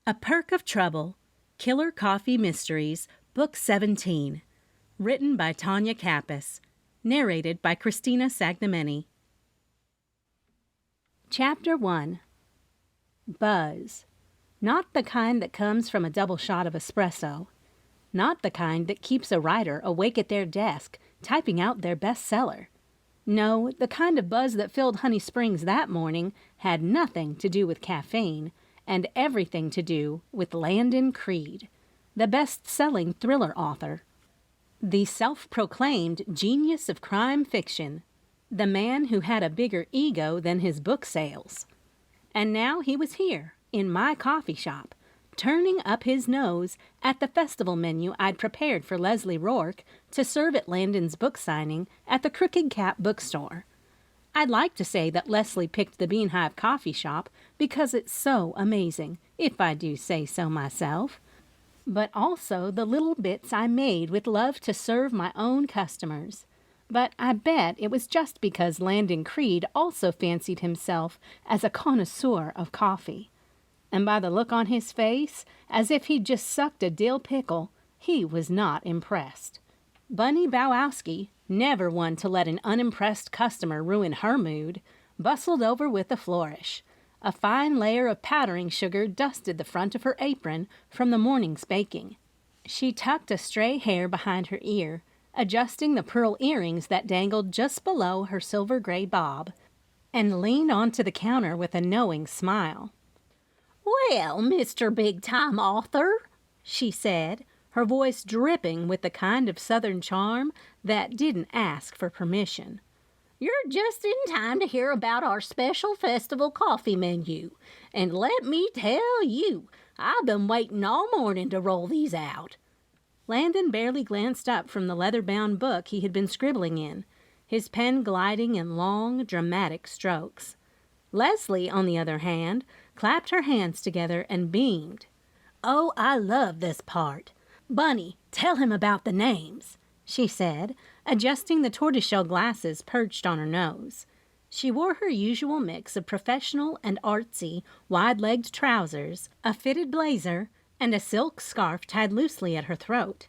A Perk of Trouble, Killer Coffee Mysteries, Book 17. Written by Tonya Kappas. Narrated by Christina Sagnameni. Chapter 1. Buzz. Not the kind that comes from a double shot of espresso. Not the kind that keeps a writer awake at their desk, typing out their bestseller. No, the kind of buzz that filled Honey Springs that morning had nothing to do with caffeine, and everything to do with Landon Creed, the best-selling thriller author. The self-proclaimed genius of crime fiction. The man who had a bigger ego than his book sales. And now he was here, in my coffee shop, turning up his nose at the festival menu I'd prepared for Leslie Rourke to serve at Landon's book signing at the Crooked Cat bookstore. I'd like to say that Leslie picked the Bean Hive Coffeehouse because it's so amazing, if I do say so myself. But also the little bits I made with love to serve my own customers. But I bet it was just because Landon Creed also fancied himself as a connoisseur of coffee. And by the look on his face, as if he'd just sucked a dill pickle, he was not impressed. Bunny Bowowski, never one to let an unimpressed customer ruin her mood, bustled over with a flourish. A fine layer of powdering sugar dusted the front of her apron from the morning's baking. She tucked a stray hair behind her ear, adjusting the pearl earrings that dangled just below her silver-gray bob, and leaned onto the counter with a knowing smile. "Well, Mr. Big-Time Author," she said, her voice dripping with the kind of southern charm that didn't ask for permission. "You're just in time to hear about our special festival coffee menu. And let me tell you, I've been waiting all morning to roll these out." Landon barely glanced up from the leather-bound book he had been scribbling in, his pen gliding in long, dramatic strokes. Leslie, on the other hand, clapped her hands together and beamed. "Oh, I love this part. Bunny, tell him about the names," she said, adjusting the tortoiseshell glasses perched on her nose. She wore her usual mix of professional and artsy, wide-legged trousers, a fitted blazer, and a silk scarf tied loosely at her throat.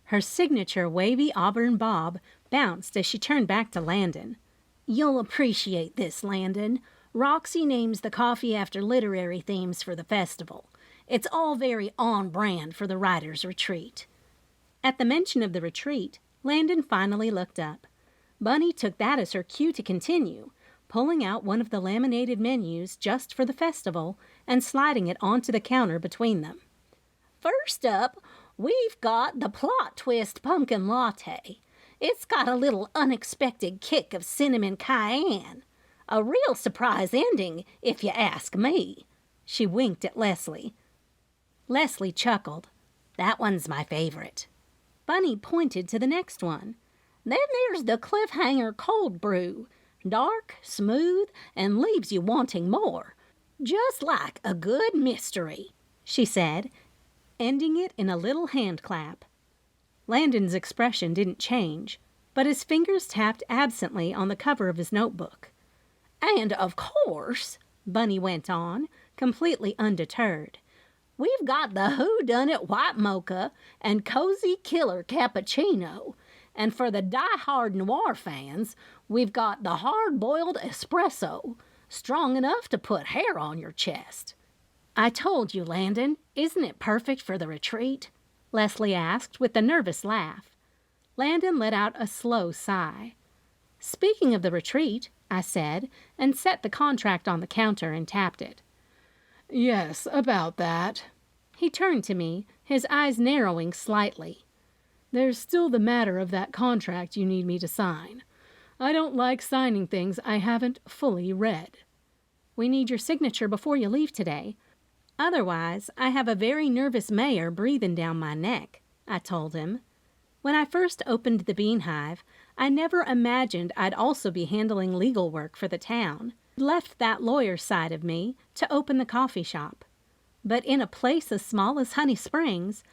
Her signature wavy auburn bob bounced as she turned back to Landon. "You'll appreciate this, Landon. Roxy names the coffee after literary themes for the festival. It's all very on-brand for the writer's retreat." At the mention of the retreat, Landon finally looked up. Bunny took that as her cue to continue, pulling out one of the laminated menus just for the festival and sliding it onto the counter between them. "First up, we've got the plot twist pumpkin latte. It's got a little unexpected kick of cinnamon cayenne. A real surprise ending, if you ask me." She winked at Leslie. Leslie chuckled. "That one's my favorite." Bunny pointed to the next one. "Then there's the cliffhanger cold brew. Dark, smooth, and leaves you wanting more. Just like a good mystery," she said, ending it in a little hand clap. Landon's expression didn't change, but his fingers tapped absently on the cover of his notebook. "And of course," Bunny went on, completely undeterred, "we've got the whodunit white mocha and cozy killer cappuccino. And for the die-hard noir fans, we've got the hard-boiled espresso, strong enough to put hair on your chest." "I told you, Landon, isn't it perfect for the retreat?" Leslie asked with a nervous laugh. Landon let out a slow sigh. "Speaking of the retreat," I said, and set the contract on the counter and tapped it. "Yes, about that." He turned to me, his eyes narrowing slightly. "There's still the matter of that contract you need me to sign. I don't like signing things I haven't fully read." "We need your signature before you leave today. Otherwise, I have a very nervous mayor breathing down my neck," I told him. When I first opened the Bean Hive, I never imagined I'd also be handling legal work for the town. Left that lawyer side of me to open the coffee shop. But in a place as small as Honey Springs,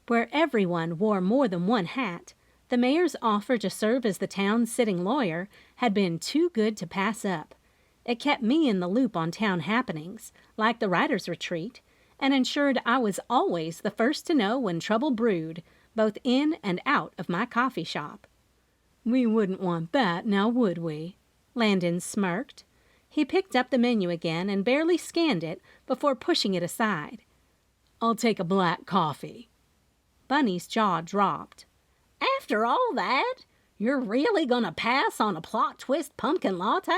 where everyone wore more than one hat, the mayor's offer to serve as the town's sitting lawyer had been too good to pass up. It kept me in the loop on town happenings, like the writer's retreat, and ensured I was always the first to know when trouble brewed, both in and out of my coffee shop. "We wouldn't want that, now would we?" Landon smirked. He picked up the menu again and barely scanned it before pushing it aside. "I'll take a black coffee." Bunny's jaw dropped. "After all that, you're really gonna pass on a plot twist pumpkin latte?"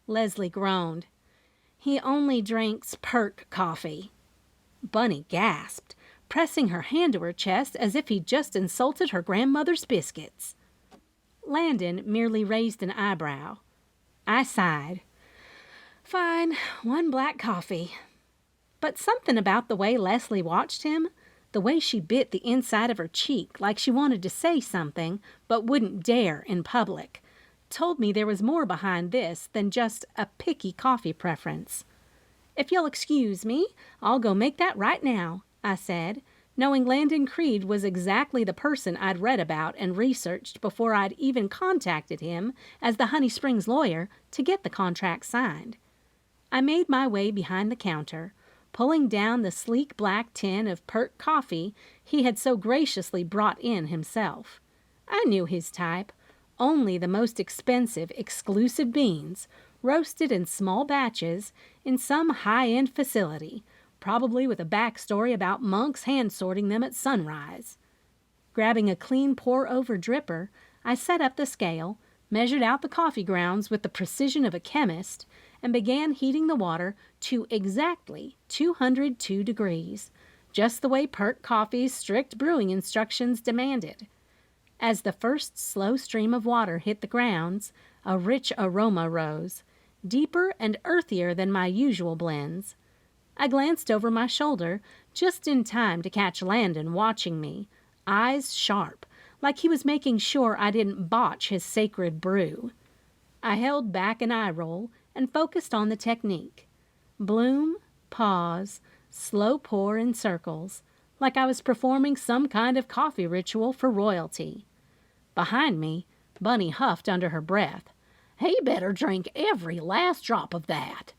Leslie groaned. "He only drinks Perk coffee." Bunny gasped, pressing her hand to her chest as if he'd just insulted her grandmother's biscuits. Landon merely raised an eyebrow. I sighed. "Fine, one black coffee." But something about the way Leslie watched him, the way she bit the inside of her cheek like she wanted to say something but wouldn't dare in public, told me there was more behind this than just a picky coffee preference. "If you'll excuse me, I'll go make that right now," I said, knowing Landon Creed was exactly the person I'd read about and researched before I'd even contacted him as the Honey Springs lawyer to get the contract signed. I made my way behind the counter, pulling down the sleek black tin of Perk coffee he had so graciously brought in himself. I knew his type, only the most expensive, exclusive beans, roasted in small batches in some high-end facility, probably with a backstory about monks hand-sorting them at sunrise. Grabbing a clean pour-over dripper, I set up the scale, measured out the coffee grounds with the precision of a chemist, and began heating the water to exactly 202 degrees, just the way Perk Coffee's strict brewing instructions demanded. As the first slow stream of water hit the grounds, a rich aroma rose, deeper and earthier than my usual blends. I glanced over my shoulder just in time to catch Landon watching me, eyes sharp, like he was making sure I didn't botch his sacred brew. I held back an eye roll and focused on the technique. Bloom, pause, slow pour in circles, like I was performing some kind of coffee ritual for royalty. Behind me, Bunny huffed under her breath. "He better drink every last drop of that."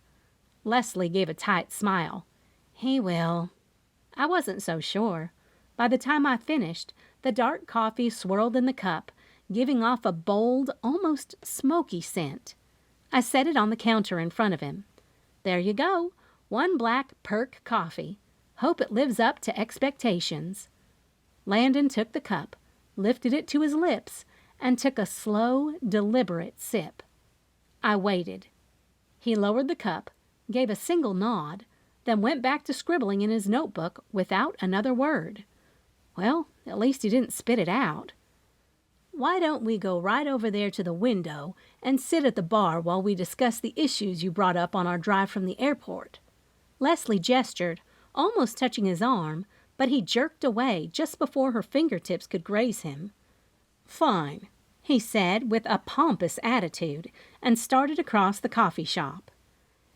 Leslie gave a tight smile. "He will." I wasn't so sure. By the time I finished, the dark coffee swirled in the cup, giving off a bold, almost smoky scent. I set it on the counter in front of him. "There you go, one black Perk coffee. Hope it lives up to expectations." Landon took the cup, lifted it to his lips, and took a slow, deliberate sip. I waited. He lowered the cup, gave a single nod, then went back to scribbling in his notebook without another word. Well, at least he didn't spit it out. "Why don't we go right over there to the window and sit at the bar while we discuss the issues you brought up on our drive from the airport?" Leslie gestured, almost touching his arm, but he jerked away just before her fingertips could graze him. "Fine," he said with a pompous attitude, and started across the coffee shop.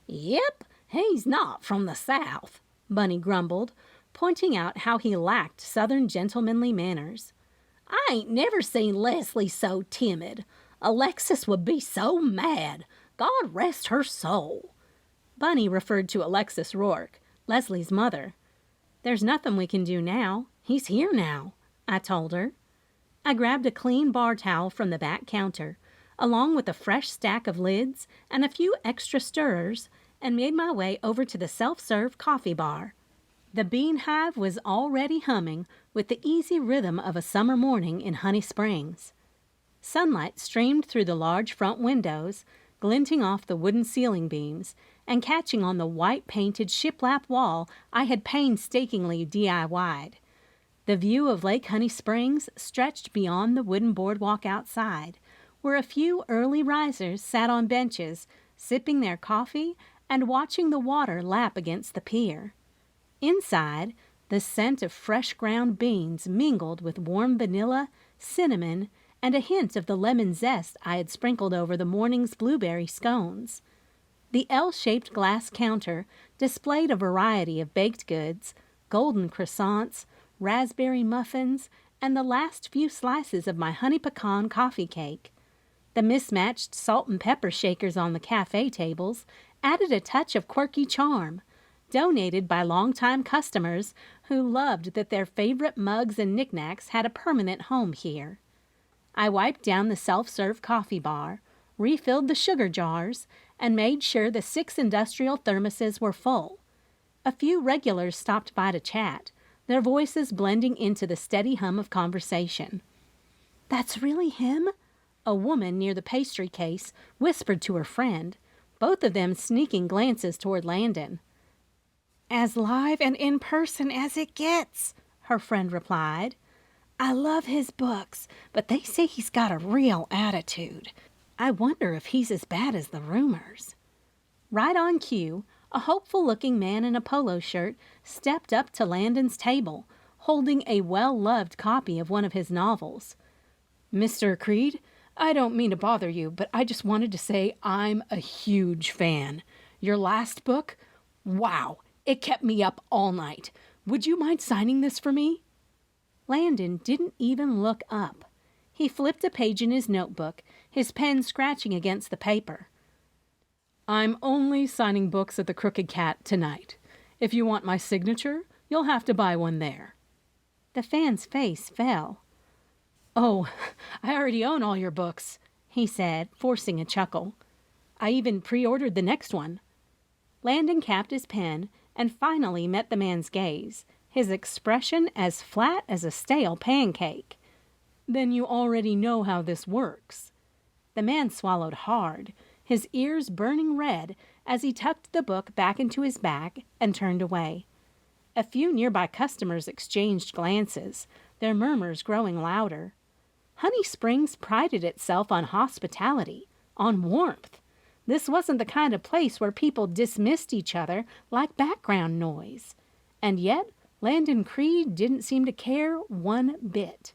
"Yep, he's not from the South," Bunny grumbled, pointing out how he lacked Southern gentlemanly manners. "I ain't never seen Leslie so timid. Alexis would be so mad. God rest her soul." Bunny referred to Alexis Rourke, Leslie's mother. "There's nothing we can do now. He's here now," I told her. I grabbed a clean bar towel from the back counter, along with a fresh stack of lids and a few extra stirrers, and made my way over to the self-serve coffee bar. The Bean Hive was already humming with the easy rhythm of a summer morning in Honey Springs. Sunlight streamed through the large front windows, glinting off the wooden ceiling beams and catching on the white-painted shiplap wall I had painstakingly DIY'd. The view of Lake Honey Springs stretched beyond the wooden boardwalk outside, where a few early risers sat on benches, sipping their coffee and watching the water lap against the pier. Inside, the scent of fresh ground beans mingled with warm vanilla, cinnamon, and a hint of the lemon zest I had sprinkled over the morning's blueberry scones. The L-shaped glass counter displayed a variety of baked goods, golden croissants, raspberry muffins, and the last few slices of my honey pecan coffee cake. The mismatched salt and pepper shakers on the cafe tables added a touch of quirky charm. donated by longtime customers who loved that their favorite mugs and knickknacks had a permanent home here. I wiped down the self-serve coffee bar, refilled the sugar jars, and made sure the 6 industrial thermoses were full. A few regulars stopped by to chat, their voices blending into the steady hum of conversation. "That's really him?" A woman near the pastry case whispered to her friend, both of them sneaking glances toward Landon. "As live and in person as it gets," her friend replied. "I love his books, but they say he's got a real attitude. I wonder if he's as bad as the rumors." Right on cue, a hopeful-looking man in a polo shirt stepped up to Landon's table, holding a well-loved copy of one of his novels. "Mr. Creed, I don't mean to bother you, but I just wanted to say I'm a huge fan. Your last book? Wow, it kept me up all night. Would you mind signing this for me?" Landon didn't even look up. He flipped a page in his notebook, his pen scratching against the paper. "I'm only signing books at the Crooked Cat tonight. If you want my signature, you'll have to buy one there." The fan's face fell. "Oh, I already own all your books," he said, forcing a chuckle. "I even pre-ordered the next one." Landon capped his pen and finally met the man's gaze, his expression as flat as a stale pancake. "Then you already know how this works." The man swallowed hard, his ears burning red as he tucked the book back into his bag and turned away. A few nearby customers exchanged glances, their murmurs growing louder. Honey Springs prided itself on hospitality, on warmth. This wasn't the kind of place where people dismissed each other like background noise. And yet, Landon Creed didn't seem to care one bit.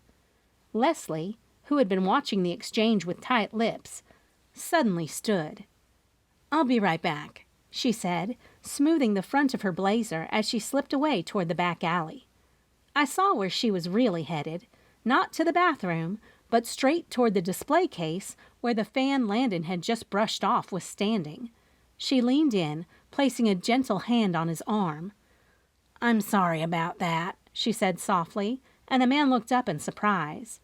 Leslie, who had been watching the exchange with tight lips, suddenly stood. "I'll be right back," she said, smoothing the front of her blazer as she slipped away toward the back alley. I saw where she was really headed, not to the bathroom, but straight toward the display case where the fan Landon had just brushed off was standing. She leaned in, placing a gentle hand on his arm. "I'm sorry about that," she said softly, and the man looked up in surprise.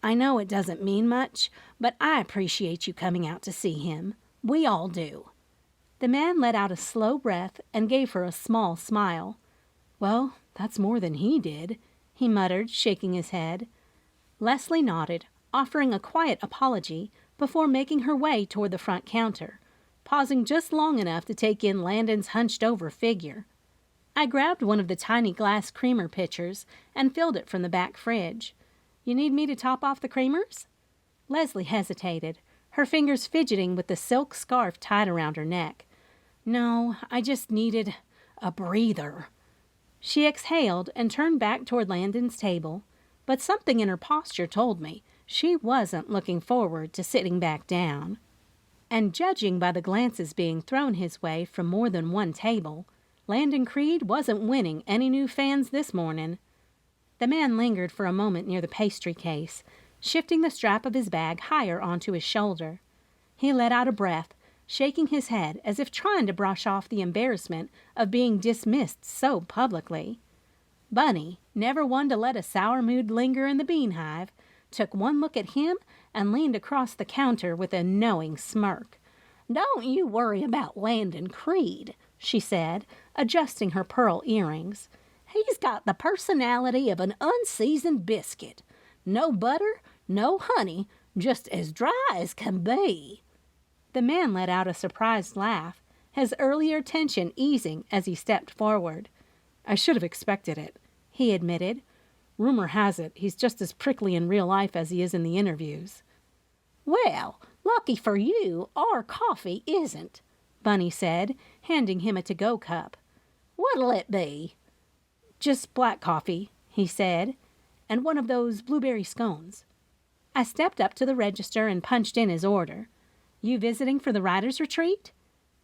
"I know it doesn't mean much, but I appreciate you coming out to see him. We all do." The man let out a slow breath and gave her a small smile. "Well, that's more than he did," he muttered, shaking his head. Leslie nodded, offering a quiet apology before making her way toward the front counter, pausing just long enough to take in Landon's hunched-over figure. I grabbed one of the tiny glass creamer pitchers and filled it from the back fridge. "You need me to top off the creamers?" Leslie hesitated, her fingers fidgeting with the silk scarf tied around her neck. "No, I just needed a breather." She exhaled and turned back toward Landon's table, but something in her posture told me she wasn't looking forward to sitting back down. And judging by the glances being thrown his way from more than one table, Landon Creed wasn't winning any new fans this morning. The man lingered for a moment near the pastry case, shifting the strap of his bag higher onto his shoulder. He let out a breath, shaking his head as if trying to brush off the embarrassment of being dismissed so publicly. Bunny, never one to let a sour mood linger in the Bean Hive, took one look at him and leaned across the counter with a knowing smirk. "Don't you worry about Landon Creed," she said, adjusting her pearl earrings. "He's got the personality of an unseasoned biscuit. No butter, no honey, just as dry as can be." The man let out a surprised laugh, his earlier tension easing as he stepped forward. "I should have expected it," he admitted. "Rumor has it he's just as prickly in real life as he is in the interviews." "Well, lucky for you, our coffee isn't," Bunny said, handing him a to-go cup. "What'll it be?" "Just black coffee," he said, "and one of those blueberry scones." I stepped up to the register and punched in his order. "You visiting for the writer's retreat?"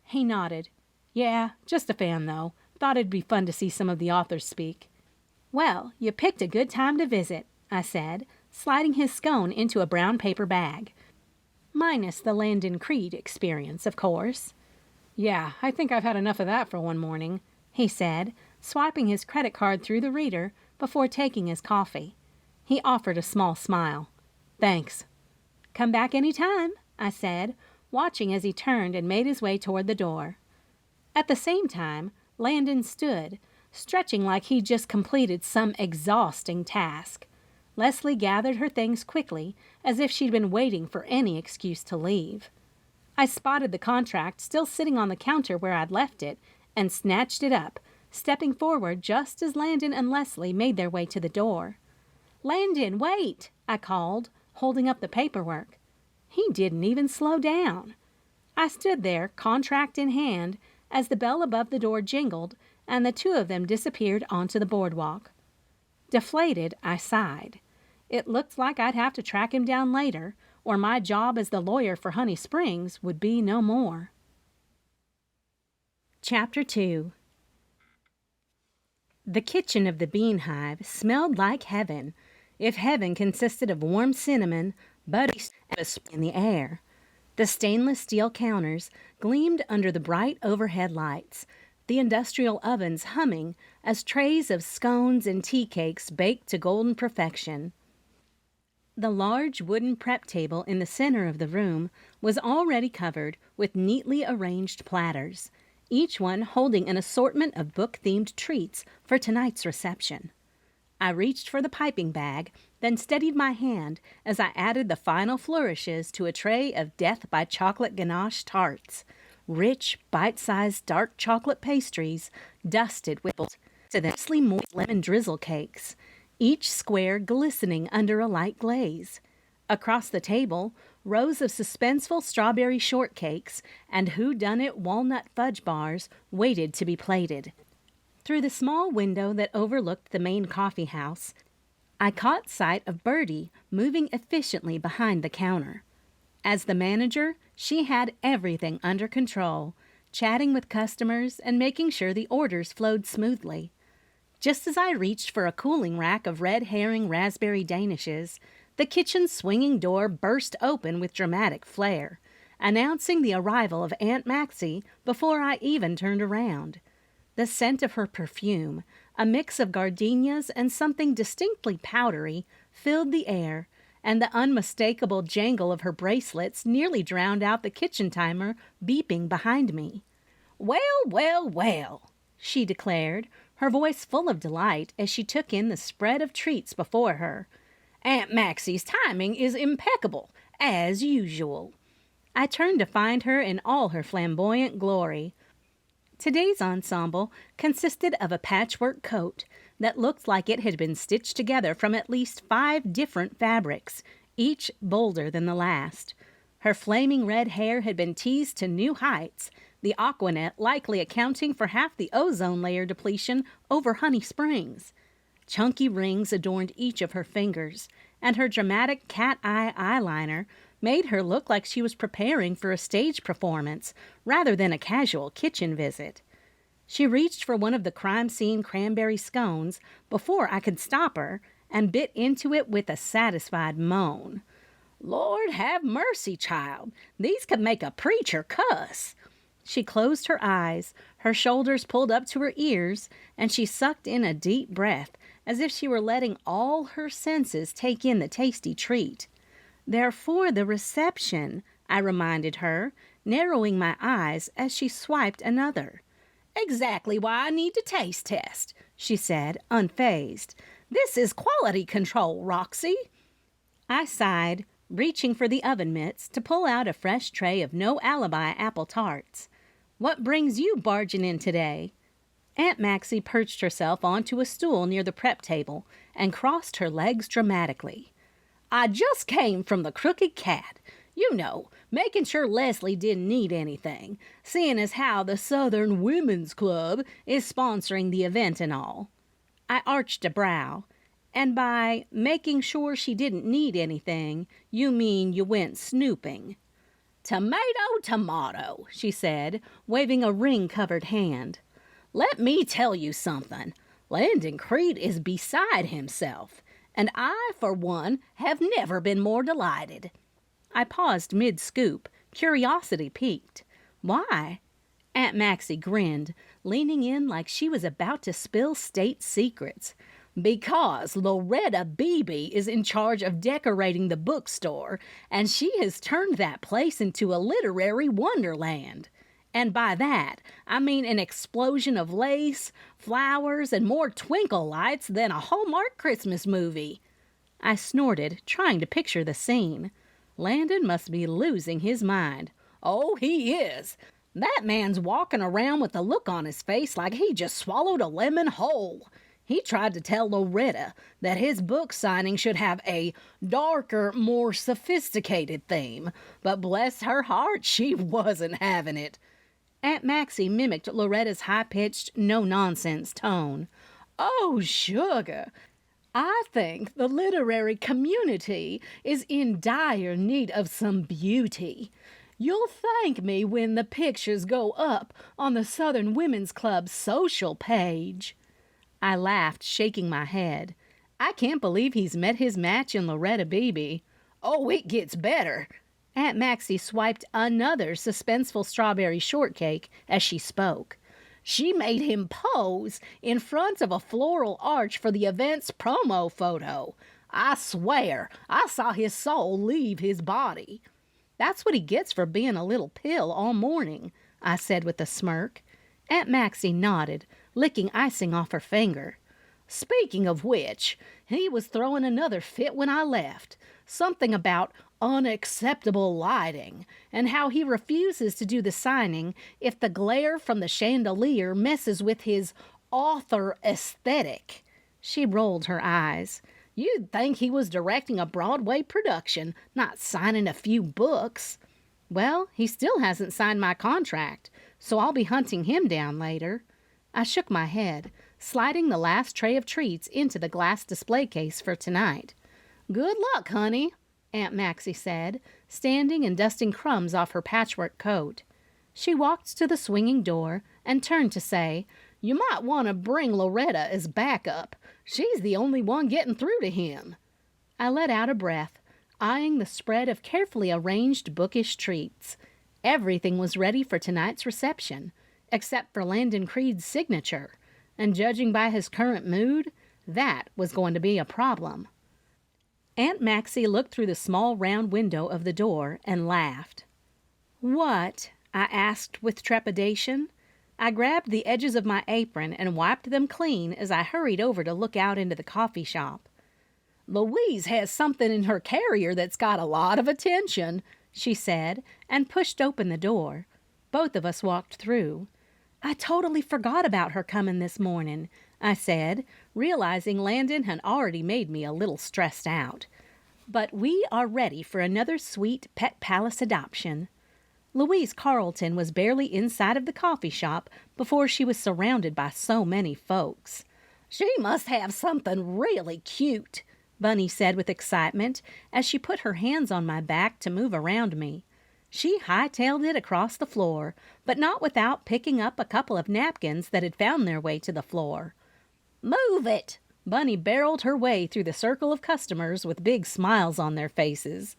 He nodded. "Yeah, just a fan, though. Thought it'd be fun to see some of the authors speak." "Well, you picked a good time to visit," I said, sliding his scone into a brown paper bag. Minus the Landon Creed experience, of course. "Yeah, I think I've had enough of that for one morning," he said, swiping his credit card through the reader before taking his coffee. He offered a small smile. "Thanks." "Come back any time," I said, watching as he turned and made his way toward the door. At the same time, Landon stood, stretching like he'd just completed some exhausting task. Leslie gathered her things quickly, as if she'd been waiting for any excuse to leave. I spotted the contract still sitting on the counter where I'd left it and snatched it up, stepping forward just as Landon and Leslie made their way to the door. "Landon, wait!" I called, holding up the paperwork. He didn't even slow down. I stood there, contract in hand, as the bell above the door jingled and the two of them disappeared onto the boardwalk. Deflated, I sighed. It looked like I'd have to track him down later, or my job as the lawyer for Honey Springs would be no more. Chapter 2. The kitchen of the Bean Hive smelled like heaven, if heaven consisted of warm cinnamon, butter, and in the air. The stainless steel counters gleamed under the bright overhead lights, the industrial ovens humming as trays of scones and tea cakes baked to golden perfection. The large wooden prep table in the center of the room was already covered with neatly arranged platters, each one holding an assortment of book-themed treats for tonight's reception. I reached for the piping bag, then steadied my hand as I added the final flourishes to a tray of Death by Chocolate Ganache tarts, rich, bite-sized dark chocolate pastries dusted with densely moist lemon drizzle cakes, each square glistening under a light glaze. Across the table, rows of suspenseful strawberry shortcakes and whodunit walnut fudge bars waited to be plated. Through the small window that overlooked the main coffee house, I caught sight of Bertie moving efficiently behind the counter. As the manager, she had everything under control, chatting with customers and making sure the orders flowed smoothly. Just as I reached for a cooling rack of red herring raspberry danishes, the kitchen's swinging door burst open with dramatic flair, announcing the arrival of Aunt Maxie before I even turned around. The scent of her perfume, a mix of gardenias and something distinctly powdery, filled the air, and the unmistakable jangle of her bracelets nearly drowned out the kitchen timer beeping behind me. "Well, well, well," she declared, her voice full of delight as she took in the spread of treats before her. "Aunt Maxie's timing is impeccable, as usual." I turned to find her in all her flamboyant glory. Today's ensemble consisted of a patchwork coat that looked like it had been stitched together from at least 5 different fabrics, each bolder than the last. Her flaming red hair had been teased to new heights, the aquanet likely accounting for half the ozone layer depletion over Honey Springs. Chunky rings adorned each of her fingers, and her dramatic cat-eye eyeliner made her look like she was preparing for a stage performance rather than a casual kitchen visit. She reached for one of the crime scene cranberry scones before I could stop her and bit into it with a satisfied moan. "Lord have mercy, child. These could make a preacher cuss." She closed her eyes, her shoulders pulled up to her ears, and she sucked in a deep breath as if she were letting all her senses take in the tasty treat. "They're for the reception," I reminded her, narrowing my eyes as she swiped another. "Exactly why I need to taste test," she said, unfazed. "This is quality control, Roxy." I sighed, reaching for the oven mitts to pull out a fresh tray of no alibi apple tarts. "What brings you barging in today?" Aunt Maxie perched herself onto a stool near the prep table and crossed her legs dramatically. "I just came from the Crooked Cat. You know, making sure Leslie didn't need anything, seeing as how the Southern Women's Club is sponsoring the event and all." I arched a brow. "And by making sure she didn't need anything, you mean you went snooping?" "Tomato, tomato," she said, waving a ring-covered hand. "Let me tell you something. Landon Crete is beside himself, and I, for one, have never been more delighted." I paused mid-scoop, curiosity piqued. "Why?" Aunt Maxie grinned, leaning in like she was about to spill state secrets. Because Loretta Beebe is in charge of decorating the bookstore, and she has turned that place into a literary wonderland. And by that, I mean an explosion of lace, flowers, and more twinkle lights than a Hallmark Christmas movie. I snorted, trying to picture the scene. Landon must be losing his mind. Oh, he is. That man's walking around with a look on his face like he just swallowed a lemon whole. He tried to tell Loretta that his book signing should have a darker, more sophisticated theme, but bless her heart, she wasn't having it. Aunt Maxie mimicked Loretta's high-pitched, no-nonsense tone. Oh, sugar! I think the literary community is in dire need of some beauty. You'll thank me when the pictures go up on the Southern Women's Club's social page. I laughed, shaking my head. I can't believe he's met his match in Loretta Beebe. Oh, it gets better. Aunt Maxie swiped another suspenseful strawberry shortcake as she spoke. She made him pose in front of a floral arch for the event's promo photo. I swear, I saw his soul leave his body. That's what he gets for being a little pill all morning, I said with a smirk. Aunt Maxie nodded, licking icing off her finger. Speaking of which, he was throwing another fit when I left. Something about unacceptable lighting, and how he refuses to do the signing if the glare from the chandelier messes with his author aesthetic. She rolled her eyes. You'd think he was directing a Broadway production, not signing a few books. Well, he still hasn't signed my contract, so I'll be hunting him down later. I shook my head, sliding the last tray of treats into the glass display case for tonight. Good luck, honey, Aunt Maxie said, standing and dusting crumbs off her patchwork coat. She walked to the swinging door and turned to say, You might want to bring Loretta as backup. She's the only one getting through to him. I let out a breath, eyeing the spread of carefully arranged bookish treats. Everything was ready for tonight's reception, except for Landon Creed's signature, and judging by his current mood, that was going to be a problem. Aunt Maxie looked through the small round window of the door and laughed. What? I asked with trepidation. I grabbed the edges of my apron and wiped them clean as I hurried over to look out into the coffee shop. Louise has something in her carrier that's got a lot of attention, she said, and pushed open the door. Both of us walked through. I totally forgot about her coming this morning, I said, realizing Landon had already made me a little stressed out. But we are ready for another sweet Pet Palace adoption. Louise Carleton was barely inside of the coffee shop before she was surrounded by so many folks. She must have something really cute, Bunny said with excitement as she put her hands on my back to move around me. She hightailed it across the floor, but not without picking up a couple of napkins that had found their way to the floor. Move it! Bunny barreled her way through the circle of customers with big smiles on their faces.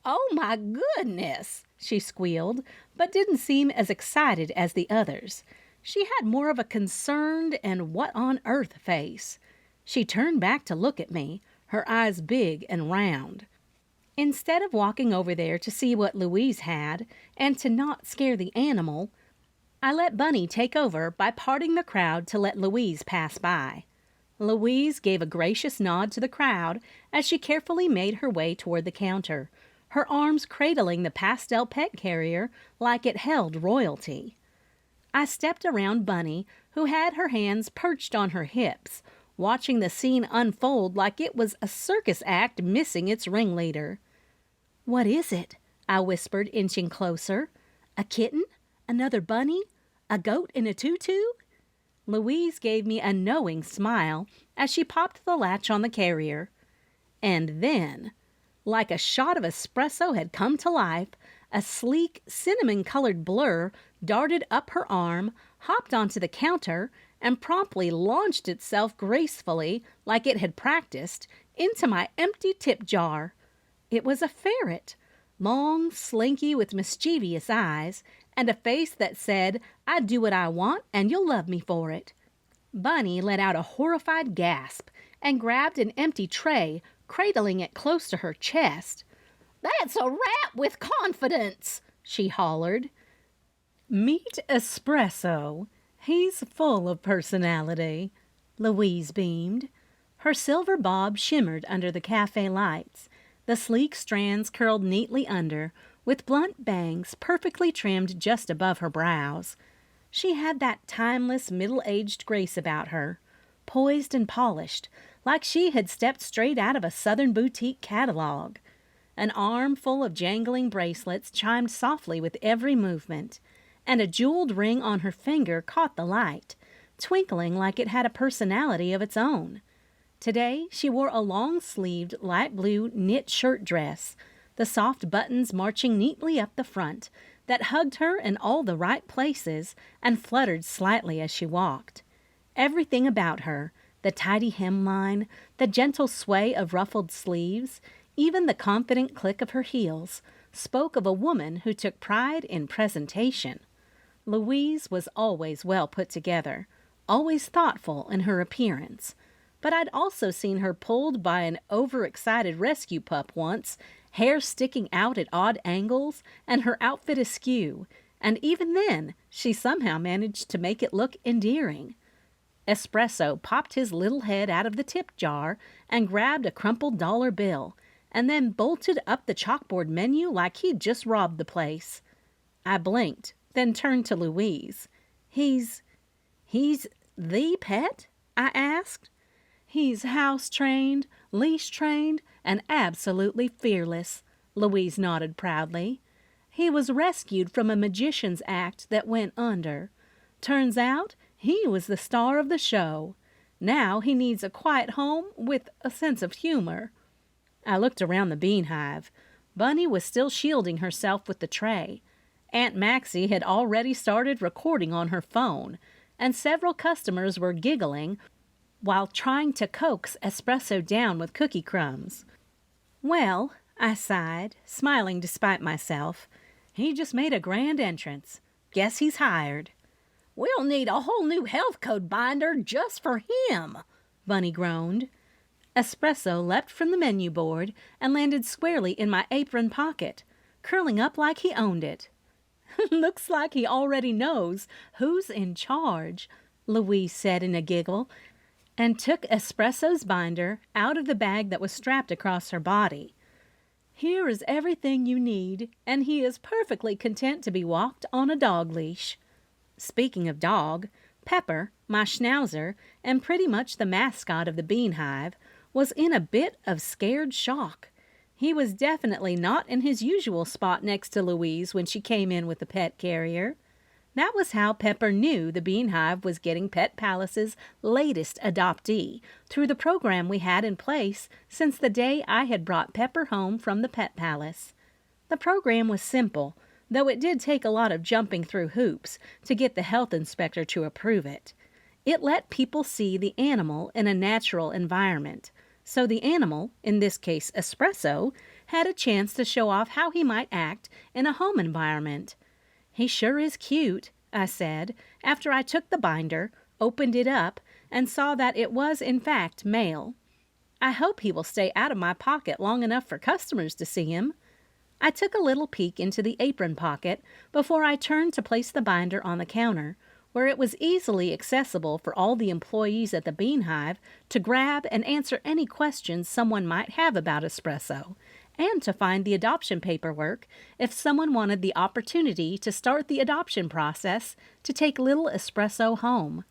Oh my goodness, she squealed, but didn't seem as excited as the others. She had more of a concerned and what-on-earth face. She turned back to look at me, her eyes big and round. Instead of walking over there to see what Louise had, and to not scare the animal, I let Bunny take over by parting the crowd to let Louise pass by. Louise gave a gracious nod to the crowd as she carefully made her way toward the counter, her arms cradling the pastel pet carrier like it held royalty. I stepped around Bunny, who had her hands perched on her hips, watching the scene unfold like it was a circus act missing its ringleader. What is it? I whispered, inching closer. A kitten? Another bunny? A goat in a tutu? Louise gave me a knowing smile as she popped the latch on the carrier. And then, like a shot of espresso had come to life, a sleek, cinnamon-colored blur darted up her arm, hopped onto the counter, and promptly launched itself gracefully, like it had practiced, into my empty tip jar. It was a ferret, long, slinky, with mischievous eyes, and a face that said, "I do what I want and you'll love me for it." Bunny let out a horrified gasp and grabbed an empty tray, cradling it close to her chest. "That's a rat with confidence," she hollered. "Meet Espresso. He's full of personality," Louise beamed. Her silver bob shimmered under the cafe lights, the sleek strands curled neatly under, with blunt bangs perfectly trimmed just above her brows. She had that timeless middle-aged grace about her, poised and polished, like she had stepped straight out of a Southern boutique catalog. An arm full of jangling bracelets chimed softly with every movement, and a jeweled ring on her finger caught the light, twinkling like it had a personality of its own. Today she wore a long-sleeved light blue knit shirt dress, the soft buttons marching neatly up the front, that hugged her in all the right places and fluttered slightly as she walked. Everything about her, the tidy hemline, the gentle sway of ruffled sleeves, even the confident click of her heels, spoke of a woman who took pride in presentation. Louise was always well put together, always thoughtful in her appearance. But I'd also seen her pulled by an overexcited rescue pup once, hair sticking out at odd angles, and her outfit askew, and even then she somehow managed to make it look endearing. Espresso popped his little head out of the tip jar and grabbed a crumpled dollar bill, and then bolted up the chalkboard menu like he'd just robbed the place. I blinked, then turned to Louise. He's the pet?" I asked. "He's house-trained, leash-trained, and absolutely fearless," Louise nodded proudly. "He was rescued from a magician's act that went under. Turns out he was the star of the show. Now he needs a quiet home with a sense of humor." I looked around the Bean Hive. Bunny was still shielding herself with the tray. Aunt Maxie had already started recording on her phone, and several customers were giggling while trying to coax Espresso down with cookie crumbs. "Well," I sighed, smiling despite myself, "he just made a grand entrance. Guess he's hired." "We'll need a whole new health code binder just for him," Bunny groaned. Espresso leapt from the menu board and landed squarely in my apron pocket, curling up like he owned it. "Looks like he already knows who's in charge," Louise said in a giggle, and took Espresso's binder out of the bag that was strapped across her body. "Here is everything you need, and he is perfectly content to be walked on a dog leash." Speaking of dog, Pepper, my schnauzer, and pretty much the mascot of the Bean Hive, was in a bit of scared shock. He was definitely not in his usual spot next to Louise when she came in with the pet carrier. That was how Pepper knew the Bean Hive was getting Pet Palace's latest adoptee, through the program we had in place since the day I had brought Pepper home from the Pet Palace. The program was simple, though it did take a lot of jumping through hoops to get the health inspector to approve it. It let people see the animal in a natural environment, so the animal, in this case Espresso, had a chance to show off how he might act in a home environment. "He sure is cute," I said, after I took the binder, opened it up, and saw that it was in fact mail. "I hope he will stay out of my pocket long enough for customers to see him." I took a little peek into the apron pocket before I turned to place the binder on the counter, where it was easily accessible for all the employees at the Bean Hive to grab and answer any questions someone might have about Espresso, and to find the adoption paperwork if someone wanted the opportunity to start the adoption process to take little Espresso home.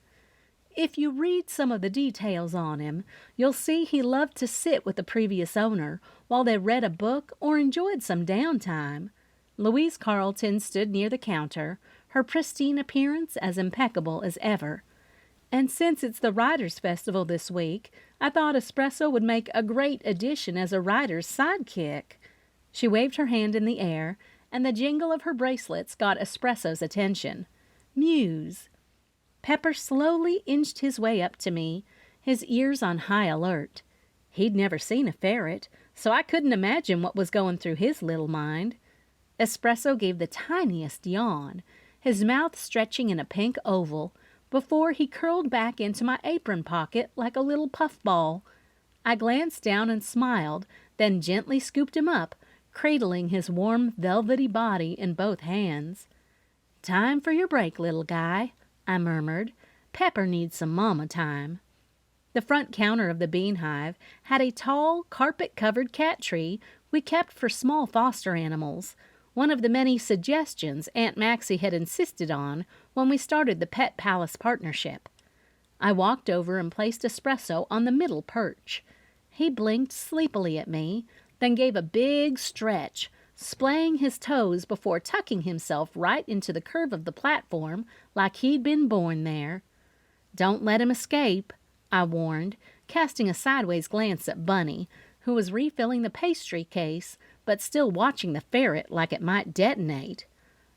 If you read some of the details on him, you'll see he loved to sit with the previous owner while they read a book or enjoyed some downtime. Louise Carlton stood near the counter, her pristine appearance as impeccable as ever. "And since it's the Writers' Festival this week, I thought Espresso would make a great addition as a writer's sidekick." She waved her hand in the air, and the jingle of her bracelets got Espresso's attention. "Muse." Pepper slowly inched his way up to me, his ears on high alert. He'd never seen a ferret, so I couldn't imagine what was going through his little mind. Espresso gave the tiniest yawn, his mouth stretching in a pink oval, before he curled back into my apron pocket like a little puffball. I glanced down and smiled, then gently scooped him up, cradling his warm, velvety body in both hands. "Time for your break, little guy," I murmured. "Pepper needs some mama time." The front counter of the Bean Hive had a tall, carpet-covered cat tree we kept for small foster animals, one of the many suggestions Aunt Maxie had insisted on when we started the Pet Palace partnership. I walked over and placed Espresso on the middle perch. He blinked sleepily at me, then gave a big stretch, splaying his toes before tucking himself right into the curve of the platform like he'd been born there. "Don't let him escape," I warned, casting a sideways glance at Bunny, who was refilling the pastry case but still watching the ferret like it might detonate.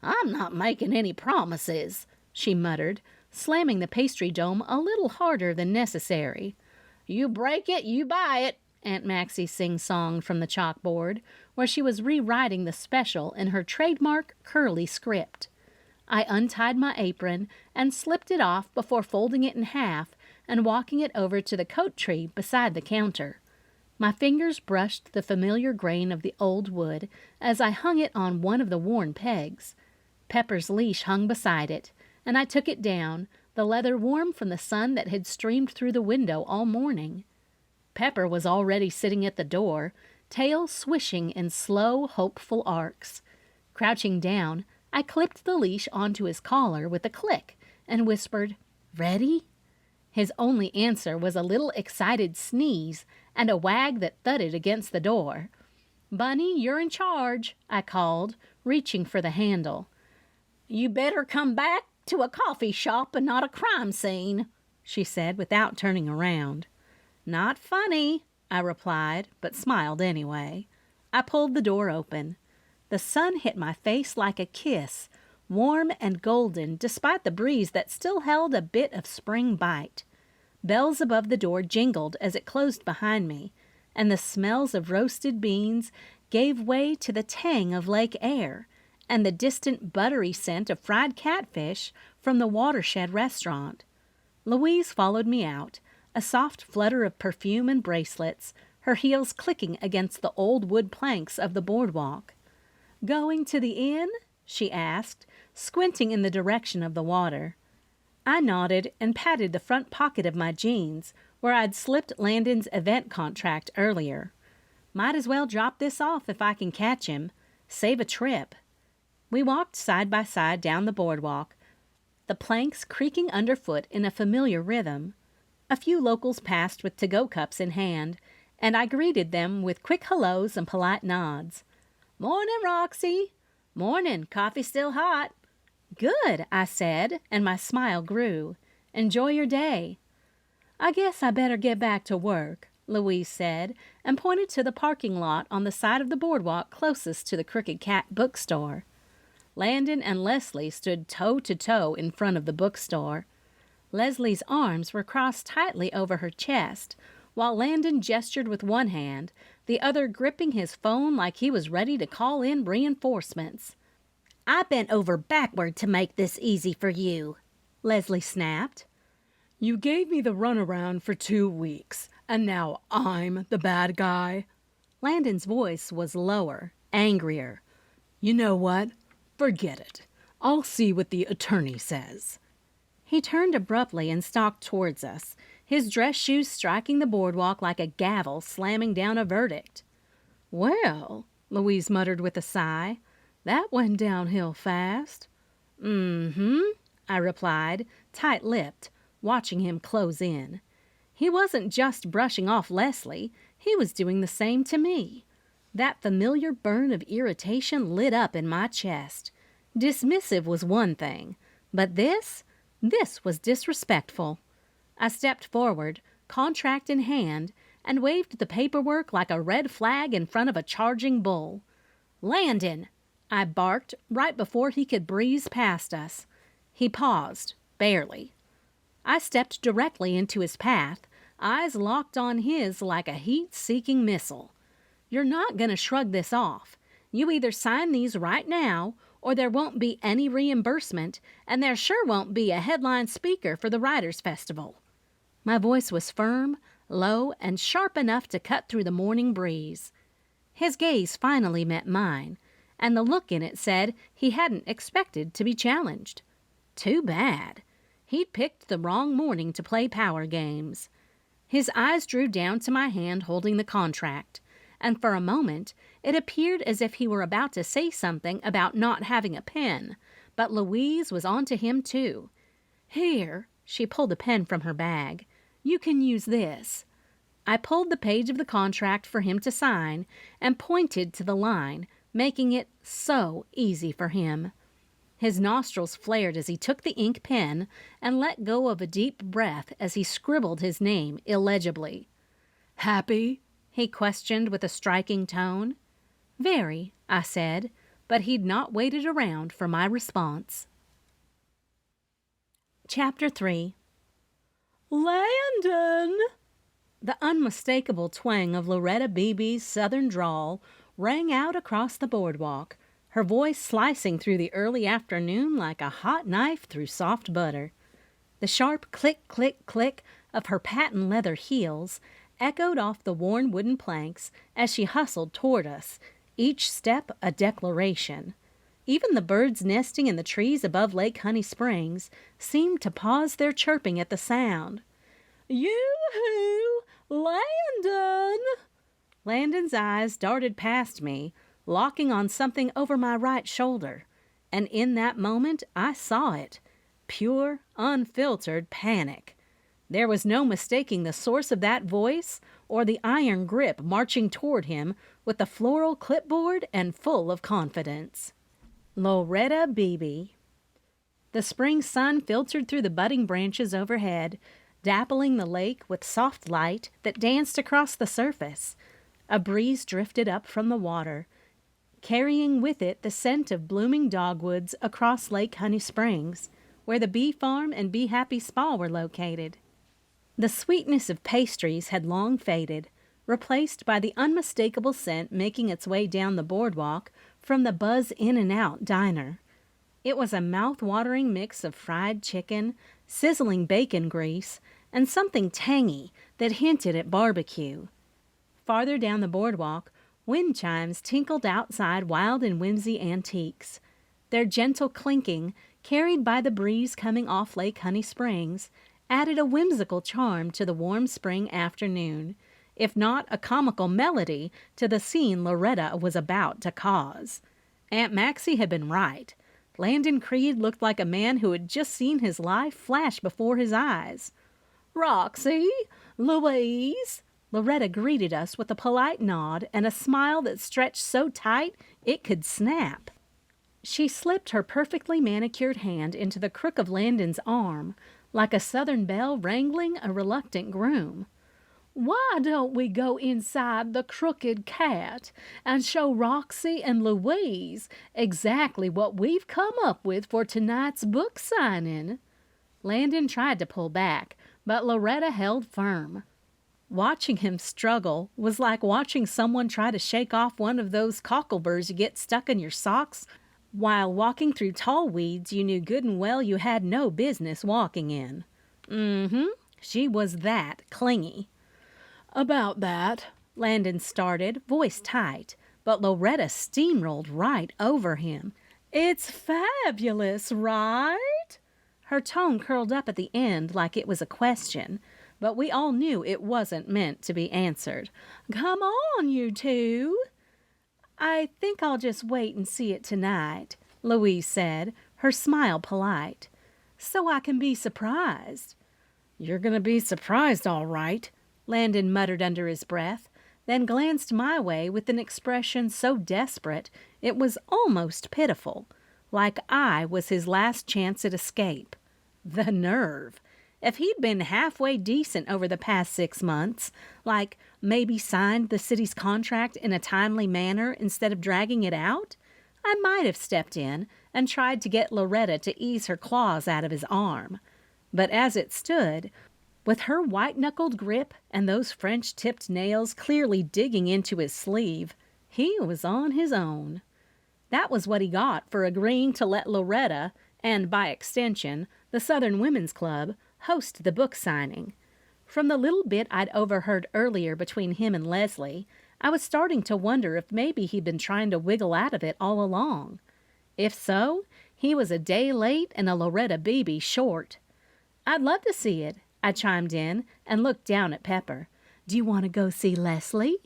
"I'm not making any promises," she muttered, slamming the pastry dome a little harder than necessary. "You break it, you buy it," Aunt Maxie sing-songed from the chalkboard, where she was rewriting the special in her trademark curly script. I untied my apron and slipped it off before folding it in half and walking it over to the coat tree beside the counter. My fingers brushed the familiar grain of the old wood as I hung it on one of the worn pegs. Pepper's leash hung beside it, and I took it down, the leather warm from the sun that had streamed through the window all morning. Pepper was already sitting at the door, tail swishing in slow, hopeful arcs. Crouching down, I clipped the leash onto his collar with a click and whispered, "Ready?" His only answer was a little excited sneeze and a wag that thudded against the door. "Bunny, you're in charge," I called, reaching for the handle. "You better come back to a coffee shop and not a crime scene," she said without turning around. "Not funny," I replied, but smiled anyway. I pulled the door open. The sun hit my face like a kiss, warm and golden despite the breeze that still held a bit of spring bite. Bells above the door jingled as it closed behind me, and the smells of roasted beans gave way to the tang of lake air and the distant buttery scent of fried catfish from the Watershed restaurant. Louise followed me out, a soft flutter of perfume and bracelets, her heels clicking against the old wood planks of the boardwalk. "Going to the inn?" she asked, squinting in the direction of the water. I nodded and patted the front pocket of my jeans, where I'd slipped Landon's event contract earlier. Might as well drop this off if I can catch him. Save a trip. We walked side by side down the boardwalk, the planks creaking underfoot in a familiar rhythm. A few locals passed with to-go cups in hand, and I greeted them with quick hellos and polite nods. "Morning, Roxy." "Morning. Coffee still hot?" "Good," I said, and my smile grew. "Enjoy your day." "I guess I better get back to work," Louise said, and pointed to the parking lot on the side of the boardwalk closest to the Crooked Cat bookstore. Landon and Leslie stood toe-to-toe in front of the bookstore. Leslie's arms were crossed tightly over her chest, while Landon gestured with one hand, the other gripping his phone like he was ready to call in reinforcements. "I bent over backward to make this easy for you," Leslie snapped. "You gave me the runaround for 2 weeks, and now I'm the bad guy." Landon's voice was lower, angrier. "You know what? Forget it. I'll see what the attorney says." He turned abruptly and stalked towards us, his dress shoes striking the boardwalk like a gavel slamming down a verdict. "Well," Louise muttered with a sigh, "that went downhill fast." "Mm-hmm," I replied, tight-lipped, watching him close in. He wasn't just brushing off Leslie, he was doing the same to me. That familiar burn of irritation lit up in my chest. Dismissive was one thing, but this was disrespectful. I stepped forward, contract in hand, and waved the paperwork like a red flag in front of a charging bull. "Landon!" I barked right before he could breeze past us. He paused, barely. I stepped directly into his path, eyes locked on his like a heat-seeking missile. "You're not going to shrug this off. You either sign these right now, or there won't be any reimbursement, and there sure won't be a headline speaker for the Writers' Festival." My voice was firm, low, and sharp enough to cut through the morning breeze. His gaze finally met mine, and the look in it said he hadn't expected to be challenged. Too bad. He'd picked the wrong morning to play power games. His eyes drew down to my hand holding the contract, and for a moment it appeared as if he were about to say something about not having a pen, but Louise was on to him too. "Here," she pulled a pen from her bag. "You can use this." I pulled the page of the contract for him to sign and pointed to the line, making it so easy for him. His nostrils flared as he took the ink pen and let go of a deep breath as he scribbled his name illegibly. "Happy?" he questioned with a striking tone. "Very," I said, but he'd not waited around for my response. Chapter 3. "Landon!" The unmistakable twang of Loretta Beebe's southern drawl rang out across the boardwalk, her voice slicing through the early afternoon like a hot knife through soft butter. The sharp click, click, click of her patent leather heels echoed off the worn wooden planks as she hustled toward us, each step a declaration. Even the birds nesting in the trees above Lake Honey Springs seemed to pause their chirping at the sound. "Yoo-hoo! Landon!" Landon's eyes darted past me, locking on something over my right shoulder, and in that moment I saw it. Pure, unfiltered panic. There was no mistaking the source of that voice or the iron grip marching toward him with the floral clipboard and full of confidence. Loretta Beebe. The spring sun filtered through the budding branches overhead, dappling the lake with soft light that danced across the surface. A breeze drifted up from the water, carrying with it the scent of blooming dogwoods across Lake Honey Springs, where the bee farm and Bee Happy Spa were located. The sweetness of pastries had long faded, replaced by the unmistakable scent making its way down the boardwalk from the Buzz In-N-Out diner. It was a mouth-watering mix of fried chicken, sizzling bacon grease, and something tangy that hinted at barbecue. Farther down the boardwalk, wind chimes tinkled outside Wild and Whimsy Antiques. Their gentle clinking, carried by the breeze coming off Lake Honey Springs, added a whimsical charm to the warm spring afternoon, if not a comical melody to the scene Loretta was about to cause. Aunt Maxie had been right. Landon Creed looked like a man who had just seen his life flash before his eyes. "Roxy, Louise," Loretta greeted us with a polite nod and a smile that stretched so tight it could snap. She slipped her perfectly manicured hand into the crook of Landon's arm, like a southern belle wrangling a reluctant groom. "Why don't we go inside the Crooked Cat and show Roxy and Louise exactly what we've come up with for tonight's book signing?" Landon tried to pull back, but Loretta held firm. Watching him struggle was like watching someone try to shake off one of those cockleburs you get stuck in your socks while walking through tall weeds you knew good and well you had no business walking in. She was that clingy. "About that," Landon started, voice tight, but Loretta steamrolled right over him. "It's fabulous, right?" Her tone curled up at the end like it was a question, but we all knew it wasn't meant to be answered. "Come on, you two." "I think I'll just wait and see it tonight," Louise said, her smile polite, "so I can be surprised." "You're going to be surprised, all right," Landon muttered under his breath, then glanced my way with an expression so desperate it was almost pitiful, like I was his last chance at escape. The nerve! If he'd been halfway decent over the past 6 months, like maybe signed the city's contract in a timely manner instead of dragging it out, I might have stepped in and tried to get Loretta to ease her claws out of his arm. But as it stood, with her white-knuckled grip and those French-tipped nails clearly digging into his sleeve, He was on his own. That was what he got for agreeing to let Loretta, and by extension, the Southern Women's Club, host the book signing. From the little bit I'd overheard earlier between him and Leslie, I was starting to wonder if maybe he'd been trying to wiggle out of it all along. If so, he was a day late and a Loretta BB short. "I'd love to see it," I chimed in and looked down at Pepper. "Do you want to go see Leslie?"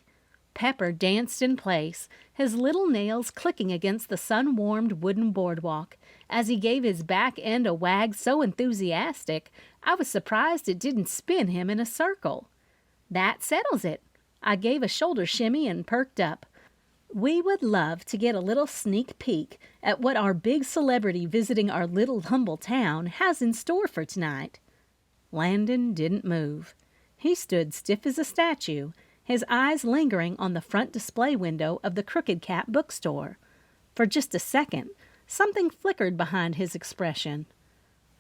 Pepper danced in place, his little nails clicking against the sun-warmed wooden boardwalk. As he gave his back end a wag so enthusiastic, I was surprised it didn't spin him in a circle. "That settles it." I gave a shoulder shimmy and perked up. "We would love to get a little sneak peek at what our big celebrity visiting our little humble town has in store for tonight." Landon didn't move. He stood stiff as a statue, his eyes lingering on the front display window of the Crooked Cat bookstore. For just a second, something flickered behind his expression.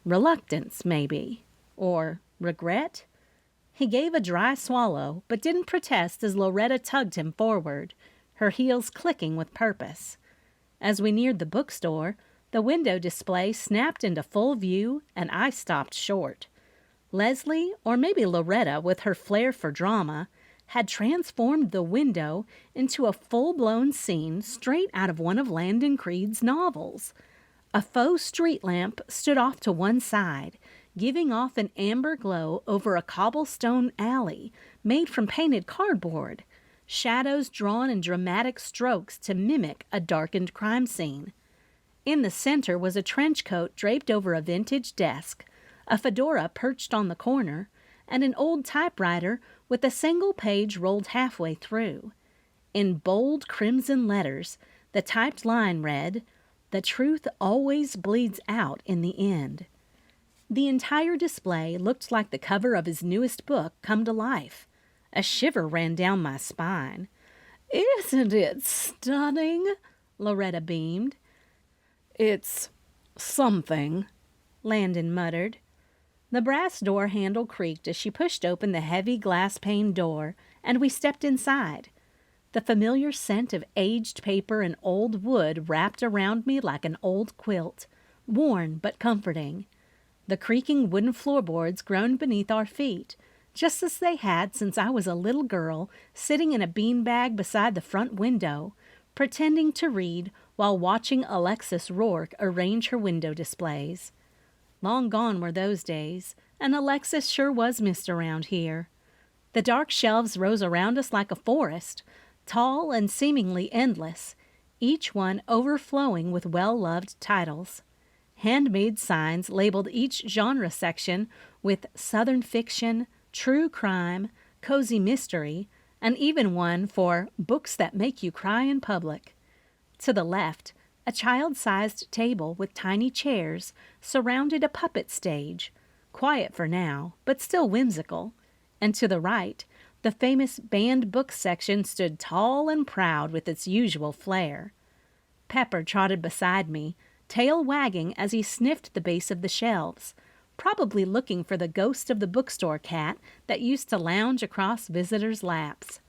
Reluctance, maybe. Or regret? He gave a dry swallow, but didn't protest as Loretta tugged him forward, her heels clicking with purpose. As we neared the bookstore, the window display snapped into full view, and I stopped short. Leslie, or maybe Loretta with her flair for drama, had transformed the window into a full-blown scene straight out of one of Landon Creed's novels. A faux street lamp stood off to one side, giving off an amber glow over a cobblestone alley made from painted cardboard, shadows drawn in dramatic strokes to mimic a darkened crime scene. In the center was a trench coat draped over a vintage desk, a fedora perched on the corner, and an old typewriter with a single page rolled halfway through. In bold crimson letters, the typed line read, "The truth always bleeds out in the end." The entire display looked like the cover of his newest book come to life. A shiver ran down my spine. "Isn't it stunning?" Loretta beamed. "It's something," Landon muttered. The brass door handle creaked as she pushed open the heavy glass-paned door, and we stepped inside. The familiar scent of aged paper and old wood wrapped around me like an old quilt, worn but comforting. The creaking wooden floorboards groaned beneath our feet, just as they had since I was a little girl sitting in a beanbag beside the front window, pretending to read while watching Alexis Rourke arrange her window displays. Long gone were those days, and Alexis sure was missed around here. The dark shelves rose around us like a forest, tall and seemingly endless, each one overflowing with well-loved titles. Handmade signs labeled each genre section with Southern fiction, true crime, cozy mystery, and even one for books that make you cry in public. To the left, a child-sized table with tiny chairs surrounded a puppet stage, quiet for now, but still whimsical. And to the right, the famous banned book section stood tall and proud with its usual flair. Pepper trotted beside me, tail wagging as he sniffed the base of the shelves, probably looking for the ghost of the bookstore cat that used to lounge across visitors' laps.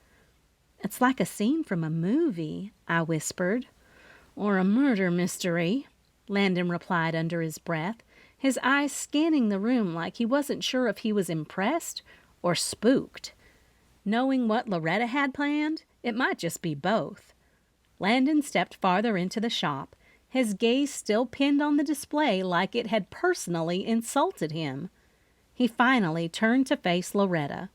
"It's like a scene from a movie," I whispered. "Or a murder mystery," Landon replied under his breath, his eyes scanning the room like he wasn't sure if he was impressed or spooked. Knowing what Loretta had planned, it might just be both. Landon stepped farther into the shop, his gaze still pinned on the display like it had personally insulted him. He finally turned to face Loretta.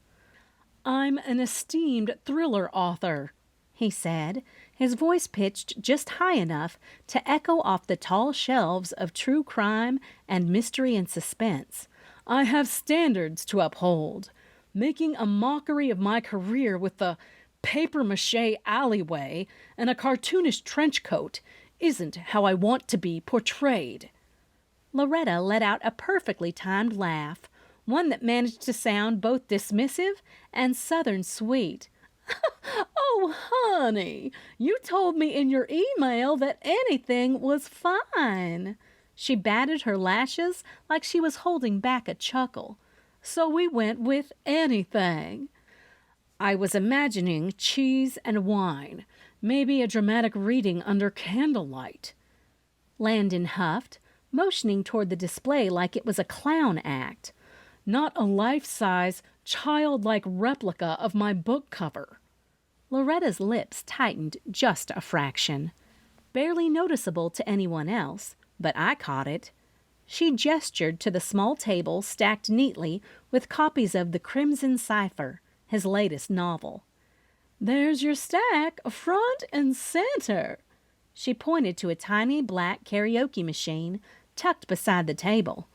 "I'm an esteemed thriller author," he said, his voice pitched just high enough to echo off the tall shelves of true crime and mystery and suspense. "I have standards to uphold. Making a mockery of my career with the papier-mâché alleyway and a cartoonish trench coat isn't how I want to be portrayed." Loretta let out a perfectly timed laugh, one that managed to sound both dismissive and Southern sweet. "Oh, honey, you told me in your email that anything was fine." She batted her lashes like she was holding back a chuckle. "So we went with anything." "I was imagining cheese and wine. Maybe a dramatic reading under candlelight." Landon huffed, motioning toward the display like it was a clown act. "Not a life-size, childlike replica of my book cover." Loretta's lips tightened just a fraction. Barely noticeable to anyone else, but I caught it. She gestured to the small table stacked neatly with copies of The Crimson Cipher, his latest novel. "There's your stack, front and center." She pointed to a tiny black karaoke machine tucked beside the table.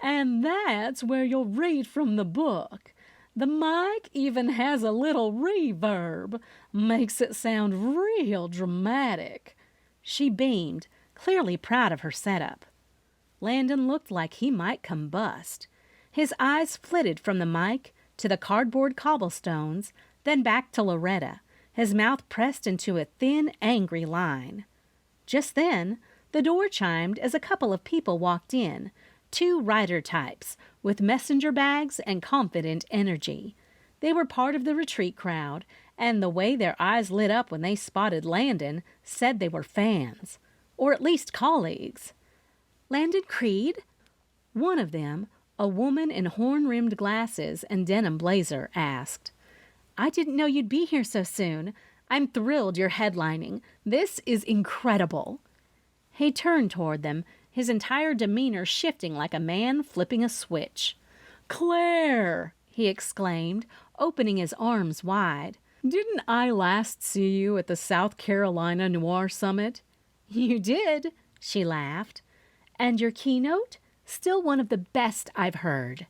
"And that's where you'll read from the book. The mic even has a little reverb. Makes it sound real dramatic." She beamed, clearly proud of her setup. Landon looked like he might combust. His eyes flitted from the mic to the cardboard cobblestones, then back to Loretta, his mouth pressed into a thin, angry line. Just then, the door chimed as a couple of people walked in, two writer types with messenger bags and confident energy. They were part of the retreat crowd, and the way their eyes lit up when they spotted Landon said they were fans, or at least colleagues. "Landon Creed?" One of them, a woman in horn-rimmed glasses and denim blazer, asked. "I didn't know you'd be here so soon. I'm thrilled you're headlining. This is incredible." He turned toward them, his entire demeanor shifting like a man flipping a switch. "Claire!" he exclaimed, opening his arms wide. "Didn't I last see you at the South Carolina Noir Summit?" "You did," she laughed. "And your keynote? Still one of the best I've heard."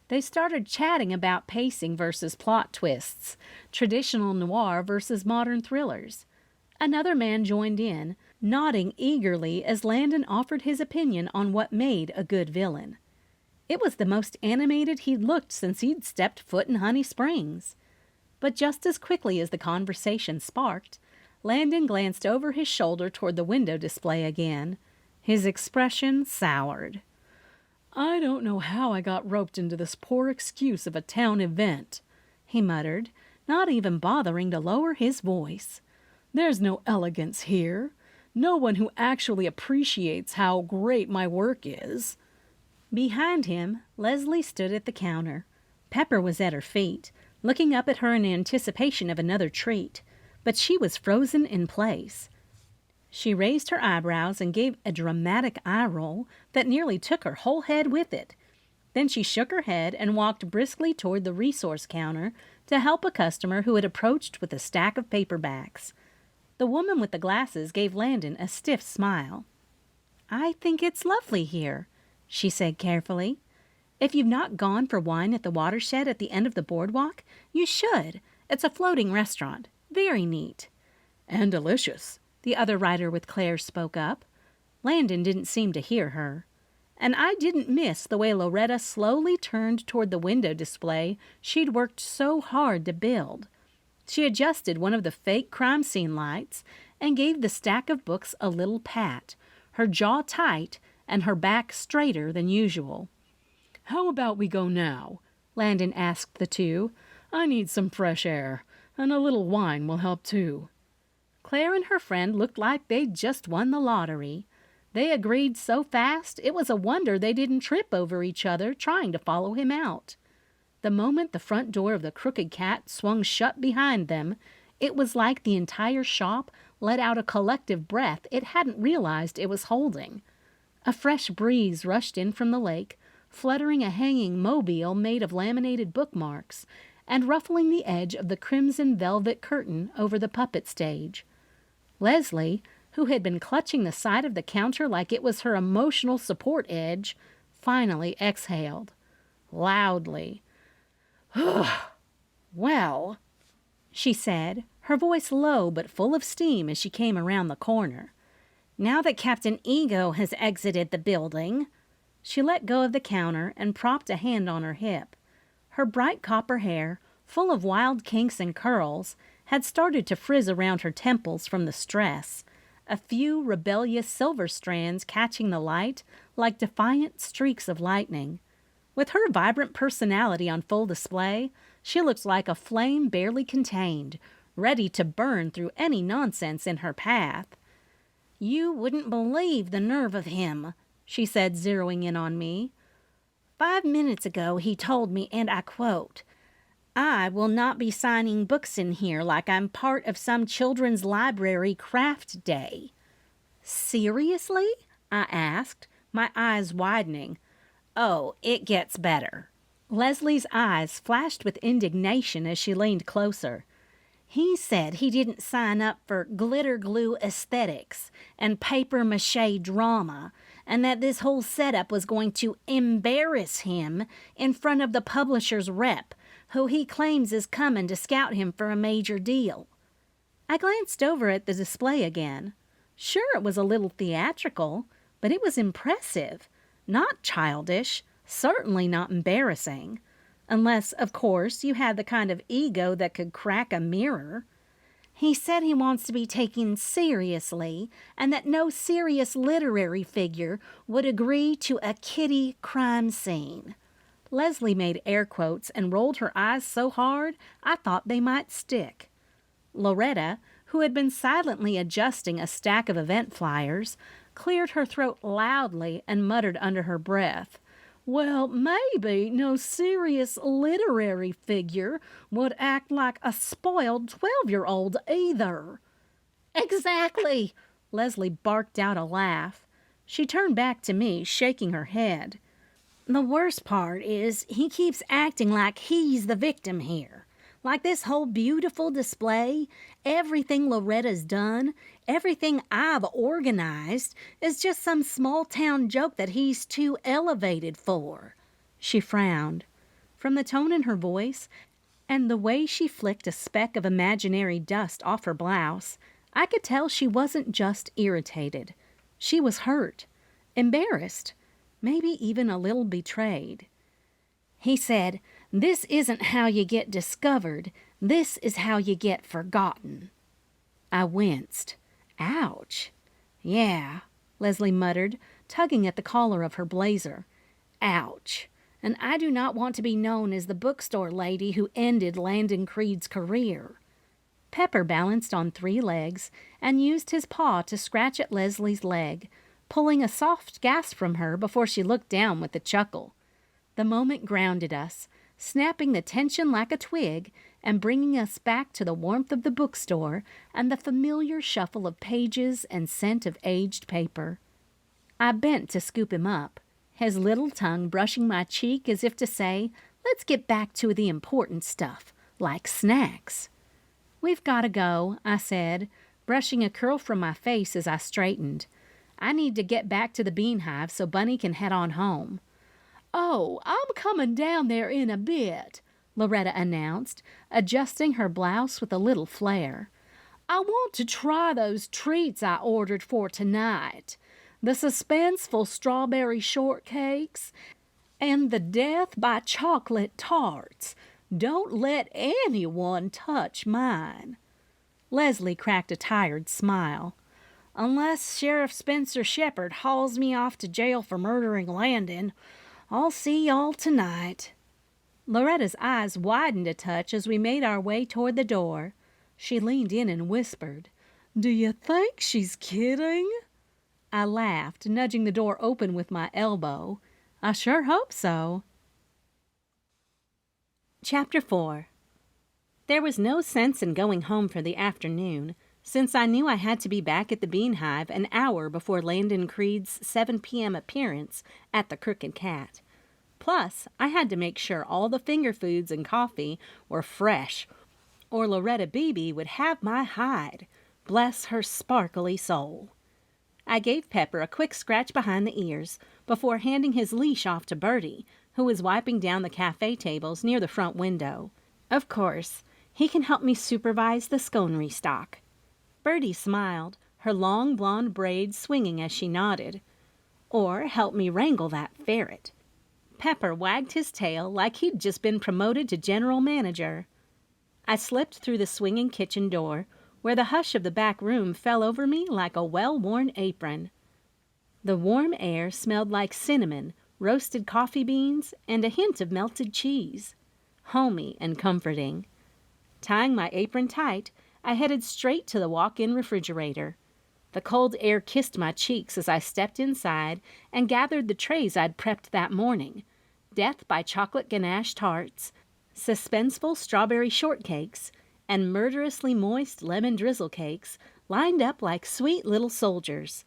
They started chatting about pacing versus plot twists, traditional noir versus modern thrillers. Another man joined in, nodding eagerly as Landon offered his opinion on what made a good villain. It was the most animated he'd looked since he'd stepped foot in Honey Springs. But just as quickly as the conversation sparked, Landon glanced over his shoulder toward the window display again. His expression soured. "I don't know how I got roped into this poor excuse of a town event," he muttered, not even bothering to lower his voice. "There's no elegance here. No one who actually appreciates how great my work is." Behind him, Leslie stood at the counter. Pepper was at her feet, looking up at her in anticipation of another treat, but she was frozen in place. She raised her eyebrows and gave a dramatic eye roll that nearly took her whole head with it. Then she shook her head and walked briskly toward the resource counter to help a customer who had approached with a stack of paperbacks. The woman with the glasses gave Landon a stiff smile. "I think it's lovely here," she said carefully. "If you've not gone for wine at the watershed at the end of the boardwalk, you should. It's a floating restaurant. Very neat." "And delicious," the other writer with Claire spoke up. Landon didn't seem to hear her. And I didn't miss the way Loretta slowly turned toward the window display she'd worked so hard to build. She adjusted one of the fake crime scene lights and gave the stack of books a little pat, her jaw tight and her back straighter than usual. "How about we go now?" Landon asked the two. "I need some fresh air, and a little wine will help too." Claire and her friend looked like they'd just won the lottery. They agreed so fast it was a wonder they didn't trip over each other trying to follow him out. The moment the front door of the Crooked Cat swung shut behind them, it was like the entire shop let out a collective breath it hadn't realized it was holding. A fresh breeze rushed in from the lake, fluttering a hanging mobile made of laminated bookmarks and ruffling the edge of the crimson velvet curtain over the puppet stage. Leslie, who had been clutching the side of the counter like it was her emotional support edge, finally exhaled. Loudly. "Well," she said, her voice low but full of steam as she came around the corner. "Now that Captain Ego has exited the building—" She let go of the counter and propped a hand on her hip. Her bright copper hair, full of wild kinks and curls, had started to frizz around her temples from the stress, a few rebellious silver strands catching the light like defiant streaks of lightning. With her vibrant personality on full display, she looked like a flame barely contained, ready to burn through any nonsense in her path. "You wouldn't believe the nerve of him," she said, zeroing in on me. "5 minutes ago he told me, and I quote, 'I will not be signing books in here like I'm part of some children's library craft day.'" "Seriously?" I asked, my eyes widening. "Oh, it gets better." Leslie's eyes flashed with indignation as she leaned closer. "He said he didn't sign up for glitter glue aesthetics and paper mache drama, and that this whole setup was going to embarrass him in front of the publisher's rep, who he claims is coming to scout him for a major deal." I glanced over at the display again. Sure, it was a little theatrical, but it was impressive. Not childish, certainly not embarrassing. Unless, of course, you had the kind of ego that could crack a mirror. "He said he wants to be taken seriously, and that no serious literary figure would agree to a kiddie crime scene." Leslie made air quotes and rolled her eyes so hard I thought they might stick. Loretta, who had been silently adjusting a stack of event flyers, cleared her throat loudly and muttered under her breath, "Well, maybe no serious literary figure would act like a spoiled 12-year-old either." "Exactly!" Leslie barked out a laugh. She turned back to me, shaking her head. "The worst part is he keeps acting like he's the victim here. Like this whole beautiful display, everything Loretta's done, everything I've organized, is just some small-town joke that he's too elevated for." She frowned. From the tone in her voice and the way she flicked a speck of imaginary dust off her blouse, I could tell she wasn't just irritated. She was hurt, embarrassed, maybe even a little betrayed. "He said, 'This isn't how you get discovered. This is how you get forgotten.'" I winced. "Ouch." "Yeah," Leslie muttered, tugging at the collar of her blazer. "Ouch. And I do not want to be known as the bookstore lady who ended Landon Creed's career." Pepper balanced on 3 legs and used his paw to scratch at Leslie's leg, pulling a soft gasp from her before she looked down with a chuckle. The moment grounded us, snapping the tension like a twig and bringing us back to the warmth of the bookstore and the familiar shuffle of pages and scent of aged paper. I bent to scoop him up, his little tongue brushing my cheek as if to say, "Let's get back to the important stuff, like snacks." "We've got to go," I said, brushing a curl from my face as I straightened. "I need to get back to the Bean Hive so Bunny can head on home." "Oh, I'm coming down there in a bit," Loretta announced, adjusting her blouse with a little flare. "I want to try those treats I ordered for tonight. The suspenseful strawberry shortcakes and the death by chocolate tarts. Don't let anyone touch mine." Leslie cracked a tired smile. "Unless Sheriff Spencer Shepard hauls me off to jail for murdering Landon, I'll see y'all tonight." Loretta's eyes widened a touch as we made our way toward the door. She leaned in and whispered, "Do you think she's kidding?" I laughed, nudging the door open with my elbow. "I sure hope so." Chapter 4. There was no sense in going home for the afternoon, since I knew I had to be back at the Bean Hive an hour before Landon Creed's 7 p.m. appearance at the Crooked Cat. Plus, I had to make sure all the finger foods and coffee were fresh, or Loretta Beebe would have my hide. Bless her sparkly soul. I gave Pepper a quick scratch behind the ears before handing his leash off to Bertie, who was wiping down the cafe tables near the front window. Of course, he can help me supervise the scone restock. Bertie smiled, her long blonde braids swinging as she nodded. Or help me wrangle that ferret. Pepper wagged his tail like he'd just been promoted to general manager. I slipped through the swinging kitchen door, where the hush of the back room fell over me like a well-worn apron. The warm air smelled like cinnamon, roasted coffee beans, and a hint of melted cheese. Homey and comforting. Tying my apron tight, I headed straight to the walk-in refrigerator. The cold air kissed my cheeks as I stepped inside and gathered the trays I'd prepped that morning. Death by chocolate ganache tarts, suspenseful strawberry shortcakes, and murderously moist lemon drizzle cakes lined up like sweet little soldiers.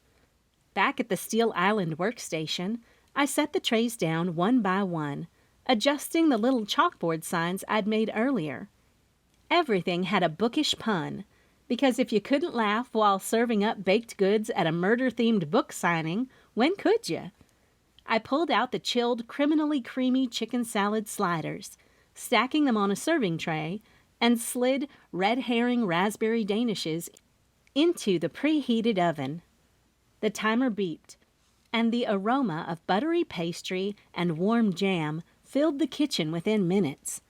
Back at the Steel Island workstation, I set the trays down one by one, adjusting the little chalkboard signs I'd made earlier. Everything had a bookish pun, because if you couldn't laugh while serving up baked goods at a murder-themed book signing, when could you? I pulled out the chilled, criminally creamy chicken salad sliders, stacking them on a serving tray, and slid red herring raspberry danishes into the preheated oven. The timer beeped, and the aroma of buttery pastry and warm jam filled the kitchen within minutes.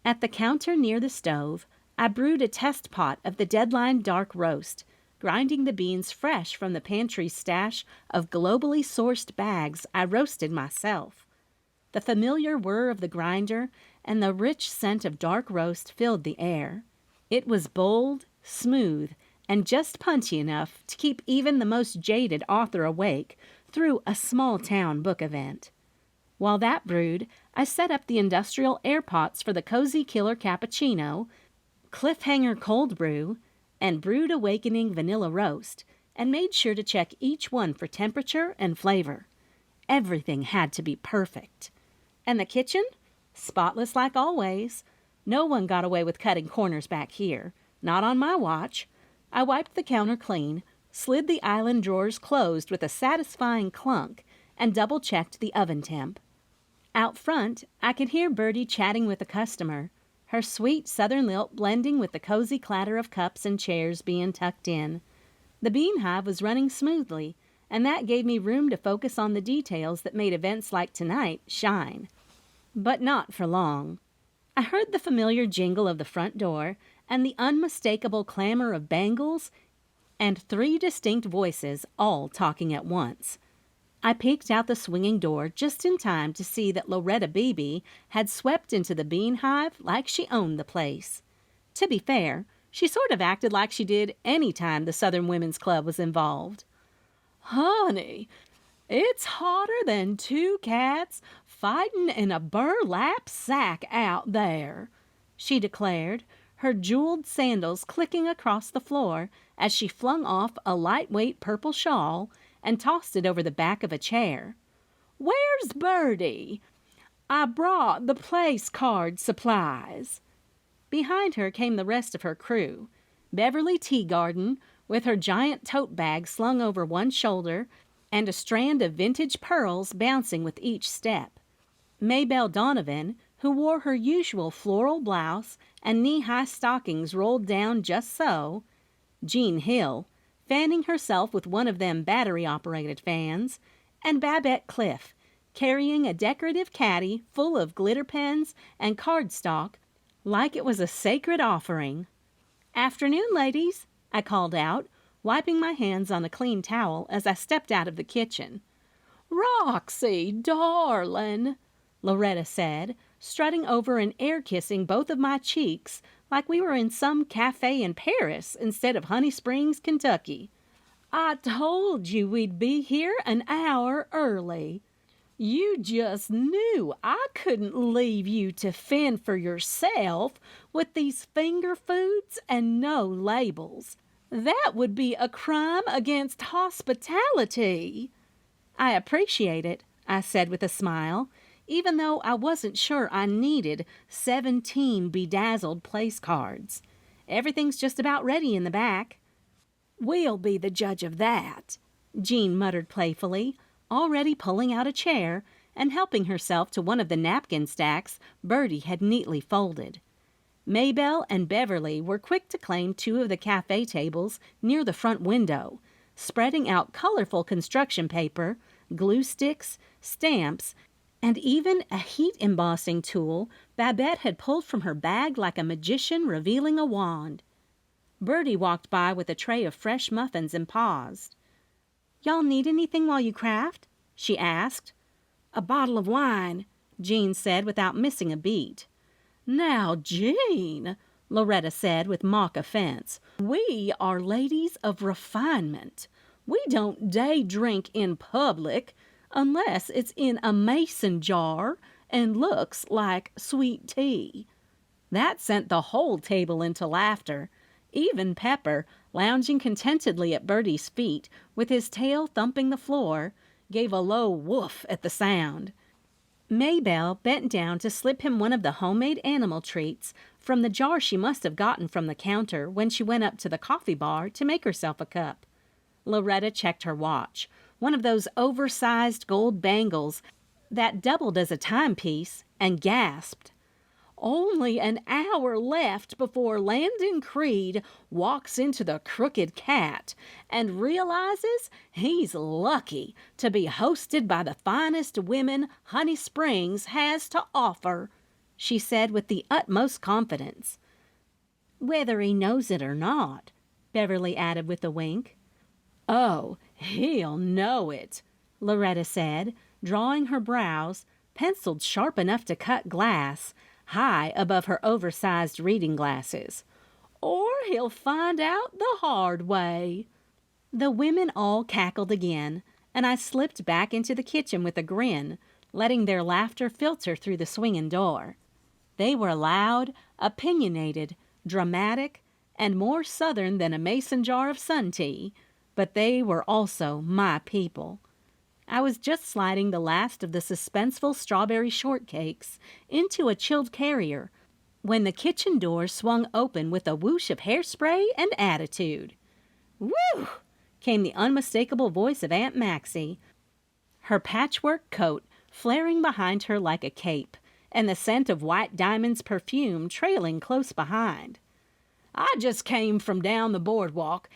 At the counter near the stove, I brewed a test pot of the Deadline dark roast, grinding the beans fresh from the pantry's stash of globally sourced bags I roasted myself. The familiar whir of the grinder and the rich scent of dark roast filled the air. It was bold, smooth, and just punchy enough to keep even the most jaded author awake through a small-town book event. While that brewed, I set up the industrial air pots for the Cozy Killer Cappuccino, Cliffhanger Cold Brew, and Brewed Awakening Vanilla Roast, and made sure to check each one for temperature and flavor. Everything had to be perfect. And the kitchen? Spotless like always. No one got away with cutting corners back here. Not on my watch. I wiped the counter clean, slid the island drawers closed with a satisfying clunk, and double-checked the oven temp. Out front, I could hear Birdie chatting with a customer, her sweet southern lilt blending with the cozy clatter of cups and chairs being tucked in. The Bean Hive was running smoothly, and that gave me room to focus on the details that made events like tonight shine. But not for long. I heard the familiar jingle of the front door and the unmistakable clamor of bangles and 3 distinct voices all talking at once. I peeked out the swinging door just in time to see that Loretta Beebe had swept into the Bean Hive like she owned the place. To be fair, she sort of acted like she did any time the Southern Women's Club was involved. "Honey, it's hotter than 2 cats fighting in a burlap sack out there," she declared, her jeweled sandals clicking across the floor as she flung off a lightweight purple shawl and tossed it over the back of a chair. "Where's Birdie? I brought the place card supplies." Behind her came the rest of her crew. Beverly Teagarden, with her giant tote bag slung over one shoulder and a strand of vintage pearls bouncing with each step. Maybelle Donovan, who wore her usual floral blouse and knee-high stockings rolled down just so. Jean Hill, fanning herself with one of them battery-operated fans, and Babette Cliff, carrying a decorative caddy full of glitter pens and cardstock like it was a sacred offering. "Afternoon, ladies," I called out, wiping my hands on a clean towel as I stepped out of the kitchen. "Roxy, darling," Loretta said, strutting over and air-kissing both of my cheeks like we were in some cafe in Paris instead of Honey Springs, Kentucky. "I told you we'd be here an hour early. You just knew I couldn't leave you to fend for yourself with these finger foods and no labels. That would be a crime against hospitality." "I appreciate it," I said with a smile, even though I wasn't sure I needed 17 bedazzled place cards. "Everything's just about ready in the back." "We'll be the judge of that," Jean muttered playfully, already pulling out a chair and helping herself to one of the napkin stacks Birdie had neatly folded. Maybelle and Beverly were quick to claim 2 of the cafe tables near the front window, spreading out colorful construction paper, glue sticks, stamps, and even a heat embossing tool Babette had pulled from her bag like a magician revealing a wand. Birdie walked by with a tray of fresh muffins and paused. "Y'all need anything while you craft?" she asked. "A bottle of wine," Jean said without missing a beat. "Now, Jean, Loretta said with mock offense. "We are ladies of refinement. We don't day drink in public unless it's in a mason jar and looks like sweet tea." That sent the whole table into laughter. Even Pepper, lounging contentedly at Bertie's feet, with his tail thumping the floor, gave a low woof at the sound. Maybelle bent down to slip him one of the homemade animal treats from the jar she must have gotten from the counter when she went up to the coffee bar to make herself a cup. Loretta checked her watch, one of those oversized gold bangles that doubled as a timepiece, and gasped. Only an hour left before Landon Creed walks into the Crooked Cat and realizes he's lucky to be hosted by the finest women Honey Springs has to offer, she said with the utmost confidence. "Whether he knows it or not," Beverly added with a wink. "Oh, he'll know it," Loretta said, drawing her brows, penciled sharp enough to cut glass, high above her oversized reading glasses. "Or he'll find out the hard way." The women all cackled again, and I slipped back into the kitchen with a grin, letting their laughter filter through the swinging door. They were loud, opinionated, dramatic, and more Southern than a mason jar of sun tea, but they were also my people. I was just sliding the last of the suspenseful strawberry shortcakes into a chilled carrier when the kitchen door swung open with a whoosh of hairspray and attitude. "Whew!" came the unmistakable voice of Aunt Maxie, her patchwork coat flaring behind her like a cape, and the scent of White Diamond's perfume trailing close behind. "I just came from down the boardwalk,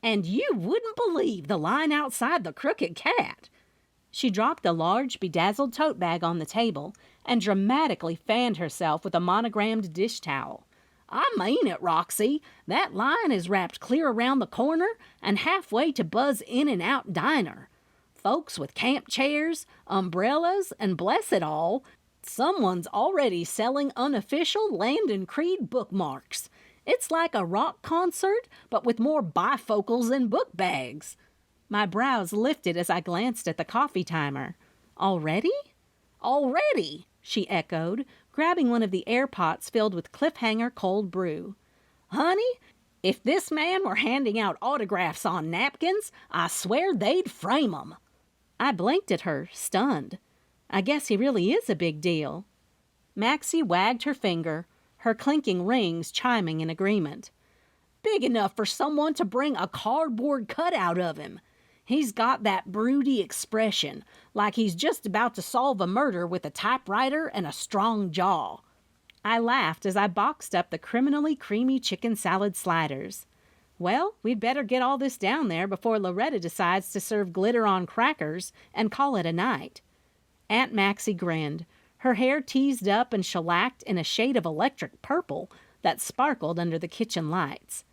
and you wouldn't believe the line outside the Crooked Cat." She dropped a large, bedazzled tote bag on the table and dramatically fanned herself with a monogrammed dish towel. "I mean it, Roxy. That line is wrapped clear around the corner and halfway to Buzz In-N-Out Diner. Folks with camp chairs, umbrellas, and bless it all, someone's already selling unofficial Landon Creed bookmarks. It's like a rock concert, but with more bifocals and book bags." My brows lifted as I glanced at the coffee timer. "Already?" "Already," she echoed, grabbing one of the air pots filled with cliffhanger cold brew. "Honey, if this man were handing out autographs on napkins, I swear they'd frame 'em." I blinked at her, stunned. I guess he really is a big deal. Maxie wagged her finger, her clinking rings chiming in agreement. "Big enough for someone to bring a cardboard cutout of him. He's got that broody expression, like he's just about to solve a murder with a typewriter and a strong jaw." I laughed as I boxed up the criminally creamy chicken salad sliders. Well, we'd better get all this down there before Loretta decides to serve glitter on crackers and call it a night. Aunt Maxie grinned, her hair teased up and shellacked in a shade of electric purple that sparkled under the kitchen lights.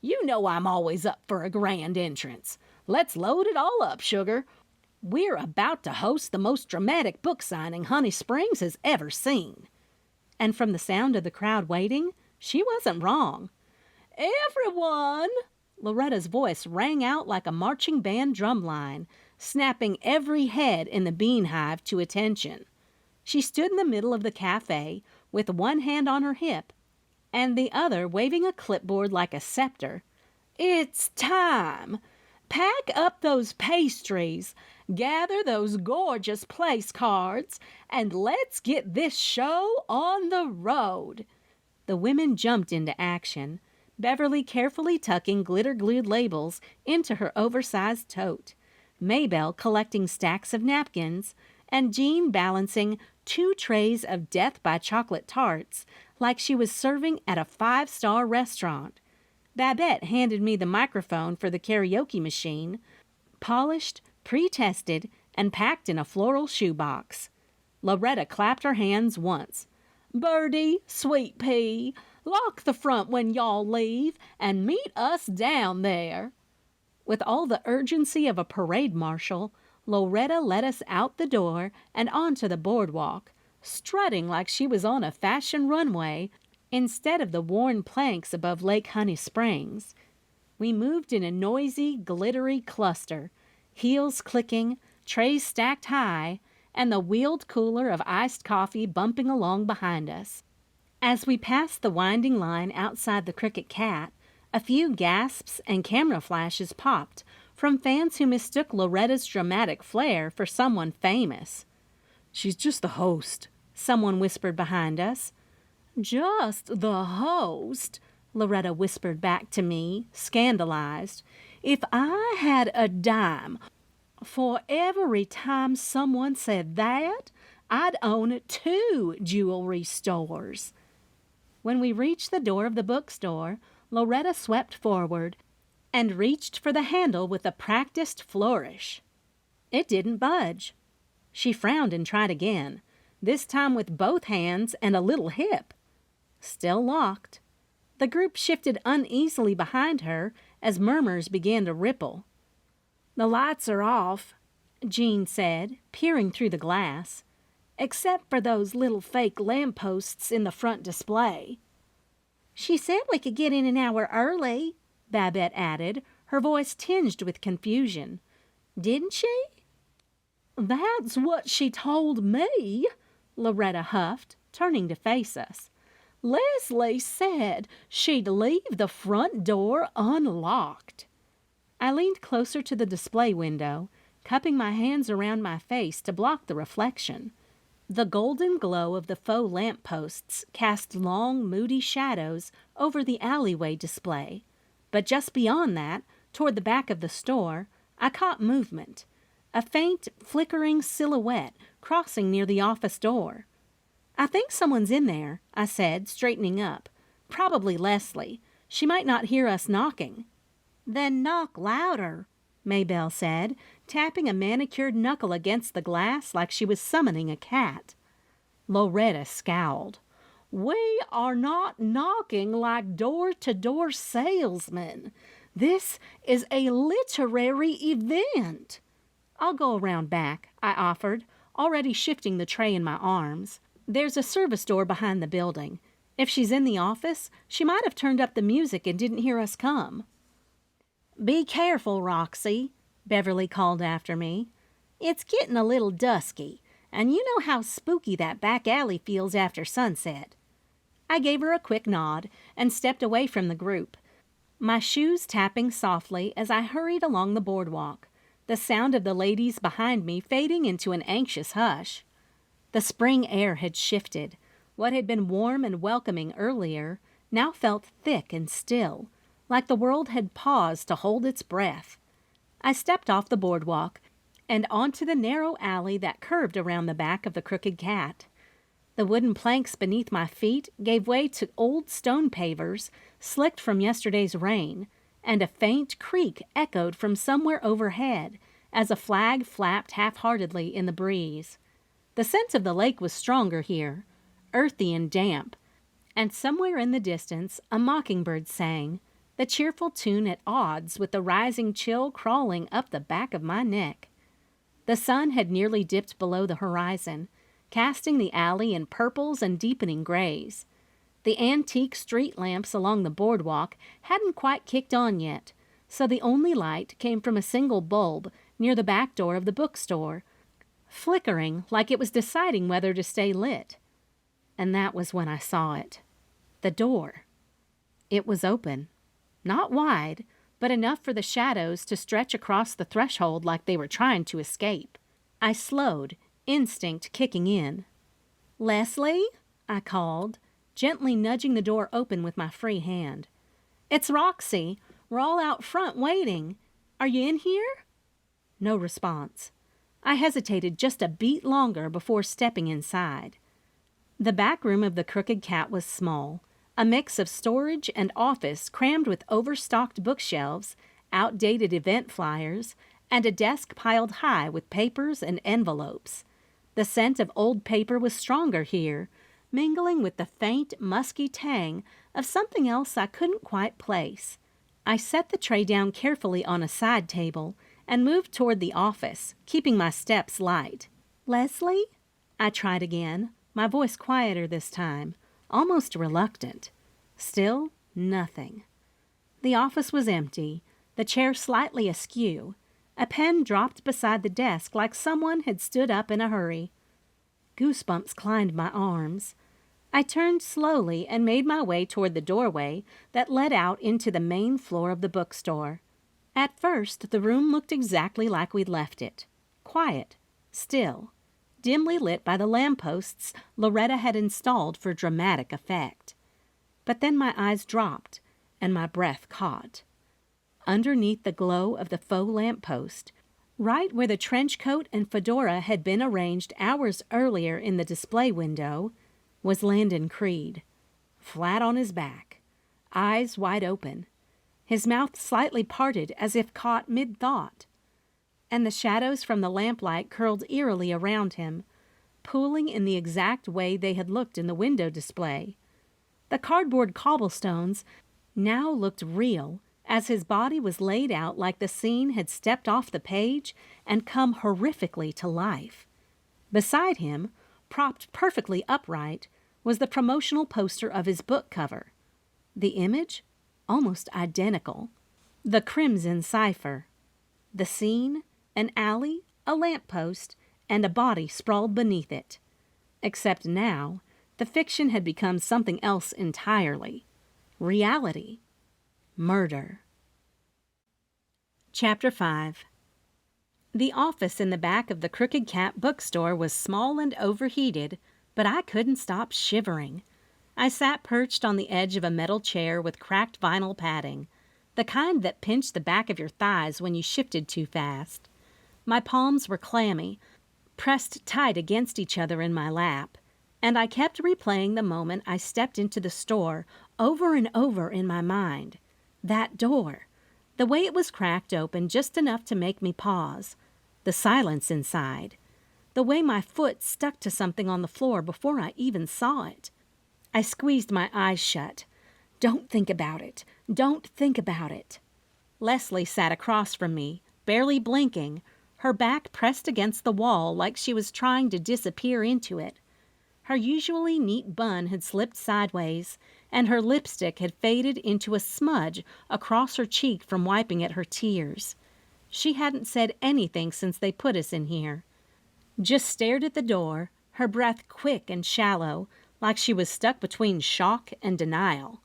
"You know I'm always up for a grand entrance. Let's load it all up, sugar. We're about to host the most dramatic book signing Honey Springs has ever seen." And from the sound of the crowd waiting, she wasn't wrong. "Everyone!" Loretta's voice rang out like a marching band drumline, snapping every head in the Bean Hive to attention. She stood in the middle of the cafe with one hand on her hip and the other waving a clipboard like a scepter. "It's time! Pack up those pastries, gather those gorgeous place cards, and let's get this show on the road." The women jumped into action, Beverly carefully tucking glitter-glued labels into her oversized tote, Maybelle collecting stacks of napkins, and Jean balancing 2 trays of Death by Chocolate tarts like she was serving at a 5-star restaurant. Babette handed me the microphone for the karaoke machine, polished, pre-tested, and packed in a floral shoebox. Loretta clapped her hands once. "Birdie, Sweet Pea, lock the front when y'all leave and meet us down there." With all the urgency of a parade marshal, Loretta led us out the door and onto the boardwalk, strutting like she was on a fashion runway instead of the worn planks above Lake Honey Springs. We moved in a noisy, glittery cluster, heels clicking, trays stacked high, and the wheeled cooler of iced coffee bumping along behind us. As we passed the winding line outside the Cricket Cat, a few gasps and camera flashes popped from fans who mistook Loretta's dramatic flair for someone famous. "She's just the host," someone whispered behind us. "Just the host," Loretta whispered back to me, scandalized. "If I had a dime for every time someone said that, I'd own 2 jewelry stores." When we reached the door of the bookstore, Loretta swept forward and reached for the handle with a practiced flourish. It didn't budge. She frowned and tried again, this time with both hands and a little hip. Still locked. The group shifted uneasily behind her as murmurs began to ripple. "The lights are off," Jean said, peering through the glass, "except for those little fake lampposts in the front display." "She said we could get in an hour early," Babette added, her voice tinged with confusion. "Didn't she?" "That's what she told me," Loretta huffed, turning to face us. "Leslie said she'd leave the front door unlocked." I leaned closer to the display window, cupping my hands around my face to block the reflection. The golden glow of the faux lampposts cast long, moody shadows over the alleyway display. But just beyond that, toward the back of the store, I caught movement, a faint, flickering silhouette crossing near the office door. "I think someone's in there," I said, straightening up. "Probably Leslie. She might not hear us knocking." "Then knock louder," Maybelle said, tapping a manicured knuckle against the glass like she was summoning a cat. Loretta scowled. "We are not knocking like door-to-door salesmen. This is a literary event." "I'll go around back," I offered, already shifting the tray in my arms. "There's a service door behind the building. If she's in the office, she might have turned up the music and didn't hear us come." "Be careful, Roxy," Beverly called after me. "It's getting a little dusky, and you know how spooky that back alley feels after sunset." I gave her a quick nod and stepped away from the group, my shoes tapping softly as I hurried along the boardwalk, the sound of the ladies behind me fading into an anxious hush. The spring air had shifted. What had been warm and welcoming earlier now felt thick and still, like the world had paused to hold its breath. I stepped off the boardwalk and onto the narrow alley that curved around the back of the Crooked Cat. The wooden planks beneath my feet gave way to old stone pavers slicked from yesterday's rain, and a faint creak echoed from somewhere overhead as a flag flapped half-heartedly in the breeze. The scent of the lake was stronger here, earthy and damp, and somewhere in the distance a mockingbird sang, the cheerful tune at odds with the rising chill crawling up the back of my neck. The sun had nearly dipped below the horizon, casting the alley in purples and deepening grays. The antique street lamps along the boardwalk hadn't quite kicked on yet, so the only light came from a single bulb near the back door of the bookstore, flickering like it was deciding whether to stay lit. And that was when I saw it. The door. It was open. Not wide, but enough for the shadows to stretch across the threshold like they were trying to escape. I slowed, instinct kicking in. "Leslie?" I called, gently nudging the door open with my free hand. "It's Roxy. We're all out front waiting. Are you in here?" No response. I hesitated just a beat longer before stepping inside. The back room of the Crooked Cat was small, a mix of storage and office crammed with overstocked bookshelves, outdated event flyers, and a desk piled high with papers and envelopes. The scent of old paper was stronger here, mingling with the faint, musky tang of something else I couldn't quite place. I set the tray down carefully on a side table and moved toward the office, keeping my steps light. "Leslie?" I tried again, my voice quieter this time, almost reluctant. Still, nothing. The office was empty, the chair slightly askew. A pen dropped beside the desk like someone had stood up in a hurry. Goosebumps climbed my arms. I turned slowly and made my way toward the doorway that led out into the main floor of the bookstore. At first, the room looked exactly like we'd left it. Quiet, still, dimly lit by the lampposts Loretta had installed for dramatic effect. But then my eyes dropped, and my breath caught. Underneath the glow of the faux lamppost, right where the trench coat and fedora had been arranged hours earlier in the display window, was Landon Creed, flat on his back, eyes wide open, his mouth slightly parted as if caught mid-thought, and the shadows from the lamplight curled eerily around him, pooling in the exact way they had looked in the window display. The cardboard cobblestones now looked real, as his body was laid out like the scene had stepped off the page and come horrifically to life. Beside him, propped perfectly upright, was the promotional poster of his book cover. The image? Almost identical. The crimson cipher. The scene? An alley, a lamppost, and a body sprawled beneath it. Except now, the fiction had become something else entirely. Reality. Murder. Chapter 5. The office in the back of the Crooked Cat bookstore was small and overheated, but I couldn't stop shivering. I sat perched on the edge of a metal chair with cracked vinyl padding, the kind that pinched the back of your thighs when you shifted too fast. My palms were clammy, pressed tight against each other in my lap, and I kept replaying the moment I stepped into the store over and over in my mind. That door, the way it was cracked open just enough to make me pause, the silence inside, the way my foot stuck to something on the floor before I even saw it. I squeezed my eyes shut. Don't think about it. Don't think about it. Leslie sat across from me, barely blinking, her back pressed against the wall like she was trying to disappear into it. Her usually neat bun had slipped sideways, and her lipstick had faded into a smudge across her cheek from wiping at her tears. She hadn't said anything since they put us in here. Just stared at the door, her breath quick and shallow, like she was stuck between shock and denial.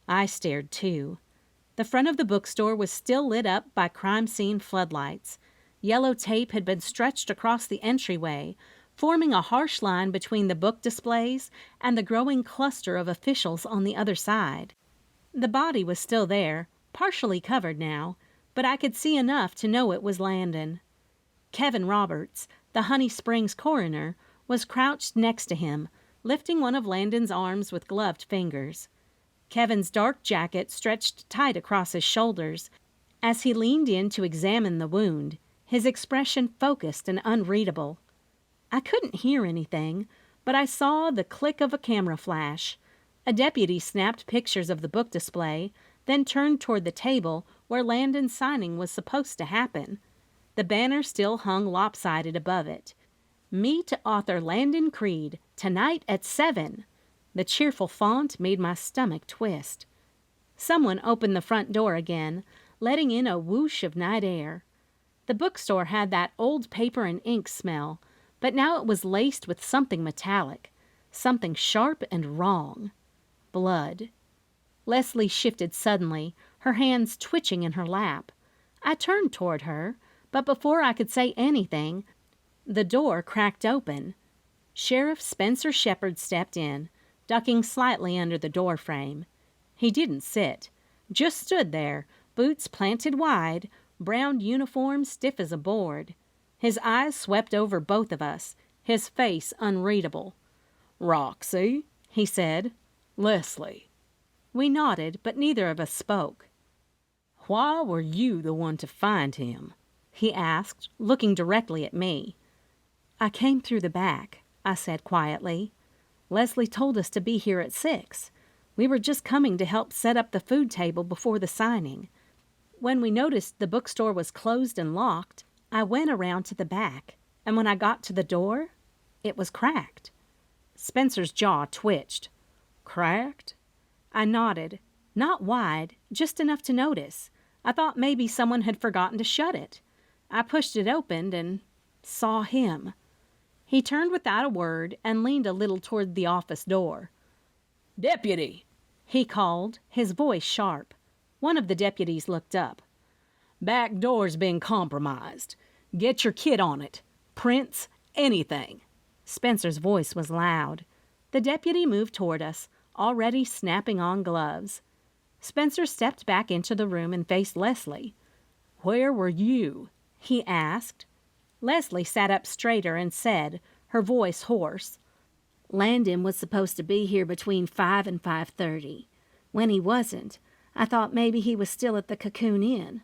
I stared too. The front of the bookstore was still lit up by crime scene floodlights. Yellow tape had been stretched across the entryway, forming a harsh line between the book displays and the growing cluster of officials on the other side. The body was still there, partially covered now, but I could see enough to know it was Landon. Kevin Roberts, the Honey Springs coroner, was crouched next to him, lifting one of Landon's arms with gloved fingers. Kevin's dark jacket stretched tight across his shoulders as he leaned in to examine the wound, his expression focused and unreadable. I couldn't hear anything, but I saw the click of a camera flash. A deputy snapped pictures of the book display, then turned toward the table where Landon's signing was supposed to happen. The banner still hung lopsided above it. Meet author Landon Creed, tonight at 7. The cheerful font made my stomach twist. Someone opened the front door again, letting in a whoosh of night air. The bookstore had that old paper and ink smell, but now it was laced with something metallic, something sharp and wrong. Blood. Leslie shifted suddenly, her hands twitching in her lap. I turned toward her, but before I could say anything, the door cracked open. Sheriff Spencer Shepard stepped in, ducking slightly under the door frame. He didn't sit, just stood there, boots planted wide, brown uniform stiff as a board. His eyes swept over both of us, his face unreadable. "Roxy," he said. "Leslie." We nodded, but neither of us spoke. "Why were you the one to find him?" he asked, looking directly at me. "I came through the back," I said quietly. "Leslie told us to be here at 6. We were just coming to help set up the food table before the signing. When we noticed the bookstore was closed and locked, I went around to the back, and when I got to the door, it was cracked." Spencer's jaw twitched. Cracked? I nodded. Not wide, just enough to notice. I thought maybe someone had forgotten to shut it. I pushed it open and saw him. He turned without a word and leaned a little toward the office door. "Deputy!" he called, his voice sharp. One of the deputies looked up. "Back door's been compromised. Get your kit on it. Prints, anything." Spencer's voice was loud. The deputy moved toward us, already snapping on gloves. Spencer stepped back into the room and faced Leslie. "Where were you?" he asked. Leslie sat up straighter and said, her voice hoarse, "Landon was supposed to be here between 5 and 5:30. When he wasn't, I thought maybe he was still at the Cocoon Inn.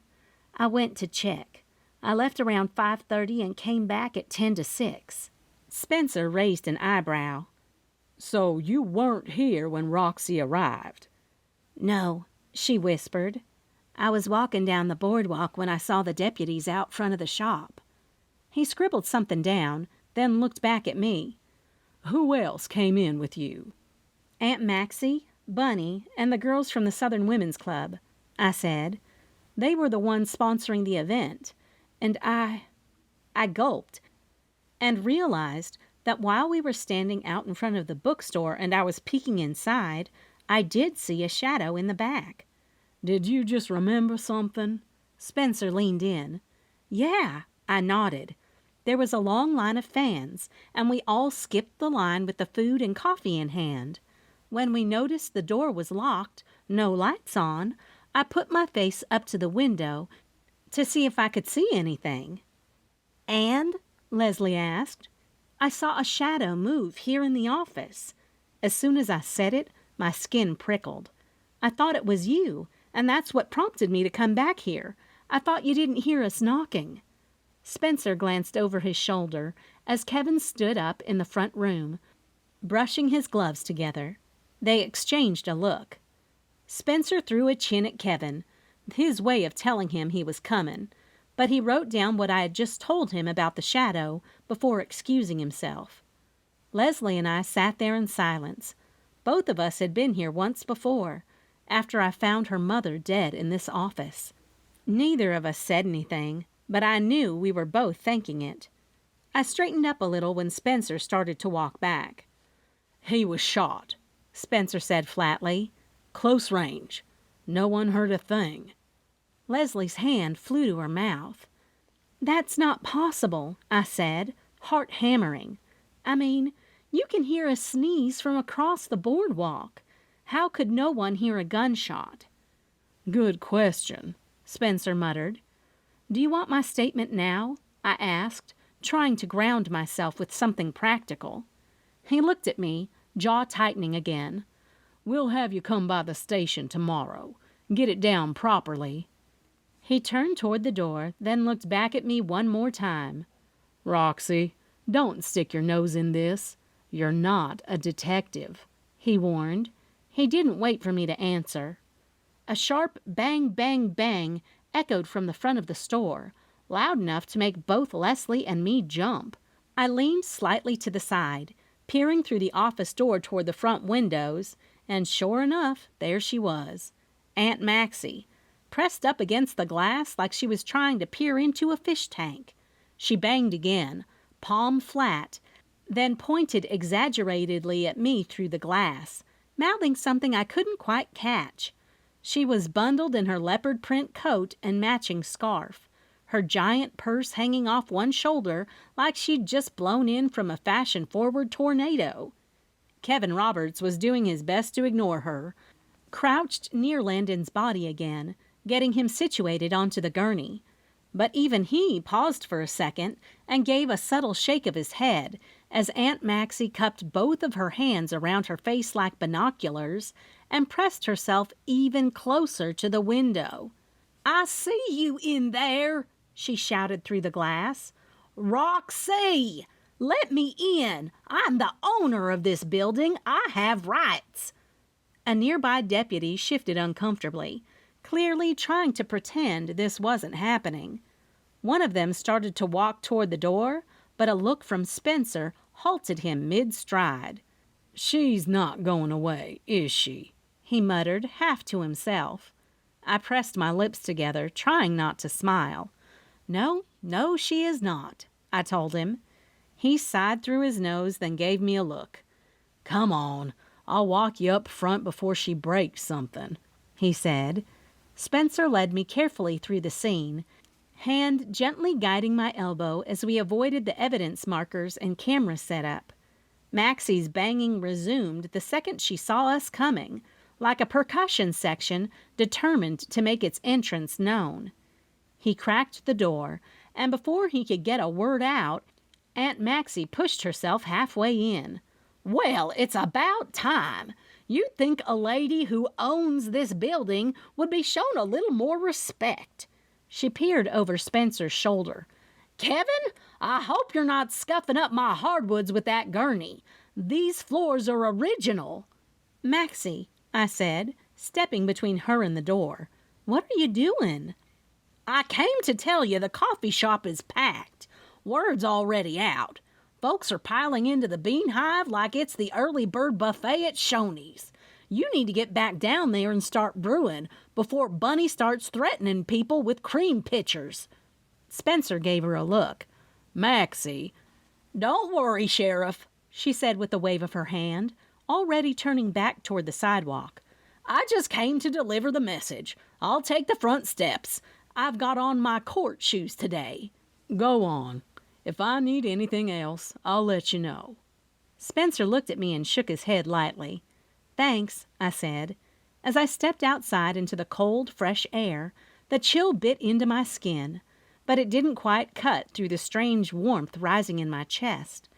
I went to check. I left around 5:30 and came back at 10 to 6. Spencer raised an eyebrow. "So you weren't here when Roxy arrived?" "No," she whispered. "I was walking down the boardwalk when I saw the deputies out front of the shop." He scribbled something down, then looked back at me. "Who else came in with you?" "Aunt Maxie, Bunny, and the girls from the Southern Women's Club," I said. "They were the ones sponsoring the event. And I gulped and realized that while we were standing out in front of the bookstore and I was peeking inside, I did see a shadow in the back. "Did you just remember something?" Spencer leaned in. "Yeah," I nodded. There was a long line of fans, and we all skipped the line with the food and coffee in hand. When we noticed the door was locked, no lights on, I put my face up to the window to see if I could see anything. "And?" Leslie asked. "I saw a shadow move here in the office." As soon as I said it, my skin prickled. "I thought it was you, and that's what prompted me to come back here. I thought you didn't hear us knocking." Spencer glanced over his shoulder as Kevin stood up in the front room, brushing his gloves together. They exchanged a look. Spencer threw a chin at Kevin, his way of telling him he was coming, but he wrote down what I had just told him about the shadow before excusing himself. Leslie and I sat there in silence. Both of us had been here once before, after I found her mother dead in this office. Neither of us said anything, but I knew we were both thinking it. I straightened up a little when Spencer started to walk back. "He was shot," Spencer said flatly. "Close range. No one heard a thing." Leslie's hand flew to her mouth. "That's not possible," I said, heart hammering. "I mean, you can hear a sneeze from across the boardwalk. How could no one hear a gunshot?" "Good question," Spencer muttered. "Do you want my statement now?" I asked, trying to ground myself with something practical. He looked at me, jaw tightening again. "We'll have you come by the station tomorrow. Get it down properly." He turned toward the door, then looked back at me one more time. "Roxy, don't stick your nose in this. You're not a detective," he warned. He didn't wait for me to answer. A sharp bang, bang, bang echoed from the front of the store, loud enough to make both Leslie and me jump. I leaned slightly to the side, peering through the office door toward the front windows, and sure enough, there she was, Aunt Maxie, pressed up against the glass like she was trying to peer into a fish tank. She banged again, palm flat, then pointed exaggeratedly at me through the glass, mouthing something I couldn't quite catch. She was bundled in her leopard print coat and matching scarf, her giant purse hanging off one shoulder like she'd just blown in from a fashion-forward tornado. Kevin Roberts was doing his best to ignore her, crouched near Landon's body again, getting him situated onto the gurney. But even he paused for a second and gave a subtle shake of his head as Aunt Maxie cupped both of her hands around her face like binoculars and pressed herself even closer to the window. "I see you in there," she shouted through the glass. "Roxy, let me in. I'm the owner of this building. I have rights." A nearby deputy shifted uncomfortably, clearly trying to pretend this wasn't happening. One of them started to walk toward the door, but a look from Spencer halted him mid-stride. "She's not going away, is she?" he muttered, half to himself. I pressed my lips together, trying not to smile. "No, no, she is not," I told him. He sighed through his nose, then gave me a look. "Come on, I'll walk you up front before she breaks something," he said. Spencer led me carefully through the scene, hand gently guiding my elbow as we avoided the evidence markers and camera setup. Maxie's banging resumed the second she saw us coming, like a percussion section determined to make its entrance known. He cracked the door, and before he could get a word out, Aunt Maxie pushed herself halfway in. "Well, it's about time. You'd think a lady who owns this building would be shown a little more respect." She peered over Spencer's shoulder. "Kevin, I hope you're not scuffing up my hardwoods with that gurney. These floors are original." "Maxie," I said, stepping between her and the door, "what are you doing?" "I came to tell you the coffee shop is packed. Word's already out. Folks are piling into the Bean Hive like it's the early bird buffet at Shoney's. You need to get back down there and start brewing before Bunny starts threatening people with cream pitchers." Spencer gave her a look. "Maxie." "Don't worry, Sheriff," she said with a wave of her hand, already turning back toward the sidewalk. "I just came to deliver the message. I'll take the front steps. I've got on my court shoes today." "Go on. If I need anything else, I'll let you know." Spencer looked at me and shook his head lightly. "Thanks," I said. As I stepped outside into the cold, fresh air, the chill bit into my skin, but it didn't quite cut through the strange warmth rising in my chest.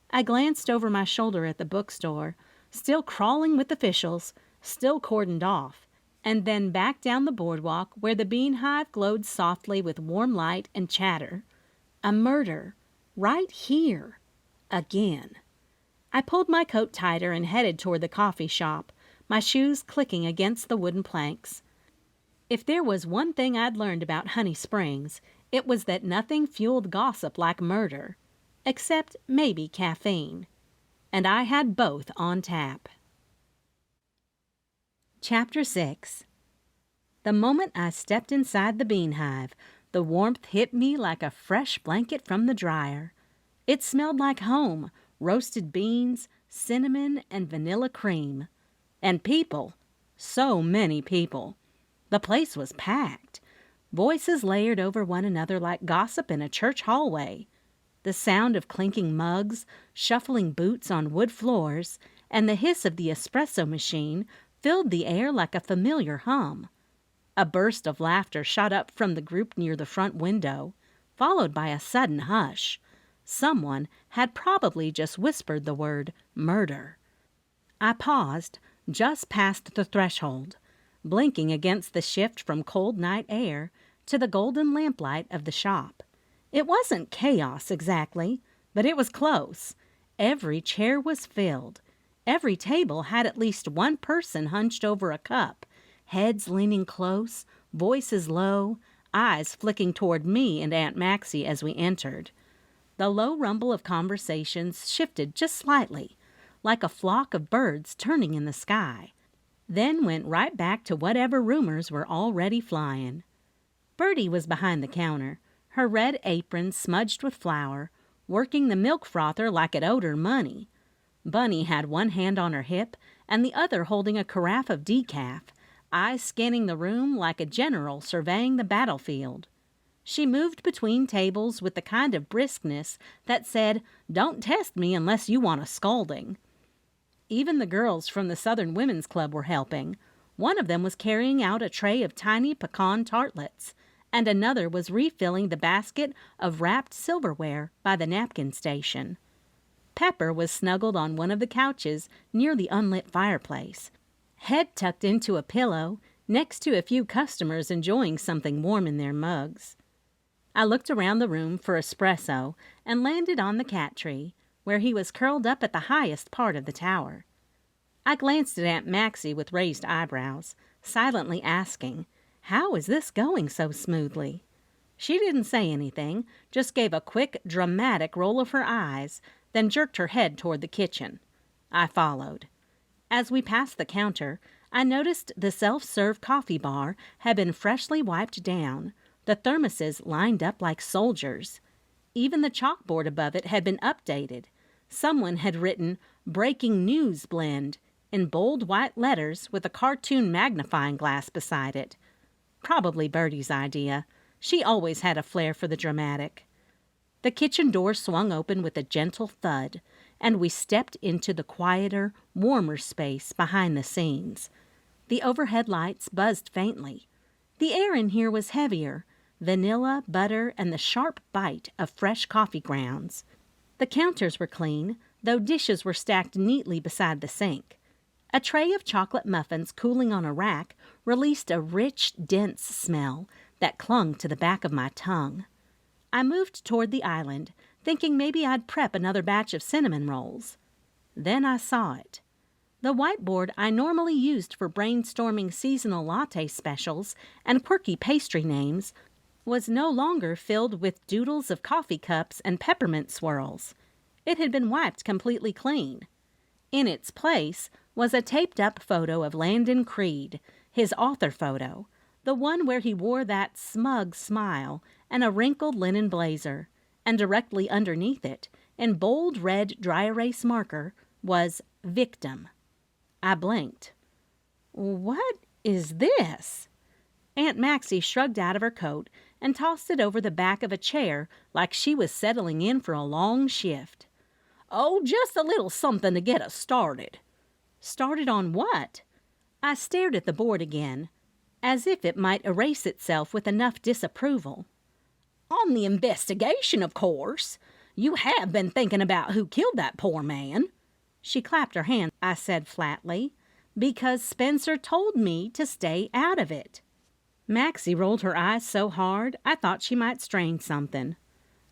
I glanced over my shoulder at the bookstore, still crawling with officials, still cordoned off, and then back down the boardwalk where the Bean Hive glowed softly with warm light and chatter. A murder. Right here. Again. I pulled my coat tighter and headed toward the coffee shop, my shoes clicking against the wooden planks. If there was one thing I'd learned about Honey Springs, it was that nothing fueled gossip like murder, except maybe caffeine. And I had both on tap. Chapter 6. The moment I stepped inside the Bean Hive, the warmth hit me like a fresh blanket from the dryer. It smelled like home, roasted beans, cinnamon, and vanilla cream. And people. So many people. The place was packed. Voices layered over one another like gossip in a church hallway. The sound of clinking mugs, shuffling boots on wood floors, and the hiss of the espresso machine filled the air like a familiar hum. A burst of laughter shot up from the group near the front window, followed by a sudden hush. Someone had probably just whispered the word murder. I paused, just past the threshold, blinking against the shift from cold night air to the golden lamplight of the shop. It wasn't chaos exactly, but it was close. Every chair was filled. Every table had at least one person hunched over a cup, heads leaning close, voices low, eyes flicking toward me and Aunt Maxie as we entered. The low rumble of conversations shifted just slightly, like a flock of birds turning in the sky, then went right back to whatever rumors were already flying. Bertie was behind the counter, her red apron smudged with flour, working the milk frother like it owed her money. Bunny had one hand on her hip and the other holding a carafe of decaf, eyes scanning the room like a general surveying the battlefield. She moved between tables with the kind of briskness that said, "Don't test me unless you want a scolding." Even the girls from the Southern Women's Club were helping. One of them was carrying out a tray of tiny pecan tartlets, and another was refilling the basket of wrapped silverware by the napkin station. Pepper was snuggled on one of the couches near the unlit fireplace, head tucked into a pillow, next to a few customers enjoying something warm in their mugs. I looked around the room for espresso and landed on the cat tree, where he was curled up at the highest part of the tower. I glanced at Aunt Maxie with raised eyebrows, silently asking, "How is this going so smoothly?" She didn't say anything, just gave a quick, dramatic roll of her eyes, then jerked her head toward the kitchen. I followed. As we passed the counter, I noticed the self-serve coffee bar had been freshly wiped down, the thermoses lined up like soldiers. Even the chalkboard above it had been updated. Someone had written "Breaking News Blend" in bold white letters with a cartoon magnifying glass beside it. Probably Bertie's idea. She always had a flair for the dramatic. The kitchen door swung open with a gentle thud, and we stepped into the quieter, warmer space behind the scenes. The overhead lights buzzed faintly. The air in here was heavier, vanilla, butter, and the sharp bite of fresh coffee grounds. The counters were clean, though dishes were stacked neatly beside the sink. A tray of chocolate muffins cooling on a rack released a rich, dense smell that clung to the back of my tongue. I moved toward the island, thinking maybe I'd prep another batch of cinnamon rolls. Then I saw it. The whiteboard I normally used for brainstorming seasonal latte specials and quirky pastry names was no longer filled with doodles of coffee cups and peppermint swirls. It had been wiped completely clean. In its place was a taped-up photo of Landon Creed, his author photo, the one where he wore that smug smile and a wrinkled linen blazer, and directly underneath it, in bold red dry erase marker, was "Victim." I blinked. "What is this?" Aunt Maxie shrugged out of her coat and tossed it over the back of a chair like she was settling in for a long shift. "Oh, just a little something to get us started." "Started on what?" I stared at the board again, as if it might erase itself with enough disapproval. "On the investigation, of course. You have been thinking about who killed that poor man." She clapped her hands, I said flatly, "because Spencer told me to stay out of it." Maxie rolled her eyes so hard I thought she might strain something.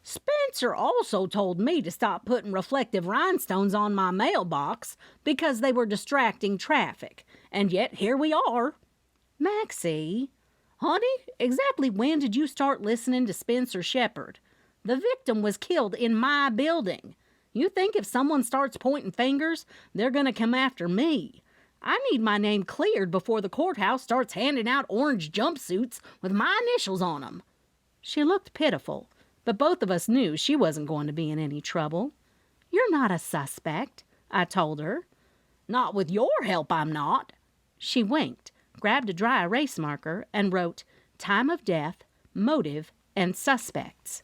"Spencer also told me to stop putting reflective rhinestones on my mailbox because they were distracting traffic, and yet here we are." "Maxie." "Honey, exactly when did you start listening to Spencer Shepherd? The victim was killed in my building. You think if someone starts pointing fingers, they're going to come after me? I need my name cleared before the courthouse starts handing out orange jumpsuits with my initials on them." She looked pitiful, but both of us knew she wasn't going to be in any trouble. "You're not a suspect," I told her. "Not with your help, I'm not." She winked, grabbed a dry erase marker, and wrote time of death, motive, and suspects.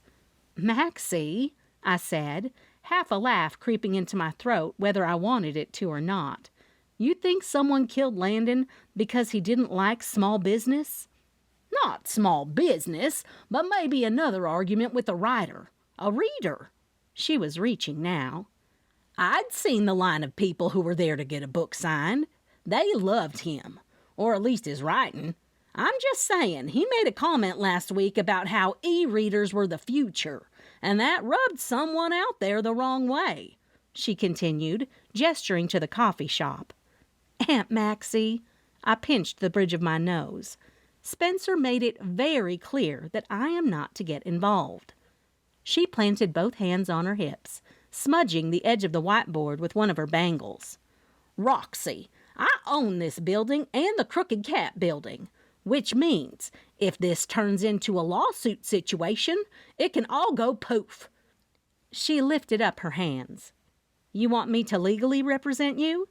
"Maxie," I said, half a laugh creeping into my throat whether I wanted it to or not. "You think someone killed Landon because he didn't like small business?" "Not small business, but maybe another argument with a writer, a reader." She was reaching now. "I'd seen the line of people who were there to get a book signed. They loved him, or at least his writing. I'm just saying, he made a comment last week about how e-readers were the future, and that rubbed someone out there the wrong way," she continued, gesturing to the coffee shop. "Aunt Maxie," I pinched the bridge of my nose. "Spencer made it very clear that I am not to get involved." She planted both hands on her hips, smudging the edge of the whiteboard with one of her bangles. "Roxy, I own this building and the Crooked Cat building, which means if this turns into a lawsuit situation, it can all go poof." She lifted up her hands. "You want me to legally represent you?"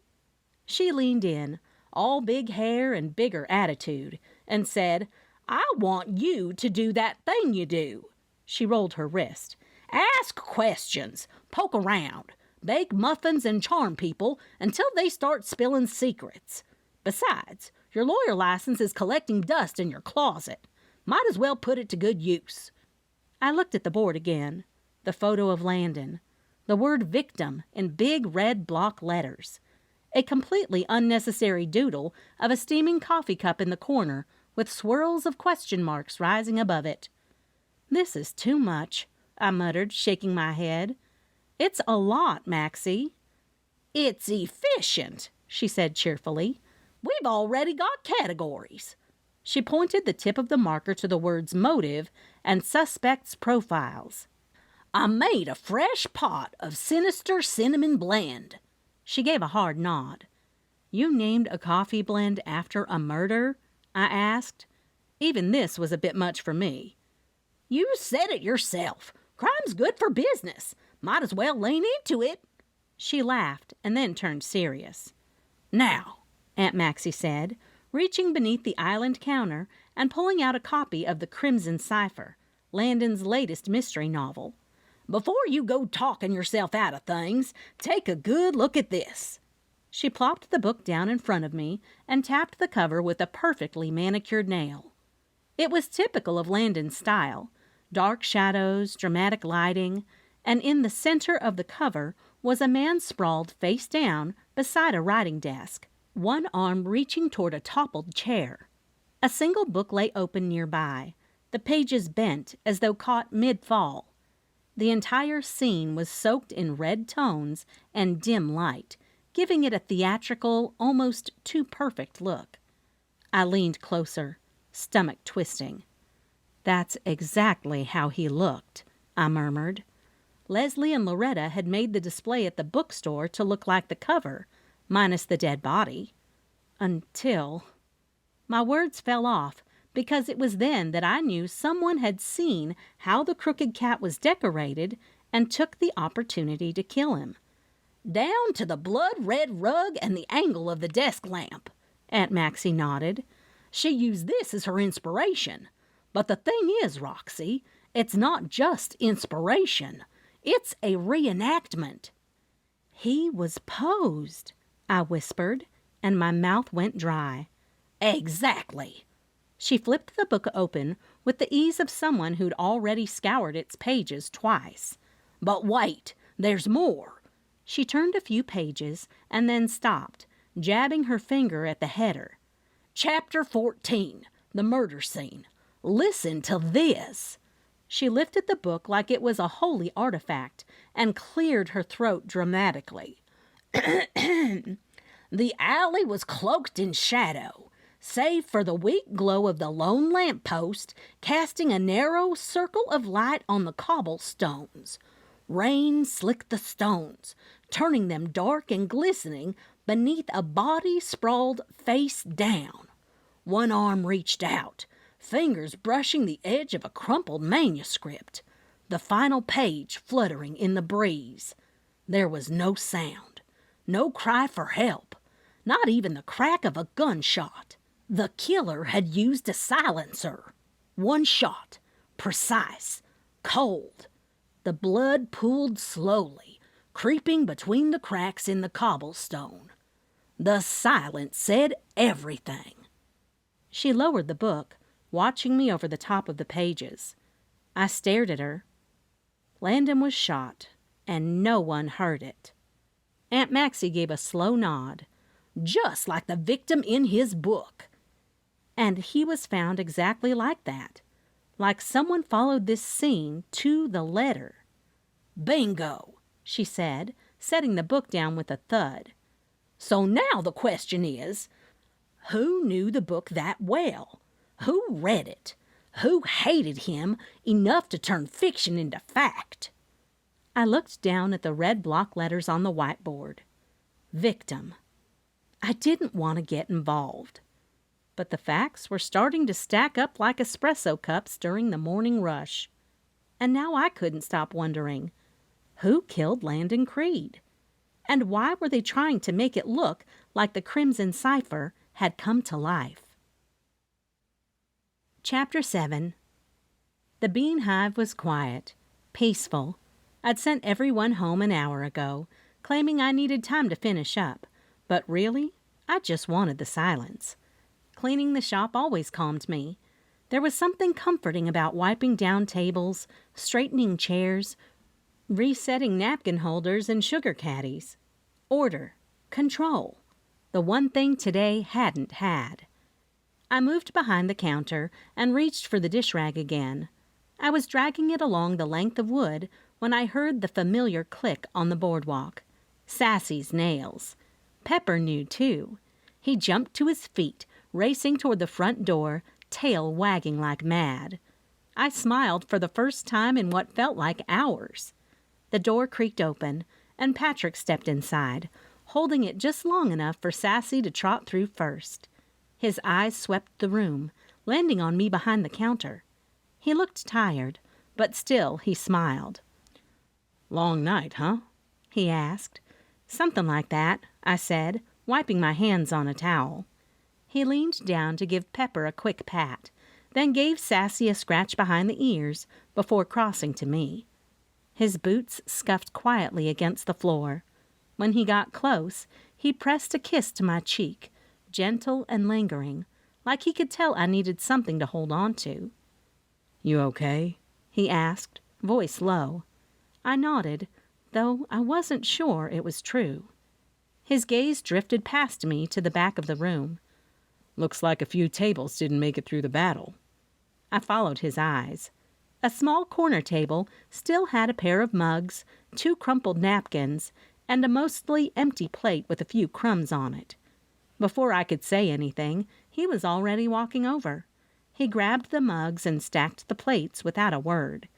She leaned in, all big hair and bigger attitude, and said, "I want you to do that thing you do." She rolled her wrist. "Ask questions, poke around, bake muffins and charm people until they start spilling secrets. Besides, your lawyer license is collecting dust in your closet. Might as well put it to good use." I looked at the board again. The photo of Landon. The word victim in big red block letters. A completely unnecessary doodle of a steaming coffee cup in the corner with swirls of question marks rising above it. "This is too much," I muttered, shaking my head. "It's a lot, Maxie." "It's efficient," she said cheerfully. "We've already got categories." She pointed the tip of the marker to the words motive and suspects' profiles. "I made a fresh pot of sinister cinnamon blend." She gave a hard nod. "You named a coffee blend after a murder?" I asked. Even this was a bit much for me. "You said it yourself. Crime's good for business. Might as well lean into it." She laughed and then turned serious. "Now," Aunt Maxie said, reaching beneath the island counter and pulling out a copy of The Crimson Cipher, Landon's latest mystery novel. "before you go talking yourself out of things, take a good look at this." She plopped the book down in front of me and tapped the cover with a perfectly manicured nail. It was typical of Landon's style: dark shadows, dramatic lighting, and in the center of the cover was a man sprawled face down beside a writing desk, one arm reaching toward a toppled chair. A single book lay open nearby, the pages bent as though caught mid-fall. The entire scene was soaked in red tones and dim light, giving it a theatrical, almost too perfect look. I leaned closer, stomach twisting. "That's exactly how he looked," I murmured. Leslie and Loretta had made the display at the bookstore to look like the cover, minus the dead body. Until... My words fell off, because it was then that I knew someone had seen how the crooked cat was decorated and took the opportunity to kill him. "Down to the blood-red rug and the angle of the desk lamp," Aunt Maxie nodded. "She used this as her inspiration. But the thing is, Roxy, it's not just inspiration. It's a reenactment." "He was posed," I whispered, and my mouth went dry. "Exactly." She flipped the book open with the ease of someone who'd already scoured its pages twice. "But wait, there's more." She turned a few pages and then stopped, jabbing her finger at the header. "Chapter 14, the murder scene. Listen to this." She lifted the book like it was a holy artifact and cleared her throat dramatically. "The alley was cloaked in shadow, save for the weak glow of the lone lamp-post casting a narrow circle of light on the cobblestones. Rain slicked the stones, turning them dark and glistening beneath a body sprawled face down. One arm reached out, fingers brushing the edge of a crumpled manuscript, the final page fluttering in the breeze. There was no sound, no cry for help, not even the crack of a gunshot. The killer had used a silencer. One shot, precise, cold. The blood pooled slowly, creeping between the cracks in the cobblestone. The silence said everything. She lowered the book, watching me over the top of the pages. I stared at her. Landon was shot, and no one heard it. Aunt Maxie gave a slow nod. "Just like the victim in his book." And he was found exactly like that. Like someone followed this scene to the letter. "Bingo," she said, setting the book down with a thud. "So now the question is, who knew the book that well? Who read it? Who hated him enough to turn fiction into fact?" I looked down at the red block letters on the whiteboard. Victim. I didn't want to get involved. But the facts were starting to stack up like espresso cups during the morning rush. And now I couldn't stop wondering, who killed Landon Creed? And why were they trying to make it look like the Crimson Cipher had come to life? Chapter 7. The Bean Hive was quiet, peaceful. I'd sent everyone home an hour ago, claiming I needed time to finish up. But really, I just wanted the silence. Cleaning the shop always calmed me. There was something comforting about wiping down tables, straightening chairs, resetting napkin holders and sugar caddies. Order, control, the one thing today hadn't had. I moved behind the counter and reached for the dish rag again. I was dragging it along the length of wood when I heard the familiar click on the boardwalk. Sassy's nails. Pepper knew, too. He jumped to his feet, racing toward the front door, tail wagging like mad. I smiled for the first time in what felt like hours. The door creaked open, and Patrick stepped inside, holding it just long enough for Sassy to trot through first. His eyes swept the room, landing on me behind the counter. He looked tired, but still he smiled. "Long night, huh?" he asked. "Something like that," I said, wiping my hands on a towel. He leaned down to give Pepper a quick pat, then gave Sassy a scratch behind the ears before crossing to me. His boots scuffed quietly against the floor. When he got close, he pressed a kiss to my cheek, gentle and lingering, like he could tell I needed something to hold on to. "You okay?" he asked, voice low. I nodded, though I wasn't sure it was true. His gaze drifted past me to the back of the room. "Looks like a few tables didn't make it through the battle." I followed his eyes. A small corner table still had a pair of mugs, 2 crumpled napkins, and a mostly empty plate with a few crumbs on it. Before I could say anything, he was already walking over. He grabbed the mugs and stacked the plates without a word.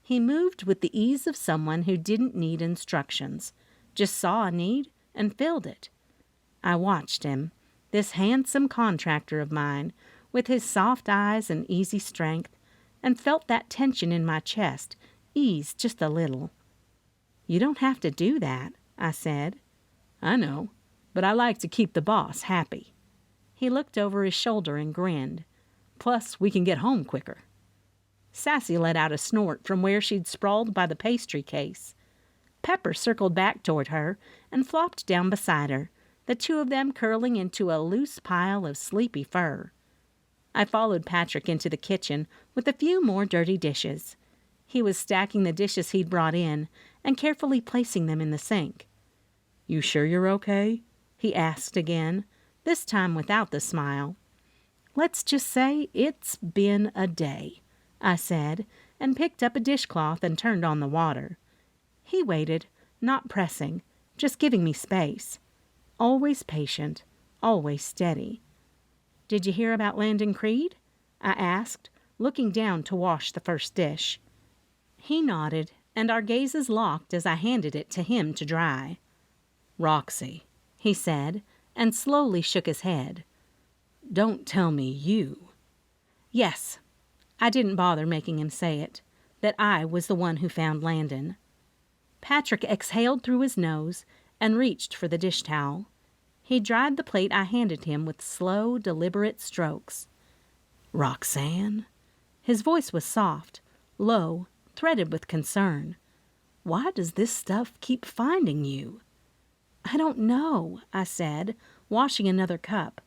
He moved with the ease of someone who didn't need instructions, just saw a need and filled it. I watched him, this handsome contractor of mine, with his soft eyes and easy strength, and felt that tension in my chest ease just a little. "You don't have to do that," I said. "I know, but I like to keep the boss happy." He looked over his shoulder and grinned. "Plus, we can get home quicker." Sassy let out a snort from where she'd sprawled by the pastry case. Pepper circled back toward her and flopped down beside her, the two of them curling into a loose pile of sleepy fur. I followed Patrick into the kitchen with a few more dirty dishes. He was stacking the dishes he'd brought in and carefully placing them in the sink. "You sure you're okay?" he asked again, this time without the smile. "Let's just say it's been a day," I said, and picked up a dishcloth and turned on the water. He waited, not pressing, just giving me space. Always patient, always steady. "Did you hear about Landon Creed?" I asked, looking down to wash the first dish. He nodded, and our gazes locked as I handed it to him to dry. "Roxy," he said, and slowly shook his head. "Don't tell me you." Yes, I didn't bother making him say it, that I was the one who found Landon. Patrick exhaled through his nose and reached for the dish towel. He dried the plate I handed him with slow, deliberate strokes. "Roxanne?" His voice was soft, low, threaded with concern. "Why does this stuff keep finding you?" "I don't know," I said, washing another cup.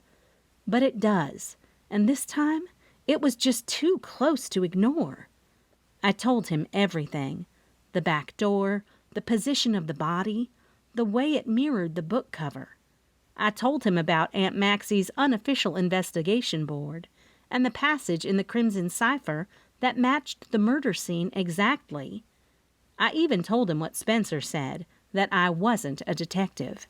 "But it does, and this time it was just too close to ignore." I told him everything. The back door, the position of the body, the way it mirrored the book cover. I told him about Aunt Maxie's unofficial investigation board and the passage in the Crimson Cipher that matched the murder scene exactly. I even told him what Spencer said, that I wasn't a detective.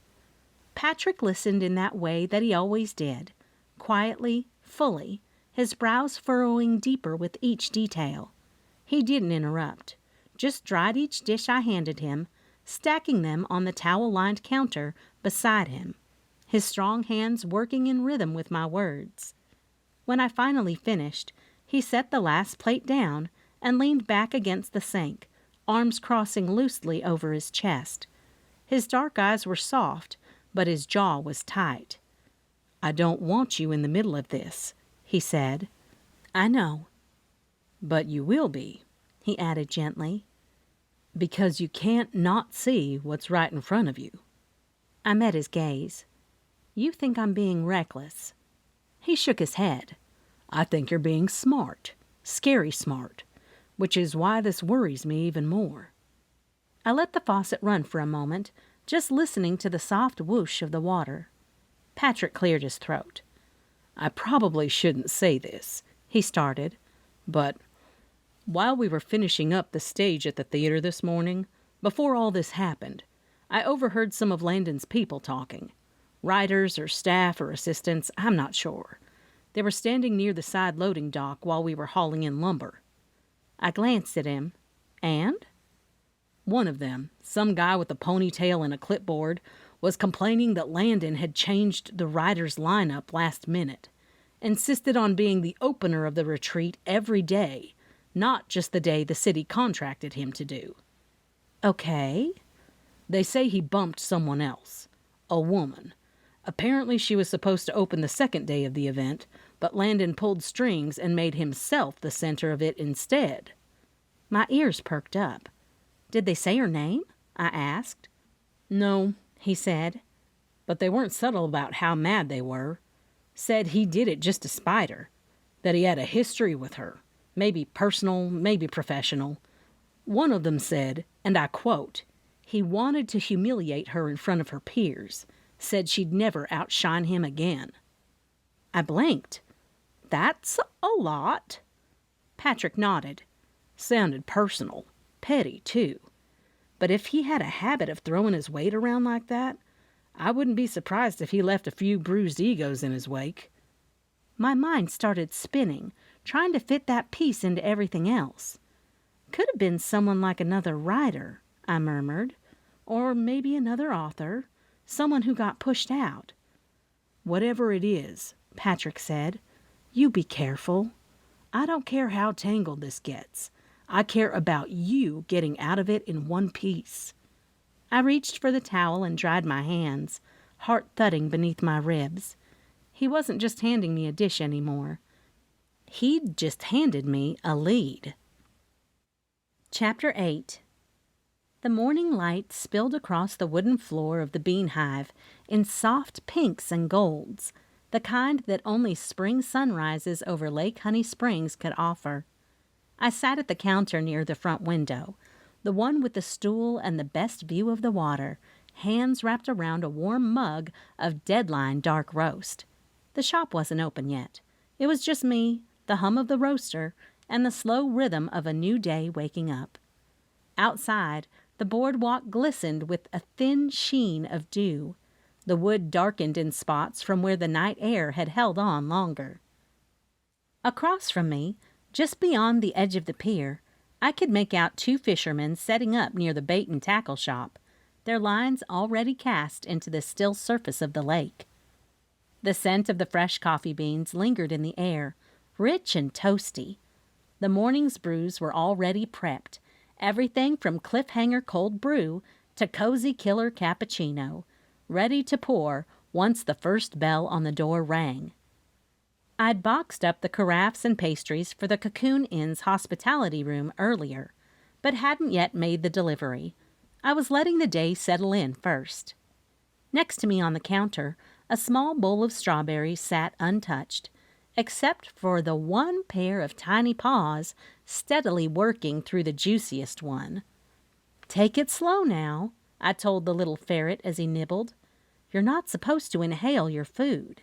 Patrick listened in that way that he always did, quietly, fully, his brows furrowing deeper with each detail. He didn't interrupt, just dried each dish I handed him, stacking them on the towel-lined counter beside him, his strong hands working in rhythm with my words. When I finally finished, he set the last plate down and leaned back against the sink, arms crossing loosely over his chest. His dark eyes were soft, but his jaw was tight. "I don't want you in the middle of this," he said. "I know." "But you will be," he added gently, "because you can't not see what's right in front of you." I met his gaze. "You think I'm being reckless?" He shook his head. "I think you're being smart, scary smart, which is why this worries me even more." I let the faucet run for a moment, just listening to the soft whoosh of the water. Patrick cleared his throat. "I probably shouldn't say this," he started, "but while we were finishing up the stage at the theater this morning, before all this happened, I overheard some of Landon's people talking. Writers or staff or assistants, I'm not sure. They were standing near the side loading dock while we were hauling in lumber." I glanced at him. "And?" "One of them, some guy with a ponytail and a clipboard, was complaining that Landon had changed the writers' lineup last minute, insisted on being the opener of the retreat every day, not just the day the city contracted him to do. Okay. They say he bumped someone else, a woman. Apparently she was supposed to open the second day of the event, but Landon pulled strings and made himself the center of it instead. My ears perked up. Did they say her name? I asked. No, he said, but they weren't subtle about how mad they were. Said he did it just to spite her, that he had a history with her, maybe personal, maybe professional. One of them said, and I quote, he wanted to humiliate her in front of her peers, said she'd never outshine him again. I blinked. That's a lot. Patrick nodded. Sounded personal, petty too. But if he had a habit of throwing his weight around like that, I wouldn't be surprised if he left a few bruised egos in his wake. My mind started spinning, trying to fit that piece into everything else. Could have been someone like another writer, I murmured, or maybe another author, someone who got pushed out. Whatever it is, Patrick said, you be careful. I don't care how tangled this gets. I care about you getting out of it in one piece. I reached for the towel and dried my hands, heart thudding beneath my ribs. He wasn't just handing me a dish anymore. He'd just handed me a lead. Chapter 8. The morning light spilled across the wooden floor of the Bean Hive in soft pinks and golds, the kind that only spring sunrises over Lake Honey Springs could offer. I sat at the counter near the front window, the one with the stool and the best view of the water, hands wrapped around a warm mug of Deadline dark roast. The shop wasn't open yet. It was just me, the hum of the roaster, and the slow rhythm of a new day waking up. Outside, the boardwalk glistened with a thin sheen of dew. The wood darkened in spots from where the night air had held on longer. Across from me, just beyond the edge of the pier, I could make out two fishermen setting up near the bait and tackle shop, their lines already cast into the still surface of the lake. The scent of the fresh coffee beans lingered in the air, rich and toasty. The morning's brews were already prepped, everything from cliffhanger cold brew to cozy killer cappuccino, ready to pour once the first bell on the door rang. I'd boxed up the carafes and pastries for the Cocoon Inn's hospitality room earlier, but hadn't yet made the delivery. I was letting the day settle in first. Next to me on the counter, a small bowl of strawberries sat untouched, except for the one pair of tiny paws steadily working through the juiciest one. "Take it slow now," I told the little ferret as he nibbled. "You're not supposed to inhale your food."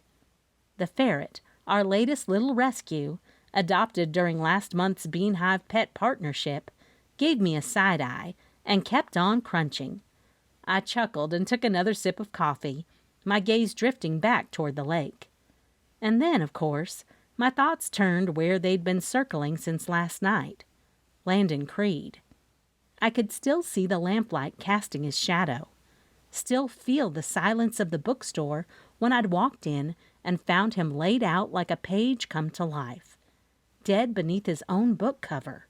The ferret, our latest little rescue, adopted during last month's Bean Hive pet partnership, gave me a side-eye and kept on crunching. I chuckled and took another sip of coffee, my gaze drifting back toward the lake. And then, of course, my thoughts turned where they'd been circling since last night. Landon Creed. I could still see the lamplight casting his shadow, still feel the silence of the bookstore when I'd walked in and found him laid out like a page come to life, dead beneath his own book cover.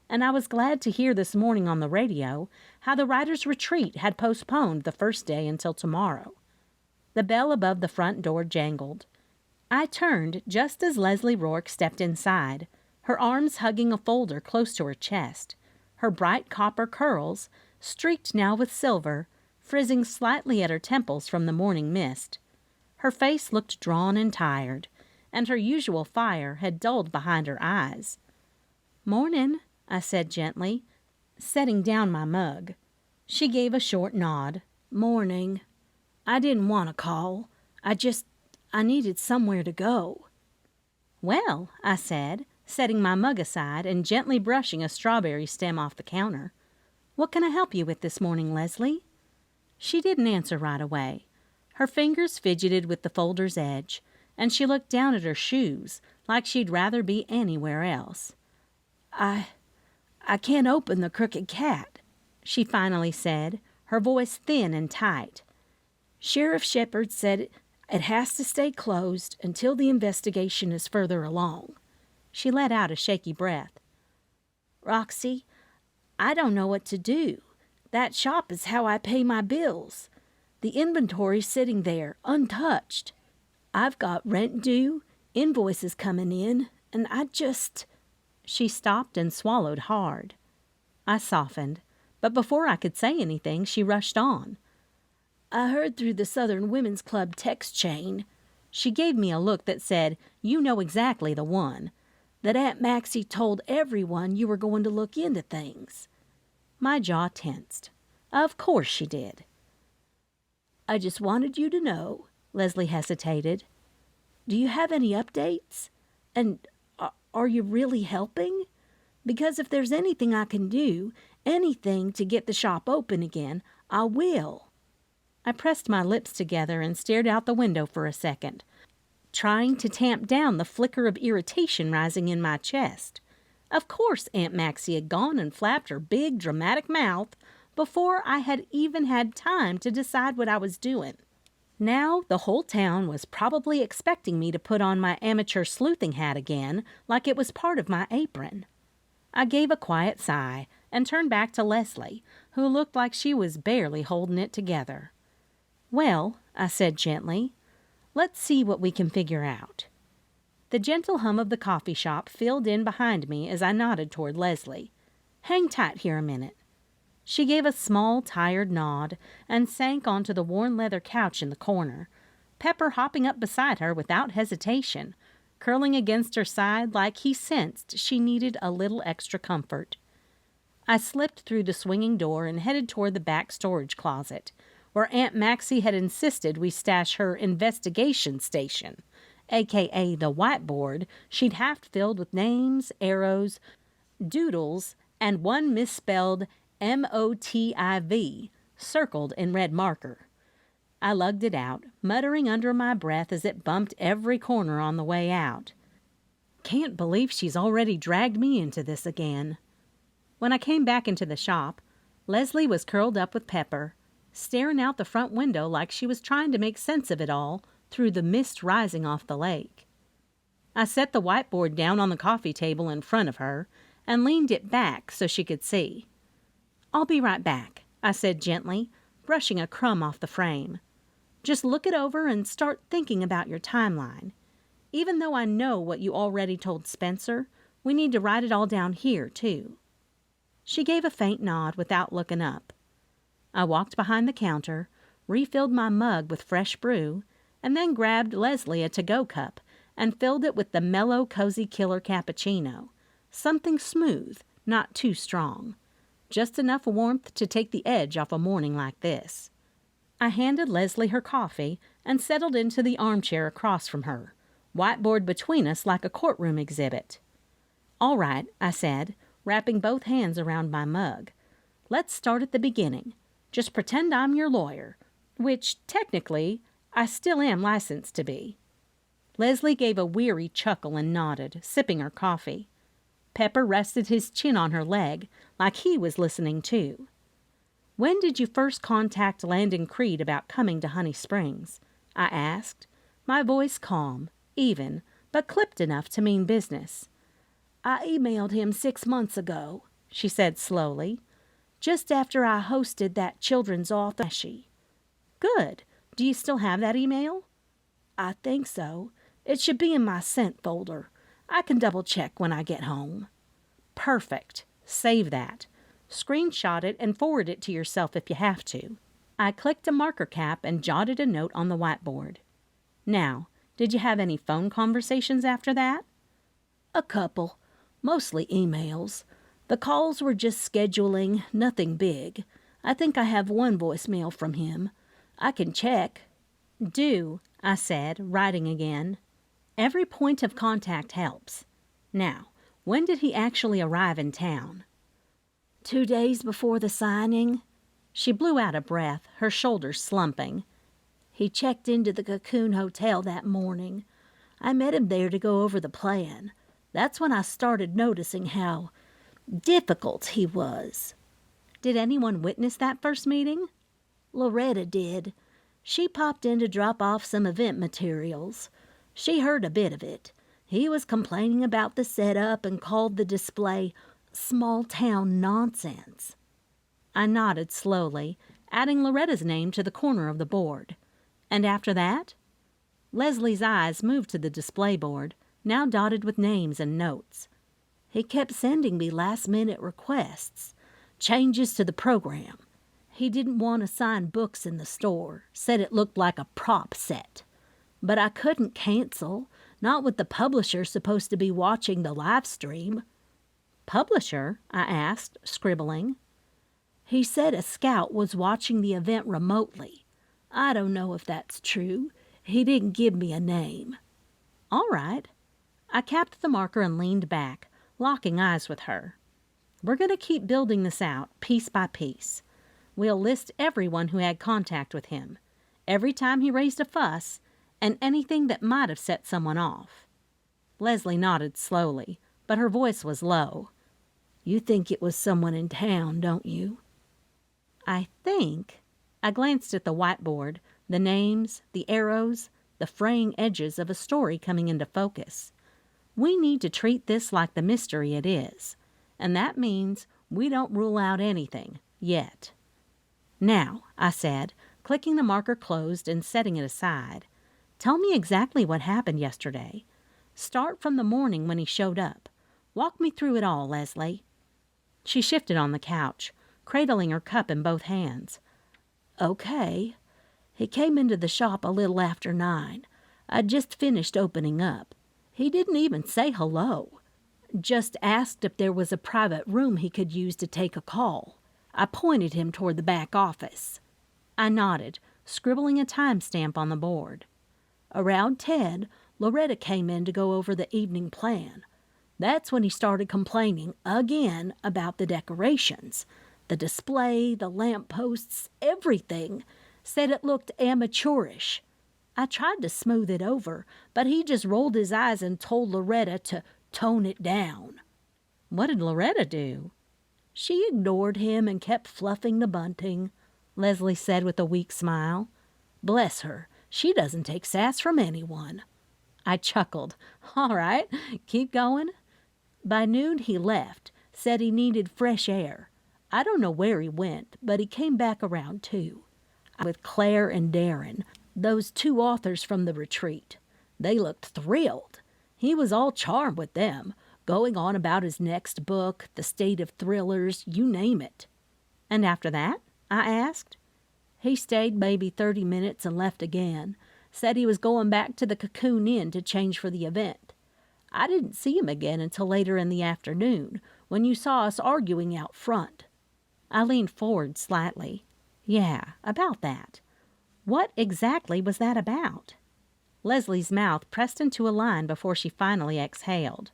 And I was glad to hear this morning on the radio how the writer's retreat had postponed the first day until tomorrow. The bell above the front door jangled. I turned just as Leslie Rourke stepped inside, her arms hugging a folder close to her chest, her bright copper curls, streaked now with silver, frizzing slightly at her temples from the morning mist. Her face looked drawn and tired, and her usual fire had dulled behind her eyes. "Mornin'," I said gently, setting down my mug. She gave a short nod. "Morning. I didn't want to call. I needed somewhere to go." "Well," I said, setting my mug aside and gently brushing a strawberry stem off the counter. "What can I help you with this morning, Leslie?" She didn't answer right away. Her fingers fidgeted with the folder's edge, and she looked down at her shoes like she'd rather be anywhere else. I can't open the crooked cat," she finally said, her voice thin and tight. Sheriff Shepard said it has to stay closed until the investigation is further along. She let out a shaky breath. Roxy, I don't know what to do. That shop is how I pay my bills. The inventory's sitting there, untouched. I've got rent due, invoices coming in, and I just... She stopped and swallowed hard. I softened, but before I could say anything, she rushed on. I heard through the Southern Women's Club text chain. She gave me a look that said, you know exactly the one. That Aunt Maxie told everyone you were going to look into things. My jaw tensed. Of course she did. I just wanted you to know, Leslie hesitated. Do you have any updates? And are you really helping? Because if there's anything I can do, anything to get the shop open again, I will. I pressed my lips together and stared out the window for a second, trying to tamp down the flicker of irritation rising in my chest. Of course Aunt Maxie had gone and flapped her big, dramatic mouth before I had even had time to decide what I was doing. Now the whole town was probably expecting me to put on my amateur sleuthing hat again, like it was part of my apron. I gave a quiet sigh and turned back to Leslie, who looked like she was barely holding it together. Well, I said gently, let's see what we can figure out. The gentle hum of the coffee shop filled in behind me as I nodded toward Leslie. Hang tight here a minute. She gave a small, tired nod and sank onto the worn leather couch in the corner, Pepper hopping up beside her without hesitation, curling against her side like he sensed she needed a little extra comfort. I slipped through the swinging door and headed toward the back storage closet, where Aunt Maxie had insisted we stash her investigation station, a.k.a. the whiteboard she'd half-filled with names, arrows, doodles, and one misspelled MOTIV, circled in red marker. I lugged it out, muttering under my breath as it bumped every corner on the way out. Can't believe she's already dragged me into this again. When I came back into the shop, Leslie was curled up with Pepper, staring out the front window like she was trying to make sense of it all through the mist rising off the lake. I set the whiteboard down on the coffee table in front of her and leaned it back so she could see. I'll be right back, I said gently, brushing a crumb off the frame. Just look it over and start thinking about your timeline. Even though I know what you already told Spencer, we need to write it all down here, too. She gave a faint nod without looking up. I walked behind the counter, refilled my mug with fresh brew, and then grabbed Leslie a to-go cup and filled it with the mellow, cozy killer cappuccino. Something smooth, not too strong. Just enough warmth to take the edge off a morning like this. I handed Leslie her coffee and settled into the armchair across from her, whiteboard between us like a courtroom exhibit. All right, I said, wrapping both hands around my mug. Let's start at the beginning. Just pretend I'm your lawyer, which, technically, I still am licensed to be. Leslie gave a weary chuckle and nodded, sipping her coffee. Pepper rested his chin on her leg, like he was listening too. When did you first contact Landon Creed about coming to Honey Springs? I asked, my voice calm, even, but clipped enough to mean business. I emailed him 6 months ago, she said slowly, just after I hosted that children's author. Good. Do you still have that email? I think so. It should be in my sent folder. I can double-check when I get home. Perfect. Save that. Screenshot it and forward it to yourself if you have to. I clicked a marker cap and jotted a note on the whiteboard. Now, did you have any phone conversations after that? A couple. Mostly emails. The calls were just scheduling, nothing big. I think I have one voicemail from him. I can check. Do, I said, writing again. Every point of contact helps. Now, when did he actually arrive in town? 2 days before the signing. She blew out a breath, her shoulders slumping. He checked into the Cocoon Hotel that morning. I met him there to go over the plan. That's when I started noticing how difficult he was. Did anyone witness that first meeting? Loretta did. She popped in to drop off some event materials. She heard a bit of it. He was complaining about the setup and called the display small-town nonsense. I nodded slowly, adding Loretta's name to the corner of the board. And after that? Leslie's eyes moved to the display board, now dotted with names and notes. He kept sending me last-minute requests, changes to the program. He didn't want to sign books in the store, said it looked like a prop set. But I couldn't cancel, not with the publisher supposed to be watching the live stream. Publisher? I asked, scribbling. He said a scout was watching the event remotely. I don't know if that's true. He didn't give me a name. All right. I capped the marker and leaned back, locking eyes with her. We're going to keep building this out, piece by piece. We'll list everyone who had contact with him, every time he raised a fuss, and anything that might have set someone off. Leslie nodded slowly, but her voice was low. You think it was someone in town, don't you? I think. I glanced at the whiteboard, the names, the arrows, the fraying edges of a story coming into focus. We need to treat this like the mystery it is, and that means we don't rule out anything, yet. Now, I said, clicking the marker closed and setting it aside, tell me exactly what happened yesterday. Start from the morning when he showed up. Walk me through it all, Leslie. She shifted on the couch, cradling her cup in both hands. Okay. He came into the shop a little after 9. I'd just finished opening up. He didn't even say hello. Just asked if there was a private room he could use to take a call. I pointed him toward the back office. I nodded, scribbling a timestamp on the board. Around 10, Loretta came in to go over the evening plan. That's when he started complaining again about the decorations. The display, the lampposts, everything. Said it looked amateurish. I tried to smooth it over, but he just rolled his eyes and told Loretta to tone it down. What did Loretta do? She ignored him and kept fluffing the bunting, Leslie said with a weak smile. Bless her, she doesn't take sass from anyone. I chuckled. All right, keep going. By noon he left, said he needed fresh air. I don't know where he went, but he came back around 2. With Claire and Darren, those 2 authors from the retreat. They looked thrilled. He was all charmed with them, going on about his next book, the state of thrillers, you name it. And after that? I asked. He stayed maybe 30 minutes and left again. Said he was going back to the Cocoon Inn to change for the event. I didn't see him again until later in the afternoon, when you saw us arguing out front. I leaned forward slightly. Yeah, about that. What exactly was that about? Leslie's mouth pressed into a line before she finally exhaled.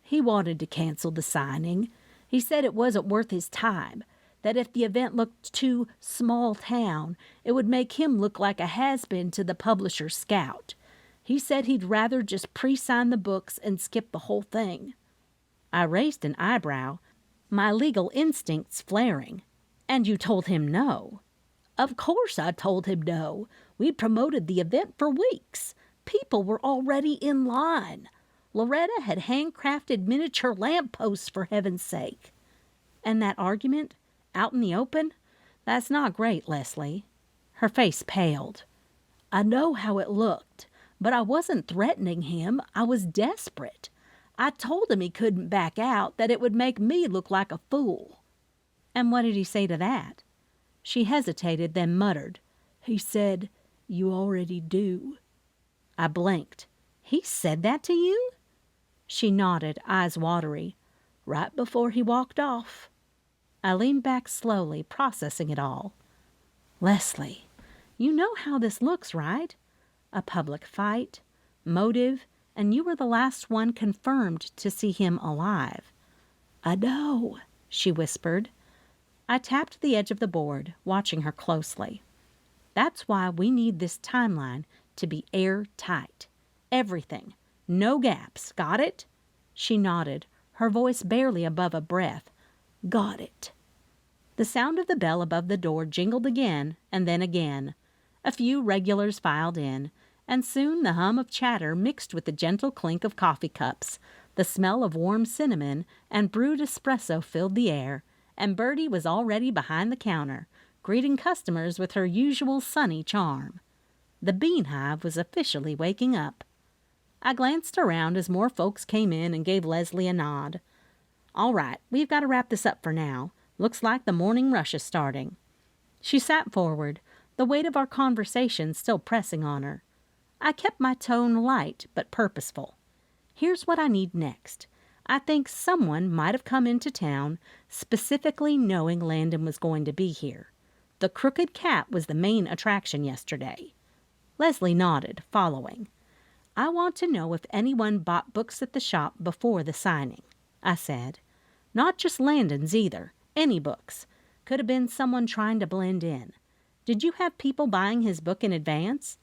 He wanted to cancel the signing. He said it wasn't worth his time, that if the event looked too small town, it would make him look like a has-been to the publisher scout. He said he'd rather just pre-sign the books and skip the whole thing. I raised an eyebrow, my legal instincts flaring. And you told him no? Of course I told him no. We'd promoted the event for weeks. People were already in line. Loretta had handcrafted miniature lampposts, for heaven's sake. And that argument? Out in the open? That's not great, Leslie. Her face paled. I know how it looked, but I wasn't threatening him. I was desperate. I told him he couldn't back out, that it would make me look like a fool. And what did he say to that? She hesitated, then muttered. He said, "You already do." I blinked. He said that to you? She nodded, eyes watery. Right before he walked off. I leaned back slowly, processing it all. Leslie, you know how this looks, right? A public fight, motive, and you were the last one confirmed to see him alive. I know, she whispered. I tapped the edge of the board, watching her closely. That's why we need this timeline to be airtight. Everything. No gaps. Got it? She nodded, her voice barely above a breath. Got it. The sound of the bell above the door jingled again and then again. A few regulars filed in, and soon the hum of chatter mixed with the gentle clink of coffee cups. The smell of warm cinnamon and brewed espresso filled the air, and Bertie was already behind the counter, greeting customers with her usual sunny charm. The Bean Hive was officially waking up. I glanced around as more folks came in and gave Leslie a nod. "All right, we've got to wrap this up for now. Looks like the morning rush is starting." She sat forward, the weight of our conversation still pressing on her. I kept my tone light but purposeful. "Here's what I need next. I think someone might have come into town specifically knowing Landon was going to be here. The crooked cat was the main attraction yesterday." Leslie nodded, following. "I want to know if anyone bought books at the shop before the signing," I said. "Not just Landon's either. Any books. Could have been someone trying to blend in. Did you have people buying his book in advance?"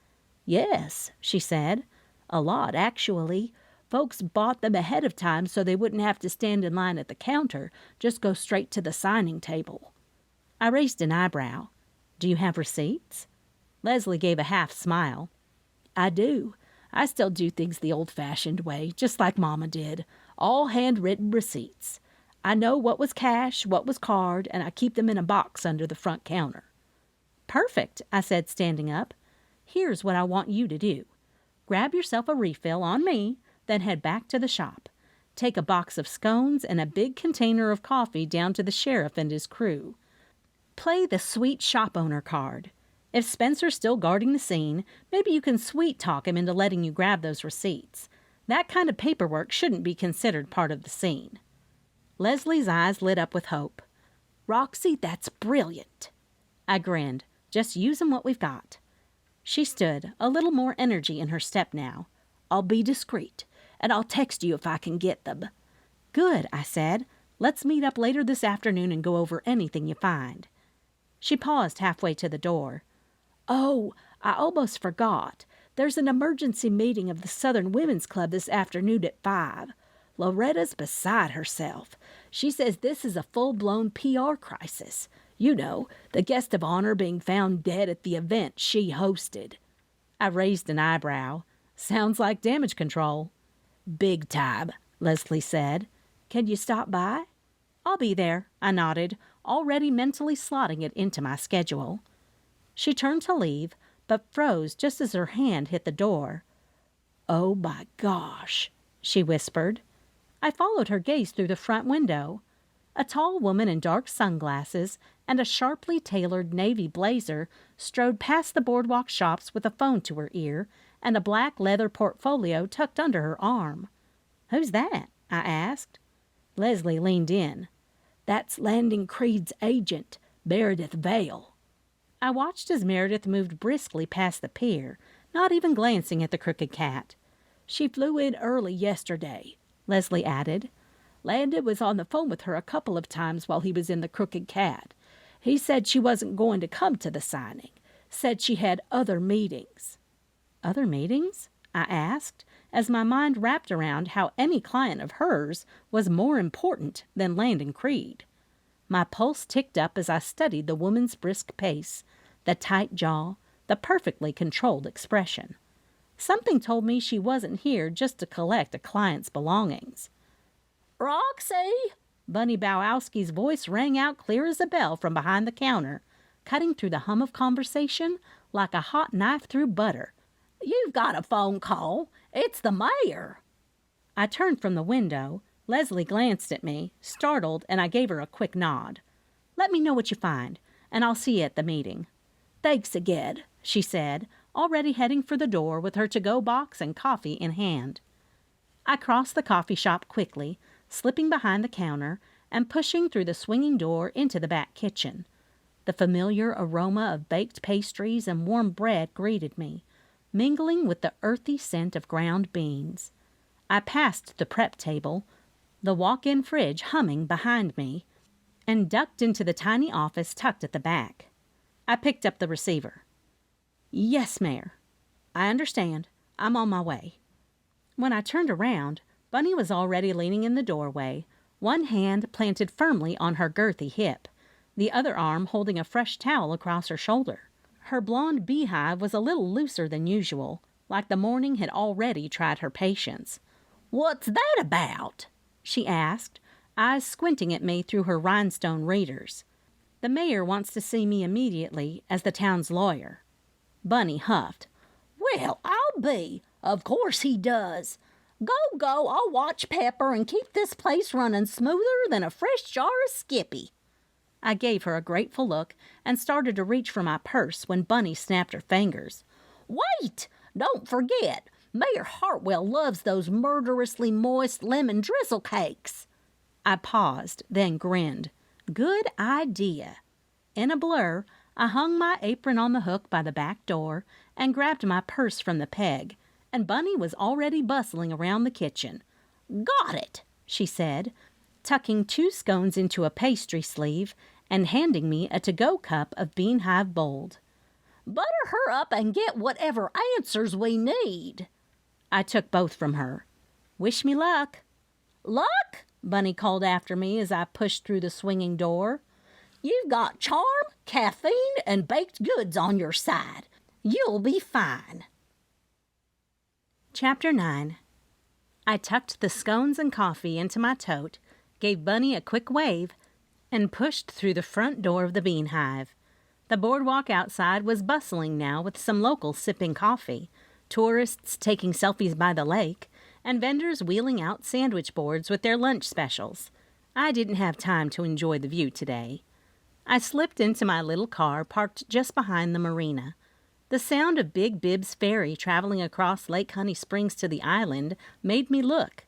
"Yes," she said. "A lot, actually. Folks bought them ahead of time so they wouldn't have to stand in line at the counter, just go straight to the signing table." I raised an eyebrow. "Do you have receipts?" Leslie gave a half smile. "I do. I still do things the old-fashioned way, just like Mama did. All handwritten receipts. I know what was cash, what was card, and I keep them in a box under the front counter." "Perfect," I said, standing up. "Here's what I want you to do. Grab yourself a refill on me, then head back to the shop. Take a box of scones and a big container of coffee down to the sheriff and his crew. Play the sweet shop owner card. If Spencer's still guarding the scene, maybe you can sweet-talk him into letting you grab those receipts. That kind of paperwork shouldn't be considered part of the scene." Leslie's eyes lit up with hope. "Roxy, that's brilliant." I grinned. "Just using what we've got." She stood, a little more energy in her step now. "I'll be discreet, and I'll text you if I can get them." "Good," I said. "Let's meet up later this afternoon and go over anything you find." She paused halfway to the door. "Oh, I almost forgot. There's an emergency meeting of the Southern Women's Club this afternoon at 5. Loretta's beside herself. She says this is a full-blown PR crisis. You know, the guest of honor being found dead at the event she hosted." I raised an eyebrow. "Sounds like damage control." "Big time," Leslie said. "Can you stop by?" "I'll be there," I nodded, already mentally slotting it into my schedule. She turned to leave, but froze just as her hand hit the door. "Oh my gosh," she whispered. I followed her gaze through the front window. A tall woman in dark sunglasses and a sharply tailored navy blazer strode past the boardwalk shops with a phone to her ear and a black leather portfolio tucked under her arm. "Who's that?" I asked. Leslie leaned in. "That's Landon Creed's agent, Meredith Vale." I watched as Meredith moved briskly past the pier, not even glancing at the crooked cat. "She flew in early yesterday," Leslie added. "Landon was on the phone with her a couple of times while he was in the crooked cat. He said she wasn't going to come to the signing. Said she had other meetings." "Other meetings?" I asked, as my mind wrapped around how any client of hers was more important than Landon Creed. My pulse ticked up as I studied the woman's brisk pace, the tight jaw, the perfectly controlled expression. Something told me she wasn't here just to collect a client's belongings. "Roxy!" Bunny Bowowski's voice rang out clear as a bell from behind the counter, cutting through the hum of conversation like a hot knife through butter. "You've got a phone call. It's the mayor." I turned from the window. Leslie glanced at me, startled, and I gave her a quick nod. "Let me know what you find, and I'll see you at the meeting." "Thanks again," she said, already heading for the door with her to-go box and coffee in hand. I crossed the coffee shop quickly, slipping behind the counter and pushing through the swinging door into the back kitchen. The familiar aroma of baked pastries and warm bread greeted me, mingling with the earthy scent of ground beans. I passed the prep table, the walk-in fridge humming behind me, and ducked into the tiny office tucked at the back. I picked up the receiver. "Yes, Mayor. I understand. I'm on my way." When I turned around, Bunny was already leaning in the doorway, one hand planted firmly on her girthy hip, the other arm holding a fresh towel across her shoulder. Her blonde beehive was a little looser than usual, like the morning had already tried her patience. "What's that about?" she asked, eyes squinting at me through her rhinestone readers. "The mayor wants to see me immediately as the town's lawyer." Bunny huffed. "Well, I'll be. Of course he does. Go, I'll watch Pepper and keep this place running smoother than a fresh jar of Skippy." I gave her a grateful look and started to reach for my purse when Bunny snapped her fingers. "Wait! Don't forget, Mayor Hartwell loves those murderously moist lemon drizzle cakes." I paused, then grinned. Good idea. In a blur, I hung my apron on the hook by the back door and grabbed my purse from the peg, and Bunny was already bustling around the kitchen. "Got it," she said, tucking 2 scones into a pastry sleeve and handing me a to-go cup of Bean Hive Bold. "Butter her up and get whatever answers we need." I took both from her. "Wish me luck." "Luck?" Bunny called after me as I pushed through the swinging door. "You've got charm, caffeine, and baked goods on your side. You'll be fine." Chapter 9. I tucked the scones and coffee into my tote, gave Bunny a quick wave, and pushed through the front door of the Bean Hive. The boardwalk outside was bustling now with some locals sipping coffee, tourists taking selfies by the lake, and vendors wheeling out sandwich boards with their lunch specials. I didn't have time to enjoy the view today. I slipped into my little car parked just behind the marina. The sound of Big Bib's ferry traveling across Lake Honey Springs to the island made me look.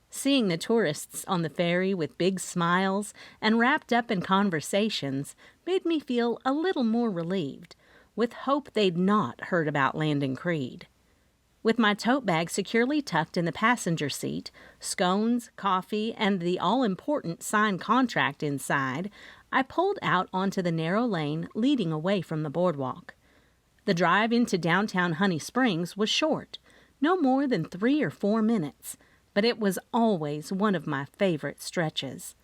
Seeing the tourists on the ferry with big smiles and wrapped up in conversations made me feel a little more relieved, with hope they'd not heard about Landon Creed. With my tote bag securely tucked in the passenger seat, scones, coffee, and the all-important signed contract inside, I pulled out onto the narrow lane leading away from the boardwalk. The drive into downtown Honey Springs was short, no more than 3 or 4 minutes, but it was always one of my favorite stretches.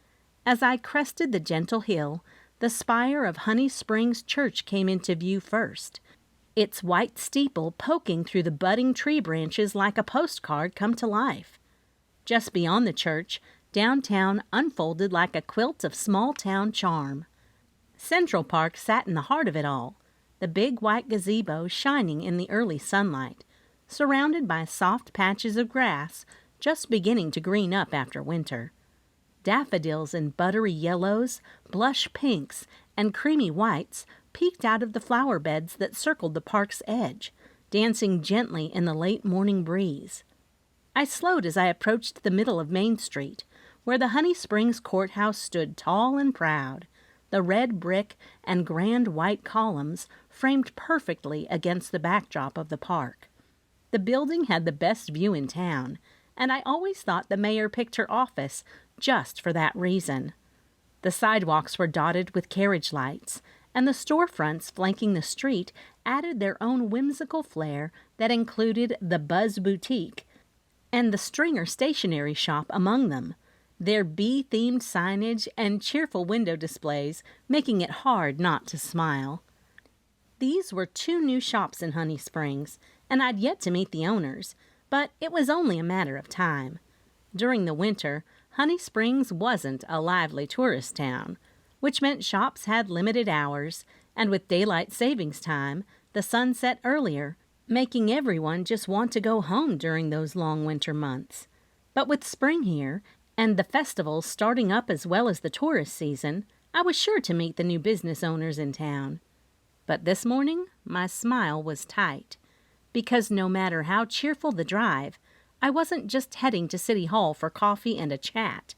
As I crested the gentle hill, the spire of Honey Springs Church came into view first, its white steeple poking through the budding tree branches like a postcard come to life. Just beyond the church, downtown unfolded like a quilt of small-town charm. Central Park sat in the heart of it all, the big white gazebo shining in the early sunlight, surrounded by soft patches of grass just beginning to green up after winter. Daffodils in buttery yellows, blush pinks, and creamy whites peeked out of the flower beds that circled the park's edge, dancing gently in the late morning breeze. I slowed as I approached the middle of Main Street, where the Honey Springs Courthouse stood tall and proud, the red brick and grand white columns framed perfectly against the backdrop of the park. The building had the best view in town, and I always thought the mayor picked her office just for that reason. The sidewalks were dotted with carriage lights, and the storefronts flanking the street added their own whimsical flair that included the Buzz Boutique and the Stringer Stationery Shop among them, their bee-themed signage and cheerful window displays making it hard not to smile. These were 2 new shops in Honey Springs, and I'd yet to meet the owners, but it was only a matter of time. During the winter, Honey Springs wasn't a lively tourist town, which meant shops had limited hours, and with daylight savings time, the sun set earlier, making everyone just want to go home during those long winter months. But with spring here, and the festivals starting up as well as the tourist season, I was sure to meet the new business owners in town. But this morning, my smile was tight, because no matter how cheerful the drive, I wasn't just heading to City Hall for coffee and a chat.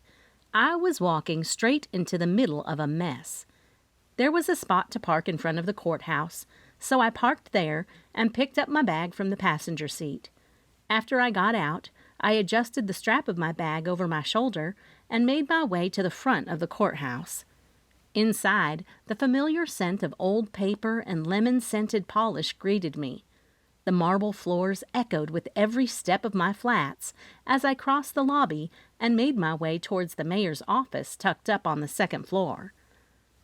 I was walking straight into the middle of a mess. There was a spot to park in front of the courthouse, so I parked there and picked up my bag from the passenger seat. After I got out, I adjusted the strap of my bag over my shoulder and made my way to the front of the courthouse. Inside, the familiar scent of old paper and lemon-scented polish greeted me. The marble floors echoed with every step of my flats as I crossed the lobby and made my way towards the mayor's office tucked up on the 2nd floor.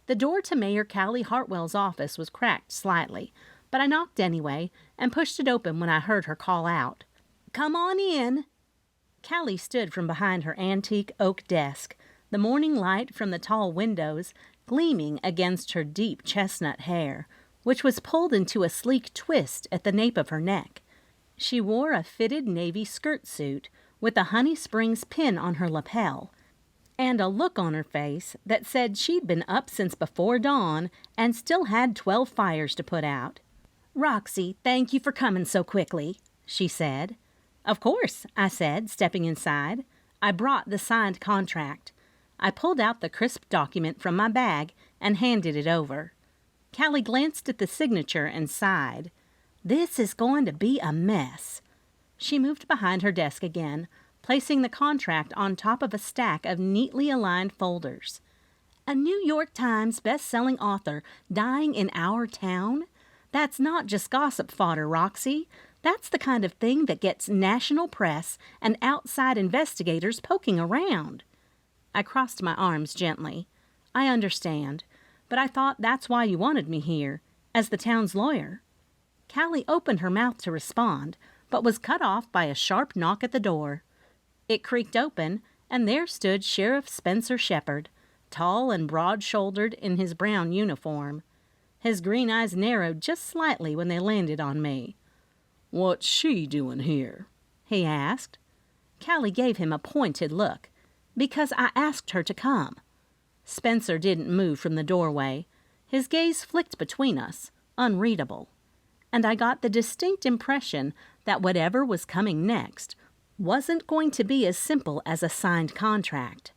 The door to Mayor Callie Hartwell's office was cracked slightly, but I knocked anyway and pushed it open when I heard her call out, "Come on in." Callie stood from behind her antique oak desk, the morning light from the tall windows gleaming against her deep chestnut hair, which was pulled into a sleek twist at the nape of her neck. She wore a fitted navy skirt suit with a Honey Springs pin on her lapel, and a look on her face that said she'd been up since before dawn and still had 12 fires to put out. "Roxy, thank you for coming so quickly," she said. "Of course," I said, stepping inside. I brought the signed contract. I pulled out the crisp document from my bag and handed it over. Callie glanced at the signature and sighed. "This is going to be a mess." She moved behind her desk again, placing the contract on top of a stack of neatly aligned folders. "A New York Times best-selling author dying in our town? That's not just gossip fodder, Roxy. That's the kind of thing that gets national press and outside investigators poking around." I crossed my arms gently. "I understand, but I thought that's why you wanted me here, as the town's lawyer." Callie opened her mouth to respond, but was cut off by a sharp knock at the door. It creaked open, and there stood Sheriff Spencer Shepherd, tall and broad-shouldered in his brown uniform. His green eyes narrowed just slightly when they landed on me. "What's she doing here?" he asked. Callie gave him a pointed look. "Because I asked her to come." Spencer didn't move from the doorway. His gaze flicked between us, unreadable. And I got the distinct impression that whatever was coming next wasn't going to be as simple as a signed contract.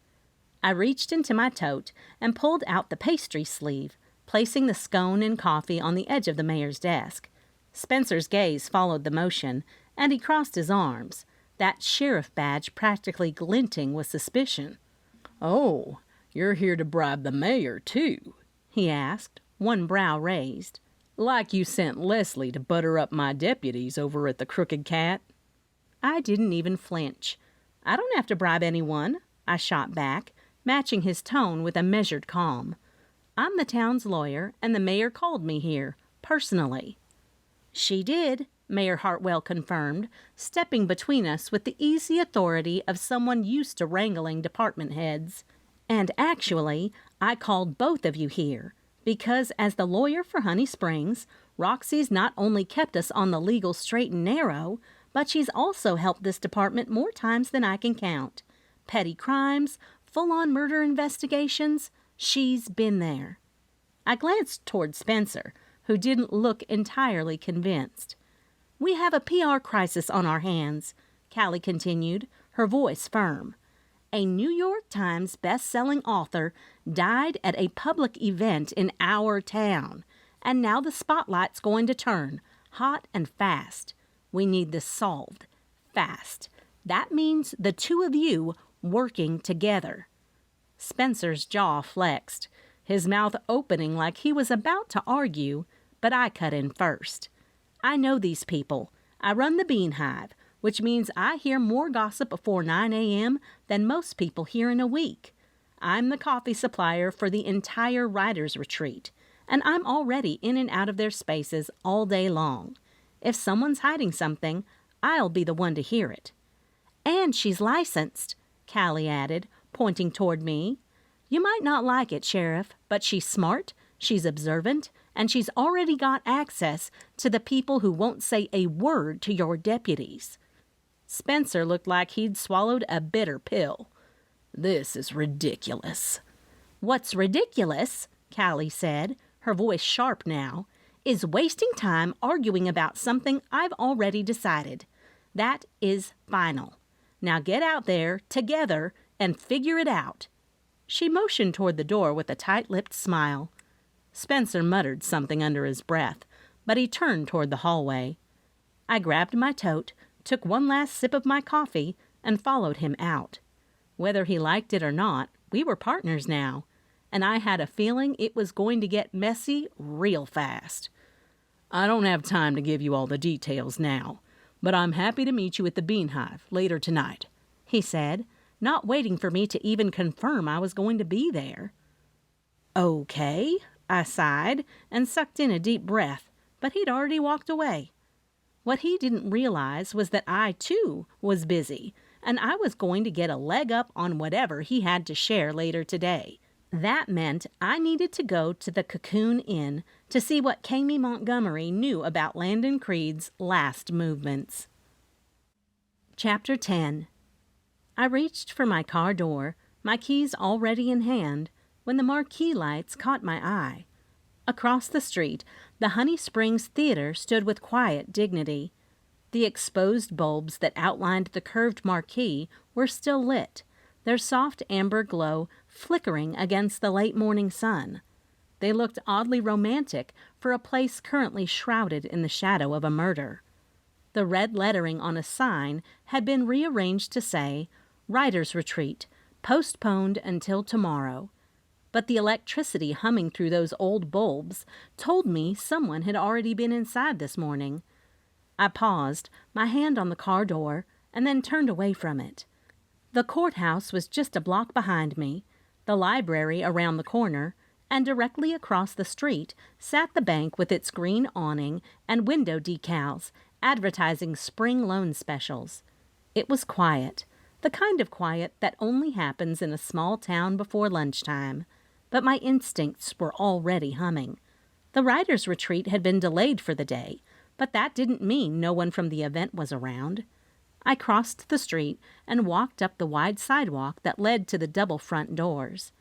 I reached into my tote and pulled out the pastry sleeve, placing the scone and coffee on the edge of the mayor's desk. Spencer's gaze followed the motion, and he crossed his arms, that sheriff badge practically glinting with suspicion. "Oh, you're here to bribe the mayor, too?" he asked, one brow raised. "Like you sent Leslie to butter up my deputies over at the Crooked Cat?" I didn't even flinch. "I don't have to bribe anyone," I shot back, matching his tone with a measured calm. "I'm the town's lawyer, and the mayor called me here, personally." "She did," Mayor Hartwell confirmed, stepping between us with the easy authority of someone used to wrangling department heads. "And actually, I called both of you here, because as the lawyer for Honey Springs, Roxy's not only kept us on the legal straight and narrow, but she's also helped this department more times than I can count. Petty crimes, full-on murder investigations, she's been there." I glanced toward Spencer, who didn't look entirely convinced. "We have a PR crisis on our hands," Callie continued, her voice firm. "A New York Times best-selling author died at a public event in our town, and now the spotlight's going to turn, hot and fast. We need this solved, fast. That means the two of you working together." Spencer's jaw flexed, his mouth opening like he was about to argue, but I cut in first. "I know these people. I run the Bean Hive, which means I hear more gossip before 9 a.m. than most people hear in a week. I'm the coffee supplier for the entire writers' retreat, and I'm already in and out of their spaces all day long. If someone's hiding something, I'll be the one to hear it." "And she's licensed," Callie added, pointing toward me. "You might not like it, Sheriff, but she's smart, she's observant, and she's already got access to the people who won't say a word to your deputies." Spencer looked like he'd swallowed a bitter pill. "This is ridiculous." "What's ridiculous," Callie said, her voice sharp now, "is wasting time arguing about something I've already decided. That is final. Now get out there, together, and figure it out." She motioned toward the door with a tight-lipped smile. Spencer muttered something under his breath, but he turned toward the hallway. I grabbed my tote, took one last sip of my coffee, and followed him out. Whether he liked it or not, we were partners now, and I had a feeling it was going to get messy real fast. "I don't have time to give you all the details now, but I'm happy to meet you at the Bean Hive later tonight," he said, not waiting for me to even confirm I was going to be there. "Okay," I sighed and sucked in a deep breath, but he'd already walked away. What he didn't realize was that I, too, was busy, and I was going to get a leg up on whatever he had to share later today. That meant I needed to go to the Cocoon Inn to see what Kami Montgomery knew about Landon Creed's last movements. Chapter 10. I reached for my car door, my keys already in hand, when the marquee lights caught my eye. Across the street, the Honey Springs Theater stood with quiet dignity. The exposed bulbs that outlined the curved marquee were still lit, their soft amber glow flickering against the late morning sun. They looked oddly romantic for a place currently shrouded in the shadow of a murder. The red lettering on a sign had been rearranged to say, "Writer's Retreat, postponed until tomorrow." But the electricity humming through those old bulbs told me someone had already been inside this morning. I paused, my hand on the car door, and then turned away from it. The courthouse was just a block behind me, the library around the corner, and directly across the street sat the bank with its green awning and window decals advertising spring loan specials. It was quiet, the kind of quiet that only happens in a small town before lunchtime, but my instincts were already humming. The writer's retreat had been delayed for the day, but that didn't mean no one from the event was around. I crossed the street and walked up the wide sidewalk that led to the double front doors.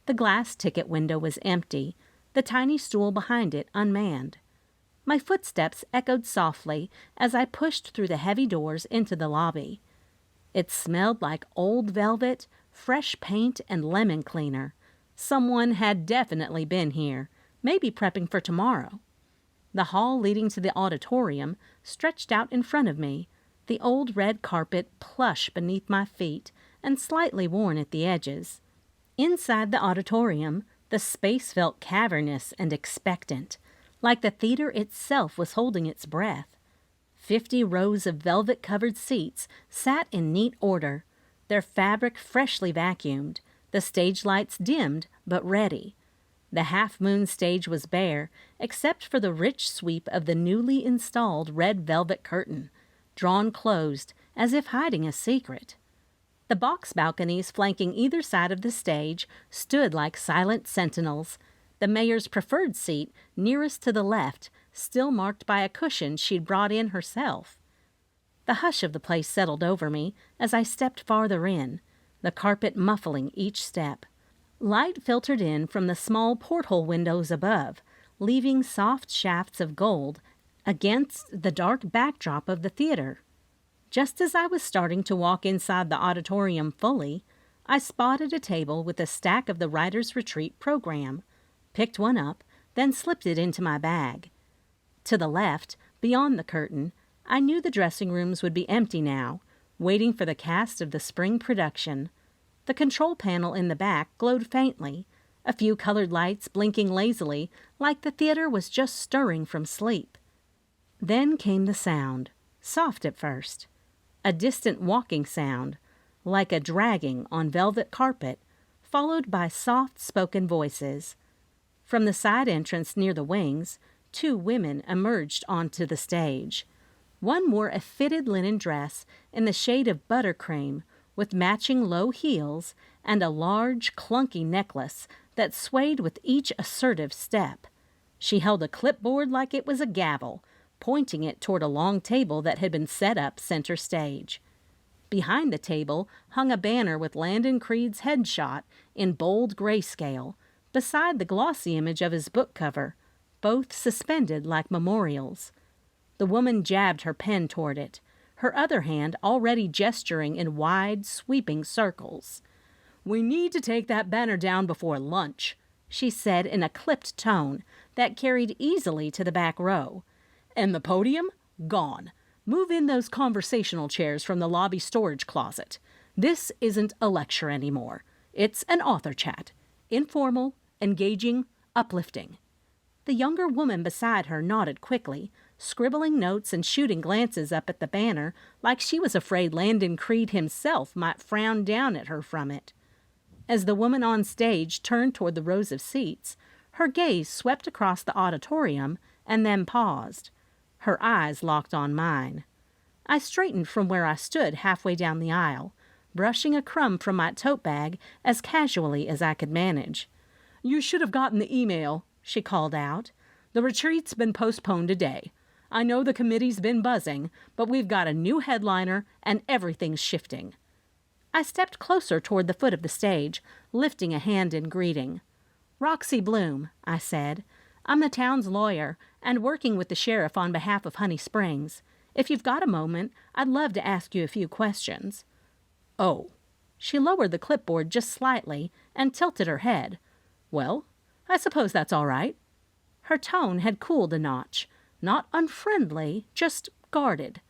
The glass ticket window was empty, the tiny stool behind it unmanned. My footsteps echoed softly as I pushed through the heavy doors into the lobby. It smelled like old velvet, fresh paint, and lemon cleaner. Someone had definitely been here, maybe prepping for tomorrow. The hall leading to the auditorium stretched out in front of me, the old red carpet plush beneath my feet and slightly worn at the edges. Inside the auditorium, the space felt cavernous and expectant, like the theater itself was holding its breath. 50 rows of velvet-covered seats sat in neat order, their fabric freshly vacuumed, the stage lights dimmed but ready. The half-moon stage was bare, except for the rich sweep of the newly installed red velvet curtain, drawn closed as if hiding a secret. The box balconies flanking either side of the stage stood like silent sentinels, the mayor's preferred seat, nearest to the left, still marked by a cushion she'd brought in herself. The hush of the place settled over me as I stepped farther in, the carpet muffling each step. Light filtered in from the small porthole windows above, leaving soft shafts of gold against the dark backdrop of the theater. Just as I was starting to walk inside the auditorium fully, I spotted a table with a stack of the Writer's Retreat program, picked one up, then slipped it into my bag. To the left, beyond the curtain, I knew the dressing rooms would be empty now, waiting for the cast of the spring production. The control panel in the back glowed faintly, a few colored lights blinking lazily like the theater was just stirring from sleep. Then came the sound, soft at first, a distant walking sound, like a dragging on velvet carpet, followed by soft-spoken voices. From the side entrance near the wings, 2 women emerged onto the stage. One wore a fitted linen dress in the shade of buttercream, with matching low heels and a large, clunky necklace that swayed with each assertive step. She held a clipboard like it was a gavel, pointing it toward a long table that had been set up center stage. Behind the table hung a banner with Landon Creed's headshot in bold grayscale, beside the glossy image of his book cover, both suspended like memorials. The woman jabbed her pen toward it, her other hand already gesturing in wide, sweeping circles. "We need to take that banner down before lunch," she said in a clipped tone that carried easily to the back row. "And the podium? Gone. Move in those conversational chairs from the lobby storage closet. This isn't a lecture anymore. It's an author chat. Informal, engaging, uplifting." The younger woman beside her nodded quickly, scribbling notes and shooting glances up at the banner like she was afraid Landon Creed himself might frown down at her from it. As the woman on stage turned toward the rows of seats, her gaze swept across the auditorium and then paused. Her eyes locked on mine. I straightened from where I stood halfway down the aisle, brushing a crumb from my tote bag as casually as I could manage. "You should have gotten the email," she called out. "The retreat's been postponed a day. I know the committee's been buzzing, but we've got a new headliner and everything's shifting." I stepped closer toward the foot of the stage, lifting a hand in greeting. "Roxy Bloom," I said. "I'm the town's lawyer and working with the sheriff on behalf of Honey Springs. If you've got a moment, I'd love to ask you a few questions." "Oh." She lowered the clipboard just slightly and tilted her head. "Well, I suppose that's all right." Her tone had cooled a notch. Not unfriendly, just guarded.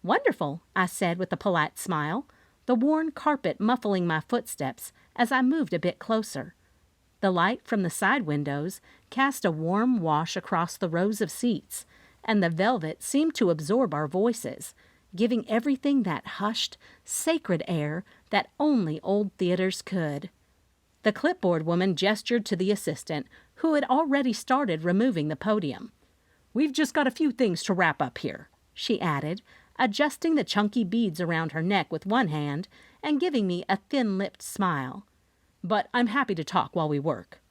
"Wonderful," I said with a polite smile, the worn carpet muffling my footsteps as I moved a bit closer. The light from the side windows cast a warm wash across the rows of seats, and the velvet seemed to absorb our voices, giving everything that hushed, sacred air that only old theaters could. The clipboard woman gestured to the assistant, who had already started removing the podium. "We've just got a few things to wrap up here," she added, adjusting the chunky beads around her neck with one hand and giving me a thin-lipped smile. "But I'm happy to talk while we work."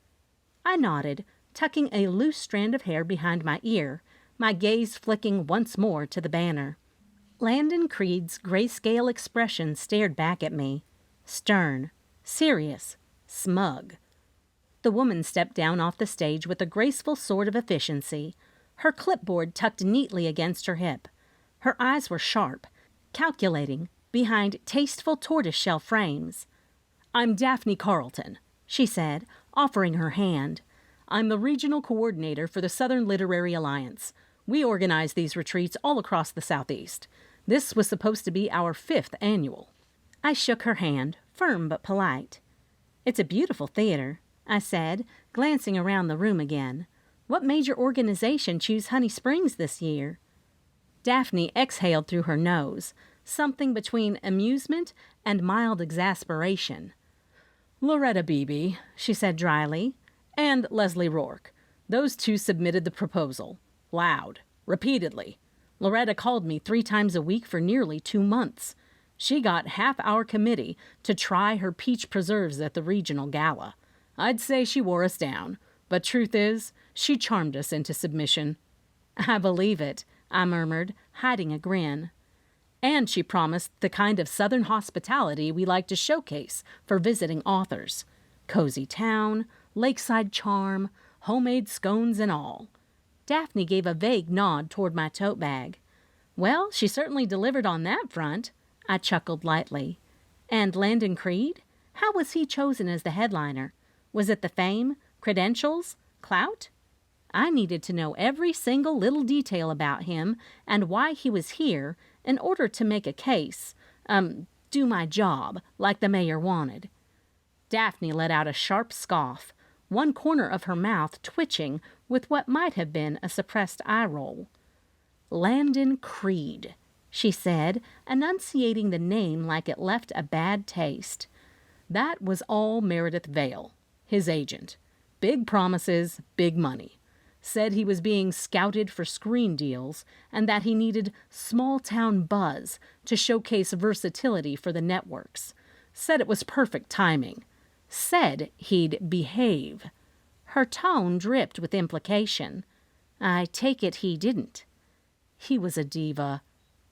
I nodded, tucking a loose strand of hair behind my ear, my gaze flicking once more to the banner. Landon Creed's grayscale expression stared back at me. Stern, serious, smug. The woman stepped down off the stage with a graceful sort of efficiency, her clipboard tucked neatly against her hip. Her eyes were sharp, calculating, behind tasteful tortoiseshell frames. "I'm Daphne Carlton," she said, offering her hand. "I'm the regional coordinator for the Southern Literary Alliance. We organize these retreats all across the Southeast. This was supposed to be our 5th annual." I shook her hand, firm but polite. "It's a beautiful theater," I said, glancing around the room again. "What made your organization choose Honey Springs this year?" Daphne exhaled through her nose, something between amusement and mild exasperation. "Loretta Beebe," she said dryly, "and Leslie Rourke. Those two submitted the proposal. Loud. Repeatedly. Loretta called me 3 times a week for nearly 2 months. She got half our committee to try her peach preserves at the regional gala. I'd say she wore us down, but truth is, she charmed us into submission." "I believe it," I murmured, hiding a grin. "And she promised the kind of Southern hospitality we like to showcase for visiting authors. Cozy town, lakeside charm, homemade scones and all." Daphne gave a vague nod toward my tote bag. "Well, she certainly delivered on that front," I chuckled lightly. "And Landon Creed? How was he chosen as the headliner? Was it the fame, credentials, clout? I needed to know every single little detail about him and why he was here in order to make a case, do my job like the mayor wanted." Daphne let out a sharp scoff, one corner of her mouth twitching with what might have been a suppressed eye roll. "Landon Creed," she said, enunciating the name like it left a bad taste. "That was all Meredith Vale, his agent. Big promises, big money. Said he was being scouted for screen deals and that he needed small-town buzz to showcase versatility for the networks. Said it was perfect timing. Said he'd behave." Her tone dripped with implication. "I take it he didn't." "He was a diva."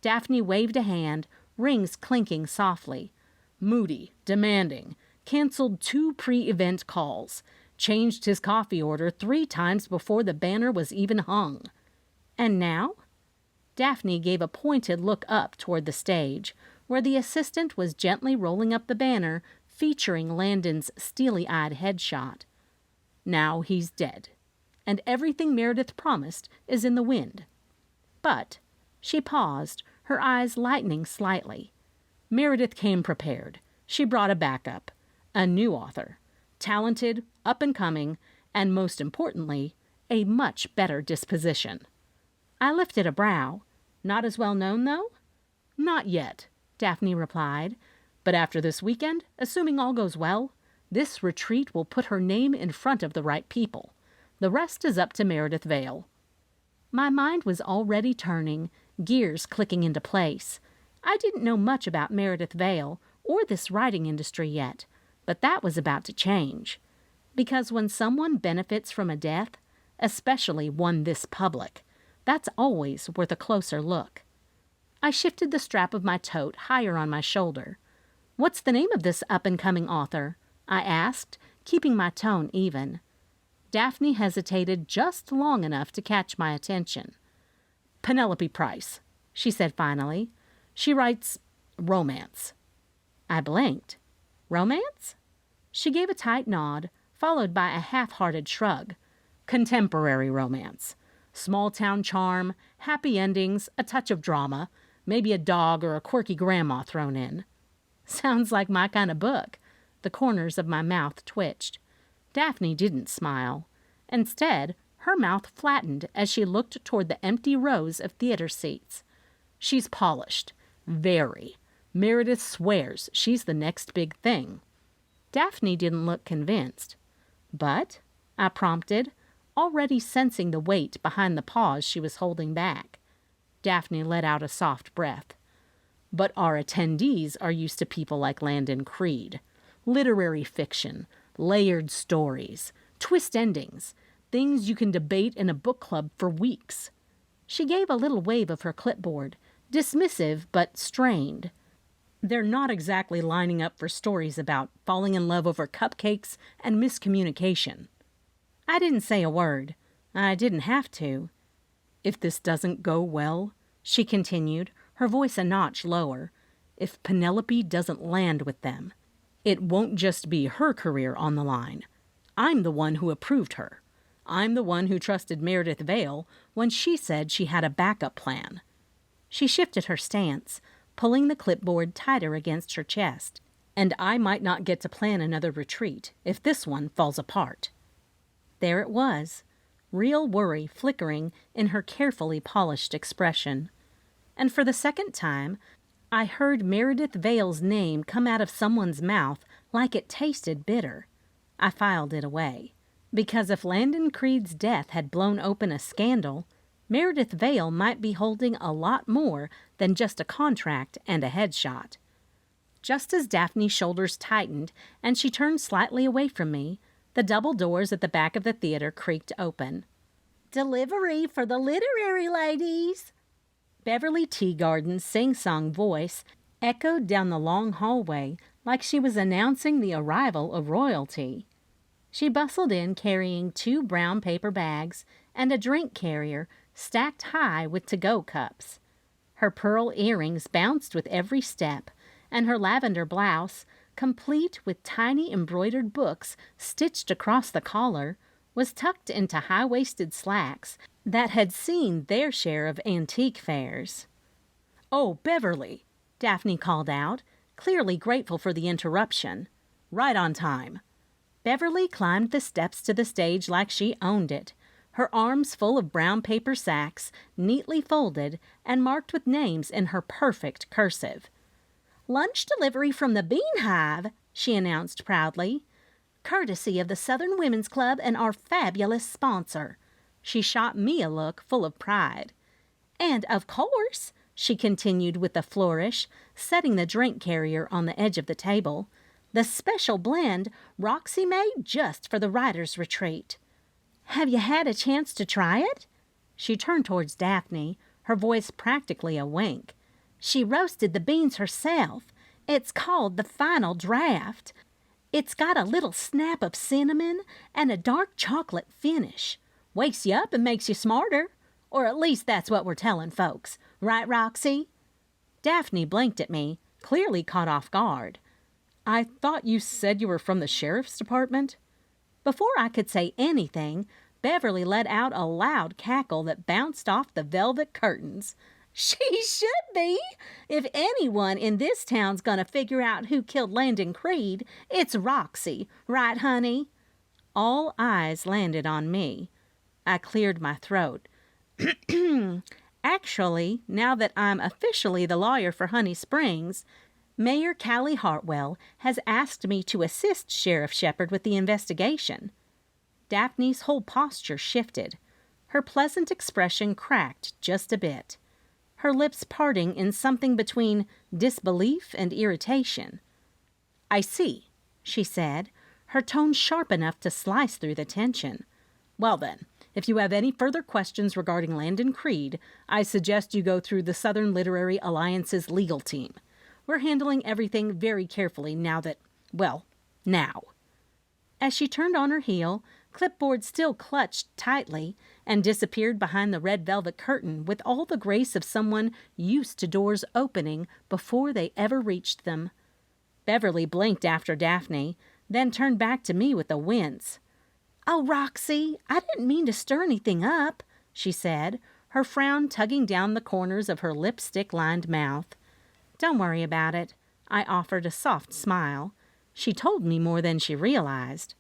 Daphne waved a hand, rings clinking softly. "Moody, demanding, canceled 2 pre-event calls. Changed his coffee order 3 times before the banner was even hung." "And now?" Daphne gave a pointed look up toward the stage, where the assistant was gently rolling up the banner featuring Landon's steely-eyed headshot. "Now he's dead, and everything Meredith promised is in the wind. But," she paused, her eyes lightening slightly, "Meredith came prepared. She brought a backup, a new author. Talented, up-and-coming, and most importantly, a much better disposition." I lifted a brow. "Not as well known, though?" "Not yet," Daphne replied. "But after this weekend, assuming all goes well, this retreat will put her name in front of the right people. The rest is up to Meredith Vale." My mind was already turning, gears clicking into place. I didn't know much about Meredith Vale or this writing industry yet, but that was about to change. Because when someone benefits from a death, especially one this public, that's always worth a closer look. I shifted the strap of my tote higher on my shoulder. "What's the name of this up-and-coming author?" I asked, keeping my tone even. Daphne hesitated just long enough to catch my attention. "Penelope Price," she said finally. "She writes romance." I blinked. "Romance?" She gave a tight nod, followed by a half-hearted shrug. "Contemporary romance. Small-town charm, happy endings, a touch of drama, maybe a dog or a quirky grandma thrown in." "Sounds like my kind of book." The corners of my mouth twitched. Daphne didn't smile. Instead, her mouth flattened as she looked toward the empty rows of theater seats. "She's polished. Very. Meredith swears she's the next big thing." Daphne didn't look convinced. "But?" I prompted, already sensing the weight behind the pause she was holding back. Daphne let out a soft breath. "But our attendees are used to people like Landon Creed. Literary fiction, layered stories, twist endings, things you can debate in a book club for weeks." She gave a little wave of her clipboard, dismissive but strained. "They're not exactly lining up for stories about falling in love over cupcakes and miscommunication." I didn't say a word. I didn't have to. "If this doesn't go well," she continued, her voice a notch lower, "if Penelope doesn't land with them, it won't just be her career on the line. I'm the one who approved her. I'm the one who trusted Meredith Vale when she said she had a backup plan." She shifted her stance, pulling the clipboard tighter against her chest. "And I might not get to plan another retreat if this one falls apart." There it was, real worry flickering in her carefully polished expression. And for the second time, I heard Meredith Vale's name come out of someone's mouth like it tasted bitter. I filed it away. Because if Landon Creed's death had blown open a scandal, Meredith Vale might be holding a lot more than just a contract and a headshot. Just as Daphne's shoulders tightened and she turned slightly away from me, the double doors at the back of the theater creaked open. "Delivery for the literary ladies." Beverly Teagarden's sing-song voice echoed down the long hallway like she was announcing the arrival of royalty. She bustled in carrying 2 brown paper bags and a drink carrier stacked high with to-go cups. Her pearl earrings bounced with every step, and her lavender blouse, complete with tiny embroidered books stitched across the collar, was tucked into high-waisted slacks that had seen their share of antique fairs. "Oh, Beverly," Daphne called out, clearly grateful for the interruption. "Right on time." Beverly climbed the steps to the stage like she owned it, her arms full of brown paper sacks, neatly folded and marked with names in her perfect cursive. "Lunch delivery from the Bean Hive," she announced proudly. "Courtesy of the Southern Women's Club and our fabulous sponsor." She shot me a look full of pride. "And, of course," she continued with a flourish, setting the drink carrier on the edge of the table, "the special blend Roxy made just for the writer's retreat. Have you had a chance to try it?" She turned towards Daphne, her voice practically a wink. "She roasted the beans herself. It's called the Final Draft. It's got a little snap of cinnamon and a dark chocolate finish. Wakes you up and makes you smarter. Or at least that's what we're telling folks. Right, Roxy?" Daphne blinked at me, clearly caught off guard. "I thought you said you were from the sheriff's department?" Before I could say anything, Beverly let out a loud cackle that bounced off the velvet curtains. "She should be. If anyone in this town's gonna figure out who killed Landon Creed, it's Roxy. Right, honey?" All eyes landed on me. I cleared my throat. "Actually, now that I'm officially the lawyer for Honey Springs, Mayor Callie Hartwell has asked me to assist Sheriff Shepherd with the investigation." Daphne's whole posture shifted. Her pleasant expression cracked just a bit, her lips parting in something between disbelief and irritation. "I see," she said, her tone sharp enough to slice through the tension. "Well then, if you have any further questions regarding Landon Creed, I suggest you go through the Southern Literary Alliance's legal team. We're handling everything very carefully now. As she turned on her heel, Clipboard still clutched tightly and disappeared behind the red velvet curtain with all the grace of someone used to doors opening before they ever reached them. Beverly blinked after Daphne, then turned back to me with a wince. "Oh, Roxy, I didn't mean to stir anything up," she said, her frown tugging down the corners of her lipstick-lined mouth. "Don't worry about it," I offered a soft smile. She told me more than she realized.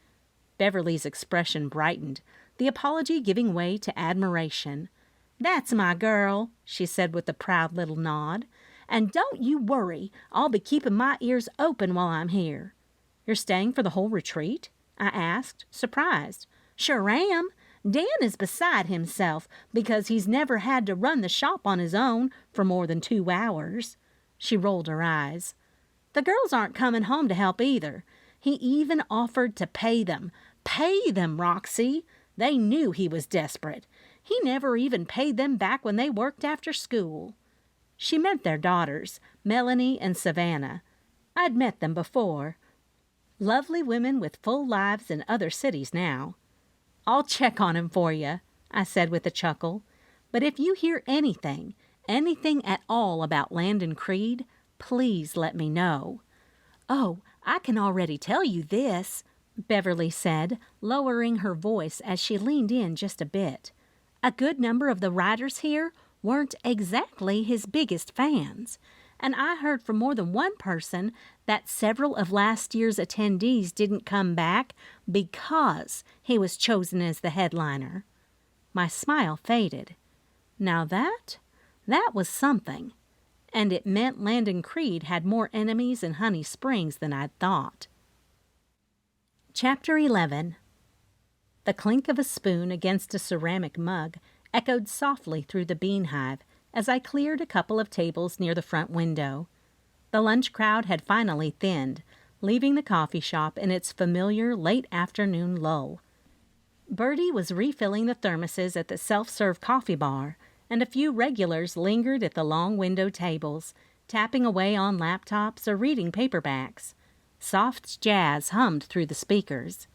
Beverly's expression brightened, the apology giving way to admiration. "That's my girl," she said with a proud little nod. "And don't you worry, I'll be keeping my ears open while I'm here." "You're staying for the whole retreat?" I asked, surprised. "Sure am. Dan is beside himself because he's never had to run the shop on his own for more than 2 hours." She rolled her eyes. "The girls aren't coming home to help either. He even offered to pay them. Pay them, Roxy! They knew he was desperate. He never even paid them back when they worked after school." She meant their daughters, Melanie and Savannah. I'd met them before. Lovely women with full lives in other cities now. "I'll check on him for you," I said with a chuckle. "But if you hear anything at all about Landon Creed, please let me know." "Oh, I can already tell you this," Beverly said, lowering her voice as she leaned in just a bit. "A good number of the writers here weren't exactly his biggest fans, and I heard from more than one person that several of last year's attendees didn't come back because he was chosen as the headliner." My smile faded. Now that was something, and it meant Landon Creed had more enemies in Honey Springs than I'd thought. Chapter 11. The clink of a spoon against a ceramic mug echoed softly through the Bean Hive as I cleared a couple of tables near the front window. The lunch crowd had finally thinned, leaving the coffee shop in its familiar late afternoon lull. Bertie was refilling the thermoses at the self-serve coffee bar, and a few regulars lingered at the long window tables, tapping away on laptops or reading paperbacks. Soft jazz hummed through the speakers.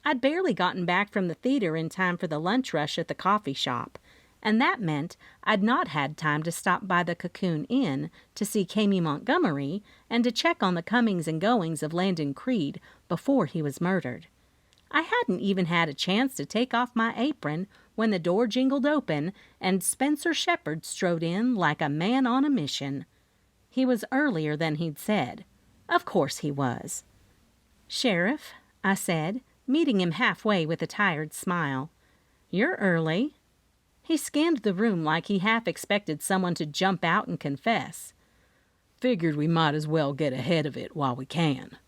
I'd barely gotten back from the theater in time for the lunch rush at the coffee shop, and that meant I'd not had time to stop by the Cocoon Inn to see Kami Montgomery and to check on the comings and goings of Landon Creed before he was murdered. I hadn't even had a chance to take off my apron when the door jingled open and Spencer Shepherd strode in like a man on a mission. He was earlier than he'd said. Of course he was. "Sheriff," I said, meeting him halfway with a tired smile. "You're early." He scanned the room like he half expected someone to jump out and confess. "Figured we might as well get ahead of it while we can."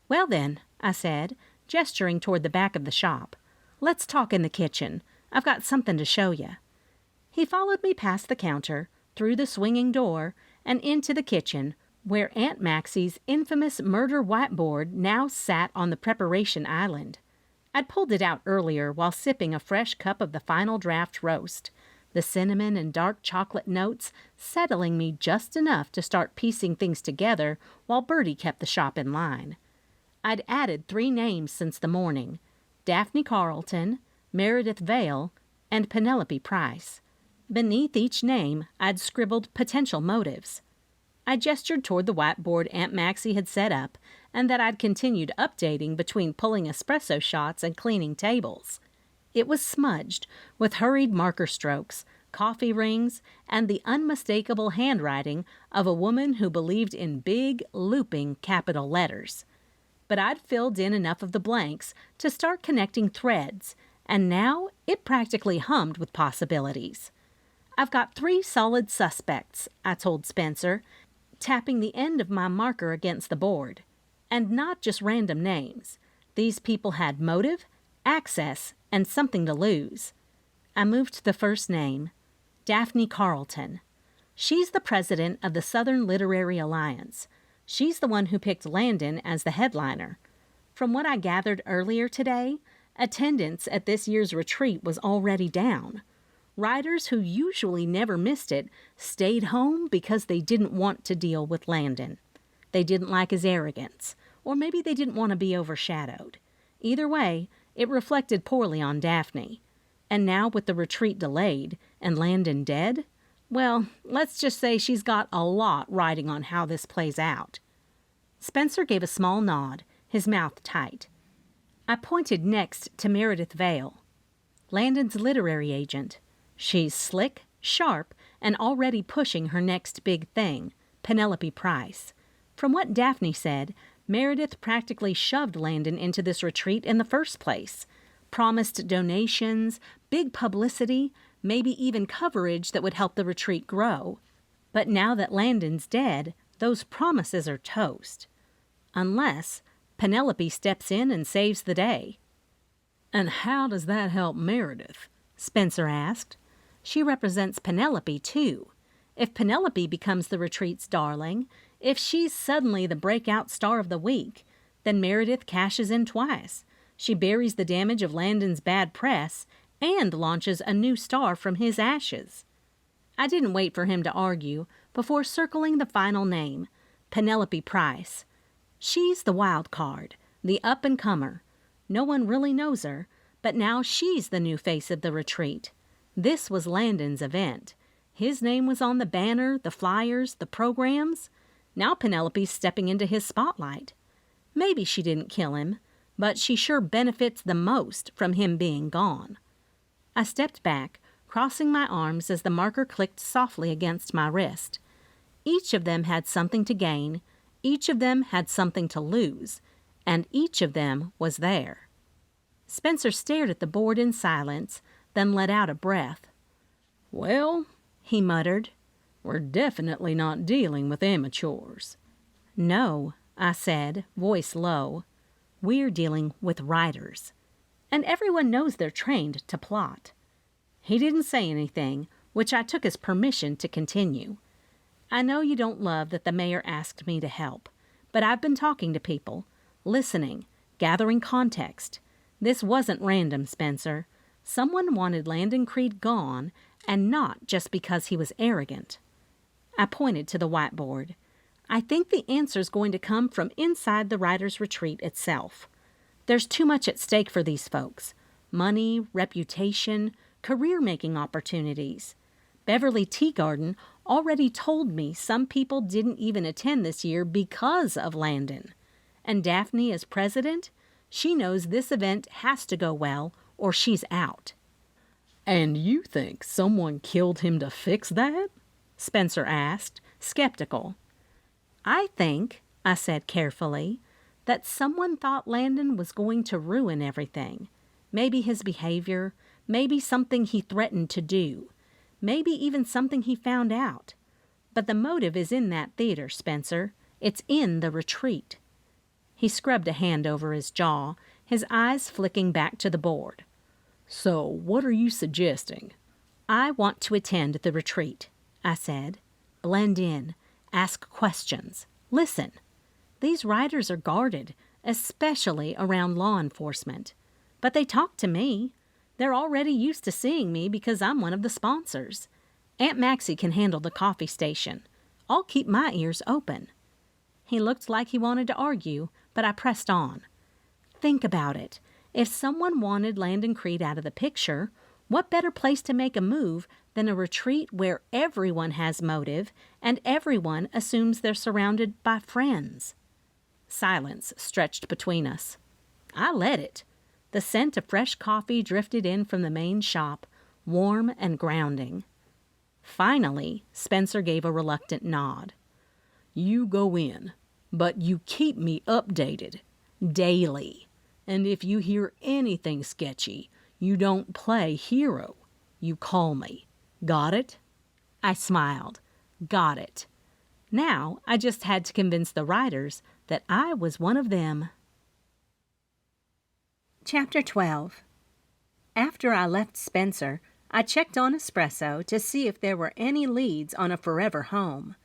"Well then," I said, gesturing toward the back of the shop, "let's talk in the kitchen. I've got something to show you." He followed me past the counter, through the swinging door, and into the kitchen, where Aunt Maxie's infamous murder whiteboard now sat on the preparation island. I'd pulled it out earlier while sipping a fresh cup of the final draft roast, the cinnamon and dark chocolate notes settling me just enough to start piecing things together while Bertie kept the shop in line. I'd added 3 names since the morning: Daphne Carlton, Meredith Vale, and Penelope Price. Beneath each name, I'd scribbled potential motives. I gestured toward the whiteboard Aunt Maxie had set up and that I'd continued updating between pulling espresso shots and cleaning tables. It was smudged with hurried marker strokes, coffee rings, and the unmistakable handwriting of a woman who believed in big, looping capital letters. But I'd filled in enough of the blanks to start connecting threads, and now it practically hummed with possibilities. "I've got 3 solid suspects," I told Spencer, tapping the end of my marker against the board. "And not just random names. These people had motive, access, and something to lose." I moved to the first name, Daphne Carlton. She's the president of the Southern Literary Alliance. She's the one who picked Landon as the headliner. From what I gathered earlier today, attendance at this year's retreat was already down. Writers who usually never missed it stayed home because they didn't want to deal with Landon. They didn't like his arrogance, or maybe they didn't want to be overshadowed. Either way, it reflected poorly on Daphne. And now with the retreat delayed and Landon dead, well, let's just say she's got a lot riding on how this plays out. Spencer gave a small nod, his mouth tight. I pointed next to Meredith Vale, Landon's literary agent. She's slick, sharp, and already pushing her next big thing, Penelope Price. From what Daphne said, Meredith practically shoved Landon into this retreat in the first place. Promised donations, big publicity, maybe even coverage that would help the retreat grow. But now that Landon's dead, those promises are toast. Unless Penelope steps in and saves the day. And how does that help Meredith? Spencer asked. She represents Penelope, too. If Penelope becomes the retreat's darling, if she's suddenly the breakout star of the week, then Meredith cashes in twice. She buries the damage of Landon's bad press and launches a new star from his ashes. I didn't wait for him to argue before circling the final name, Penelope Price. She's the wild card, the up-and-comer. No one really knows her, but now she's the new face of the retreat. This was Landon's event. His name was on the banner, the flyers, the programs. Now Penelope's stepping into his spotlight. Maybe she didn't kill him, but she sure benefits the most from him being gone. I stepped back, crossing my arms as the marker clicked softly against my wrist. Each of them had something to gain, each of them had something to lose, and each of them was there. Spencer stared at the board in silence, then let out a breath. Well, he muttered, we're definitely not dealing with amateurs. No, I said, voice low. We're dealing with writers. And everyone knows they're trained to plot. He didn't say anything, which I took as permission to continue. I know you don't love that the mayor asked me to help, but I've been talking to people, listening, gathering context. This wasn't random, Spencer. Someone wanted Landon Creed gone, and not just because he was arrogant. I pointed to the whiteboard. I think the answer's going to come from inside the writer's retreat itself. There's too much at stake for these folks. Money, reputation, career-making opportunities. Beverly Teagarden already told me some people didn't even attend this year because of Landon. And Daphne, as president, she knows this event has to go well or she's out. And you think someone killed him to fix that? Spencer asked, skeptical. I think, I said carefully, that someone thought Landon was going to ruin everything. Maybe his behavior, maybe something he threatened to do, maybe even something he found out. But the motive is in that theater, Spencer. It's in the retreat. He scrubbed a hand over his jaw, his eyes flicking back to the board. So what are you suggesting? I want to attend the retreat, I said. Blend in, ask questions, listen. These writers are guarded, especially around law enforcement. But they talk to me. They're already used to seeing me because I'm one of the sponsors. Aunt Maxie can handle the coffee station. I'll keep my ears open. He looked like he wanted to argue, but I pressed on. Think about it. If someone wanted Landon Creed out of the picture, what better place to make a move than a retreat where everyone has motive and everyone assumes they're surrounded by friends? Silence stretched between us. I let it. The scent of fresh coffee drifted in from the main shop, warm and grounding. Finally, Spencer gave a reluctant nod. You go in, but you keep me updated. Daily. And if you hear anything sketchy, you don't play hero. You call me. Got it? I smiled. Got it. Now I just had to convince the writers that I was one of them. Chapter 12. After I left Spencer, I checked on Espresso to see if there were any leads on a forever home.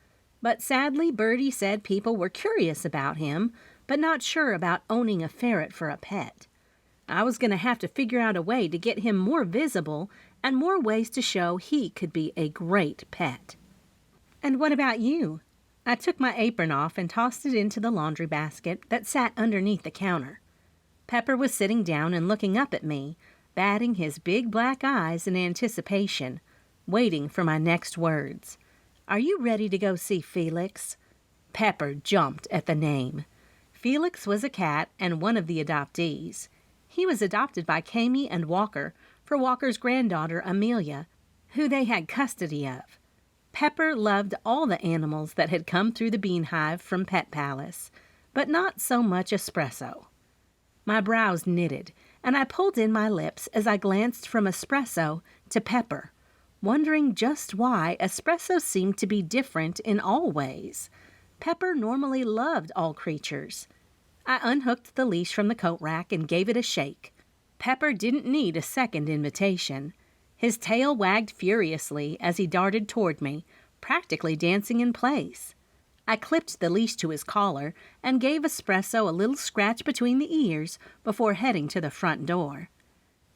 But sadly, Birdie said people were curious about him, but not sure about owning a ferret for a pet. I was going to have to figure out a way to get him more visible and more ways to show he could be a great pet. And what about you? I took my apron off and tossed it into the laundry basket that sat underneath the counter. Pepper was sitting down and looking up at me, batting his big black eyes in anticipation, waiting for my next words. "Are you ready to go see Felix?" Pepper jumped at the name. Felix was a cat and one of the adoptees. He was adopted by Kami and Walker for Walker's granddaughter Amelia, who they had custody of. Pepper loved all the animals that had come through the Bean Hive from Pet Palace, but not so much Espresso. My brows knitted, and I pulled in my lips as I glanced from Espresso to Pepper, wondering just why Espresso seemed to be different in all ways. Pepper normally loved all creatures. I unhooked the leash from the coat rack and gave it a shake. Pepper didn't need a second invitation. His tail wagged furiously as he darted toward me, practically dancing in place. I clipped the leash to his collar and gave Espresso a little scratch between the ears before heading to the front door.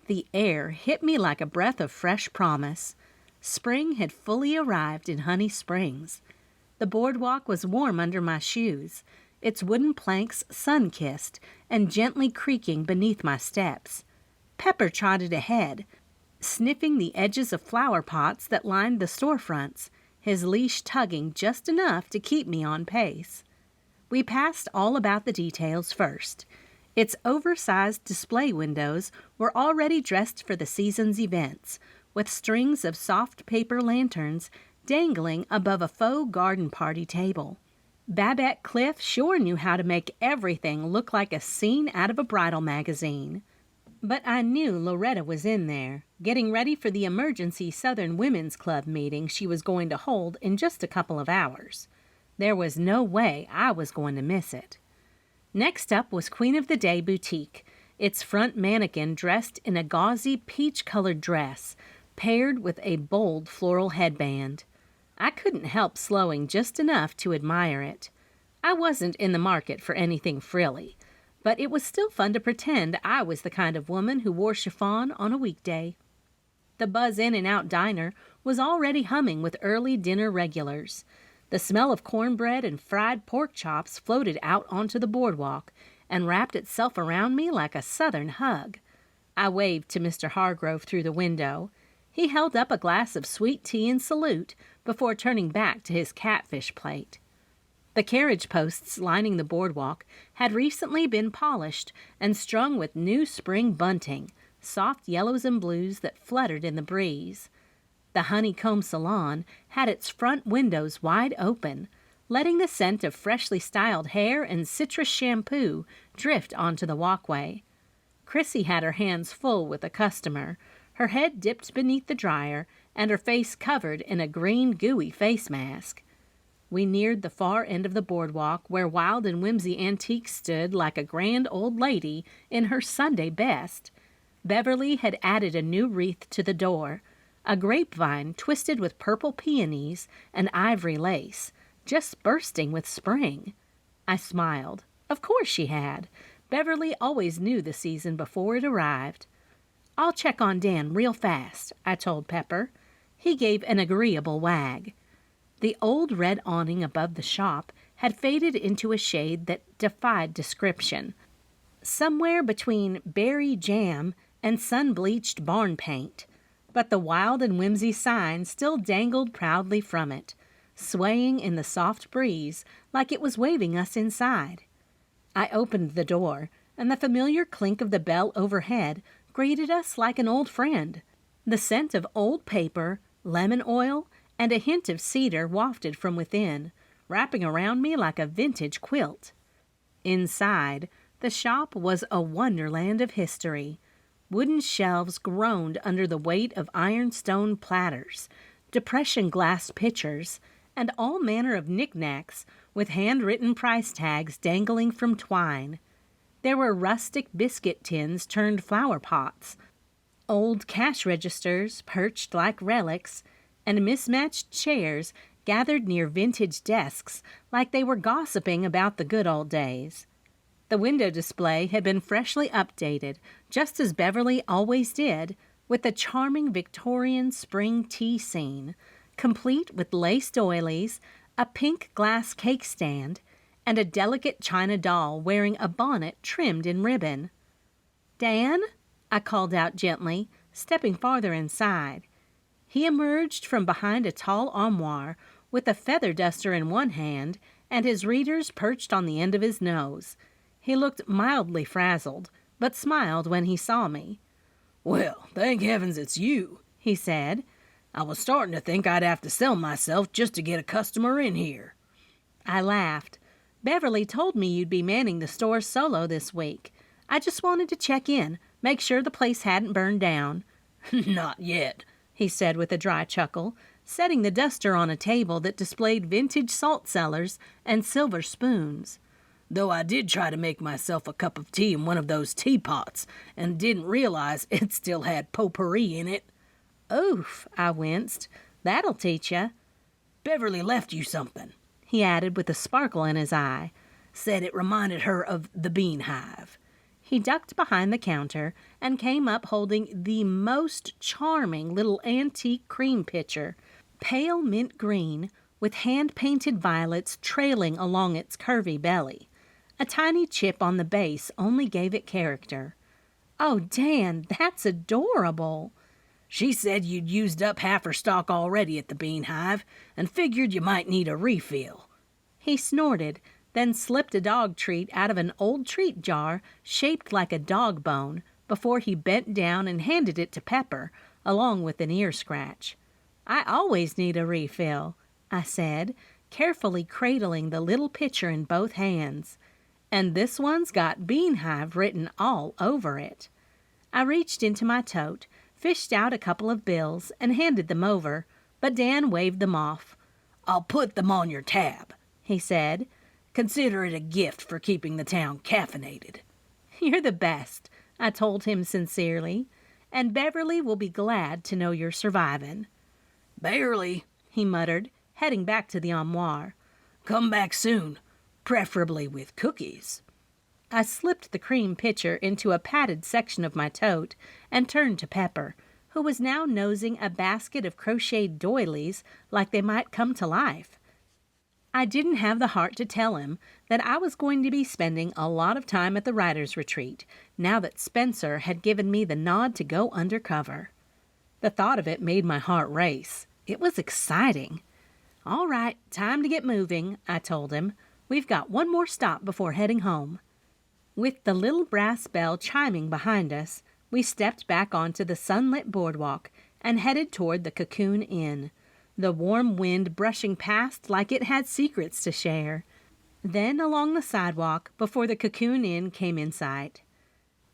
The air hit me like a breath of fresh promise. Spring had fully arrived in Honey Springs. The boardwalk was warm under my shoes, its wooden planks sun-kissed and gently creaking beneath my steps. Pepper trotted ahead, sniffing the edges of flower pots that lined the storefronts, his leash tugging just enough to keep me on pace. We passed all about the details first. Its oversized display windows were already dressed for the season's events, with strings of soft paper lanterns dangling above a faux garden party table. Babette Cliff sure knew how to make everything look like a scene out of a bridal magazine. But I knew Loretta was in there, getting ready for the emergency Southern Women's Club meeting she was going to hold in just a couple of hours. There was no way I was going to miss it. Next up was Queen of the Day Boutique, its front mannequin dressed in a gauzy peach-colored dress, paired with a bold floral headband. I couldn't help slowing just enough to admire it. I wasn't in the market for anything frilly, but it was still fun to pretend I was the kind of woman who wore chiffon on a weekday. The Buzz In-N-Out diner was already humming with early dinner regulars. The smell of cornbread and fried pork chops floated out onto the boardwalk and wrapped itself around me like a southern hug. I waved to Mr. Hargrove through the window. He held up a glass of sweet tea in salute before turning back to his catfish plate. The carriage posts lining the boardwalk had recently been polished and strung with new spring bunting, soft yellows and blues that fluttered in the breeze. The honeycomb salon had its front windows wide open, letting the scent of freshly styled hair and citrus shampoo drift onto the walkway. Chrissy had her hands full with a customer, her head dipped beneath the dryer and her face covered in a green gooey face mask. We neared the far end of the boardwalk where Wild and Whimsy Antique stood like a grand old lady in her Sunday best. Beverly had added a new wreath to the door, a grapevine twisted with purple peonies and ivory lace, just bursting with spring. I smiled. Of course she had. Beverly always knew the season before it arrived. "I'll check on Dan real fast," I told Pepper. He gave an agreeable wag. The old red awning above the shop had faded into a shade that defied description, somewhere between berry jam and sun-bleached barn paint, but the Wild and Whimsy sign still dangled proudly from it, swaying in the soft breeze like it was waving us inside. I opened the door, and the familiar clink of the bell overhead greeted us like an old friend. The scent of old paper, lemon oil, and a hint of cedar wafted from within, wrapping around me like a vintage quilt. Inside, the shop was a wonderland of history. Wooden shelves groaned under the weight of ironstone platters, depression glass pitchers, and all manner of knickknacks with handwritten price tags dangling from twine. There were rustic biscuit tins turned flower pots, old cash registers perched like relics, and mismatched chairs gathered near vintage desks like they were gossiping about the good old days. The window display had been freshly updated, just as Beverly always did, with a charming Victorian spring tea scene, complete with lace doilies, a pink glass cake stand, and a delicate china doll wearing a bonnet trimmed in ribbon. "Dan?" I called out gently, stepping farther inside. He emerged from behind a tall armoire with a feather duster in one hand and his readers perched on the end of his nose. He looked mildly frazzled, but smiled when he saw me. "Well, thank heavens it's you," he said. "I was starting to think I'd have to sell myself just to get a customer in here." I laughed. "Beverly told me you'd be manning the store solo this week. I just wanted to check in, make sure the place hadn't burned down." "Not yet," he said with a dry chuckle, setting the duster on a table that displayed vintage salt cellars and silver spoons. "Though I did try to make myself a cup of tea in one of those teapots and didn't realize it still had potpourri in it." "Oof," I winced. "That'll teach ya." "Beverly left you something," he added with a sparkle in his eye. "Said it reminded her of the Bean Hive." He ducked behind the counter and came up holding the most charming little antique cream pitcher, pale mint green, with hand-painted violets trailing along its curvy belly. A tiny chip on the base only gave it character. "Oh, Dan, that's adorable." "She said you'd used up half her stock already at the Bean Hive and figured you might need a refill." He snorted, then slipped a dog treat out of an old treat jar shaped like a dog bone before he bent down and handed it to Pepper, along with an ear scratch. "I always need a refill," I said, carefully cradling the little pitcher in both hands. "And this one's got Bean Hive written all over it." I reached into my tote, fished out a couple of bills, and handed them over, but Dan waved them off. "I'll put them on your tab," he said. "Consider it a gift for keeping the town caffeinated." "You're the best," I told him sincerely, "and Beverly will be glad to know you're surviving." "Barely," he muttered, heading back to the armoire. "Come back soon, preferably with cookies." I slipped the cream pitcher into a padded section of my tote and turned to Pepper, who was now nosing a basket of crocheted doilies like they might come to life. I didn't have the heart to tell him that I was going to be spending a lot of time at the writer's retreat, now that Spencer had given me the nod to go undercover. The thought of it made my heart race. It was exciting. "All right, time to get moving," I told him. "We've got one more stop before heading home." With the little brass bell chiming behind us, we stepped back onto the sunlit boardwalk and headed toward the Cocoon Inn, the warm wind brushing past like it had secrets to share. Then along the sidewalk before the Cocoon Inn came in sight.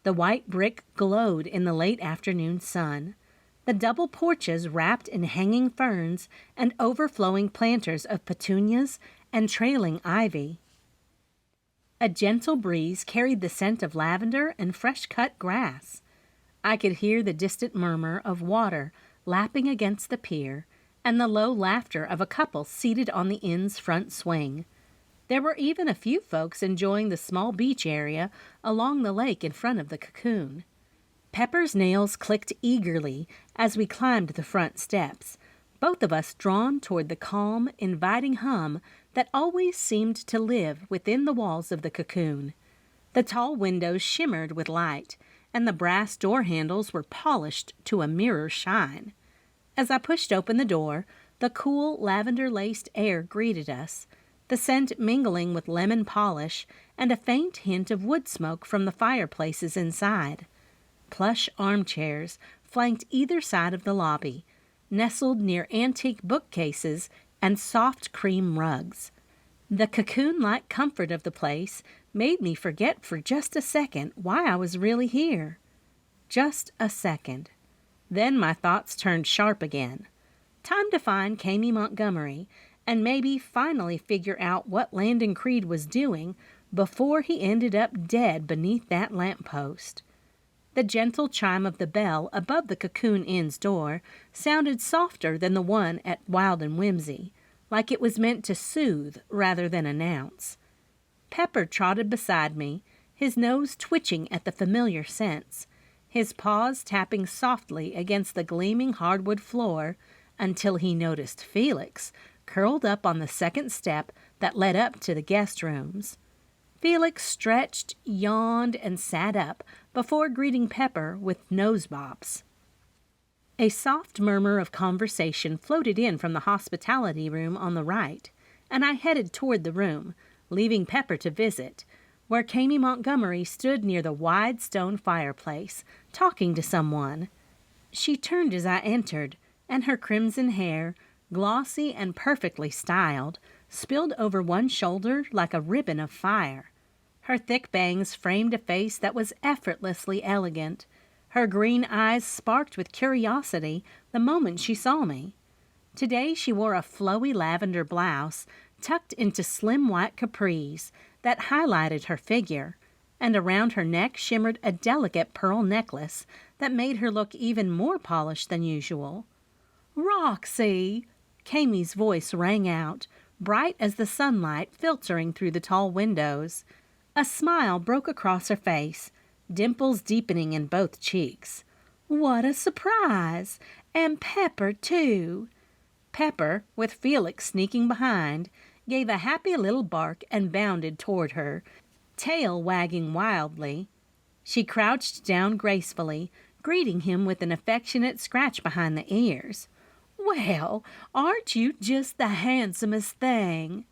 The white brick glowed in the late afternoon sun, the double porches wrapped in hanging ferns and overflowing planters of petunias and trailing ivy. A gentle breeze carried the scent of lavender and fresh-cut grass. I could hear the distant murmur of water lapping against the pier and the low laughter of a couple seated on the inn's front swing. There were even a few folks enjoying the small beach area along the lake in front of the Cocoon. Pepper's nails clicked eagerly as we climbed the front steps, both of us drawn toward the calm, inviting hum that always seemed to live within the walls of the Cocoon. The tall windows shimmered with light, and the brass door handles were polished to a mirror shine. As I pushed open the door, the cool, lavender-laced air greeted us, the scent mingling with lemon polish and a faint hint of wood smoke from the fireplaces inside. Plush armchairs flanked either side of the lobby, nestled near antique bookcases and soft cream rugs. The cocoon-like comfort of the place made me forget for just a second why I was really here. Just a second. Then my thoughts turned sharp again. Time to find Kami Montgomery and maybe finally figure out what Landon Creed was doing before he ended up dead beneath that lamppost. The gentle chime of the bell above the Cocoon Inn's door sounded softer than the one at Wild and Whimsy, like it was meant to soothe rather than announce. Pepper trotted beside me, his nose twitching at the familiar scents, his paws tapping softly against the gleaming hardwood floor until he noticed Felix curled up on the second step that led up to the guest rooms. Felix stretched, yawned, and sat up before greeting Pepper with nose bops. A soft murmur of conversation floated in from the hospitality room on the right, and I headed toward the room, leaving Pepper to visit, where Kami Montgomery stood near the wide stone fireplace, talking to someone. She turned as I entered, and her crimson hair, glossy and perfectly styled, spilled over one shoulder like a ribbon of fire. Her thick bangs framed a face that was effortlessly elegant. Her green eyes sparked with curiosity the moment she saw me. Today she wore a flowy lavender blouse tucked into slim white capris that highlighted her figure, and around her neck shimmered a delicate pearl necklace that made her look even more polished than usual. "Roxy!" Kami's voice rang out, bright as the sunlight filtering through the tall windows. A smile broke across her face, dimples deepening in both cheeks. "What a surprise! And Pepper, too!" Pepper, with Felix sneaking behind, gave a happy little bark and bounded toward her, tail wagging wildly. She crouched down gracefully, greeting him with an affectionate scratch behind the ears. "Well, aren't you just the handsomest thing?"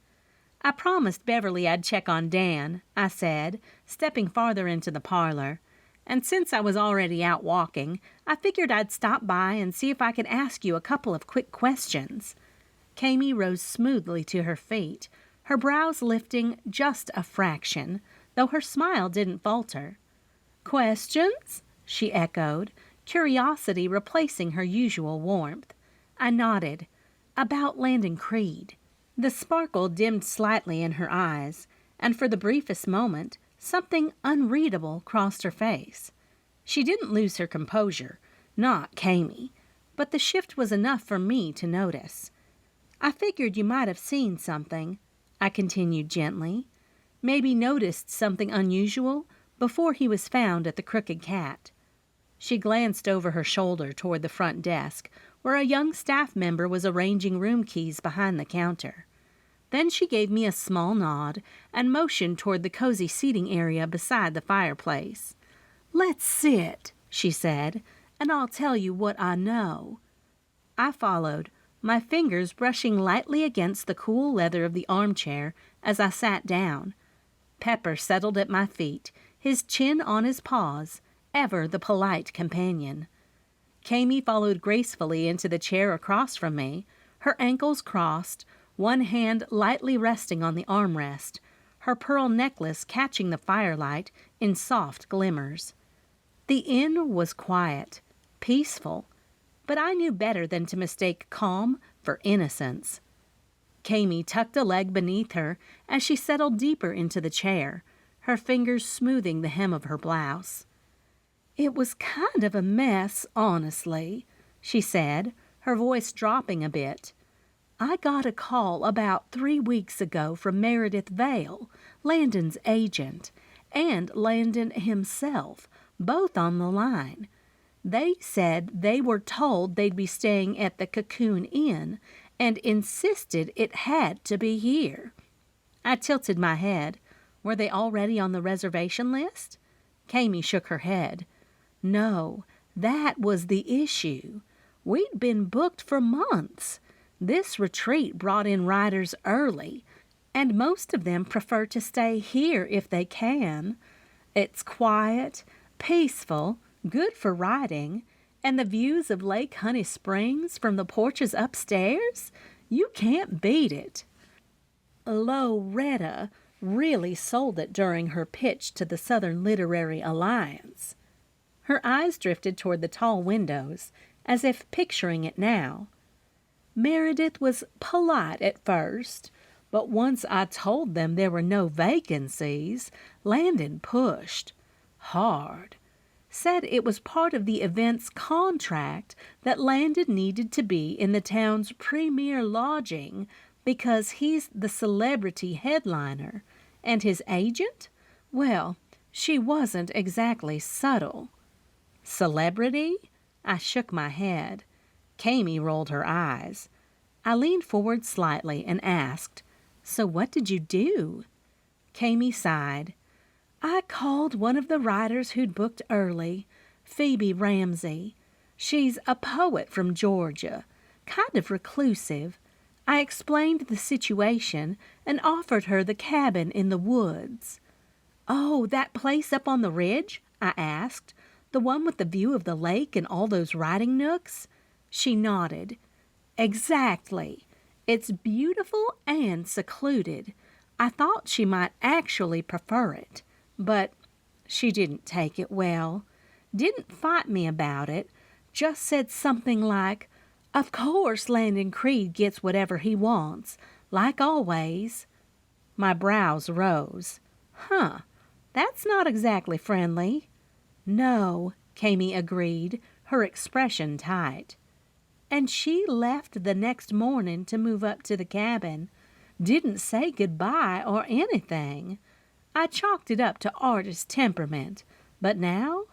"I promised Beverly I'd check on Dan," I said, stepping farther into the parlor. "And since I was already out walking, I figured I'd stop by and see if I could ask you a couple of quick questions." Kami rose smoothly to her feet, her brows lifting just a fraction, though her smile didn't falter. "Questions?" she echoed, curiosity replacing her usual warmth. I nodded. "About Landon Creed." The sparkle dimmed slightly in her eyes, and for the briefest moment, something unreadable crossed her face. She didn't lose her composure, not Kami, but the shift was enough for me to notice. "I figured you might have seen something," I continued gently. "Maybe noticed something unusual before he was found at the Crooked Cat." She glanced over her shoulder toward the front desk, where a young staff member was arranging room keys behind the counter. Then she gave me a small nod and motioned toward the cozy seating area beside the fireplace. "Let's sit," she said, "and I'll tell you what I know." I followed, my fingers brushing lightly against the cool leather of the armchair as I sat down. Pepper settled at my feet, his chin on his paws, ever the polite companion. Kami followed gracefully into the chair across from me, her ankles crossed, one hand lightly resting on the armrest, her pearl necklace catching the firelight in soft glimmers. The inn was quiet, peaceful, but I knew better than to mistake calm for innocence. Kami tucked a leg beneath her as she settled deeper into the chair, her fingers smoothing the hem of her blouse. "It was kind of a mess, honestly," she said, her voice dropping a bit. "I got a call about 3 weeks ago from Meredith Vale, Landon's agent, and Landon himself, both on the line. They said they were told they'd be staying at the Cocoon Inn and insisted it had to be here." I tilted my head. Were they already on the reservation list? Kami shook her head. "No, that was the issue. We'd been booked for months. This retreat brought in riders early, and most of them prefer to stay here if they can. It's quiet, peaceful, good for riding, and the views of Lake Honey Springs from the porches upstairs, you can't beat it." Loretta really sold it during her pitch to the Southern Literary Alliance. Her eyes drifted toward the tall windows, as if picturing it now. "Meredith was polite at first, but once I told them there were no vacancies, Landon pushed. Hard. said it was part of the event's contract that Landon needed to be in the town's premier lodging because he's the celebrity headliner. And his agent? Well, she wasn't exactly subtle. Celebrity? I shook my head. Kami rolled her eyes. I leaned forward slightly and asked, "So what did you do?" Kami sighed. "I called one of the writers who'd booked early, Phoebe Ramsey. She's a poet from Georgia, kind of reclusive. I explained the situation and offered her the cabin in the woods." "Oh, that place up on the ridge?" I asked. "The one with the view of the lake and all those writing nooks?" She nodded. "Exactly. It's beautiful and secluded. I thought she might actually prefer it, but she didn't take it well. Didn't fight me about it, just said something like, 'Of course Landon Creed gets whatever he wants, like always.'" My brows rose. "Huh, that's not exactly friendly." "No," Kami agreed, her expression tight. "And she left the next morning to move up to the cabin. Didn't say goodbye or anything. I chalked it up to artist temperament. But now?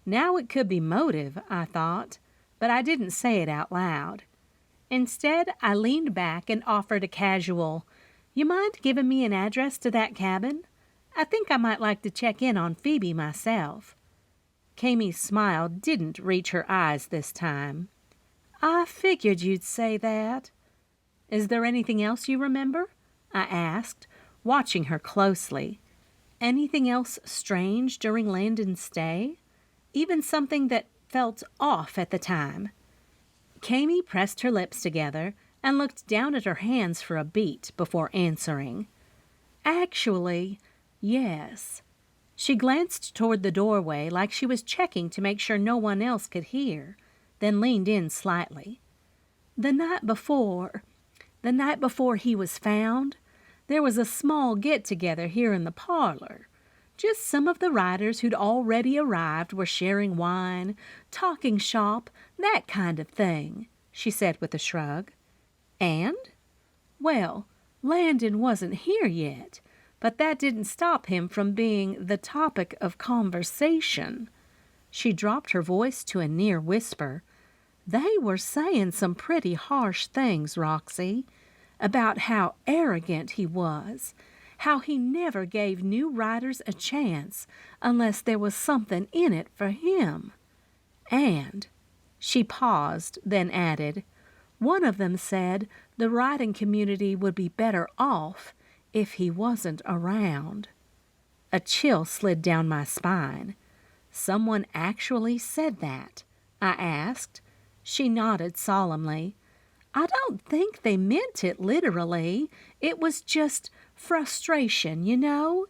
Now it could be motive, I thought, but I didn't say it out loud. Instead, I leaned back and offered a casual, "You mind giving me an address to that cabin? I think I might like to check in on Phoebe myself." Kami's smile didn't reach her eyes this time. "I figured you'd say that." "Is there anything else you remember?" I asked, watching her closely. "Anything else strange during Landon's stay? Even something that felt off at the time?" Kami pressed her lips together and looked down at her hands for a beat before answering. "Actually, yes." She glanced toward the doorway like she was checking to make sure no one else could hear, then leaned in slightly. The night before he was found, there was a small get-together here in the parlor. Just some of the writers who'd already arrived were sharing wine, talking shop, that kind of thing," she said with a shrug. "And? Well, Landon wasn't here yet, but that didn't stop him from being the topic of conversation." She dropped her voice to a near whisper. "They were saying some pretty harsh things, Roxy, about how arrogant he was, how he never gave new writers a chance unless there was something in it for him. And," she paused, then added, "one of them said the writing community would be better off if he wasn't around." A chill slid down my spine. "Someone actually said that?" I asked. She nodded solemnly. "I don't think they meant it literally. It was just frustration, you know.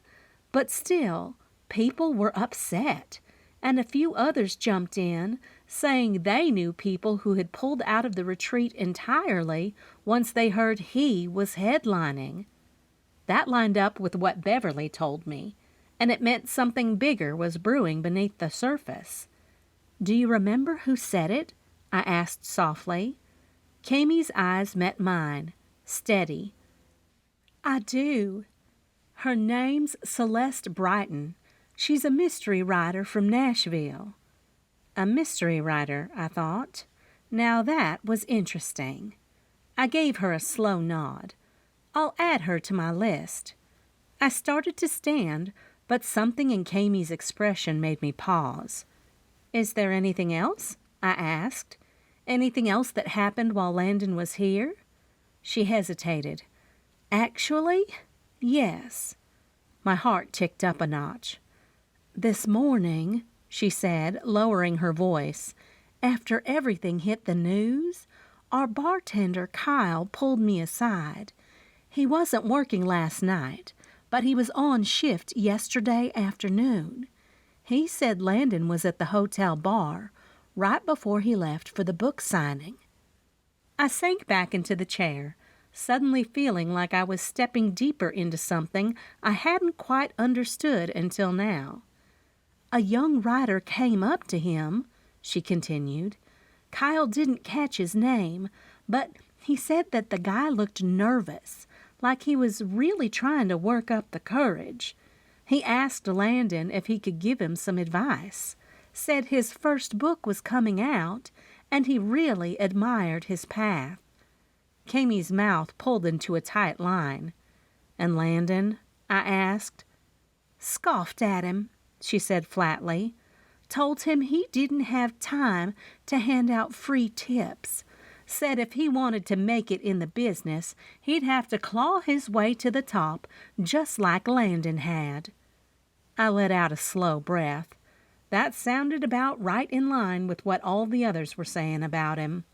But still, people were upset, and a few others jumped in, saying they knew people who had pulled out of the retreat entirely once they heard he was headlining." That lined up with what Beverly told me, and it meant something bigger was brewing beneath the surface. "Do you remember who said it?" I asked softly. Kami's eyes met mine, steady. "I do. Her name's Celeste Brighton. She's a mystery writer from Nashville." A mystery writer, I thought. Now that was interesting. I gave her a slow nod. "I'll add her to my list." I started to stand, but something in Kami's expression made me pause. "Is there anything else?" I asked. "Anything else that happened while Landon was here?" She hesitated. "Actually, yes." My heart ticked up a notch. "This morning," she said, lowering her voice, "after everything hit the news, our bartender Kyle pulled me aside. He wasn't working last night, but he was on shift yesterday afternoon. He said Landon was at the hotel bar right before he left for the book signing." I sank back into the chair, suddenly feeling like I was stepping deeper into something I hadn't quite understood until now. A young rider came up to him," she continued. "Kyle didn't catch his name, but he said that the guy looked nervous, like he was really trying to work up the courage. He asked Landon if he could give him some advice, said his first book was coming out, and he really admired his path." Kamie's mouth pulled into a tight line. "And Landon?" I asked. "Scoffed at him," she said flatly. "Told him he didn't have time to hand out free tips. Said if he wanted to make it in the business, he'd have to claw his way to the top, just like Landon had." I let out a slow breath. That sounded about right in line with what all the others were saying about him.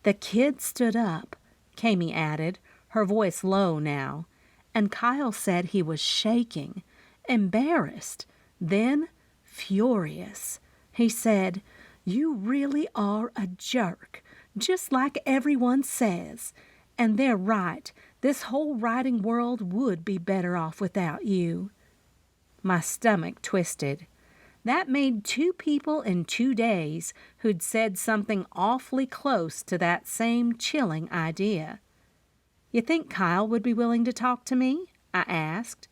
"The kid stood up," Kamie added, her voice low now, "and Kyle said he was shaking, embarrassed, then furious. He said, 'You really are a jerk, just like everyone says, and they're right. This whole writing world would be better off without you.'" My stomach twisted. That made 2 people in 2 days who'd said something awfully close to that same chilling idea. "You think Kyle would be willing to talk to me?" I asked.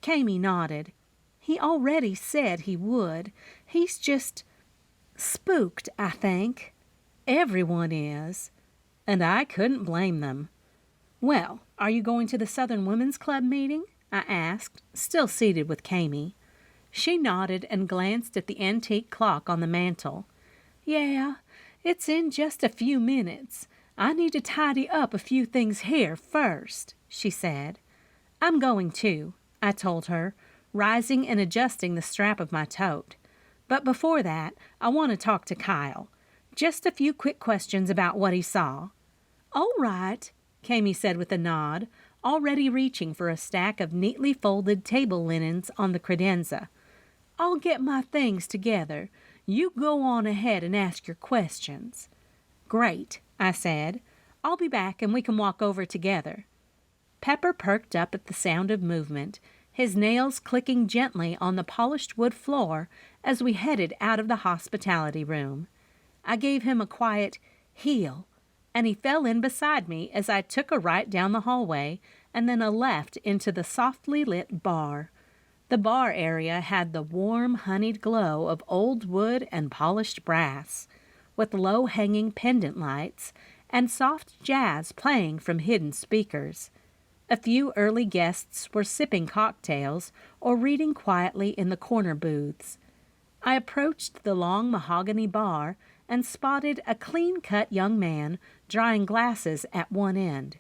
Kamie nodded. "He already said he would. He's just spooked, I think. Everyone is." And I couldn't blame them. "Well, are you going to the Southern Women's Club meeting?" I asked, still seated with Kamie. She nodded and glanced at the antique clock on the mantel. "Yeah, it's in just a few minutes. I need to tidy up a few things here first," she said. "I'm going too," I told her, rising and adjusting the strap of my tote. "But before that, I want to talk to Kyle. Just a few quick questions about what he saw." "All right," Kamie said with a nod, already reaching for a stack of neatly folded table linens on the credenza. "I'll get my things together. You go on ahead and ask your questions." "Great," I said. "I'll be back and we can walk over together." Pepper perked up at the sound of movement, his nails clicking gently on the polished wood floor as we headed out of the hospitality room. I gave him a quiet heel, and he fell in beside me as I took a right down the hallway and then a left into the softly lit bar. The bar area had the warm, honeyed glow of old wood and polished brass, with low-hanging pendant lights and soft jazz playing from hidden speakers. A few early guests were sipping cocktails or reading quietly in the corner booths. I approached the long mahogany bar and spotted a clean-cut young man drying glasses at one end.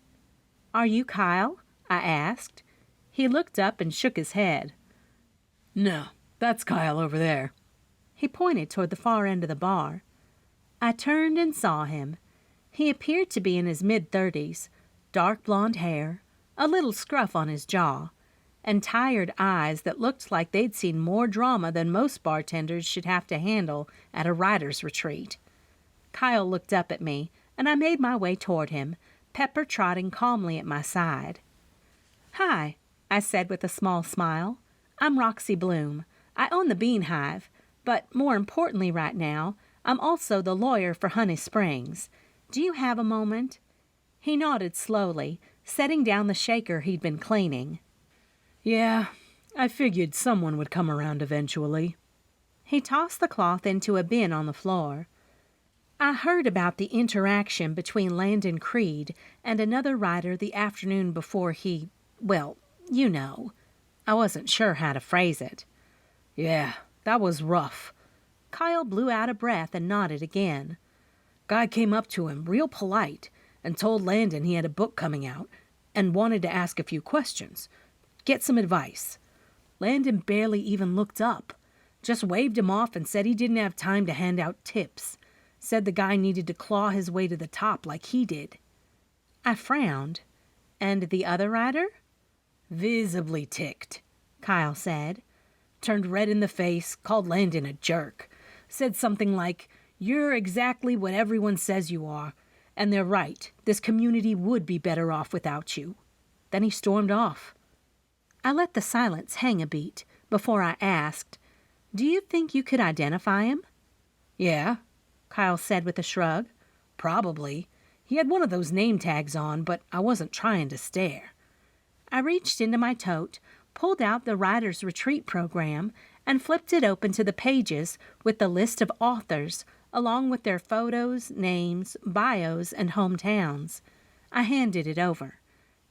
"Are you Kyle?" I asked. He looked up and shook his head. "No, that's Kyle over there." He pointed toward the far end of the bar. I turned and saw him. He appeared to be in his mid-30s, dark blonde hair, a little scruff on his jaw, and tired eyes that looked like they'd seen more drama than most bartenders should have to handle at a writer's retreat. Kyle looked up at me, and I made my way toward him, Pepper trotting calmly at my side. "Hi," I said with a small smile. "I'm Roxy Bloom. I own the Bean Hive, but more importantly right now, I'm also the lawyer for Honey Springs. Do you have a moment?" He nodded slowly, setting down the shaker he'd been cleaning. "Yeah, I figured someone would come around eventually." He tossed the cloth into a bin on the floor. "I heard about the interaction between Landon Creed and another writer the afternoon before he, well, you know." I wasn't sure how to phrase it. "Yeah, that was rough." Kyle blew out a breath and nodded again. "Guy came up to him real polite and told Landon he had a book coming out and wanted to ask a few questions, get some advice. Landon barely even looked up, just waved him off and said he didn't have time to hand out tips. Said the guy needed to claw his way to the top like he did." I frowned. "And the other writer?" "Visibly ticked," Kyle said. "Turned red in the face, called Landon a jerk. Said something like, 'You're exactly what everyone says you are, and they're right. This community would be better off without you.' Then he stormed off." I let the silence hang a beat before I asked, Do you think you could identify him?" "Yeah," Kyle said with a shrug. "Probably. He had one of those name tags on, but I wasn't trying to stare." I reached into my tote, pulled out the Writer's Retreat program, and flipped it open to the pages with the list of authors, along with their photos, names, bios, and hometowns. I handed it over.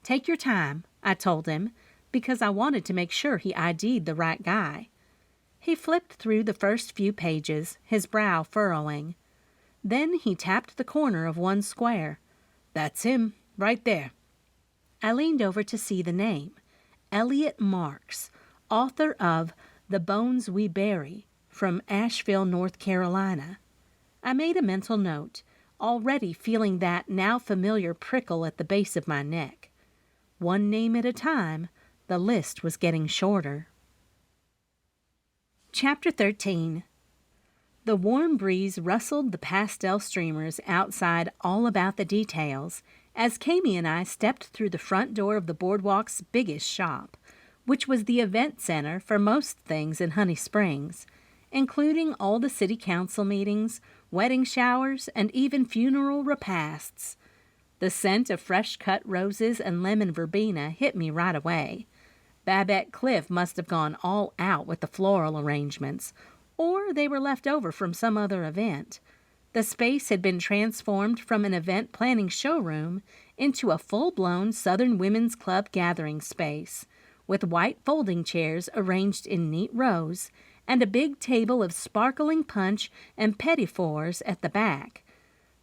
"Take your time," I told him, because I wanted to make sure he ID'd the right guy. He flipped through the first few pages, his brow furrowing. Then he tapped the corner of one square. "That's him, right there." I leaned over to see the name. Elliot Marks, author of The Bones We Bury, from Asheville, North Carolina. I made a mental note, already feeling that now familiar prickle at the base of my neck. One name at a time, the list was getting shorter. Chapter 13. The warm breeze rustled the pastel streamers outside all about the details as Kami and I stepped through the front door of the boardwalk's biggest shop, which was the event center for most things in Honey Springs, including all the city council meetings, wedding showers, and even funeral repasts. The scent of fresh-cut roses and lemon verbena hit me right away. Babette Cliff must have gone all out with the floral arrangements, or they were left over from some other event. The space had been transformed from an event planning showroom into a full-blown Southern Women's Club gathering space, with white folding chairs arranged in neat rows and a big table of sparkling punch and petit fours at the back.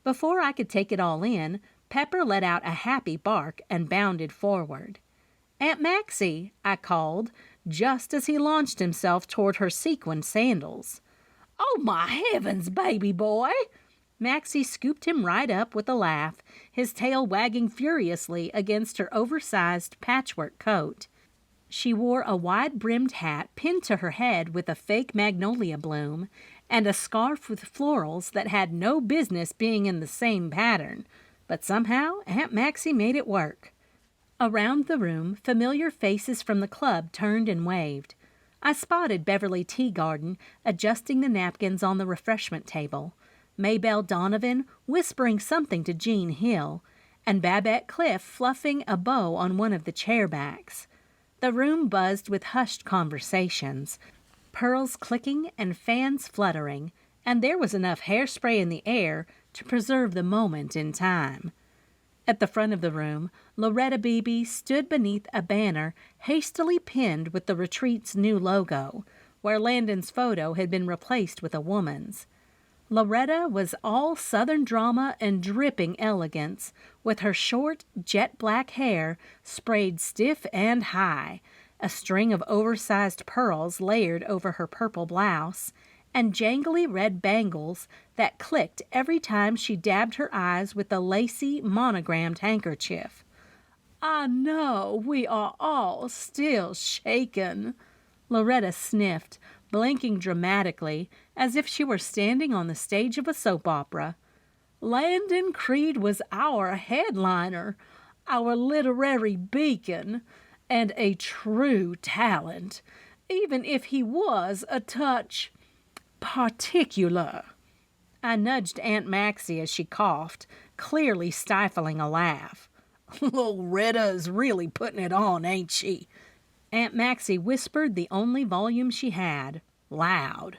Before I could take it all in, Pepper let out a happy bark and bounded forward. "Aunt Maxie," I called, just as he launched himself toward her sequined sandals. "Oh, my heavens, baby boy!" Maxie scooped him right up with a laugh, his tail wagging furiously against her oversized patchwork coat. She wore a wide-brimmed hat pinned to her head with a fake magnolia bloom, and a scarf with florals that had no business being in the same pattern, but somehow Aunt Maxie made it work. Around the room, familiar faces from the club turned and waved. I spotted Beverly Teagarden adjusting the napkins on the refreshment table, Maybelle Donovan whispering something to Jean Hill, and Babette Cliff fluffing a bow on one of the chair backs. The room buzzed with hushed conversations, pearls clicking and fans fluttering, and there was enough hairspray in the air to preserve the moment in time. At the front of the room, Loretta Beebe stood beneath a banner hastily pinned with the retreat's new logo, where Landon's photo had been replaced with a woman's. Loretta was all Southern drama and dripping elegance, with her short, jet-black hair sprayed stiff and high, a string of oversized pearls layered over her purple blouse, and jangly red bangles that clicked every time she dabbed her eyes with a lacy, monogrammed handkerchief. "I know we are all still shaken," Loretta sniffed, blinking dramatically as if she were standing on the stage of a soap opera. "Landon Creed was our headliner, our literary beacon, and a true talent, even if he was a touch particular." I nudged Aunt Maxie as she coughed, clearly stifling a laugh. "Loretta is really putting it on, ain't she?" Aunt Maxie whispered the only volume she had, loud.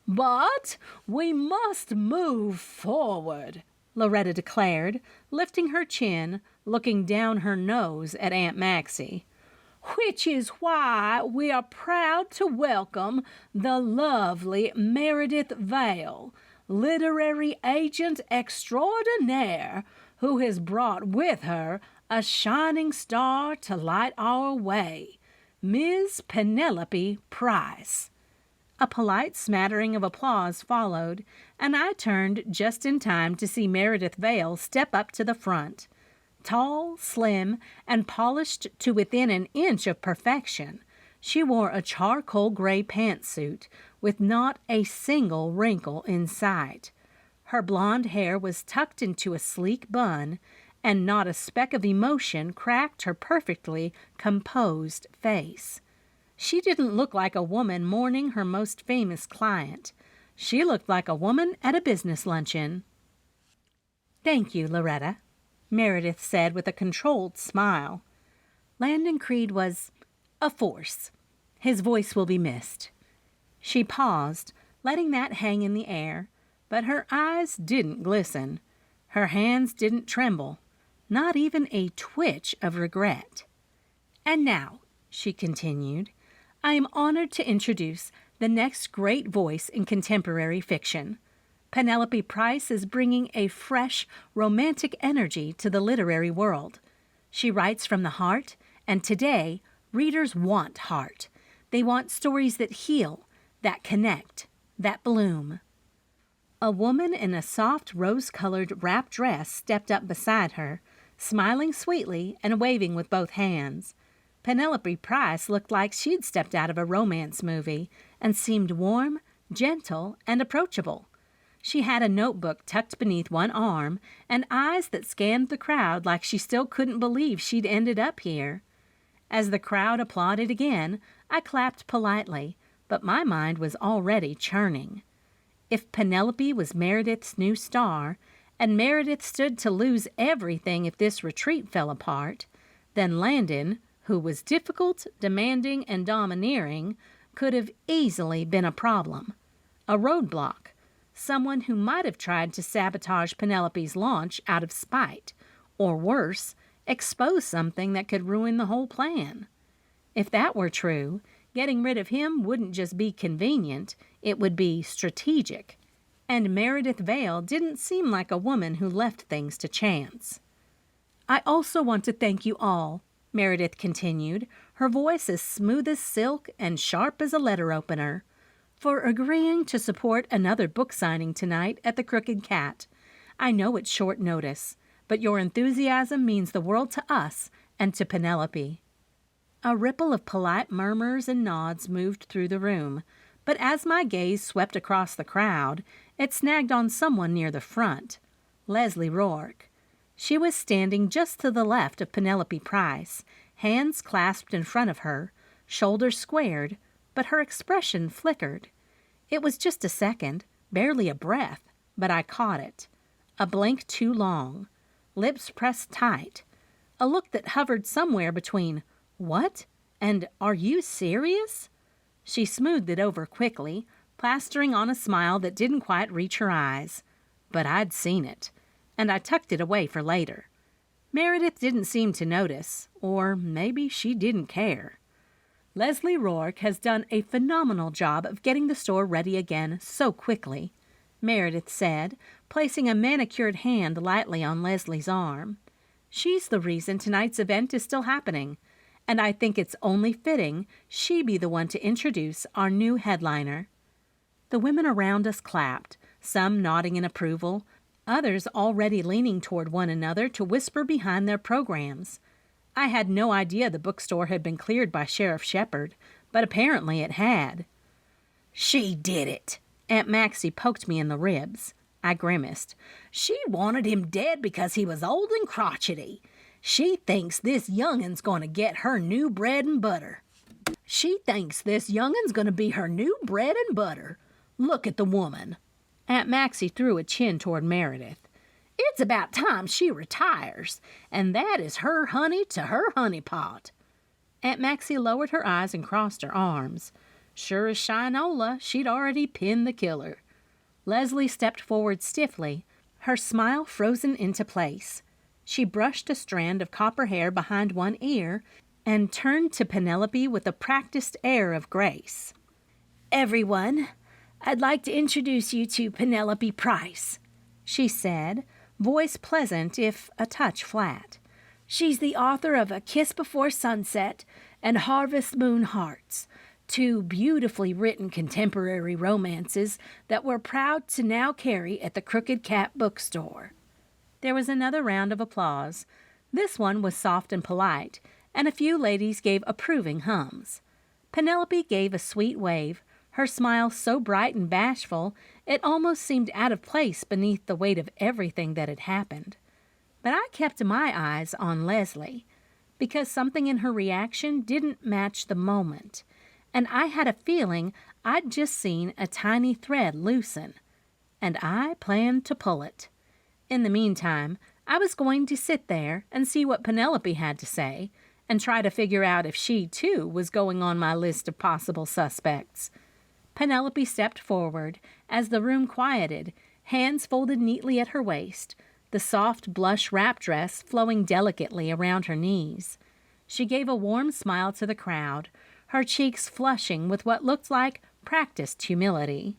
"But we must move forward," Loretta declared, lifting her chin, looking down her nose at Aunt Maxie. "Which is why we are proud to welcome the lovely Meredith Vale, literary agent extraordinaire, who has brought with her a shining star to light our way, Ms. Penelope Price." A polite smattering of applause followed, and I turned just in time to see Meredith Vale step up to the front. Tall, slim, and polished to within an inch of perfection, she wore a charcoal gray pantsuit with not a single wrinkle in sight. Her blonde hair was tucked into a sleek bun, and not a speck of emotion cracked her perfectly composed face. She didn't look like a woman mourning her most famous client. She looked like a woman at a business luncheon. "Thank you, Loretta," Meredith said with a controlled smile. Landon Creed was a force. His voice will be missed. She paused, letting that hang in the air, but her eyes didn't glisten. Her hands didn't tremble, not even a twitch of regret. "And now," she continued, "I am honored to introduce the next great voice in contemporary fiction. Penelope Price is bringing a fresh, romantic energy to the literary world. She writes from the heart, and today, readers want heart. They want stories that heal, that connect, that bloom." A woman in a soft rose-colored wrap dress stepped up beside her, smiling sweetly and waving with both hands. Penelope Price looked like she'd stepped out of a romance movie and seemed warm, gentle, and approachable. She had a notebook tucked beneath one arm and eyes that scanned the crowd like she still couldn't believe she'd ended up here. As the crowd applauded again, I clapped politely, but my mind was already churning. If Penelope was Meredith's new star, and Meredith stood to lose everything if this retreat fell apart, then Landon, who was difficult, demanding, and domineering, could have easily been a problem, a roadblock, someone who might have tried to sabotage Penelope's launch out of spite, or worse, expose something that could ruin the whole plan. If that were true, getting rid of him wouldn't just be convenient, it would be strategic. And Meredith Vale didn't seem like a woman who left things to chance. "I also want to thank you all," Meredith continued, her voice as smooth as silk and sharp as a letter opener, "for agreeing to support another book signing tonight at the Crooked Cat. I know it's short notice, but your enthusiasm means the world to us and to Penelope." A ripple of polite murmurs and nods moved through the room, but as my gaze swept across the crowd, it snagged on someone near the front, Leslie Rourke. She was standing just to the left of Penelope Price, hands clasped in front of her, shoulders squared, but her expression flickered. It was just a second, barely a breath, but I caught it. A blink too long, lips pressed tight, a look that hovered somewhere between "What?" and "Are you serious?" She smoothed it over quickly, plastering on a smile that didn't quite reach her eyes. But I'd seen it, and I tucked it away for later. Meredith didn't seem to notice, or maybe she didn't care. Leslie Rourke has done a phenomenal job of getting the store ready again so quickly, Meredith said, placing a manicured hand lightly on Leslie's arm. She's the reason tonight's event is still happening, and I think it's only fitting she be the one to introduce our new headliner. The women around us clapped, some nodding in approval, others already leaning toward one another to whisper behind their programs. I had no idea the bookstore had been cleared by Sheriff Shepherd, but apparently it had. "She did it!" Aunt Maxie poked me in the ribs. I grimaced. "She wanted him dead because he was old and crotchety. She thinks this youngin's going to get her new bread and butter. She thinks this youngin's going to be her new bread and butter. Look at the woman." Aunt Maxie threw a chin toward Meredith. "It's about time she retires, and that is her honey to her honey pot." Aunt Maxie lowered her eyes and crossed her arms. Sure as Shinola, she'd already pinned the killer. Leslie stepped forward stiffly, her smile frozen into place. She brushed a strand of copper hair behind one ear and turned to Penelope with a practiced air of grace. "Everyone, I'd like to introduce you to Penelope Price," she said, voice pleasant if a touch flat. "She's the author of A Kiss Before Sunset and Harvest Moon Hearts, two beautifully written contemporary romances that we're proud to now carry at the Crooked Cat bookstore." There was another round of applause. This one was soft and polite, and a few ladies gave approving hums. Penelope gave a sweet wave, her smile so bright and bashful it almost seemed out of place beneath the weight of everything that had happened. But I kept my eyes on Leslie, because something in her reaction didn't match the moment. and I had a feeling I'd just seen a tiny thread loosen, and I planned to pull it. In the meantime, I was going to sit there and see what Penelope had to say, and try to figure out if she, too, was going on my list of possible suspects. Penelope stepped forward as the room quieted, hands folded neatly at her waist, the soft blush wrap dress flowing delicately around her knees. She gave a warm smile to the crowd, her cheeks flushing with what looked like practiced humility.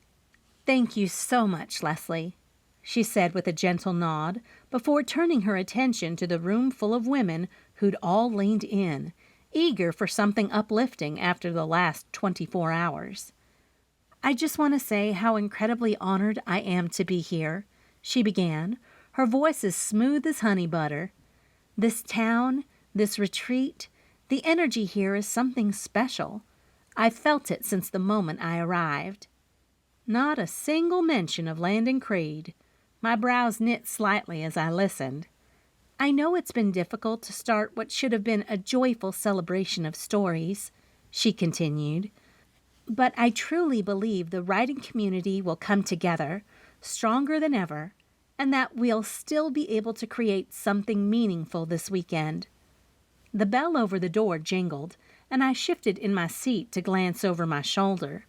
"Thank you so much, Leslie," she said with a gentle nod, before turning her attention to the room full of women who'd all leaned in, eager for something uplifting after the last 24 hours. "I just want to say how incredibly honored I am to be here," she began, her voice as smooth as honey butter. "This town, this retreat, the energy here is something special. I've felt it since the moment I arrived." Not a single mention of Landon Creed. My brows knit slightly as I listened. "I know it's been difficult to start what should have been a joyful celebration of stories," she continued, "but I truly believe the writing community will come together, stronger than ever, and that we'll still be able to create something meaningful this weekend." The bell over the door jingled, and I shifted in my seat to glance over my shoulder.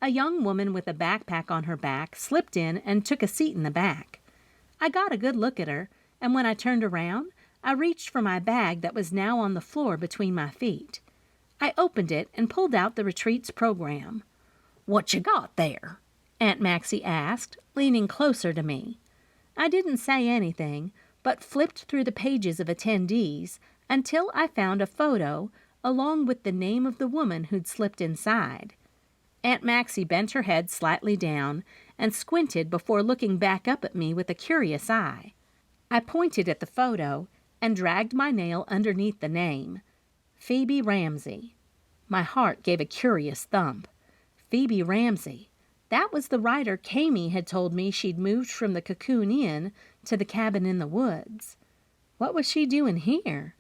A young woman with a backpack on her back slipped in and took a seat in the back. I got a good look at her, and when I turned around, I reached for my bag that was now on the floor between my feet. I opened it and pulled out the retreat's program. "What you got there?" Aunt Maxie asked, leaning closer to me. I didn't say anything, but flipped through the pages of attendees until I found a photo along with the name of the woman who'd slipped inside. Aunt Maxie bent her head slightly down and squinted before looking back up at me with a curious eye. I pointed at the photo and dragged my nail underneath the name. Phoebe Ramsey. My heart gave a curious thump. Phoebe Ramsey. That was the writer Kami had told me she'd moved from the Cocoon Inn to the cabin in the woods. What was she doing here?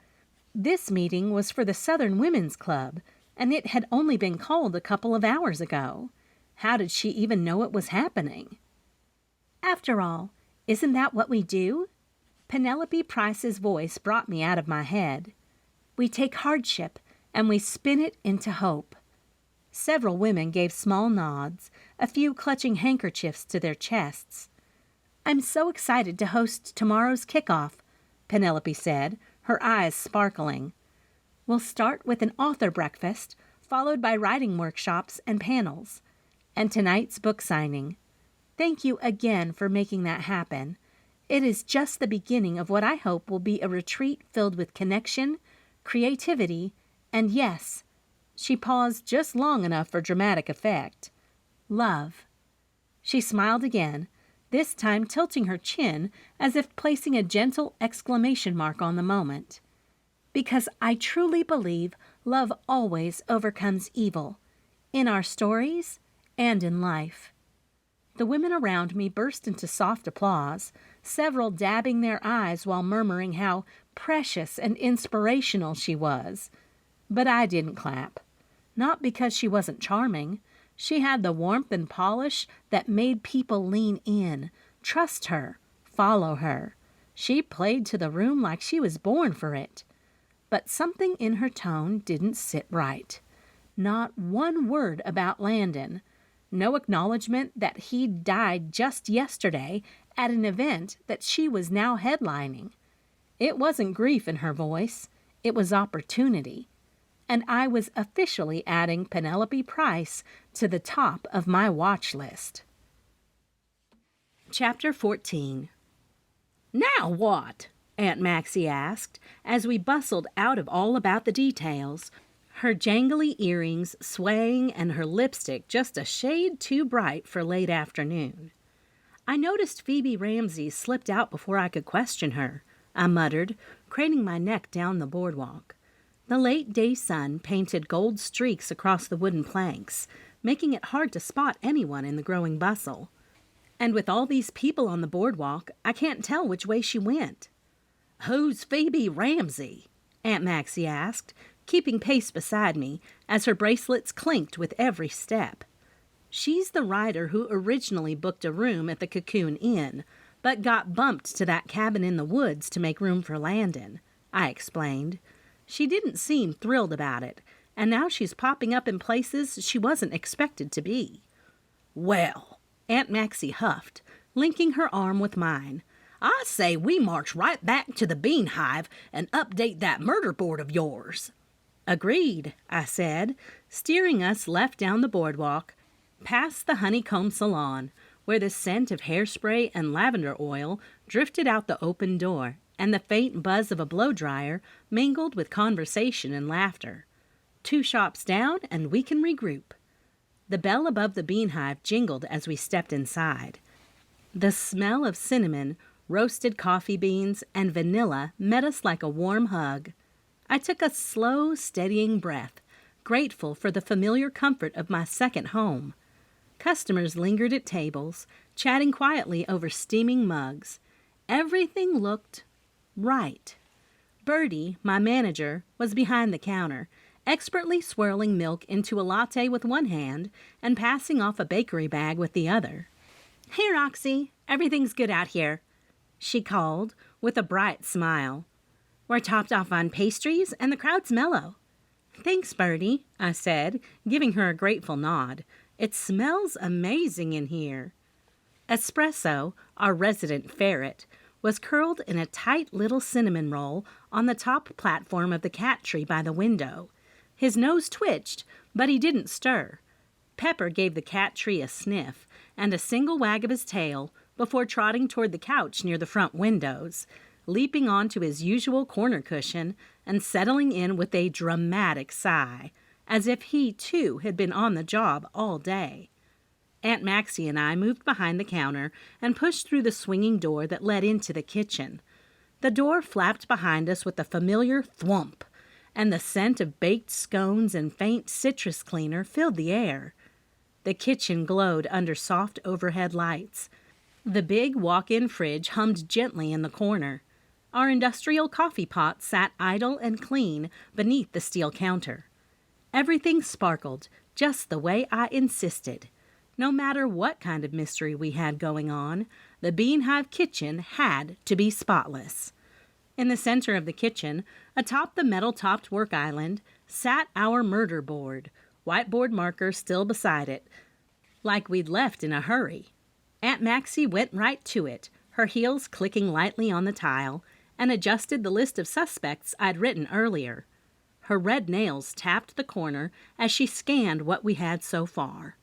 This meeting was for the Southern Women's Club, and it had only been called a couple of hours ago. How did she even know it was happening? "After all, isn't that what we do?" Penelope Price's voice brought me out of my head. "We take hardship and we spin it into hope." Several women gave small nods, a few clutching handkerchiefs to their chests. "I'm so excited to host tomorrow's kickoff," Penelope said, her eyes sparkling. "We'll start with an author breakfast, followed by writing workshops and panels, and tonight's book signing. Thank you again for making that happen. It is just the beginning of what I hope will be a retreat filled with connection, creativity, and yes," she paused just long enough for dramatic effect, "love." She smiled again, this time tilting her chin as if placing a gentle exclamation mark on the moment. "Because I truly believe love always overcomes evil, in our stories and in life." The women around me burst into soft applause, several dabbing their eyes while murmuring how precious and inspirational she was. But I didn't clap. Not because she wasn't charming. She had the warmth and polish that made people lean in, trust her, follow her. She played to the room like she was born for it. But something in her tone didn't sit right. Not one word about Landon. No acknowledgement that he'd died just yesterday at an event that she was now headlining. It wasn't grief in her voice. It was opportunity. And I was officially adding Penelope Price to the top of my watch list. Chapter 14. "Now what?" Aunt Maxie asked, as we bustled out of all about the details, her jangly earrings swaying and her lipstick just a shade too bright for late afternoon. "I noticed Phoebe Ramsey slipped out before I could question her," I muttered, craning my neck down the boardwalk. The late-day sun painted gold streaks across the wooden planks, making it hard to spot anyone in the growing bustle. And with all these people on the boardwalk, I can't tell which way she went. "Who's Phoebe Ramsey?" Aunt Maxie asked, keeping pace beside me as her bracelets clinked with every step. She's the rider who originally booked a room at the Cocoon Inn, but got bumped to that cabin in the woods to make room for Landon, I explained. She didn't seem thrilled about it, and now she's popping up in places she wasn't expected to be. Well, Aunt Maxie huffed, linking her arm with mine. I say we march right back to the Bean Hive and update that murder board of yours. Agreed, I said, steering us left down the boardwalk, past the honeycomb salon, where the scent of hairspray and lavender oil drifted out the open door, and the faint buzz of a blow-dryer mingled with conversation and laughter. 2 shops down, and we can regroup. The bell above the Bean Hive jingled as we stepped inside. The smell of cinnamon, roasted coffee beans, and vanilla met us like a warm hug. I took a slow, steadying breath, grateful for the familiar comfort of my second home. Customers lingered at tables, chatting quietly over steaming mugs. Everything looked right. Bertie, my manager, was behind the counter, expertly swirling milk into a latte with one hand and passing off a bakery bag with the other. "Hey, Roxy, everything's good out here," she called with a bright smile. "We're topped off on pastries and the crowd's mellow." "Thanks, Bertie," I said, giving her a grateful nod. "It smells amazing in here." Espresso, our resident ferret, was curled in a tight little cinnamon roll on the top platform of the cat tree by the window. His nose twitched, but he didn't stir. Pepper gave the cat tree a sniff and a single wag of his tail before trotting toward the couch near the front windows, leaping onto his usual corner cushion and settling in with a dramatic sigh, as if he, too, had been on the job all day. Aunt Maxie and I moved behind the counter and pushed through the swinging door that led into the kitchen. The door flapped behind us with a familiar thwump, and the scent of baked scones and faint citrus cleaner filled the air. The kitchen glowed under soft overhead lights. The big walk-in fridge hummed gently in the corner. Our industrial coffee pot sat idle and clean beneath the steel counter. Everything sparkled, just the way I insisted. No matter what kind of mystery we had going on, the Bean Hive kitchen had to be spotless. In the center of the kitchen, atop the metal-topped work island, sat our murder board, whiteboard marker still beside it, like we'd left in a hurry. Aunt Maxie went right to it, her heels clicking lightly on the tile, and adjusted the list of suspects I'd written earlier. Her red nails tapped the corner as she scanned what we had so far.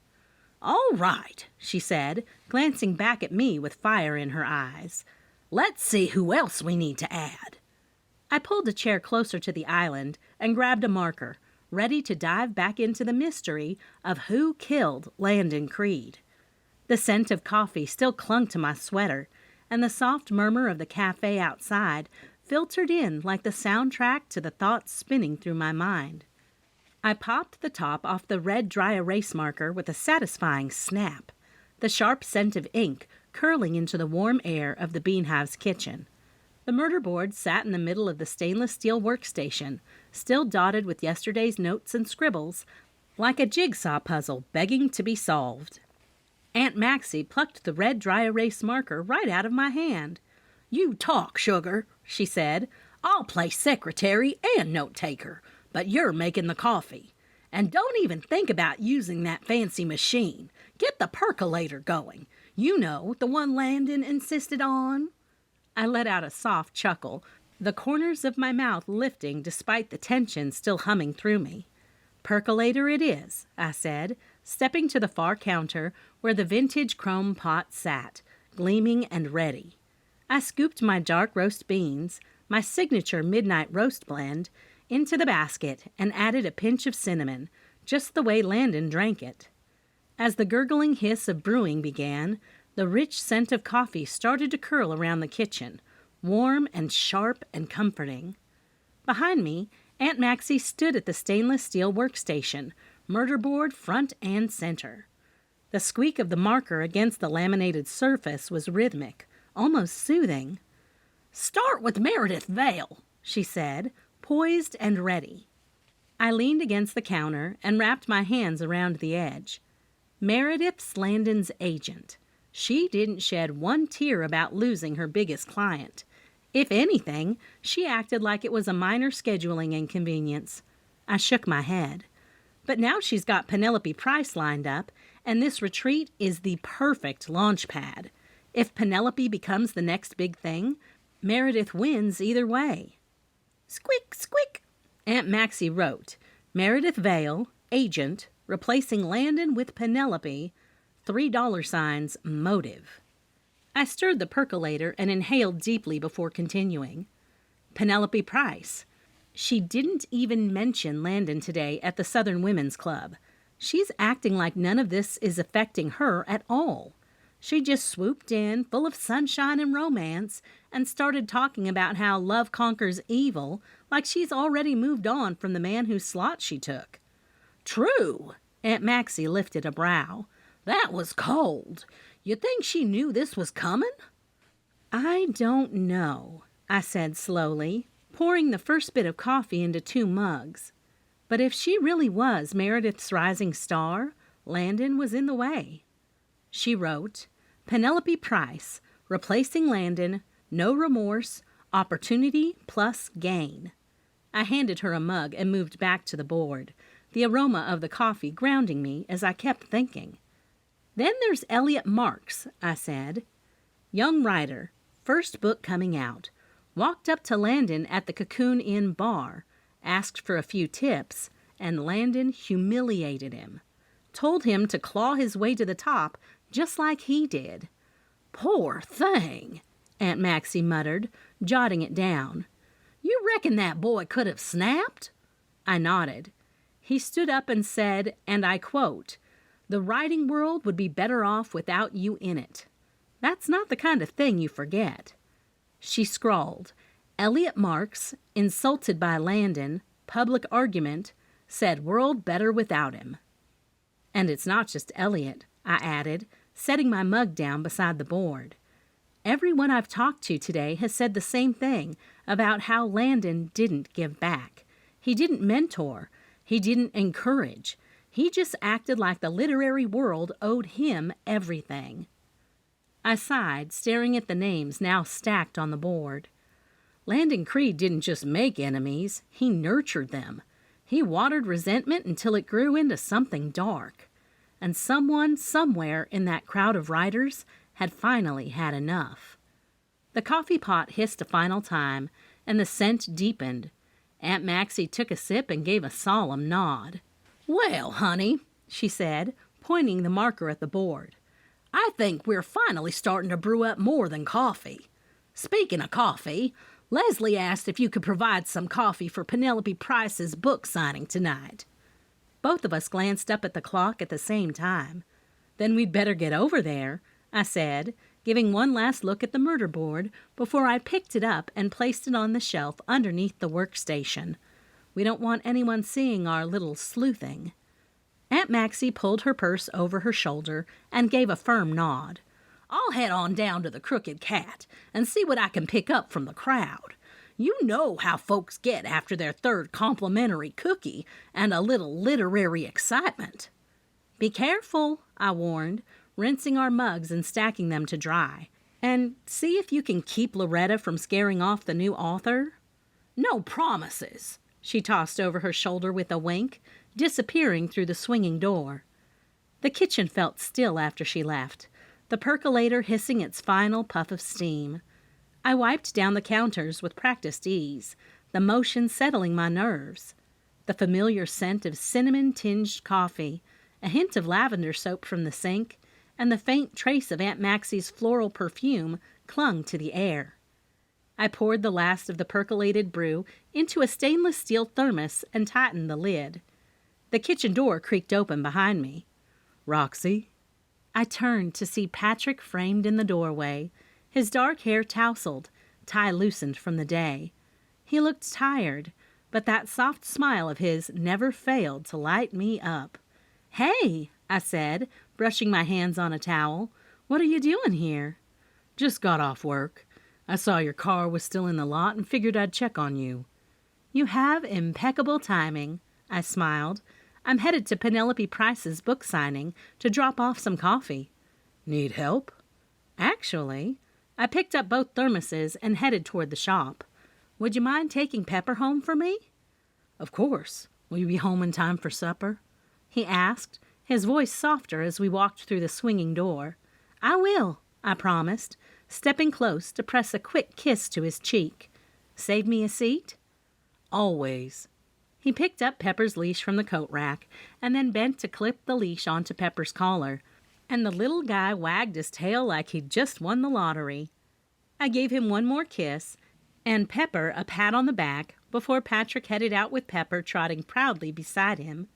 "All right," she said, glancing back at me with fire in her eyes. "Let's see who else we need to add." I pulled a chair closer to the island and grabbed a marker, ready to dive back into the mystery of who killed Landon Creed. The scent of coffee still clung to my sweater, and the soft murmur of the cafe outside filtered in like the soundtrack to the thoughts spinning through my mind. I popped the top off the red dry erase marker with a satisfying snap, the sharp scent of ink curling into the warm air of the Bean Hive's kitchen. The murder board sat in the middle of the stainless steel workstation, still dotted with yesterday's notes and scribbles, like a jigsaw puzzle begging to be solved. Aunt Maxie plucked the red dry erase marker right out of my hand. "You talk, sugar," she said. "I'll play secretary and note-taker, but you're making the coffee. And don't even think about using that fancy machine. Get the percolator going. You know, the one Landon insisted on." I let out a soft chuckle, the corners of my mouth lifting despite the tension still humming through me. "Percolator it is," I said, stepping to the far counter where the vintage chrome pot sat, gleaming and ready. I scooped my dark roast beans, my signature midnight roast blend, into the basket and added a pinch of cinnamon, just the way Landon drank it. As the gurgling hiss of brewing began, the rich scent of coffee started to curl around the kitchen, warm and sharp and comforting. Behind me, Aunt Maxie stood at the stainless steel workstation, murder board front and center. The squeak of the marker against the laminated surface was rhythmic, almost soothing. "Start with Meredith Vale," she said, poised and ready. I leaned against the counter and wrapped my hands around the edge. Meredith's Landon's agent. She didn't shed one tear about losing her biggest client. If anything, she acted like it was a minor scheduling inconvenience. I shook my head. But now she's got Penelope Price lined up, and this retreat is the perfect launch pad. If Penelope becomes the next big thing, Meredith wins either way. Squeak, squeak! Aunt Maxie wrote, Meredith Vale, agent, replacing Landon with Penelope, $3 motive. I stirred the percolator and inhaled deeply before continuing. Penelope Price. She didn't even mention Landon today at the Southern Women's Club. She's acting like none of this is affecting her at all. She just swooped in, full of sunshine and romance, and started talking about how love conquers evil, like she's already moved on from the man whose slot she took. True, Aunt Maxie lifted a brow. That was cold. You think she knew this was coming? I don't know, I said slowly, pouring the first bit of coffee into 2 mugs. But if she really was Meredith's rising star, Landon was in the way. She wrote, Penelope Price, replacing Landon, no remorse, opportunity plus gain. I handed her a mug and moved back to the board, the aroma of the coffee grounding me as I kept thinking. Then there's Elliot Marks, I said. Young writer, first book coming out. Walked up to Landon at the Cocoon Inn bar, asked for a few tips, and Landon humiliated him. Told him to claw his way to the top, just like he did. Poor thing, Aunt Maxie muttered, jotting it down. You reckon that boy could have snapped? I nodded. He stood up and said, and I quote, The writing world would be better off without you in it. That's not the kind of thing you forget. She scrawled, Elliot Marks, insulted by Landon, public argument, said world better without him. And it's not just Elliot, I added, setting my mug down beside the board. Everyone I've talked to today has said the same thing about how Landon didn't give back. He didn't mentor. He didn't encourage. He just acted like the literary world owed him everything. I sighed, staring at the names now stacked on the board. Landon Creed didn't just make enemies, he nurtured them. He watered resentment until it grew into something dark. And someone, somewhere in that crowd of writers, had finally had enough. The coffee pot hissed a final time, and the scent deepened. Aunt Maxie took a sip and gave a solemn nod. Well, honey, she said, pointing the marker at the board, I think we're finally starting to brew up more than coffee. Speaking of coffee, Leslie asked if you could provide some coffee for Penelope Price's book signing tonight. Both of us glanced up at the clock at the same time. Then we'd better get over there, I said, giving one last look at the murder board before I picked it up and placed it on the shelf underneath the workstation. We don't want anyone seeing our little sleuthing. Aunt Maxie pulled her purse over her shoulder and gave a firm nod. I'll head on down to the Crooked Cat and see what I can pick up from the crowd. You know how folks get after their third complimentary cookie and a little literary excitement. Be careful, I warned, rinsing our mugs and stacking them to dry. And see if you can keep Loretta from scaring off the new author. No promises, she tossed over her shoulder with a wink, disappearing through the swinging door. The kitchen felt still after she left, the percolator hissing its final puff of steam. I wiped down the counters with practiced ease, the motion settling my nerves. The familiar scent of cinnamon-tinged coffee, a hint of lavender soap from the sink, and the faint trace of Aunt Maxie's floral perfume clung to the air. I poured the last of the percolated brew into a stainless steel thermos and tightened the lid. The kitchen door creaked open behind me. Roxy? I turned to see Patrick framed in the doorway, his dark hair tousled, tie loosened from the day. He looked tired, but that soft smile of his never failed to light me up. Hey, I said, brushing my hands on a towel. What are you doing here? Just got off work. I saw your car was still in the lot and figured I'd check on you. You have impeccable timing, I smiled. I'm headed to Penelope Price's book signing to drop off some coffee. Need help? Actually, I picked up both thermoses and headed toward the shop. Would you mind taking Pepper home for me? Of course. Will you be home in time for supper? He asked, his voice softer as we walked through the swinging door. I will, I promised, stepping close to press a quick kiss to his cheek. Save me a seat? Always. He picked up Pepper's leash from the coat rack and then bent to clip the leash onto Pepper's collar, and the little guy wagged his tail like he'd just won the lottery. I gave him one more kiss and Pepper a pat on the back before Patrick headed out with Pepper trotting proudly beside him.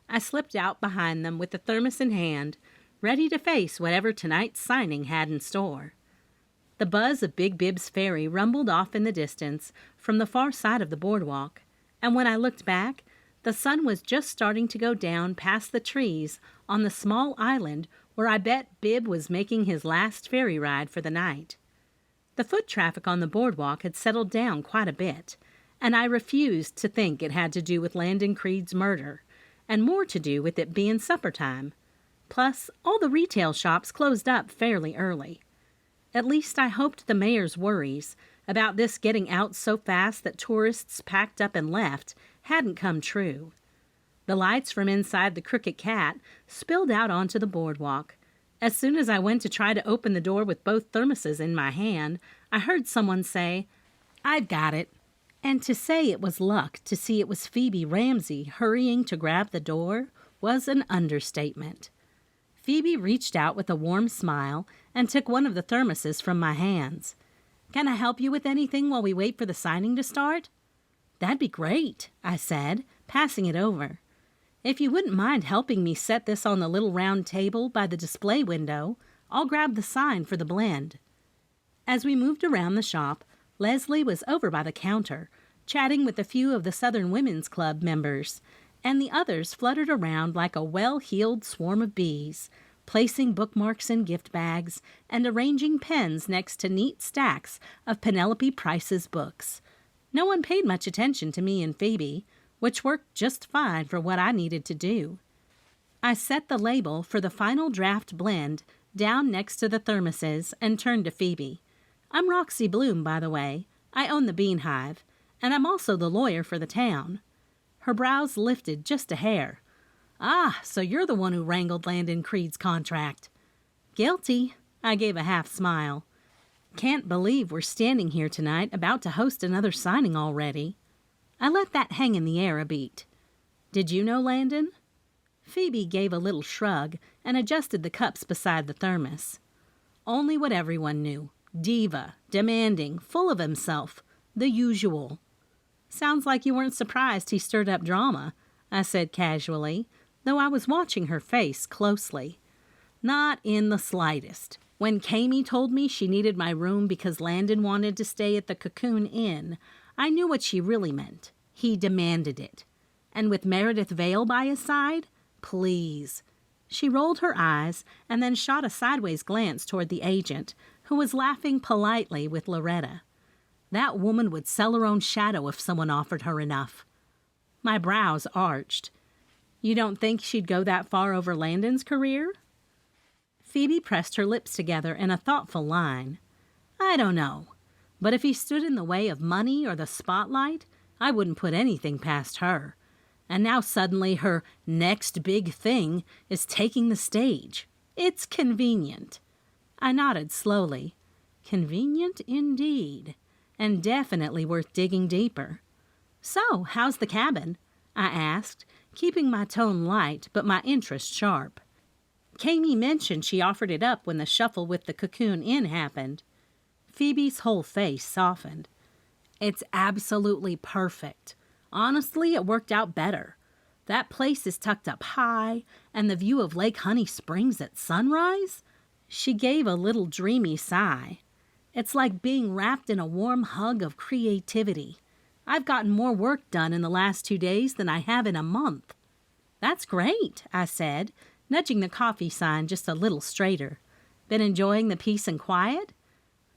I slipped out behind them with the thermos in hand, ready to face whatever tonight's signing had in store. The buzz of Big Bib's ferry rumbled off in the distance from the far side of the boardwalk, and when I looked back, the sun was just starting to go down past the trees on the small island where I bet Bib was making his last ferry ride for the night. The foot traffic on the boardwalk had settled down quite a bit, and I refused to think it had to do with Landon Creed's murder, and more to do with it being supper time. Plus, all the retail shops closed up fairly early. At least I hoped the mayor's worries about this getting out so fast that tourists packed up and left hadn't come true. The lights from inside the Crooked Cat spilled out onto the boardwalk. As soon as I went to try to open the door with both thermoses in my hand, I heard someone say, "I've got it." And to say it was luck to see it was Phoebe Ramsey hurrying to grab the door was an understatement. Phoebe reached out with a warm smile and took one of the thermoses from my hands. "Can I help you with anything while we wait for the signing to start?" "That'd be great," I said, passing it over. "If you wouldn't mind helping me set this on the little round table by the display window, I'll grab the sign for the blend." As we moved around the shop, Leslie was over by the counter, chatting with a few of the Southern Women's Club members, and the others fluttered around like a well-heeled swarm of bees, placing bookmarks in gift bags and arranging pens next to neat stacks of Penelope Price's books. No one paid much attention to me and Phoebe, which worked just fine for what I needed to do. I set the label for the final draft blend down next to the thermoses and turned to Phoebe. "I'm Roxy Bloom, by the way. I own the Bean Hive, and I'm also the lawyer for the town." Her brows lifted just a hair. "Ah, so you're the one who wrangled Landon Creed's contract." "Guilty," I gave a half smile. "Can't believe we're standing here tonight about to host another signing already." I let that hang in the air a beat. "Did you know Landon?" Phoebe gave a little shrug and adjusted the cups beside the thermos. "Only what everyone knew. Diva, demanding, full of himself. The usual." "Sounds like you weren't surprised he stirred up drama," I said casually, though I was watching her face closely. "Not in the slightest. When Kami told me she needed my room because Landon wanted to stay at the Cocoon Inn, I knew what she really meant. He demanded it. And with Meredith Vale by his side, please." She rolled her eyes and then shot a sideways glance toward the agent, who was laughing politely with Loretta. "That woman would sell her own shadow if someone offered her enough." My brows arched. "You don't think she'd go that far over Landon's career?" Phoebe pressed her lips together in a thoughtful line. "I don't know. But if he stood in the way of money or the spotlight, I wouldn't put anything past her. And now suddenly her next big thing is taking the stage. It's convenient." I nodded slowly. Convenient indeed, and definitely worth digging deeper. "So, how's the cabin?" I asked, keeping my tone light but my interest sharp. Kami mentioned she offered it up when the shuffle with the Cocoon Inn happened. Phoebe's whole face softened. "It's absolutely perfect. Honestly, it worked out better. That place is tucked up high, and the view of Lake Honey Springs at sunrise?" She gave a little dreamy sigh. "It's like being wrapped in a warm hug of creativity. I've gotten more work done in the last 2 days than I have in a month." "That's great," I said, nudging the coffee sign just a little straighter. "Been enjoying the peace and quiet?"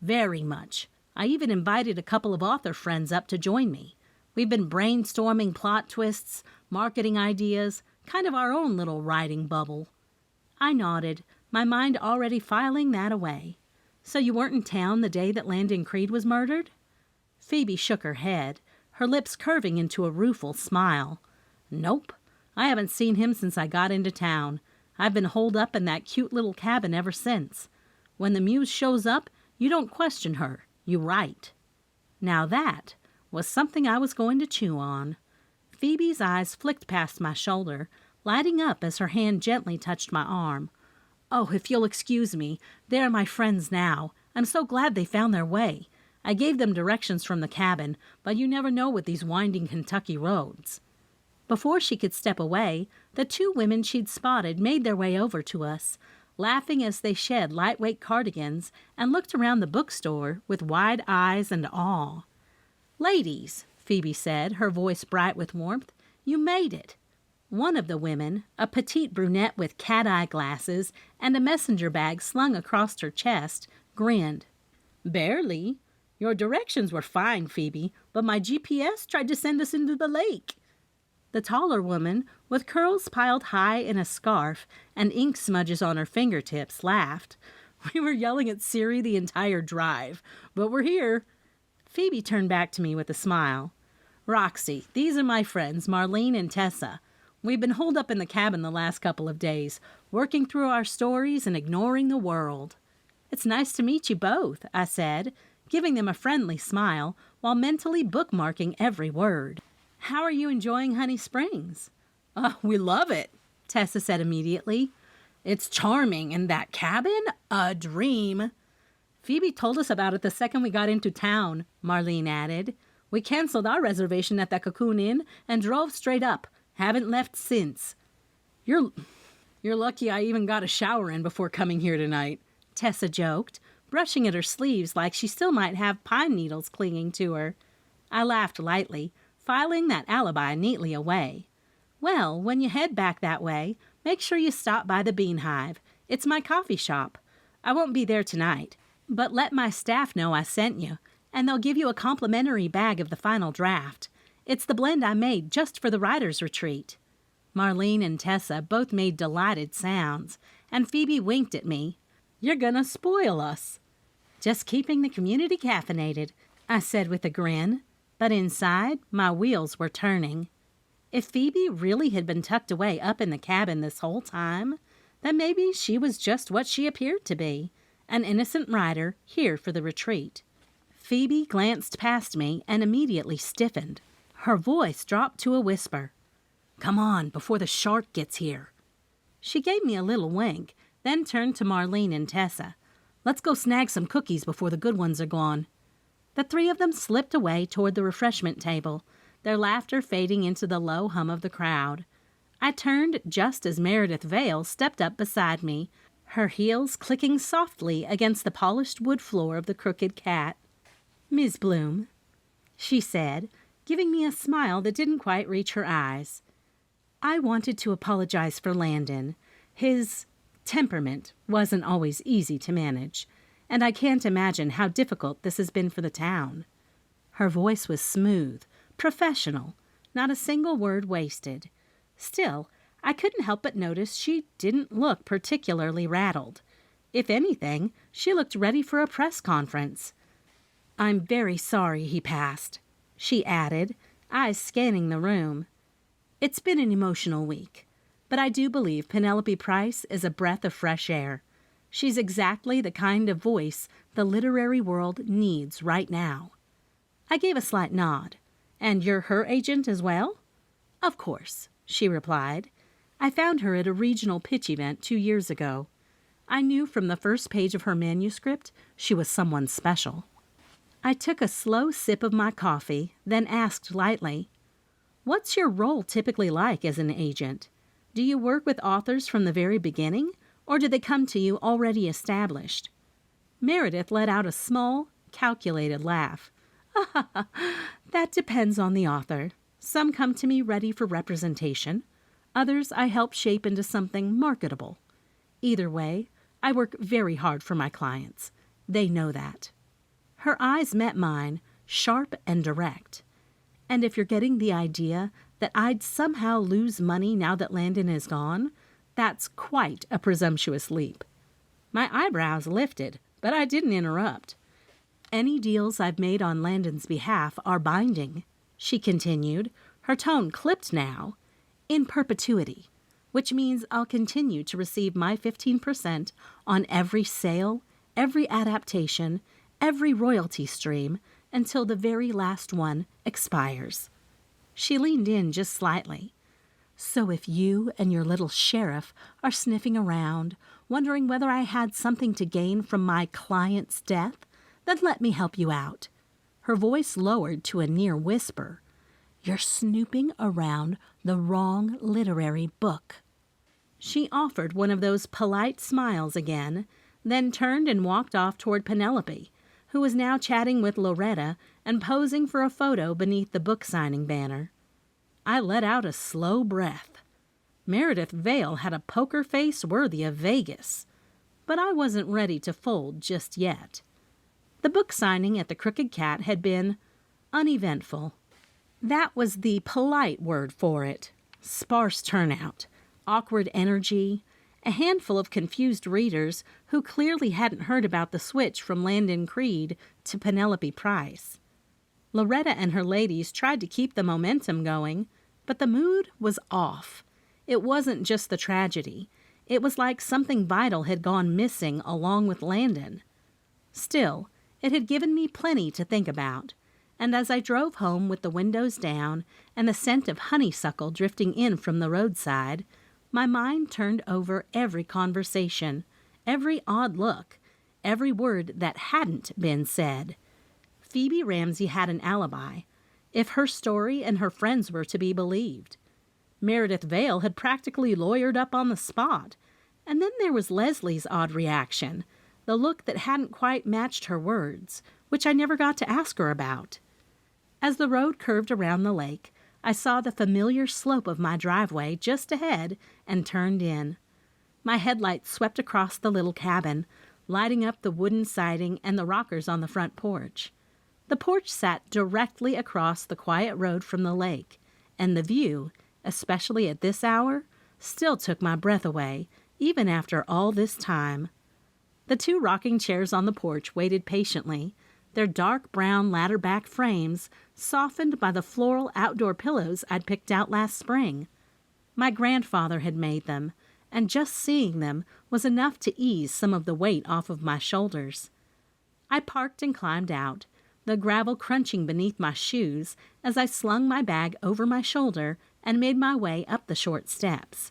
"Very much. I even invited a couple of author friends up to join me. We've been brainstorming plot twists, Marketing ideas, kind of our own little writing bubble. I nodded, my mind already filing that away. So you weren't in town the day that Landon Creed was murdered? Phoebe shook her head, her lips curving into a rueful smile. Nope, I haven't seen him since I got into town. I've been holed up in that cute little cabin ever since. When the muse shows up, you don't question her, you write. Now that was something I was going to chew on. Phoebe's eyes flicked past my shoulder, lighting up as her hand gently touched my arm. Oh, if you'll excuse me, they are my friends now. I'm so glad they found their way. I gave them directions from the cabin, but you never know with these winding Kentucky roads. Before she could step away, the two women she'd spotted made their way over to us, laughing as they shed lightweight cardigans and looked around the bookstore with wide eyes and awe. Ladies, Phoebe said, her voice bright with warmth, you made it. One of the women, a petite brunette with cat-eye glasses and a messenger bag slung across her chest, grinned. Barely. Your directions were fine, Phoebe, but my GPS tried to send us into the lake. The taller woman, with curls piled high in a scarf and ink smudges on her fingertips, laughed. We were yelling at Siri the entire drive, but we're here. Phoebe turned back to me with a smile. Roxy, these are my friends, Marlene and Tessa. We've been holed up in the cabin the last couple of days, working through our stories and ignoring the world. It's nice to meet you both, I said, giving them a friendly smile while mentally bookmarking every word. How are you enjoying Honey Springs? We love it, Tessa said immediately. It's charming, and that cabin, a dream. Phoebe told us about it the second we got into town, Marlene added. We canceled our reservation at the Cocoon Inn and drove straight up. Haven't left since. You're lucky I even got a shower in before coming here tonight, Tessa joked, brushing at her sleeves like she still might have pine needles clinging to her. I laughed lightly, filing that alibi neatly away. Well, when you head back that way, make sure you stop by the Bean Hive. It's my coffee shop. I won't be there tonight, but let my staff know I sent you, and they'll give you a complimentary bag of the final draft. It's the blend I made just for the writer's retreat. Marlene and Tessa both made delighted sounds, and Phoebe winked at me. You're gonna spoil us. Just keeping the community caffeinated, I said with a grin, but inside my wheels were turning. If Phoebe really had been tucked away up in the cabin this whole time, then maybe she was just what she appeared to be, an innocent writer here for the retreat. Phoebe glanced past me and immediately stiffened. Her voice dropped to a whisper. Come on, before the shark gets here. She gave me a little wink, then turned to Marlene and Tessa. Let's go snag some cookies before the good ones are gone. The three of them slipped away toward the refreshment table, their laughter fading into the low hum of the crowd. I turned just as Meredith Vale stepped up beside me, her heels clicking softly against the polished wood floor of the Crooked Cat. Ms. Bloom, she said, giving me a smile that didn't quite reach her eyes. I wanted to apologize for Landon. His temperament wasn't always easy to manage, and I can't imagine how difficult this has been for the town. Her voice was smooth, professional, not a single word wasted. Still, I couldn't help but notice she didn't look particularly rattled. If anything, she looked ready for a press conference. I'm very sorry he passed, she added, eyes scanning the room. It's been an emotional week, but I do believe Penelope Price is a breath of fresh air. She's exactly the kind of voice the literary world needs right now. I gave a slight nod. And you're her agent as well? Of course, she replied. I found her at a regional pitch event 2 years ago. I knew from the first page of her manuscript she was someone special. I took a slow sip of my coffee, then asked lightly, What's your role typically like as an agent? Do you work with authors from the very beginning, or do they come to you already established? Meredith let out a small, calculated laugh. That depends on the author. Some come to me ready for representation. Others I help shape into something marketable. Either way, I work very hard for my clients. They know that. Her eyes met mine, sharp and direct. And if you're getting the idea, That I'd somehow lose money now that Landon is gone? That's quite a presumptuous leap. My eyebrows lifted, but I didn't interrupt. Any deals I've made on Landon's behalf are binding, she continued, her tone clipped now, in perpetuity, which means I'll continue to receive my 15% on every sale, every adaptation, every royalty stream, until the very last one expires. She leaned in just slightly. So if you and your little sheriff are sniffing around, wondering whether I had something to gain from my client's death, then let me help you out. Her voice lowered to a near whisper. You're snooping around the wrong literary book. She offered one of those polite smiles again, then turned and walked off toward Penelope, who was now chatting with Loretta and posing for a photo beneath the book signing banner. I let out a slow breath. Meredith Vale had a poker face worthy of Vegas, but I wasn't ready to fold just yet. The book signing at the Crooked Cat had been uneventful. That was the polite word for it. Sparse turnout, awkward energy, a handful of confused readers who clearly hadn't heard about the switch from Landon Creed to Penelope Price. Loretta and her ladies tried to keep the momentum going, but the mood was off. It wasn't just the tragedy. It was like something vital had gone missing along with Landon. Still, it had given me plenty to think about, and as I drove home with the windows down and the scent of honeysuckle drifting in from the roadside, my mind turned over every conversation, every odd look, every word that hadn't been said. Phoebe Ramsey had an alibi, if her story and her friends were to be believed. Meredith Vale had practically lawyered up on the spot, and then there was Leslie's odd reaction, the look that hadn't quite matched her words, which I never got to ask her about. As the road curved around the lake, I saw the familiar slope of my driveway just ahead and turned in. My headlights swept across the little cabin, lighting up the wooden siding and the rockers on the front porch. The porch sat directly across the quiet road from the lake, and the view, especially at this hour, still took my breath away, even after all this time. The two rocking chairs on the porch waited patiently, their dark brown ladder-back frames softened by the floral outdoor pillows I'd picked out last spring. My grandfather had made them, and just seeing them was enough to ease some of the weight off of my shoulders. I parked and climbed out, the gravel crunching beneath my shoes as I slung my bag over my shoulder and made my way up the short steps.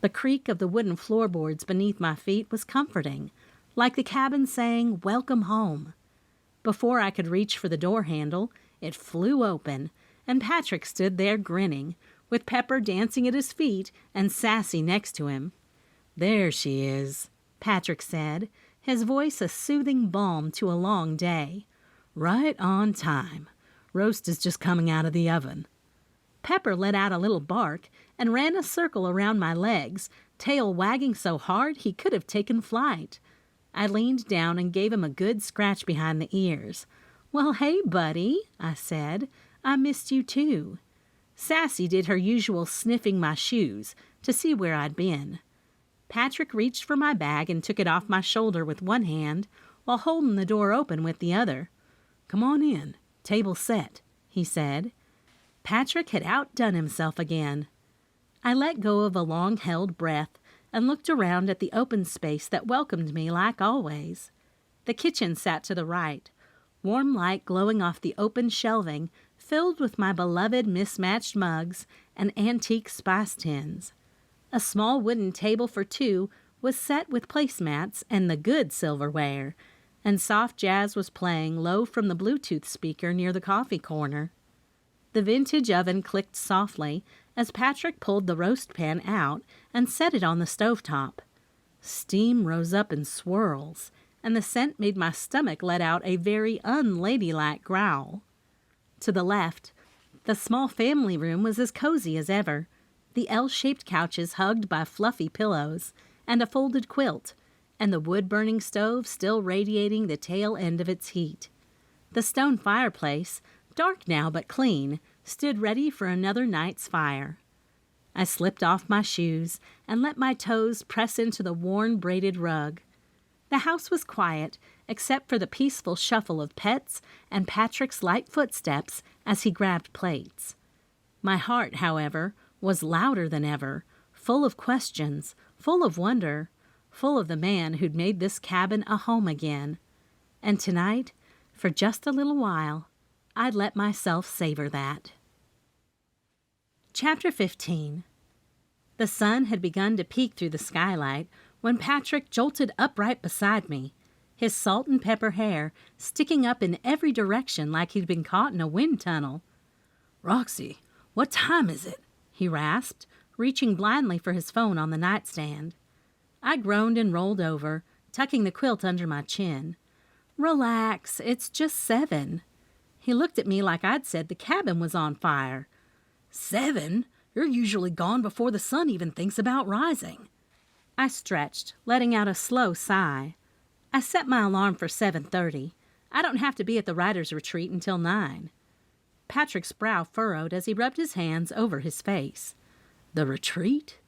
The creak of the wooden floorboards beneath my feet was comforting, like the cabin saying, "Welcome home." Before I could reach for the door handle, it flew open, and Patrick stood there grinning, with Pepper dancing at his feet and Sassy next to him. "There she is," Patrick said, his voice a soothing balm to a long day. "Right on time. Roast is just coming out of the oven." Pepper let out a little bark and ran a circle around my legs, tail wagging so hard he could have taken flight. I leaned down and gave him a good scratch behind the ears. "Well, hey, buddy," I said. "I missed you, too." Sassy did her usual sniffing my shoes to see where I'd been. Patrick reached for my bag and took it off my shoulder with one hand while holding the door open with the other. "Come on in. Table set," he said. Patrick had outdone himself again. I let go of a long-held breath and looked around at the open space that welcomed me like always. The kitchen sat to the right, warm light glowing off the open shelving filled with my beloved mismatched mugs and antique spice tins. A small wooden table for two was set with placemats and the good silverware, and soft jazz was playing low from the Bluetooth speaker near the coffee corner. The vintage oven clicked softly as Patrick pulled the roast pan out and set it on the stovetop. Steam rose up in swirls, and the scent made my stomach let out a very unladylike growl. To the left, the small family room was as cozy as ever, the L-shaped couches hugged by fluffy pillows and a folded quilt, and the wood-burning stove still radiating the tail end of its heat. The stone fireplace, dark now but clean, stood ready for another night's fire. I slipped off my shoes and let my toes press into the worn braided rug. The house was quiet, except for the peaceful shuffle of pets and Patrick's light footsteps as he grabbed plates. My heart, however, was louder than ever, full of questions, full of wonder, full of the man who'd made this cabin a home again. And tonight, for just a little while, I'd let myself savor that. Chapter 15. The sun had begun to peek through the skylight when Patrick jolted upright beside me, his salt and pepper hair sticking up in every direction like he'd been caught in a wind tunnel. "Roxy, what time is it?" he rasped, reaching blindly for his phone on the nightstand. I groaned and rolled over, tucking the quilt under my chin. "Relax, it's just 7. He looked at me like I'd said the cabin was on fire. 7? You're usually gone before the sun even thinks about rising. I stretched, letting out a slow sigh. I set my alarm for 7:30. I don't have to be at the writer's retreat until 9. Patrick's brow furrowed as he rubbed his hands over his face. The retreat?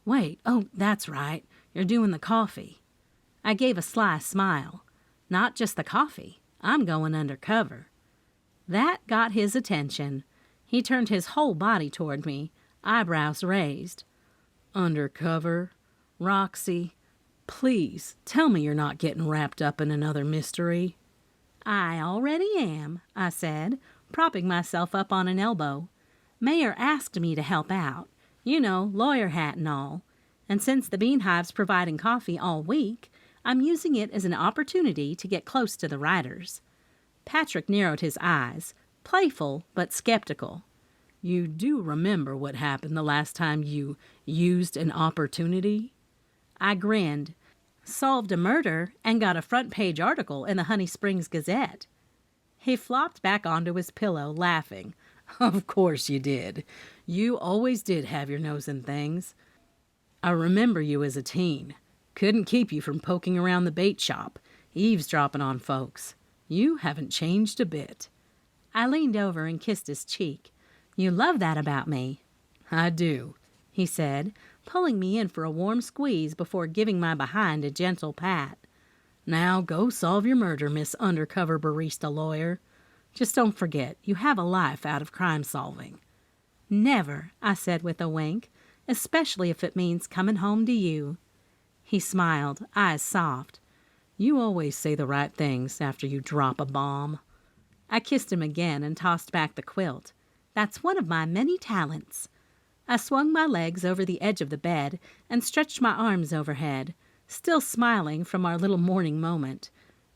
Wait, oh, that's right. You're doing the coffee. I gave a sly smile. Not just the coffee. I'm going undercover. That got his attention. He turned his whole body toward me, eyebrows raised. Undercover? Roxy, please tell me you're not getting wrapped up in another mystery. I already am, I said, propping myself up on an elbow. Mayor asked me to help out. You know, lawyer hat and all. And since the Bean Hive's providing coffee all week, I'm using it as an opportunity to get close to the writers. Patrick narrowed his eyes, playful but skeptical. You do remember what happened the last time you used an opportunity? I grinned. Solved a murder and got a front-page article in the Honey Springs Gazette. He flopped back onto his pillow, laughing. Of course you did. You always did have your nose in things. I remember you as a teen. Couldn't keep you from poking around the bait shop, eavesdropping on folks. You haven't changed a bit. I leaned over and kissed his cheek. You love that about me. I do, he said, pulling me in for a warm squeeze before giving my behind a gentle pat. Now go solve your murder, Miss Undercover Barista Lawyer. Just don't forget, you have a life out of crime solving. Never, I said with a wink, especially if it means coming home to you. He smiled, eyes soft. You always say the right things after you drop a bomb. I kissed him again and tossed back the quilt. That's one of my many talents. I swung my legs over the edge of the bed and stretched my arms overhead, still smiling from our little morning moment.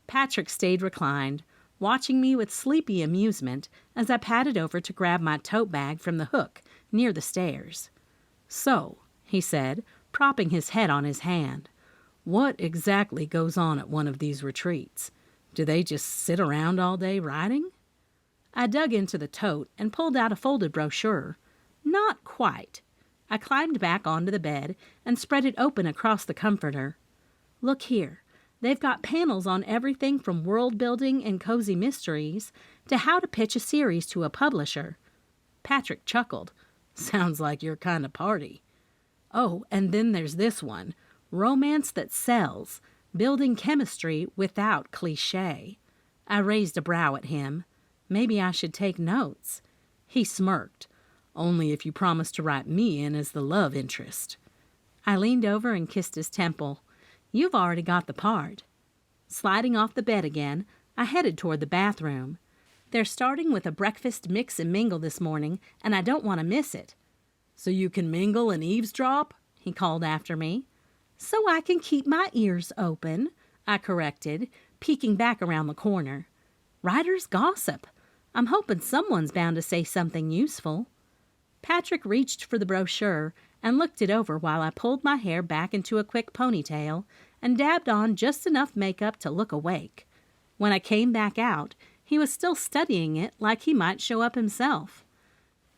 Patrick stayed reclined, watching me with sleepy amusement as I padded over to grab my tote bag from the hook near the stairs. So, he said, propping his head on his hand, what exactly goes on at one of these retreats? Do they just sit around all day writing? I dug into the tote and pulled out a folded brochure. Not quite. I climbed back onto the bed and spread it open across the comforter. Look here. They've got panels on everything from world building and cozy mysteries to how to pitch a series to a publisher. Patrick chuckled. Sounds like your kind of party. Oh, and then there's this one. Romance that sells. Building chemistry without cliché. I raised a brow at him. Maybe I should take notes. He smirked. Only if you promise to write me in as the love interest. I leaned over and kissed his temple. You've already got the part. Sliding off the bed again, I headed toward the bathroom. They're starting with a breakfast mix and mingle this morning, and I don't want to miss it. So you can mingle and eavesdrop? He called after me. So I can keep my ears open, I corrected, peeking back around the corner. Writers gossip. I'm hoping someone's bound to say something useful. Patrick reached for the brochure and looked it over while I pulled my hair back into a quick ponytail and dabbed on just enough makeup to look awake. When I came back out, he was still studying it like he might show up himself.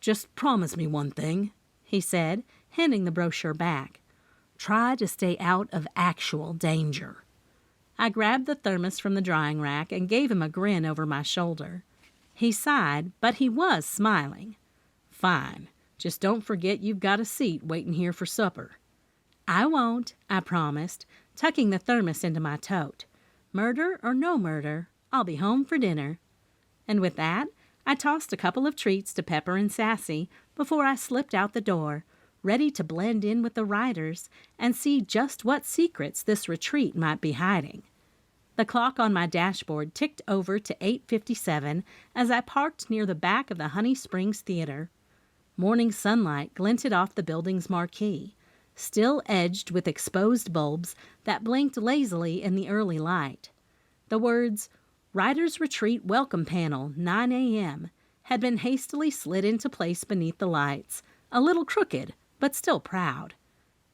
Just promise me one thing, he said, handing the brochure back. Try to stay out of actual danger. I grabbed the thermos from the drying rack and gave him a grin over my shoulder. He sighed, but he was smiling. Fine. Just don't forget you've got a seat waiting here for supper. I won't, I promised, tucking the thermos into my tote. Murder or no murder, I'll be home for dinner. And with that, I tossed a couple of treats to Pepper and Sassy before I slipped out the door, ready to blend in with the riders and see just what secrets this retreat might be hiding. The clock on my dashboard ticked over to 8:57 as I parked near the back of the Honey Springs Theater. Morning sunlight glinted off the building's marquee, still edged with exposed bulbs that blinked lazily in the early light. The words, "Riders Retreat Welcome Panel, 9 a.m." had been hastily slid into place beneath the lights, a little crooked, but still proud.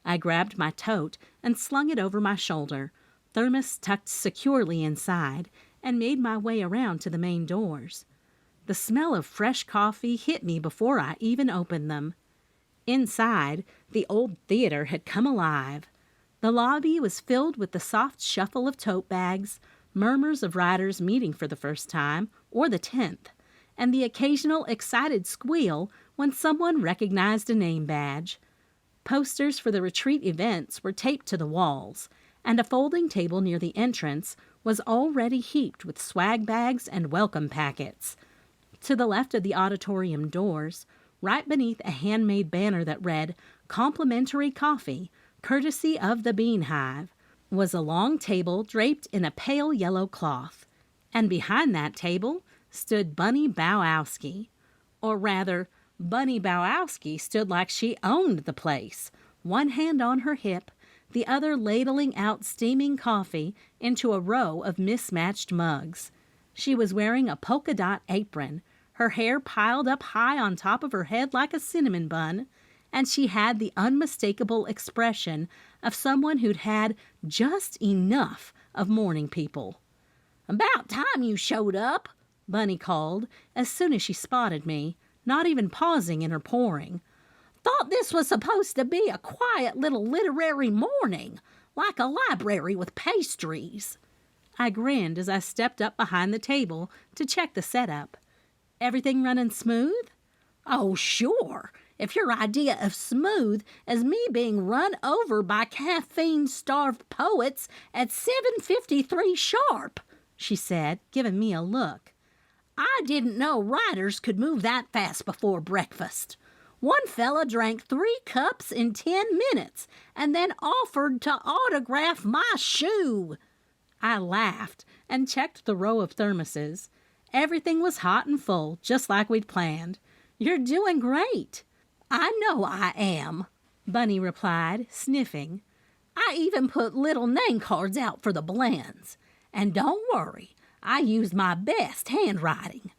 I grabbed my tote and slung it over my shoulder, thermos tucked securely inside, and made my way around to the main doors. The smell of fresh coffee hit me before I even opened them. Inside, the old theater had come alive. The lobby was filled with the soft shuffle of tote bags, murmurs of riders meeting for the first time, or the 10th, and the occasional excited squeal when someone recognized a name badge. Posters for the retreat events were taped to the walls, and a folding table near the entrance was already heaped with swag bags and welcome packets. To the left of the auditorium doors, right beneath a handmade banner that read, "Complimentary coffee, courtesy of the Bean Hive," was a long table draped in a pale yellow cloth. And behind that table stood Bunny Bowowski. Or rather, Bunny Bowowski stood like she owned the place, one hand on her hip, the other ladling out steaming coffee into a row of mismatched mugs. She was wearing a polka dot apron, her hair piled up high on top of her head like a cinnamon bun, and she had the unmistakable expression of someone who'd had just enough of morning people. "About time you showed up," Bunny called as soon as she spotted me, not even pausing in her pouring. "Thought this was supposed to be a quiet little literary morning, like a library with pastries." I grinned as I stepped up behind the table to check the setup. "Everything running smooth?" "Oh, sure. If your idea of smooth is me being run over by caffeine-starved poets at 7:53 sharp," she said, giving me a look. "I didn't know riders could move that fast before breakfast. One fella drank 3 cups in 10 minutes and then offered to autograph my shoe." I laughed and checked the row of thermoses. Everything was hot and full, just like we'd planned. "You're doing great." "I know I am," Bunny replied, sniffing. "I even put little name cards out for the blends. And don't worry, I used my best handwriting."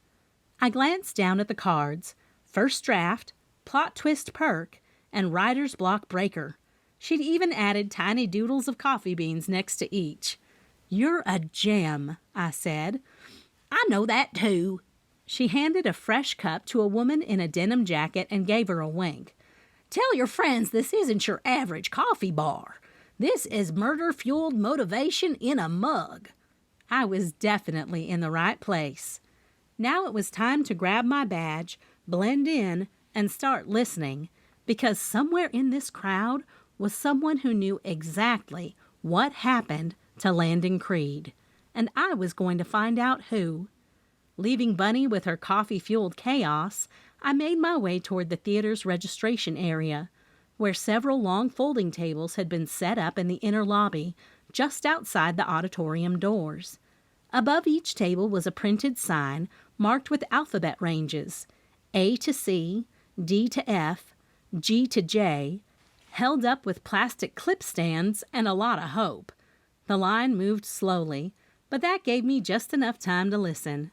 I glanced down at the cards. First draft, plot twist perk, and writer's block breaker. She'd even added tiny doodles of coffee beans next to each. "You're a gem," I said. "I know that too." She handed a fresh cup to a woman in a denim jacket and gave her a wink. "Tell your friends this isn't your average coffee bar. This is murder-fueled motivation in a mug." I was definitely in the right place. Now it was time to grab my badge, blend in, and start listening, because somewhere in this crowd was someone who knew exactly what happened to Landon Creed, and I was going to find out who. Leaving Bunny with her coffee-fueled chaos, I made my way toward the theater's registration area, where several long folding tables had been set up in the inner lobby, just outside the auditorium doors. Above each table was a printed sign marked with alphabet ranges, A to C, D to F, G to J, held up with plastic clip stands and a lot of hope. The line moved slowly, but that gave me just enough time to listen.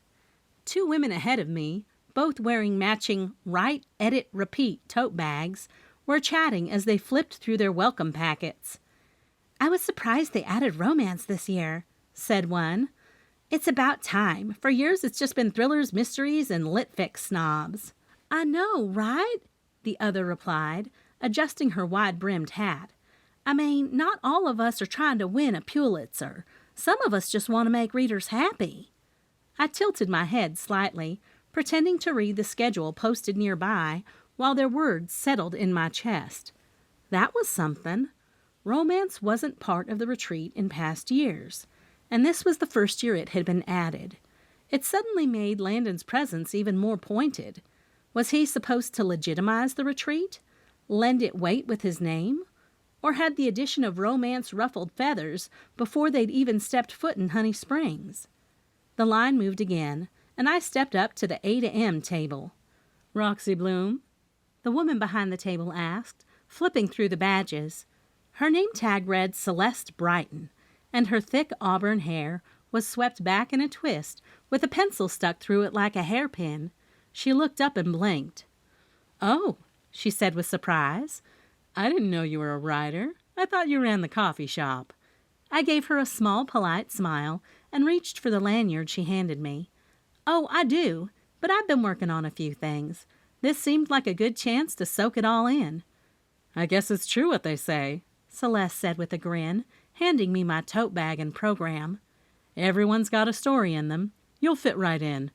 2 women ahead of me, both wearing matching write, edit, repeat tote bags, were chatting as they flipped through their welcome packets. "I was surprised they added romance this year," said one. "It's about time. For years it's just been thrillers, mysteries, and lit fix snobs." "I know, right?" the other replied, adjusting her wide-brimmed hat. "I mean, not all of us are trying to win a Pulitzer. Some of us just want to make readers happy." I tilted my head slightly, pretending to read the schedule posted nearby, while their words settled in my chest. That was something. Romance wasn't part of the retreat in past years, and this was the first year it had been added. It suddenly made Landon's presence even more pointed. Was he supposed to legitimize the retreat? Lend it weight with his name? Or had the addition of romance ruffled feathers before they'd even stepped foot in Honey Springs? The line moved again, and I stepped up to the A to M table. "Roxy Bloom?" the woman behind the table asked, flipping through the badges. Her name tag read Celeste Brighton, and her thick auburn hair was swept back in a twist with a pencil stuck through it like a hairpin. She looked up and blinked. "Oh," she said with surprise. "I didn't know you were a writer. I thought you ran the coffee shop." I gave her a small, polite smile and reached for the lanyard she handed me. "Oh, I do, but I've been working on a few things. This seemed like a good chance to soak it all in." "I guess it's true what they say," Celeste said with a grin, handing me my tote bag and program. "Everyone's got a story in them. You'll fit right in."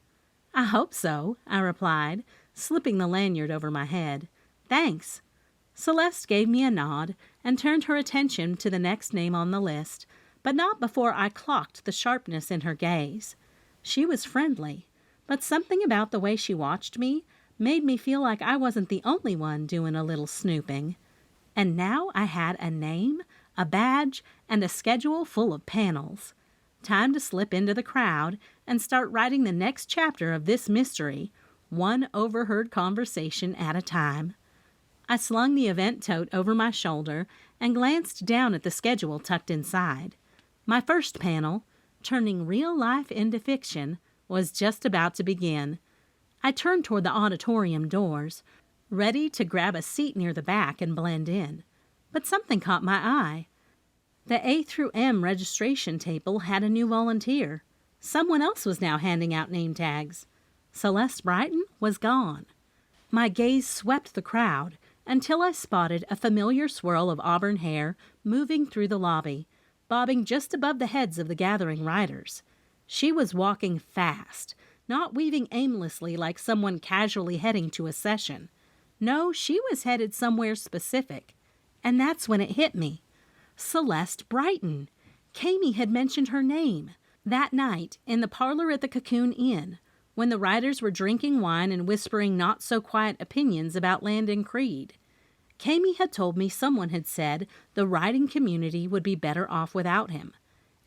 "I hope so," I replied, slipping the lanyard over my head. "Thanks." Celeste gave me a nod and turned her attention to the next name on the list, but not before I clocked the sharpness in her gaze. She was friendly, but something about the way she watched me made me feel like I wasn't the only one doing a little snooping. And now I had a name, a badge, and a schedule full of panels. Time to slip into the crowd and start writing the next chapter of this mystery, one overheard conversation at a time. I slung the event tote over my shoulder and glanced down at the schedule tucked inside. My first panel, Turning Real Life into Fiction, was just about to begin. I turned toward the auditorium doors, ready to grab a seat near the back and blend in. But something caught my eye. The A through M registration table had a new volunteer. Someone else was now handing out name tags. Celeste Brighton was gone. My gaze swept the crowd until I spotted a familiar swirl of auburn hair moving through the lobby, bobbing just above the heads of the gathering riders. She was walking fast, not weaving aimlessly like someone casually heading to a session. No, she was headed somewhere specific. And that's when it hit me. Celeste Brighton. Kami had mentioned her name. That night, in the parlor at the Cocoon Inn, when the riders were drinking wine and whispering not-so-quiet opinions about Landon Creed. Kami had told me someone had said the riding community would be better off without him.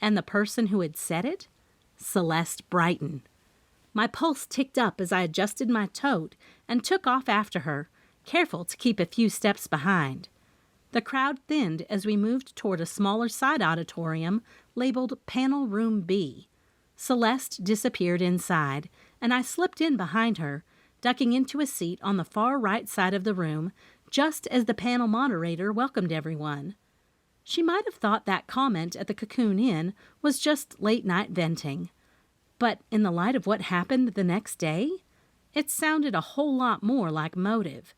And the person who had said it? Celeste Brighton. My pulse ticked up as I adjusted my tote and took off after her, careful to keep a few steps behind. The crowd thinned as we moved toward a smaller side auditorium labeled Panel Room B. Celeste disappeared inside, and I slipped in behind her, ducking into a seat on the far right side of the room just as the panel moderator welcomed everyone. She might have thought that comment at the Cocoon Inn was just late-night venting. But in the light of what happened the next day, it sounded a whole lot more like motive.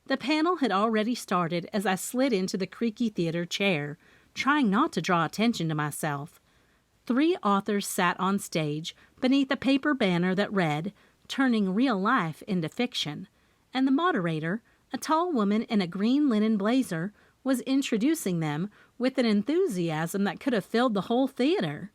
The panel had already started as I slid into the creaky theater chair, trying not to draw attention to myself. 3 authors sat on stage beneath a paper banner that read, Turning Real Life into Fiction, and the moderator, a tall woman in a green linen blazer, was introducing them with an enthusiasm that could have filled the whole theater.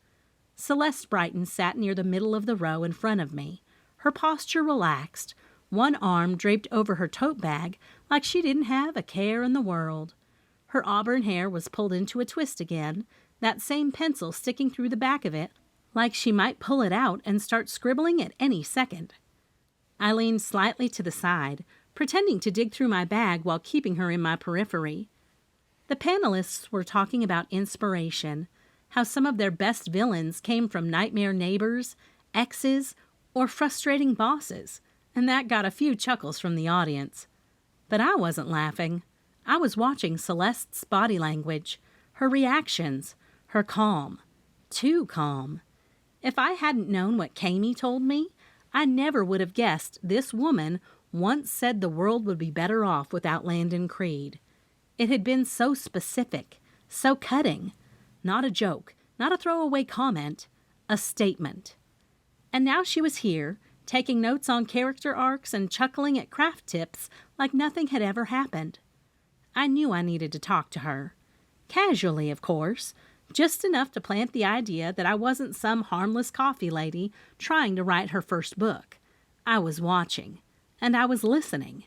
Celeste Brighton sat near the middle of the row in front of me, her posture relaxed, one arm draped over her tote bag like she didn't have a care in the world. Her auburn hair was pulled into a twist again, that same pencil sticking through the back of it, like she might pull it out and start scribbling at any second. I leaned slightly to the side, pretending to dig through my bag while keeping her in my periphery. The panelists were talking about inspiration, how some of their best villains came from nightmare neighbors, exes, or frustrating bosses, and that got a few chuckles from the audience. But I wasn't laughing. I was watching Celeste's body language, her reactions, her calm. Too calm. If I hadn't known what Kami told me, I never would have guessed this woman once said the world would be better off without Landon Creed. It had been so specific, so cutting. Not a joke, not a throwaway comment, a statement. And now she was here, taking notes on character arcs and chuckling at craft tips like nothing had ever happened. I knew I needed to talk to her. Casually, of course, just enough to plant the idea that I wasn't some harmless coffee lady trying to write her first book. I was watching, and I was listening.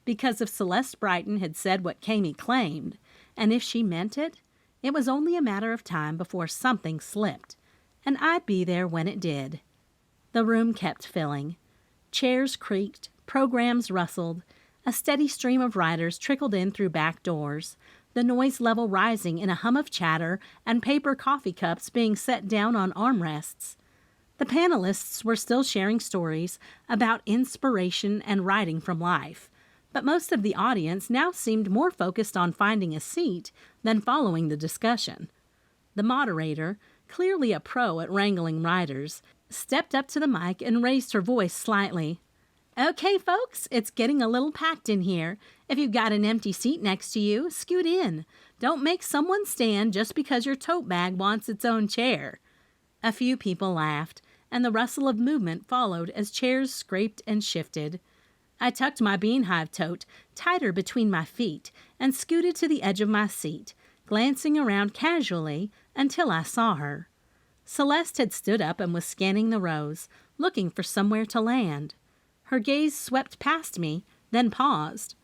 Because if Celeste Brighton had said what Kami claimed, and if she meant it, it was only a matter of time before something slipped, and I'd be there when it did. The room kept filling. Chairs creaked, programs rustled, a steady stream of writers trickled in through back doors, the noise level rising in a hum of chatter and paper coffee cups being set down on armrests. The panelists were still sharing stories about inspiration and writing from life, but most of the audience now seemed more focused on finding a seat than following the discussion. The moderator, clearly a pro at wrangling writers, stepped up to the mic and raised her voice slightly. "Okay, folks, it's getting a little packed in here. If you've got an empty seat next to you, scoot in. Don't make someone stand just because your tote bag wants its own chair." A few people laughed, and the rustle of movement followed as chairs scraped and shifted. I tucked my Bean Hive tote tighter between my feet and scooted to the edge of my seat, glancing around casually until I saw her. Celeste had stood up and was scanning the rows, looking for somewhere to land. Her gaze swept past me, then paused.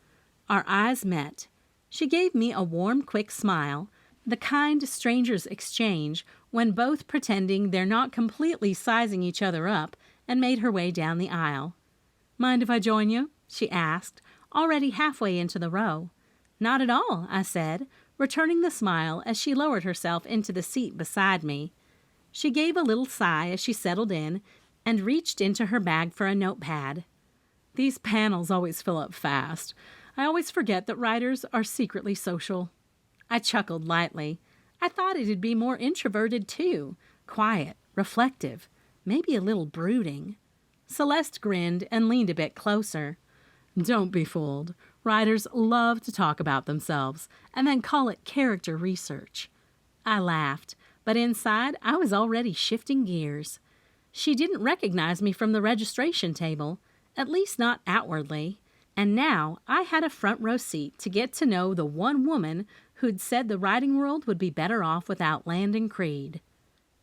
Our eyes met. She gave me a warm, quick smile, the kind strangers exchange when both pretending they're not completely sizing each other up, and made her way down the aisle. "Mind if I join you?" she asked, already halfway into the row. "Not at all," I said, returning the smile as she lowered herself into the seat beside me. She gave a little sigh as she settled in and reached into her bag for a notepad. "These panels always fill up fast. I always forget that writers are secretly social." I chuckled lightly. I thought it'd be more introverted, too. Quiet, reflective, maybe a little brooding. Celeste grinned and leaned a bit closer. "Don't be fooled. Writers love to talk about themselves and then call it character research." I laughed, but inside I was already shifting gears. She didn't recognize me from the registration table, at least not outwardly, and now I had a front row seat to get to know the one woman who'd said the writing world would be better off without Landon Creed.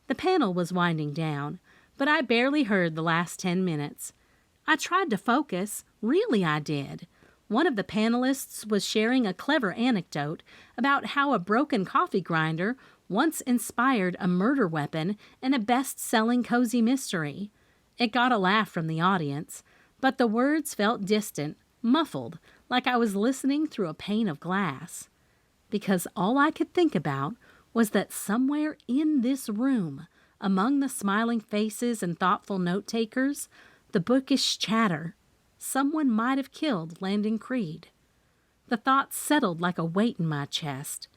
The panel was winding down, but I barely heard the last 10 minutes. I tried to focus, really I did. One of the panelists was sharing a clever anecdote about how a broken coffee grinder once inspired a murder weapon in a best-selling cozy mystery. It got a laugh from the audience, but the words felt distant, muffled, like I was listening through a pane of glass. Because all I could think about was that somewhere in this room, among the smiling faces and thoughtful note-takers, the bookish chatter, someone might have killed Landon Creed. The thought settled like a weight in my chest.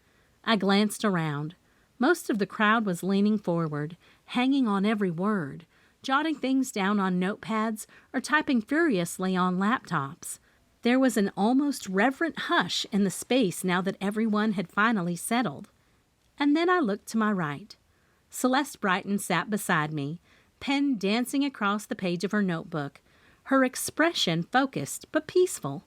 I glanced around. Most of the crowd was leaning forward, hanging on every word, jotting things down on notepads or typing furiously on laptops. There was an almost reverent hush in the space now that everyone had finally settled. And then I looked to my right. Celeste Brighton sat beside me, pen dancing across the page of her notebook, her expression focused but peaceful.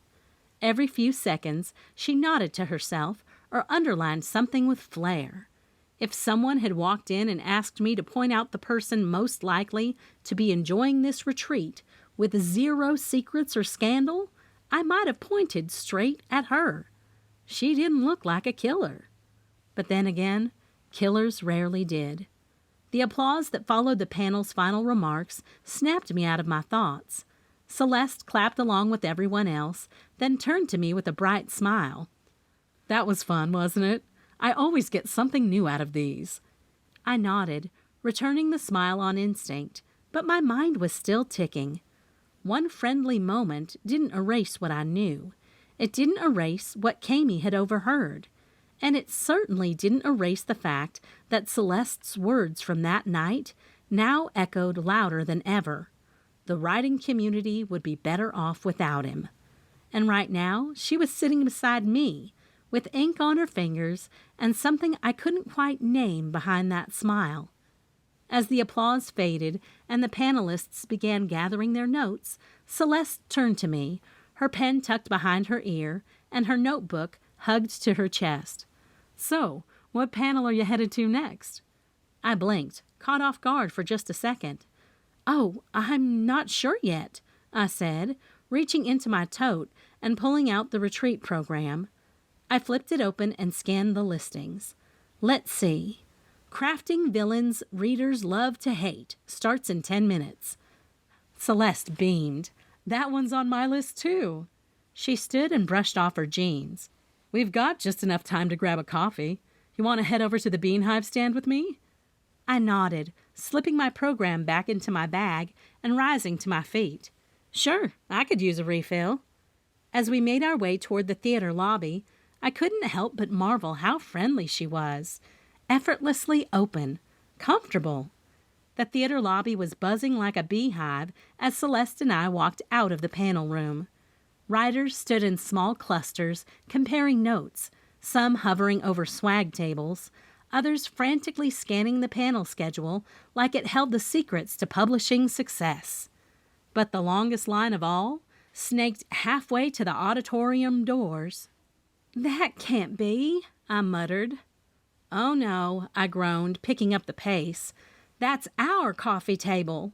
Every few seconds she nodded to herself or underlined something with flair. If someone had walked in and asked me to point out the person most likely to be enjoying this retreat with zero secrets or scandal, I might have pointed straight at her. She didn't look like a killer. But then again, killers rarely did. The applause that followed the panel's final remarks snapped me out of my thoughts. Celeste clapped along with everyone else, then turned to me with a bright smile. "That was fun, wasn't it? I always get something new out of these." I nodded, returning the smile on instinct, but my mind was still ticking. One friendly moment didn't erase what I knew. It didn't erase what Kami had overheard. And it certainly didn't erase the fact that Celeste's words from that night now echoed louder than ever. The writing community would be better off without him. And right now, she was sitting beside me, with ink on her fingers and something I couldn't quite name behind that smile. As the applause faded and the panelists began gathering their notes, Celeste turned to me, her pen tucked behind her ear and her notebook hugged to her chest. "So, what panel are you headed to next?" I blinked, caught off guard for just a second. "Oh, I'm not sure yet," I said, reaching into my tote and pulling out the retreat program. I flipped it open and scanned the listings. Let's see. Crafting Villains Readers Love to Hate starts in 10 minutes. Celeste beamed. "That one's on my list, too." She stood and brushed off her jeans. "We've got just enough time to grab a coffee. You want to head over to the Bean Hive stand with me?" I nodded, slipping my program back into my bag and rising to my feet. "Sure, I could use a refill." As we made our way toward the theater lobby, I couldn't help but marvel how friendly she was. Effortlessly open, comfortable. The theater lobby was buzzing like a beehive as Celeste and I walked out of the panel room. Writers stood in small clusters, comparing notes, some hovering over swag tables, others frantically scanning the panel schedule like it held the secrets to publishing success. But the longest line of all snaked halfway to the auditorium doors. "That can't be," I muttered. "Oh no," I groaned, picking up the pace. "That's our coffee table."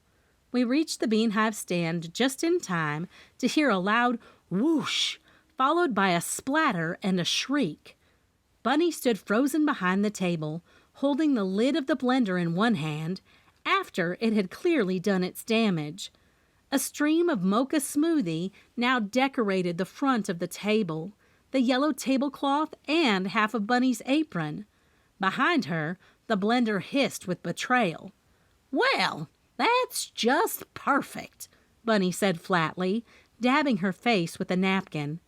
We reached the Bean Hive stand just in time to hear a loud whoosh, followed by a splatter and a shriek. Bunny stood frozen behind the table, holding the lid of the blender in one hand, after it had clearly done its damage. A stream of mocha smoothie now decorated the front of the table, the yellow tablecloth, and half of Bunny's apron. Behind her, the blender hissed with betrayal. "Well, that's just perfect," Bunny said flatly, dabbing her face with a napkin.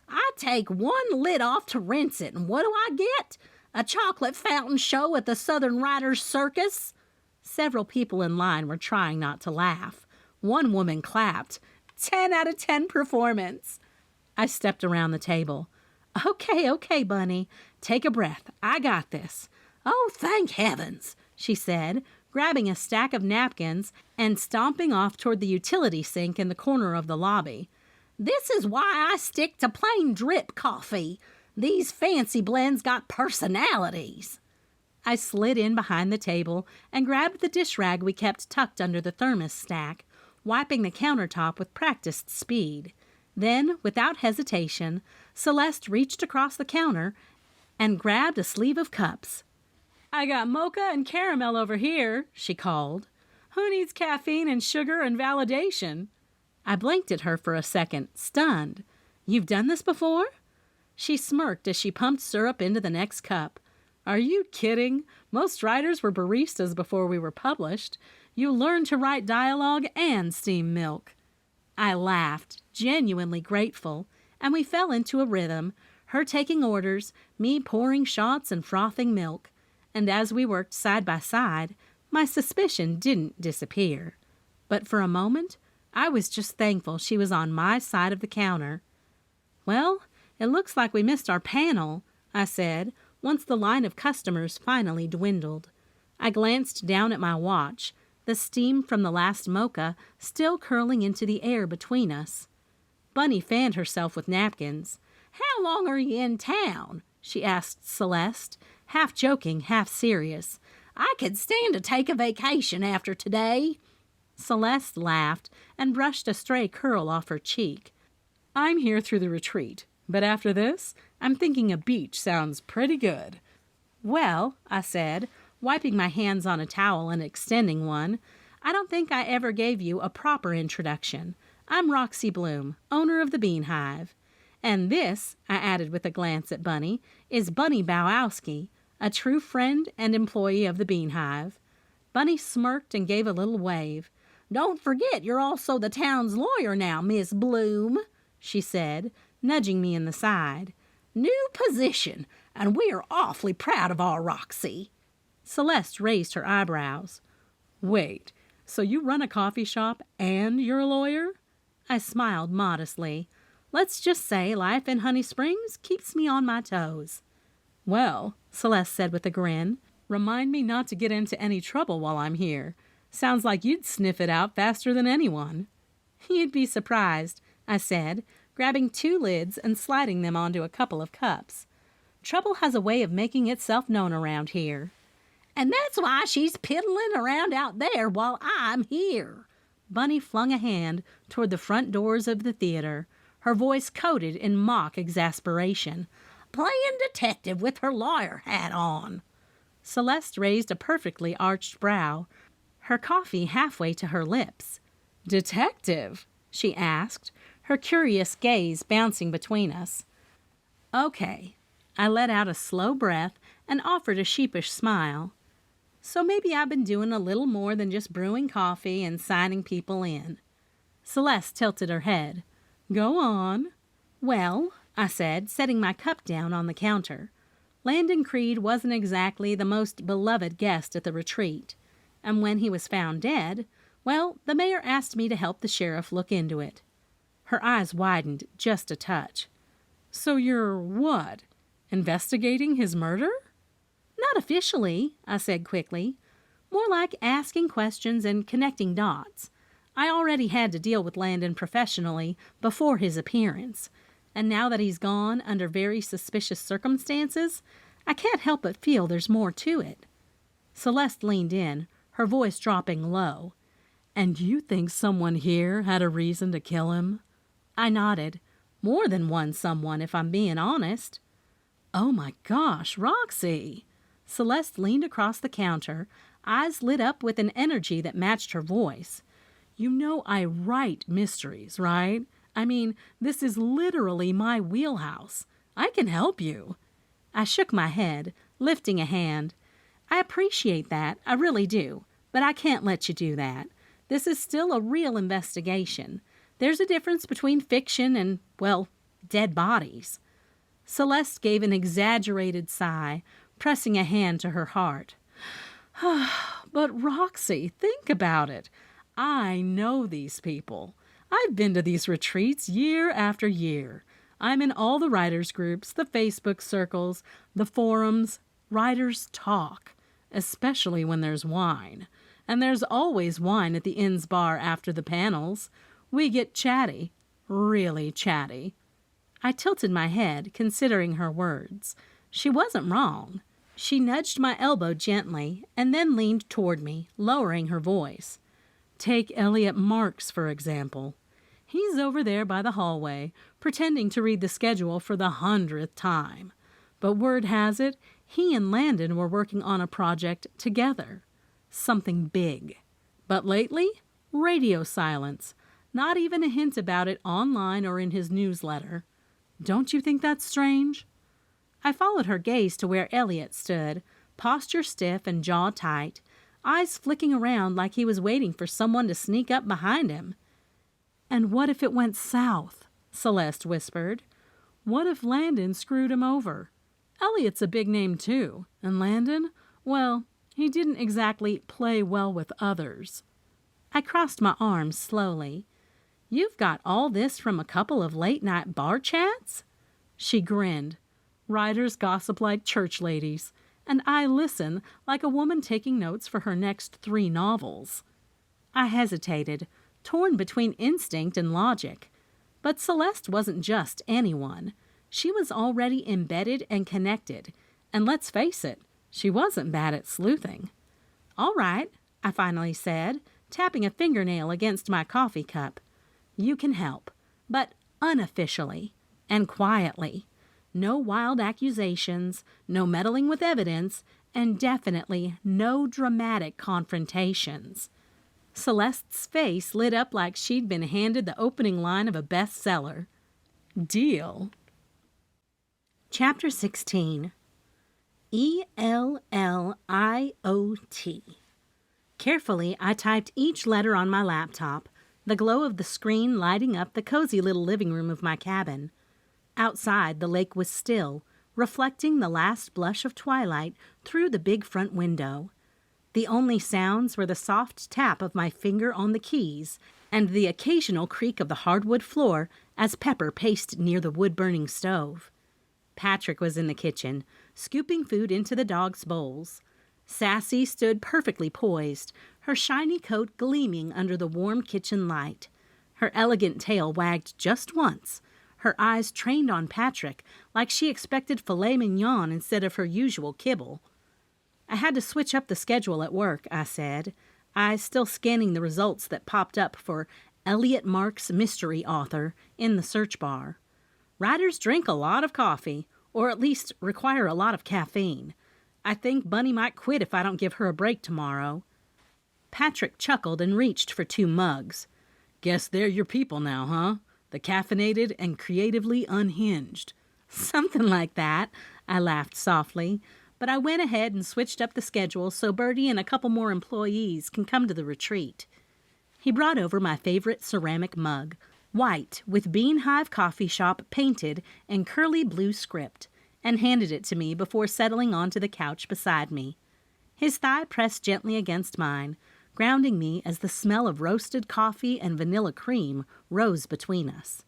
"I take one lid off to rinse it, and what do I get? A chocolate fountain show at the Southern Riders Circus?" Several people in line were trying not to laugh. One woman clapped. 10 out of 10 performance. I stepped around the table. Okay, Bunny. Take a breath. I got this." "Oh, thank heavens," she said, grabbing a stack of napkins and stomping off toward the utility sink in the corner of the lobby. "This is why I stick to plain drip coffee. These fancy blends got personalities." I slid in behind the table and grabbed the dish rag we kept tucked under the thermos stack, wiping the countertop with practiced speed. Then, without hesitation, Celeste reached across the counter and grabbed a sleeve of cups. "I got mocha and caramel over here," she called. "Who needs caffeine and sugar and validation?" I blinked at her for a second, stunned. "You've done this before?" She smirked as she pumped syrup into the next cup. "Are you kidding? Most writers were baristas before we were published. You learn to write dialogue and steam milk." I laughed, genuinely grateful, and we fell into a rhythm, her taking orders, me pouring shots and frothing milk. And as we worked side by side, my suspicion didn't disappear. But for a moment, I was just thankful she was on my side of the counter. "Well, it looks like we missed our panel," I said, once the line of customers finally dwindled. I glanced down at my watch, the steam from the last mocha still curling into the air between us. Bunny fanned herself with napkins. "How long are you in town?" she asked Celeste, half joking, half serious. "I could stand to take a vacation after today." Celeste laughed and brushed a stray curl off her cheek. "I'm here through the retreat, but after this, I'm thinking a beach sounds pretty good." "Well," I said, wiping my hands on a towel and extending one, "I don't think I ever gave you a proper introduction. I'm Roxy Bloom, owner of the Bean Hive. And this," I added with a glance at Bunny, "is Bunny Bowowski, a true friend and employee of the Bean Hive." Bunny smirked and gave a little wave. "Don't forget you're also the town's lawyer now, Miss Bloom," she said, nudging me in the side. "New position, and we are awfully proud of our Roxy." Celeste raised her eyebrows. "Wait, so you run a coffee shop and you're a lawyer?" I smiled modestly. Let's just say life in Honey Springs keeps me on my toes. "Well," Celeste said with a grin, Remind me not to get into any trouble while I'm here. Sounds like you'd sniff it out faster than anyone." "You'd be surprised," I said, grabbing 2 lids and sliding them onto a couple of cups. "Trouble has a way of making itself known around here." "And that's why she's piddling around out there while I'm here." Bunny flung a hand toward the front doors of the theater, her voice coated in mock exasperation. "Playing detective with her lawyer hat on." Celeste raised a perfectly arched brow, her coffee halfway to her lips. "Detective?" she asked, her curious gaze bouncing between us. "Okay." I let out a slow breath and offered a sheepish smile. "So maybe I've been doing a little more than just brewing coffee and signing people in." Celeste tilted her head. "Go on." "Well," I said, setting my cup down on the counter, "Landon Creed wasn't exactly the most beloved guest at the retreat. And when he was found dead, well, the mayor asked me to help the sheriff look into it." Her eyes widened just a touch. "So you're what? Investigating his murder?" "Not officially," I said quickly. "More like asking questions and connecting dots. I already had to deal with Landon professionally before his appearance, and now that he's gone under very suspicious circumstances, I can't help but feel there's more to it." Celeste leaned in, her voice dropping low. "And you think someone here had a reason to kill him?" I nodded. "More than one someone, if I'm being honest." "Oh my gosh, Roxy!" Celeste leaned across the counter, eyes lit up with an energy that matched her voice. "You know I write mysteries, right? I mean, this is literally my wheelhouse. I can help you." I shook my head, lifting a hand. "I appreciate that, I really do, but I can't let you do that. This is still a real investigation. There's a difference between fiction and, well, dead bodies." Celeste gave an exaggerated sigh, pressing a hand to her heart. "But Roxy, think about it. I know these people. I've been to these retreats year after year. I'm in all the writers' groups, the Facebook circles, the forums. Writers talk, especially when there's wine. And there's always wine at the inn's bar after the panels. We get chatty, really chatty." I tilted my head, considering her words. She wasn't wrong. She nudged my elbow gently and then leaned toward me, lowering her voice. "Take Elliot Marks, for example. He's over there by the hallway, pretending to read the schedule for the 100th time. But word has it, he and Landon were working on a project together. Something big. But lately, radio silence. Not even a hint about it online or in his newsletter. Don't you think that's strange?" I followed her gaze to where Elliot stood, posture stiff and jaw tight, eyes flicking around like he was waiting for someone to sneak up behind him. "And what if it went south?" Celeste whispered. "What if Landon screwed him over? Elliot's a big name too, and Landon, well, he didn't exactly play well with others." I crossed my arms slowly. "You've got all this from a couple of late-night bar chats?" She grinned. "Writers gossip like church ladies, and I listen like a woman taking notes for her next 3 novels." I hesitated, torn between instinct and logic. But Celeste wasn't just anyone. She was already embedded and connected, and let's face it, she wasn't bad at sleuthing. "All right," I finally said, tapping a fingernail against my coffee cup. "You can help, but unofficially and quietly. No wild accusations, no meddling with evidence, and definitely no dramatic confrontations." Celeste's face lit up like she'd been handed the opening line of a bestseller. "Deal." Chapter 16. ELLIOT. Carefully, I typed each letter on my laptop, the glow of the screen lighting up the cozy little living room of my cabin. Outside, the lake was still, reflecting the last blush of twilight through the big front window. The only sounds were the soft tap of my finger on the keys and the occasional creak of the hardwood floor as Pepper paced near the wood-burning stove. Patrick was in the kitchen, scooping food into the dogs' bowls. Sassy stood perfectly poised, her shiny coat gleaming under the warm kitchen light. Her elegant tail wagged just once, her eyes trained on Patrick like she expected filet mignon instead of her usual kibble. I had to switch up the schedule at work, I said, eyes still scanning the results that popped up for Elliot Marks Mystery Author in the search bar. Writers drink a lot of coffee, or at least require a lot of caffeine. I think Bunny might quit if I don't give her a break tomorrow. Patrick chuckled and reached for 2 mugs. Guess they're your people now, huh? The caffeinated and creatively unhinged. Something like that, I laughed softly, but I went ahead and switched up the schedule so Bertie and a couple more employees can come to the retreat. He brought over my favorite ceramic mug, white with Bean Hive Coffeehouse painted and curly blue script, and handed it to me before settling onto the couch beside me. His thigh pressed gently against mine, grounding me as the smell of roasted coffee and vanilla cream rose between us.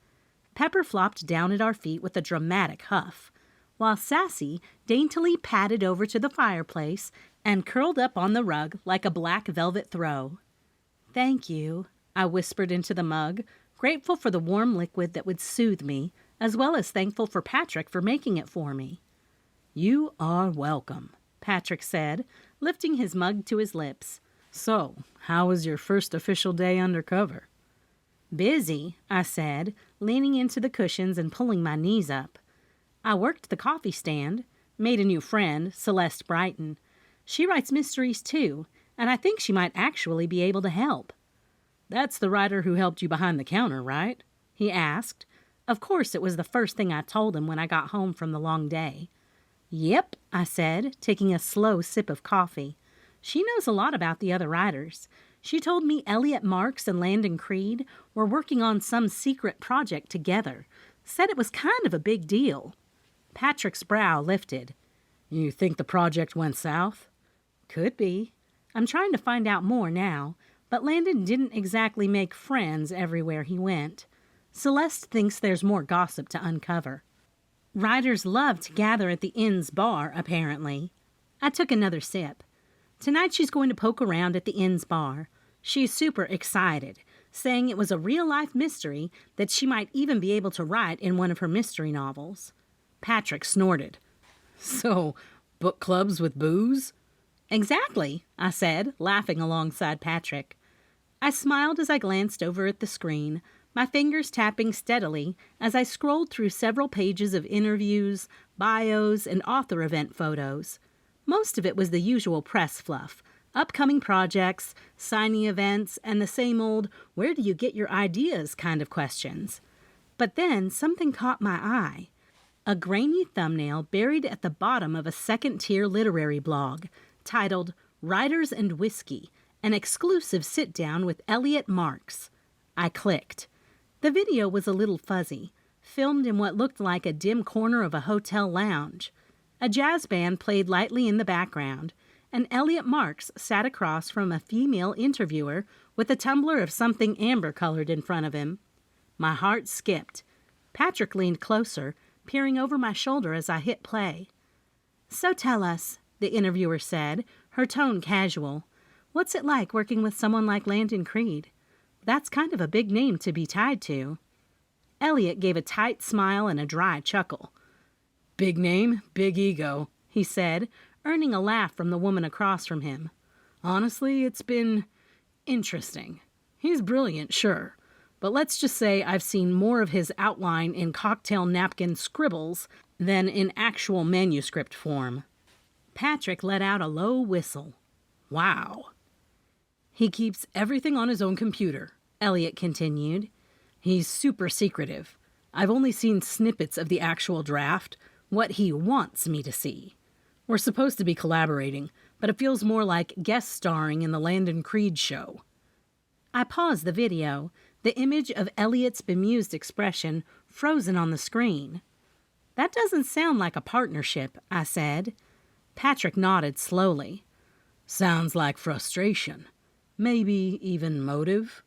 Pepper flopped down at our feet with a dramatic huff, while Sassy daintily padded over to the fireplace and curled up on the rug like a black velvet throw. "Thank you," I whispered into the mug, grateful for the warm liquid that would soothe me, as well as thankful for Patrick for making it for me. "You are welcome," Patrick said, lifting his mug to his lips. "So, how was your first official day undercover?" "Busy," I said, leaning into the cushions and pulling my knees up. "I worked the coffee stand, made a new friend, Celeste Brighton. She writes mysteries too, and I think she might actually be able to help." "That's the writer who helped you behind the counter, right?" he asked. Of course, it was the first thing I told him when I got home from the long day. "Yep," I said, taking a slow sip of coffee. "She knows a lot about the other writers. She told me Elliot Marks and Landon Creed were working on some secret project together. Said it was kind of a big deal." Patrick's brow lifted. "You think the project went south?" "Could be. I'm trying to find out more now, but Landon didn't exactly make friends everywhere he went. Celeste thinks there's more gossip to uncover. Writers love to gather at the inn's bar, apparently." I took another sip. Tonight she's going to poke around at the inn's bar. She's super excited, saying it was a real-life mystery that she might even be able to write in one of her mystery novels. Patrick snorted. "So, book clubs with booze?" "Exactly," I said, laughing alongside Patrick. I smiled as I glanced over at the screen, my fingers tapping steadily as I scrolled through several pages of interviews, bios, and author event photos. Most of it was the usual press fluff, upcoming projects, signing events, and the same old "where do you get your ideas" kind of questions. But then something caught my eye. A grainy thumbnail buried at the bottom of a second-tier literary blog titled "Writers and Whiskey, an exclusive sit-down with Elliot Marks." I clicked. The video was a little fuzzy, filmed in what looked like a dim corner of a hotel lounge. A jazz band played lightly in the background, and Elliot Marks sat across from a female interviewer with a tumbler of something amber-colored in front of him. My heart skipped. Patrick leaned closer, peering over my shoulder as I hit play. "So tell us," the interviewer said, her tone casual, "what's it like working with someone like Landon Creed? That's kind of a big name to be tied to." Elliot gave a tight smile and a dry chuckle. "Big name, big ego," he said, earning a laugh from the woman across from him. "Honestly, it's been interesting. He's brilliant, sure, but let's just say I've seen more of his outline in cocktail napkin scribbles than in actual manuscript form." Patrick let out a low whistle. "Wow." "He keeps everything on his own computer," Elliot continued. "He's super secretive. I've only seen snippets of the actual draft, what he wants me to see. We're supposed to be collaborating, but it feels more like guest starring in the Landon Creed show." I paused the video, the image of Elliot's bemused expression frozen on the screen. "That doesn't sound like a partnership," I said. Patrick nodded slowly. "Sounds like frustration. Maybe even motive."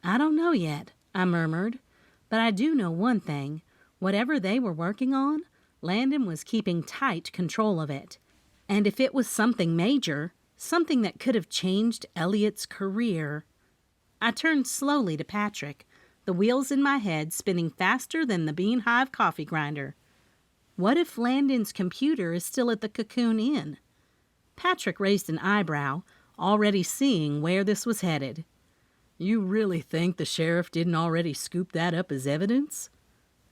"I don't know yet," I murmured. "But I do know one thing. Whatever they were working on, Landon was keeping tight control of it. And if it was something major, something that could have changed Elliot's career. I turned slowly to Patrick, the wheels in my head spinning faster than the Bean Hive coffee grinder. What if Landon's computer is still at the Cocoon Inn? Patrick raised an eyebrow, already seeing where this was headed. You really think the sheriff didn't already scoop that up as evidence?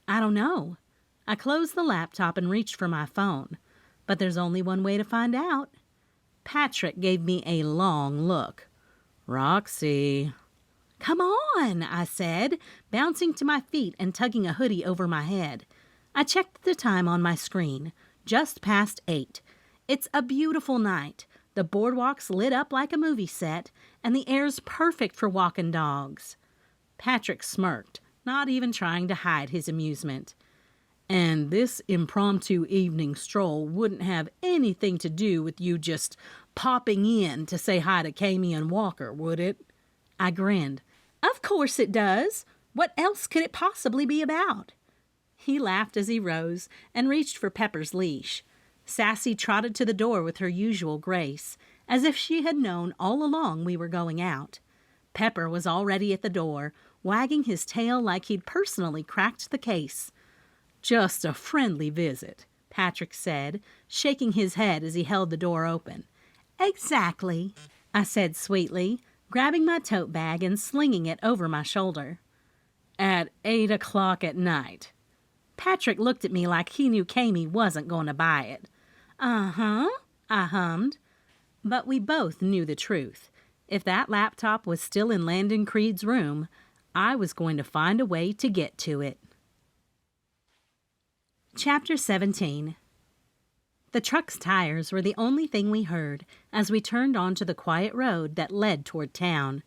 I don't know. I closed the laptop and reached for my phone, but there's only one way to find out. Patrick gave me a long look. Roxy. Come on, I said, bouncing to my feet and tugging a hoodie over my head. I checked the time on my screen. Just past 8. It's a beautiful night. The boardwalk's lit up like a movie set, and the air's perfect for walking dogs. Patrick smirked, not even trying to hide his amusement. And this impromptu evening stroll wouldn't have anything to do with you just popping in to say hi to Kami and Walker, would it? I grinned. Of course it does. What else could it possibly be about? He laughed as he rose and reached for Pepper's leash. Sassy trotted to the door with her usual grace, as if she had known all along we were going out. Pepper was already at the door, wagging his tail like he'd personally cracked the case. Just a friendly visit, Patrick said, shaking his head as he held the door open. Exactly, I said sweetly, grabbing my tote bag and slinging it over my shoulder. At 8 o'clock at night. Patrick looked at me like he knew Kami wasn't going to buy it. Uh-huh, I hummed. But we both knew the truth. If that laptop was still in Landon Creed's room, I was going to find a way to get to it. Chapter 17. The truck's tires were the only thing we heard as we turned onto the quiet road that led toward town.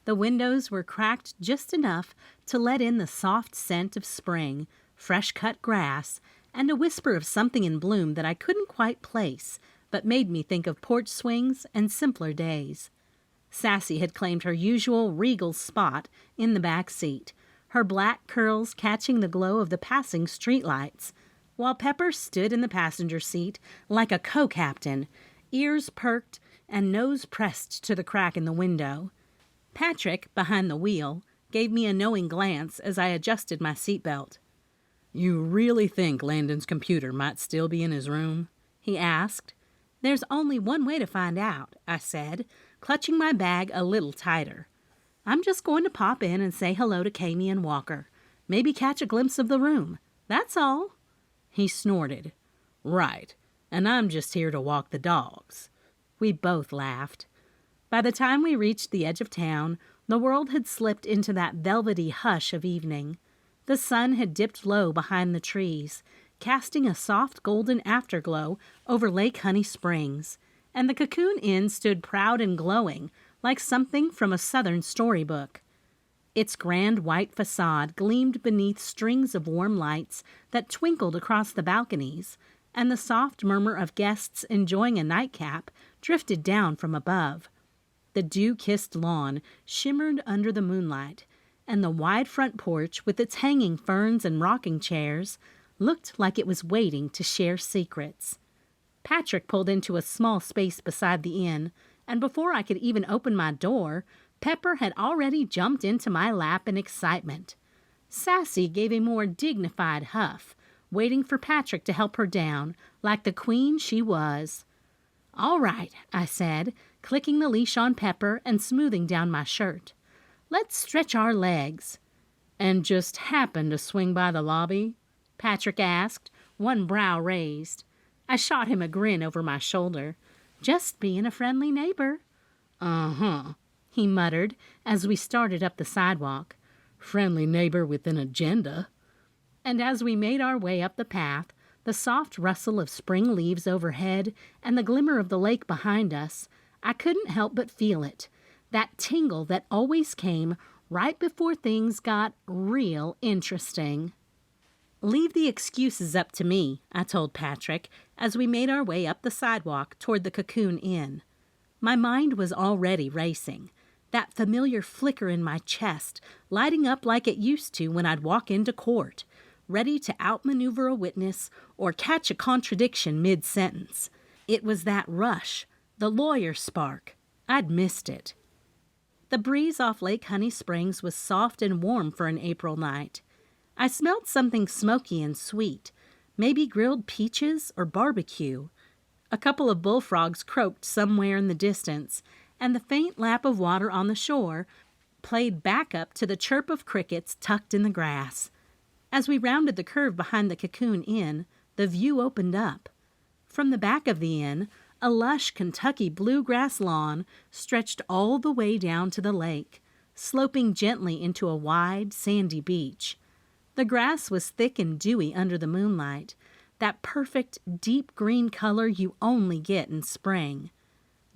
The windows were cracked just enough to let in the soft scent of spring, fresh-cut grass, and a whisper of something in bloom that I couldn't quite place, but made me think of porch swings and simpler days. Sassy had claimed her usual regal spot in the back seat, her black curls catching the glow of the passing streetlights, while Pepper stood in the passenger seat like a co-captain, ears perked and nose pressed to the crack in the window. Patrick, behind the wheel, gave me a knowing glance as I adjusted my seatbelt. You really think Landon's computer might still be in his room? He asked. There's only one way to find out, I said, clutching my bag a little tighter. I'm just going to pop in and say hello to Kami and Walker. Maybe catch a glimpse of the room. That's all. He snorted. Right, and I'm just here to walk the dogs. We both laughed. By the time we reached the edge of town, the world had slipped into that velvety hush of evening. The sun had dipped low behind the trees, casting a soft golden afterglow over Lake Honey Springs, and the Cocoon Inn stood proud and glowing, like something from a southern storybook. Its grand white facade gleamed beneath strings of warm lights that twinkled across the balconies, and the soft murmur of guests enjoying a nightcap drifted down from above. The dew-kissed lawn shimmered under the moonlight, and the wide front porch with its hanging ferns and rocking chairs looked like it was waiting to share secrets. Patrick pulled into a small space beside the inn, and before I could even open my door, Pepper had already jumped into my lap in excitement. Sassy gave a more dignified huff, waiting for Patrick to help her down, like the queen she was. All right, I said, clicking the leash on Pepper and smoothing down my shirt. Let's stretch our legs. And just happened to swing by the lobby? Patrick asked, one brow raised. I shot him a grin over my shoulder. Just being a friendly neighbor. Uh-huh, he muttered as we started up the sidewalk. Friendly neighbor with an agenda. And as we made our way up the path, the soft rustle of spring leaves overhead and the glimmer of the lake behind us, I couldn't help but feel it, that tingle that always came right before things got real interesting. Leave the excuses up to me, I told Patrick, as we made our way up the sidewalk toward the Cocoon Inn. My mind was already racing, that familiar flicker in my chest lighting up like it used to when I'd walk into court, ready to outmaneuver a witness or catch a contradiction mid-sentence. It was that rush, the lawyer spark. I'd missed it. The breeze off Lake Honey Springs was soft and warm for an April night. I smelled something smoky and sweet, maybe grilled peaches or barbecue. A couple of bullfrogs croaked somewhere in the distance, and the faint lap of water on the shore played back up to the chirp of crickets tucked in the grass. As we rounded the curve behind the Cocoon Inn, the view opened up. From the back of the inn, a lush Kentucky bluegrass lawn stretched all the way down to the lake, sloping gently into a wide, sandy beach. The grass was thick and dewy under the moonlight, that perfect, deep green color you only get in spring.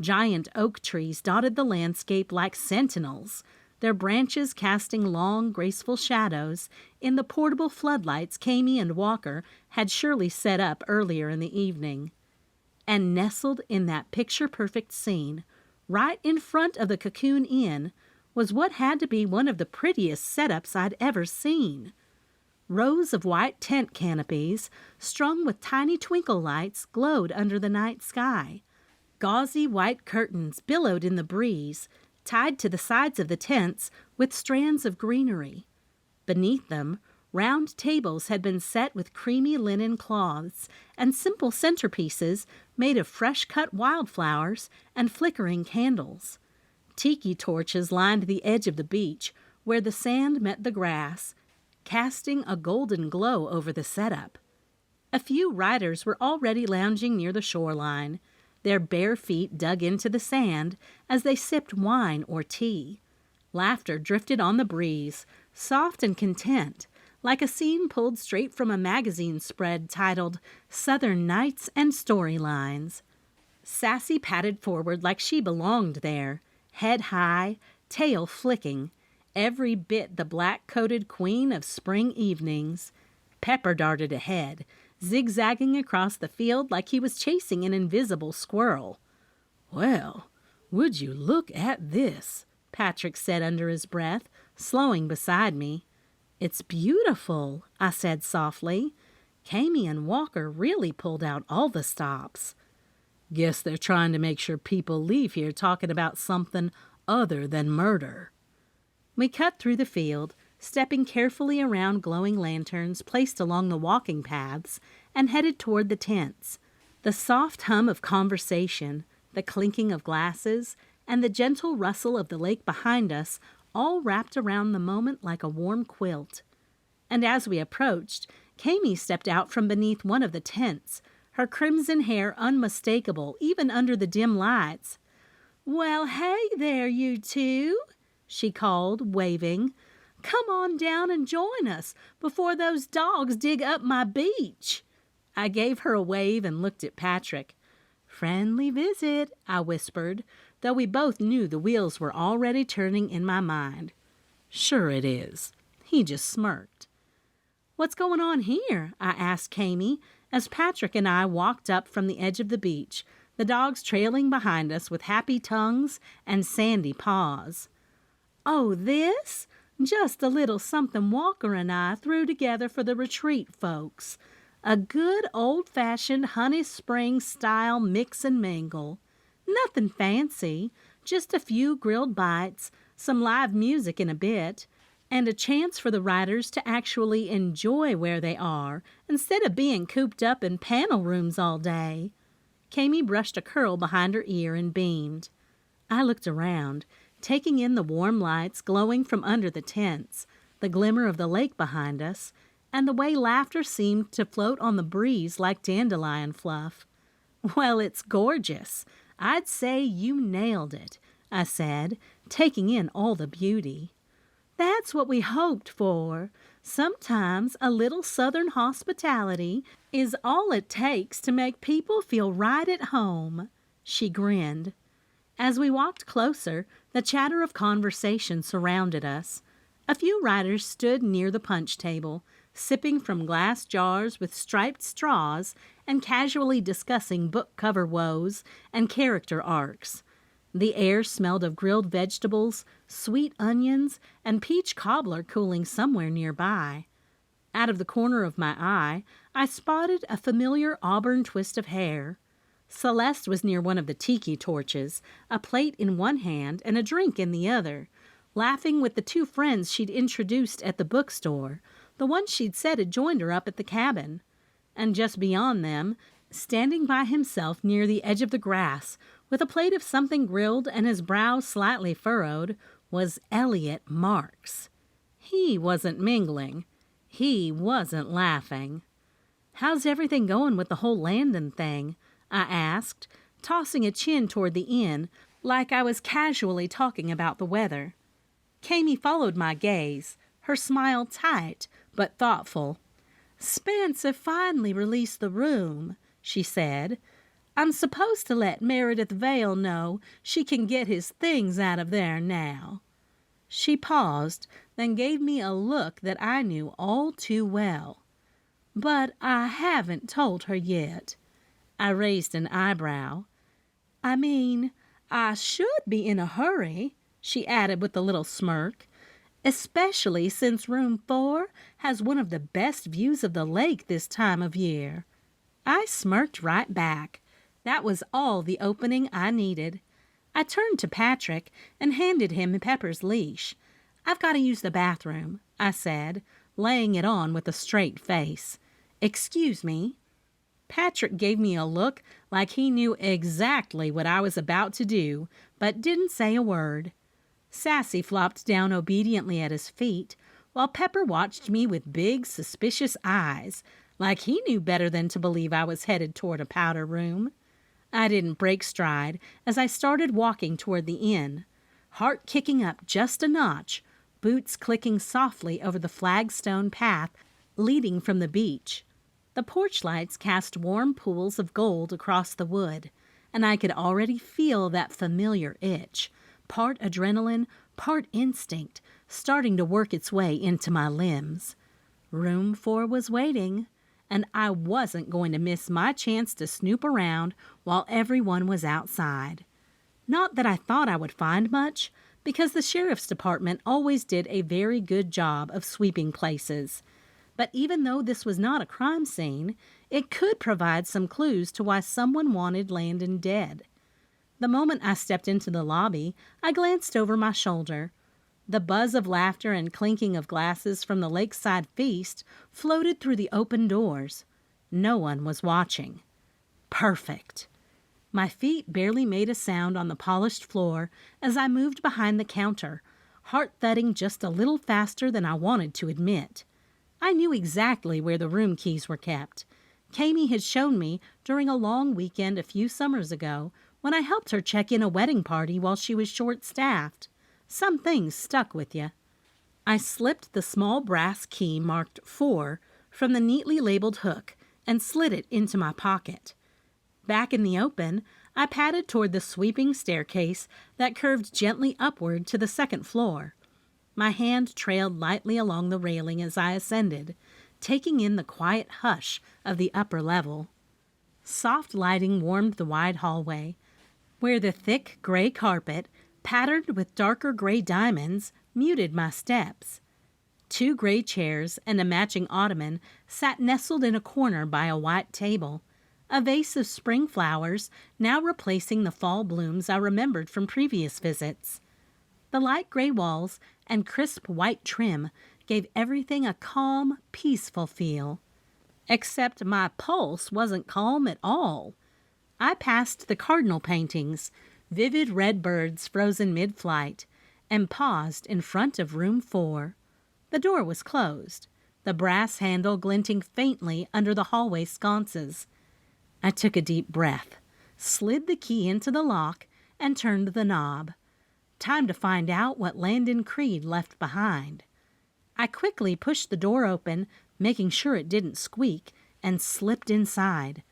Giant oak trees dotted the landscape like sentinels, their branches casting long, graceful shadows in the portable floodlights Kami and Walker had surely set up earlier in the evening. And nestled in that picture-perfect scene, right in front of the Cocoon Inn, was what had to be one of the prettiest setups I'd ever seen. Rows of white tent canopies, strung with tiny twinkle lights, glowed under the night sky. Gauzy white curtains billowed in the breeze, tied to the sides of the tents with strands of greenery. Beneath them, round tables had been set with creamy linen cloths and simple centerpieces made of fresh-cut wildflowers and flickering candles. Tiki torches lined the edge of the beach where the sand met the grass, casting a golden glow over the setup. A few riders were already lounging near the shoreline, their bare feet dug into the sand as they sipped wine or tea. Laughter drifted on the breeze, soft and content, like a scene pulled straight from a magazine spread titled Southern Nights and Storylines. Sassy padded forward like she belonged there, head high, tail flicking, every bit the black-coated queen of spring evenings. Pepper darted ahead, zigzagging across the field like he was chasing an invisible squirrel. "Well, would you look at this?" Patrick said under his breath, slowing beside me. "It's beautiful," I said softly. Kami and Walker really pulled out all the stops. "Guess they're trying to make sure people leave here talking about something other than murder." We cut through the field, stepping carefully around glowing lanterns placed along the walking paths, and headed toward the tents. The soft hum of conversation, the clinking of glasses, and the gentle rustle of the lake behind us all wrapped around the moment like a warm quilt. And as we approached, Kami stepped out from beneath one of the tents, her crimson hair unmistakable even under the dim lights. "Well, hey there, you two," she called, waving. "Come on down and join us before those dogs dig up my beach." I gave her a wave and looked at Patrick. "Friendly visit," I whispered, though we both knew the wheels were already turning in my mind. "Sure it is." He just smirked. "What's going on here?" I asked Kami as Patrick and I walked up from the edge of the beach, the dogs trailing behind us with happy tongues and sandy paws. "Oh, this? Just a little something Walker and I threw together for the retreat folks. A good old-fashioned Honey Springs-style mix and mingle. Nothing fancy, just a few grilled bites, some live music in a bit, and a chance for the riders to actually enjoy where they are instead of being cooped up in panel rooms all day." Kami brushed a curl behind her ear and beamed. I looked around, taking in the warm lights glowing from under the tents, the glimmer of the lake behind us, and the way laughter seemed to float on the breeze like dandelion fluff. "Well, it's gorgeous. I'd say you nailed it," I said, taking in all the beauty. "That's what we hoped for. Sometimes a little Southern hospitality is all it takes to make people feel right at home." She grinned. As we walked closer, the chatter of conversation surrounded us. A few riders stood near the punch table, sipping from glass jars with striped straws and casually discussing book cover woes and character arcs. The air smelled of grilled vegetables, sweet onions, and peach cobbler cooling somewhere nearby. Out of the corner of my eye, I spotted a familiar auburn twist of hair. Celeste was near one of the tiki torches, a plate in one hand and a drink in the other, laughing with the two friends she'd introduced at the bookstore, the one she'd said had joined her up at the cabin. And just beyond them, standing by himself near the edge of the grass, with a plate of something grilled and his brow slightly furrowed, was Elliot Marks. He wasn't mingling. He wasn't laughing. "How's everything going with the whole Landon thing?" I asked, tossing a chin toward the inn, like I was casually talking about the weather. Kami followed my gaze, her smile tight but thoughtful. "Spencer finally released the room," she said. "I'm supposed to let Meredith Vale know she can get his things out of there now." She paused, then gave me a look that I knew all too well. "But I haven't told her yet." I raised an eyebrow. "I mean, I should be in a hurry," she added with a little smirk, "especially since room 4 has one of the best views of the lake this time of year." I smirked right back. That was all the opening I needed. I turned to Patrick and handed him Pepper's leash. "I've got to use the bathroom," I said, laying it on with a straight face. "Excuse me." Patrick gave me a look like he knew exactly what I was about to do, but didn't say a word. Sassy flopped down obediently at his feet, while Pepper watched me with big, suspicious eyes, like he knew better than to believe I was headed toward a powder room. I didn't break stride as I started walking toward the inn, heart kicking up just a notch, boots clicking softly over the flagstone path leading from the beach. The porch lights cast warm pools of gold across the wood, and I could already feel that familiar itch, part adrenaline, part instinct, starting to work its way into my limbs. Room 4 was waiting, and I wasn't going to miss my chance to snoop around while everyone was outside. Not that I thought I would find much, because the sheriff's department always did a very good job of sweeping places. But even though this was not a crime scene, it could provide some clues to why someone wanted Landon dead. The moment I stepped into the lobby, I glanced over my shoulder. The buzz of laughter and clinking of glasses from the lakeside feast floated through the open doors. No one was watching. Perfect. My feet barely made a sound on the polished floor as I moved behind the counter, heart thudding just a little faster than I wanted to admit. I knew exactly where the room keys were kept. Kami had shown me during a long weekend a few summers ago when I helped her check in a wedding party while she was short-staffed. Some things stuck with you. I slipped the small brass key marked 4 from the neatly labeled hook and slid it into my pocket. Back in the open, I padded toward the sweeping staircase that curved gently upward to the second floor. My hand trailed lightly along the railing as I ascended, taking in the quiet hush of the upper level. Soft lighting warmed the wide hallway, where the thick gray carpet, patterned with darker gray diamonds, muted my steps. 2 gray chairs and a matching ottoman sat nestled in a corner by a white table, a vase of spring flowers now replacing the fall blooms I remembered from previous visits. The light gray walls and crisp white trim gave everything a calm, peaceful feel. Except my pulse wasn't calm at all. I passed the cardinal paintings, vivid red birds frozen mid-flight, and paused in front of room 4. The door was closed, the brass handle glinting faintly under the hallway sconces. I took a deep breath, slid the key into the lock, and turned the knob. Time to find out what Landon Creed left behind. I quickly pushed the door open, making sure it didn't squeak, and slipped inside.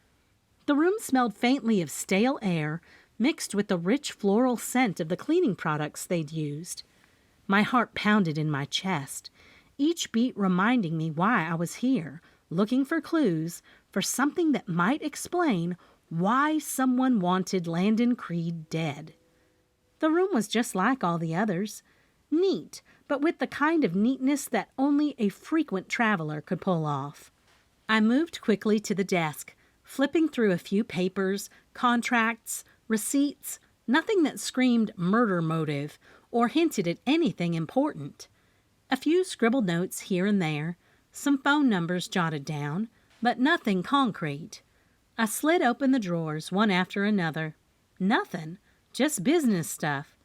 The room smelled faintly of stale air, mixed with the rich floral scent of the cleaning products they'd used. My heart pounded in my chest, each beat reminding me why I was here, looking for clues, for something that might explain why someone wanted Landon Creed dead. The room was just like all the others, neat, but with the kind of neatness that only a frequent traveler could pull off. I moved quickly to the desk, flipping through a few papers, contracts, receipts, nothing that screamed murder motive or hinted at anything important. A few scribbled notes here and there, some phone numbers jotted down, but nothing concrete. I slid open the drawers one after another. Nothing, just business stuff.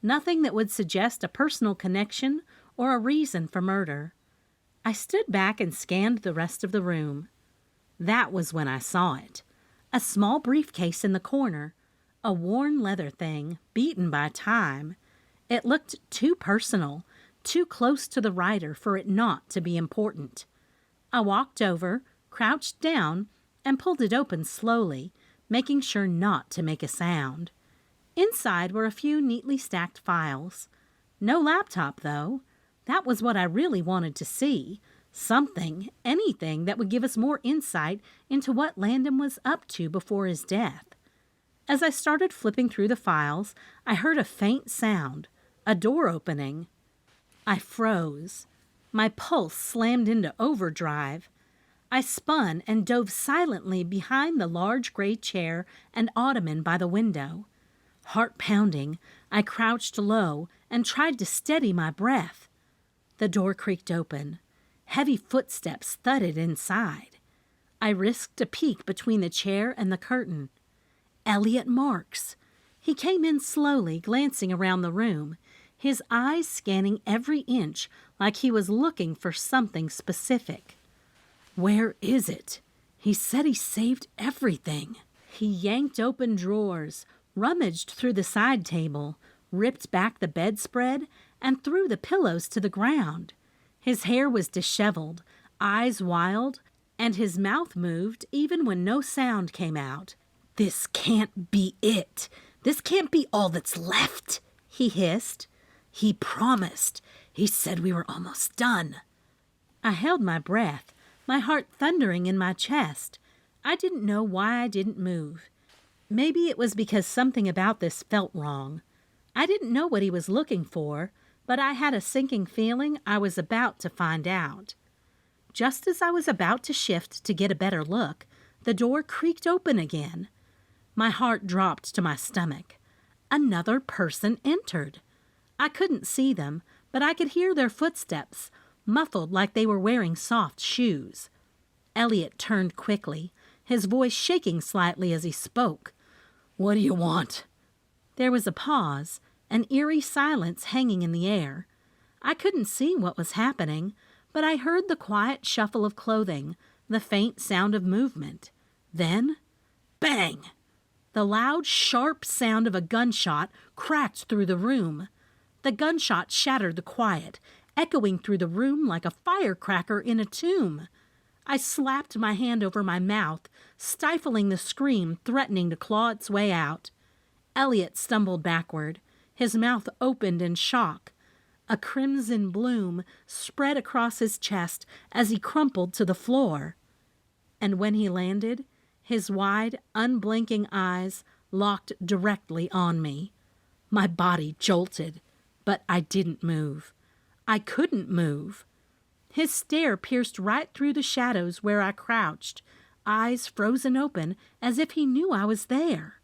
Nothing that would suggest a personal connection or a reason for murder. I stood back and scanned the rest of the room. That was when I saw it. A small briefcase in the corner, a worn leather thing, beaten by time. It looked too personal, too close to the writer for it not to be important. I walked over, crouched down, and pulled it open slowly, making sure not to make a sound. Inside were a few neatly stacked files. No laptop, though. That was what I really wanted to see. Something, anything that would give us more insight into what Landon was up to before his death. As I started flipping through the files, I heard a faint sound, a door opening. I froze. My pulse slammed into overdrive. I spun and dove silently behind the large gray chair and ottoman by the window. Heart pounding, I crouched low and tried to steady my breath. The door creaked open. Heavy footsteps thudded inside. I risked a peek between the chair and the curtain. Elliot Marks. He came in slowly, glancing around the room, his eyes scanning every inch like he was looking for something specific. Where is it? He said he saved everything. He yanked open drawers, rummaged through the side table, ripped back the bedspread, and threw the pillows to the ground. His hair was disheveled, eyes wild, and his mouth moved even when no sound came out. "This can't be it. This can't be all that's left," he hissed. "He promised. He said we were almost done." I held my breath, my heart thundering in my chest. I didn't know why I didn't move. Maybe it was because something about this felt wrong. I didn't know what he was looking for, but I had a sinking feeling I was about to find out. Just as I was about to shift to get a better look, the door creaked open again. My heart dropped to my stomach. Another person entered. I couldn't see them, but I could hear their footsteps, muffled like they were wearing soft shoes. Elliot turned quickly, his voice shaking slightly as he spoke. "What do you want?" There was a pause, an eerie silence hanging in the air. I couldn't see what was happening, but I heard the quiet shuffle of clothing, the faint sound of movement. Then, bang! The loud, sharp sound of a gunshot cracked through the room. The gunshot shattered the quiet, echoing through the room like a firecracker in a tomb. I slapped my hand over my mouth, stifling the scream threatening to claw its way out. Elliot stumbled backward, his mouth opened in shock. A crimson bloom spread across his chest as he crumpled to the floor. And when he landed, his wide, unblinking eyes locked directly on me. My body jolted, but I didn't move. I couldn't move. His stare pierced right through the shadows where I crouched, eyes frozen open as if he knew I was there.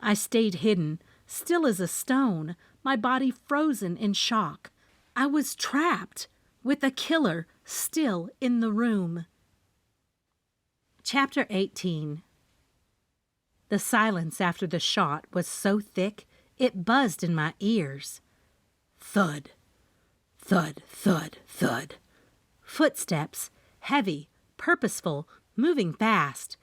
I stayed hidden, still as a stone, my body frozen in shock. I was trapped, with a killer still in the room. Chapter 18. The silence after the shot was so thick it buzzed in my ears. Thud, thud, thud, thud. Footsteps, heavy, purposeful, moving fast.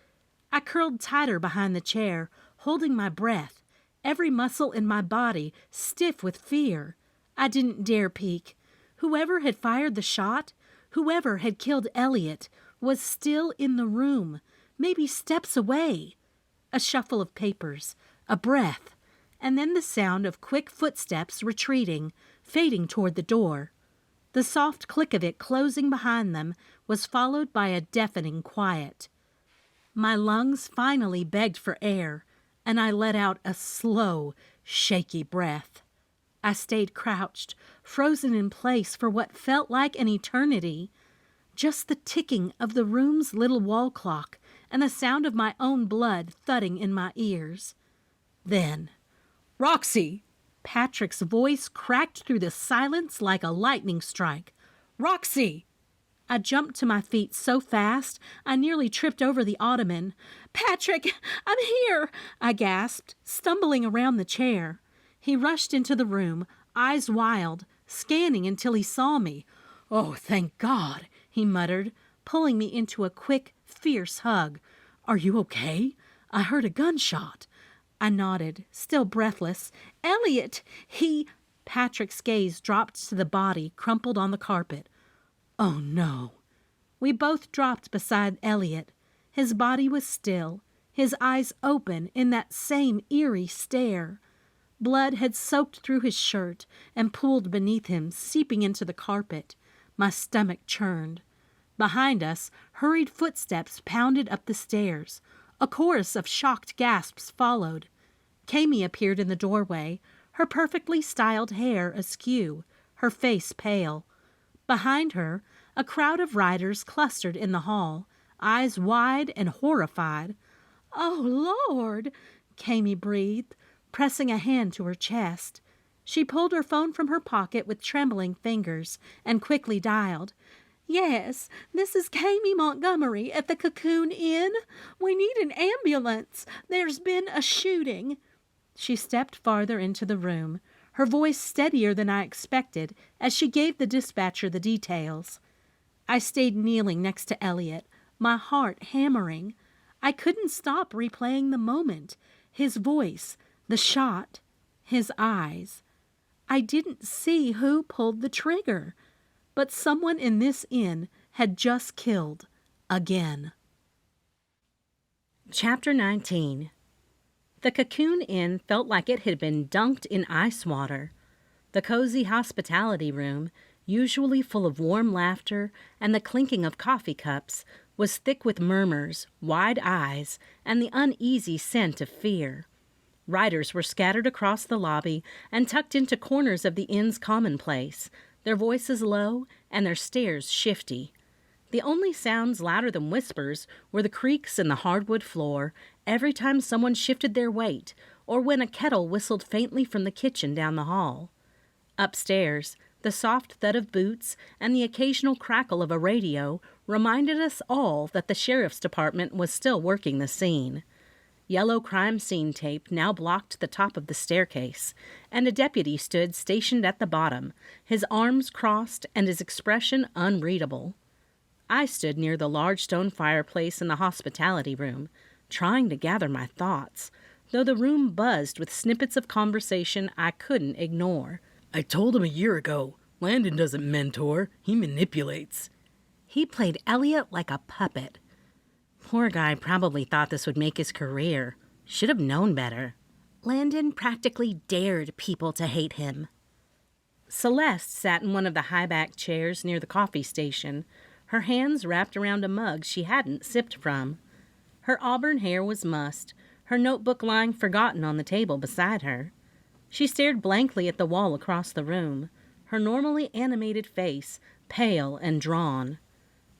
I curled tighter behind the chair, holding my breath, every muscle in my body stiff with fear. I didn't dare peek. Whoever had fired the shot, whoever had killed Elliot, was still in the room, maybe steps away. A shuffle of papers, a breath, and then the sound of quick footsteps retreating, fading toward the door. The soft click of it closing behind them was followed by a deafening quiet. My lungs finally begged for air, and I let out a slow, shaky breath. I stayed crouched, frozen in place for what felt like an eternity. Just the ticking of the room's little wall clock and the sound of my own blood thudding in my ears. Then, "Roxy!" Patrick's voice cracked through the silence like a lightning strike. "Roxy!" I jumped to my feet so fast I nearly tripped over the ottoman. "Patrick, I'm here!" I gasped, stumbling around the chair. He rushed into the room, eyes wild, scanning until he saw me. "Oh, thank God," he muttered, pulling me into a quick, fierce hug. "Are you okay? I heard a gunshot." I nodded, still breathless. "Elliot, he—" Patrick's gaze dropped to the body crumpled on the carpet. "Oh, no." We both dropped beside Elliot. His body was still, his eyes open in that same eerie stare. Blood had soaked through his shirt and pooled beneath him, seeping into the carpet. My stomach churned. Behind us, hurried footsteps pounded up the stairs. A chorus of shocked gasps followed. Kami appeared in the doorway, her perfectly styled hair askew, her face pale. Behind her, a crowd of riders clustered in the hall, eyes wide and horrified. "Oh, Lord!" Kami breathed, pressing a hand to her chest. She pulled her phone from her pocket with trembling fingers and quickly dialed. "Yes, this is Kami Montgomery at the Cocoon Inn. We need an ambulance. There's been a shooting." She stepped farther into the room, her voice steadier than I expected as she gave the dispatcher the details. I stayed kneeling next to Elliot, my heart hammering. I couldn't stop replaying the moment, his voice, the shot, his eyes. I didn't see who pulled the trigger, but someone in this inn had just killed again. Chapter 19. The Cocoon Inn felt like it had been dunked in ice water. The cozy hospitality room, usually full of warm laughter and the clinking of coffee cups, was thick with murmurs, wide eyes, and the uneasy scent of fear. Riders were scattered across the lobby and tucked into corners of the inn's commonplace, their voices low and their stares shifty. The only sounds louder than whispers were the creaks in the hardwood floor every time someone shifted their weight or when a kettle whistled faintly from the kitchen down the hall. Upstairs, the soft thud of boots and the occasional crackle of a radio reminded us all that the sheriff's department was still working the scene. Yellow crime scene tape now blocked the top of the staircase, and a deputy stood stationed at the bottom, his arms crossed and his expression unreadable. I stood near the large stone fireplace in the hospitality room, trying to gather my thoughts, though the room buzzed with snippets of conversation I couldn't ignore. "I told him a year ago, Landon doesn't mentor, he manipulates." He played Elliot like a puppet. Poor guy probably thought this would make his career. Should have known better. Landon practically dared people to hate him. Celeste sat in one of the high-backed chairs near the coffee station, her hands wrapped around a mug she hadn't sipped from. Her auburn hair was mussed, her notebook lying forgotten on the table beside her. She stared blankly at the wall across the room, her normally animated face pale and drawn.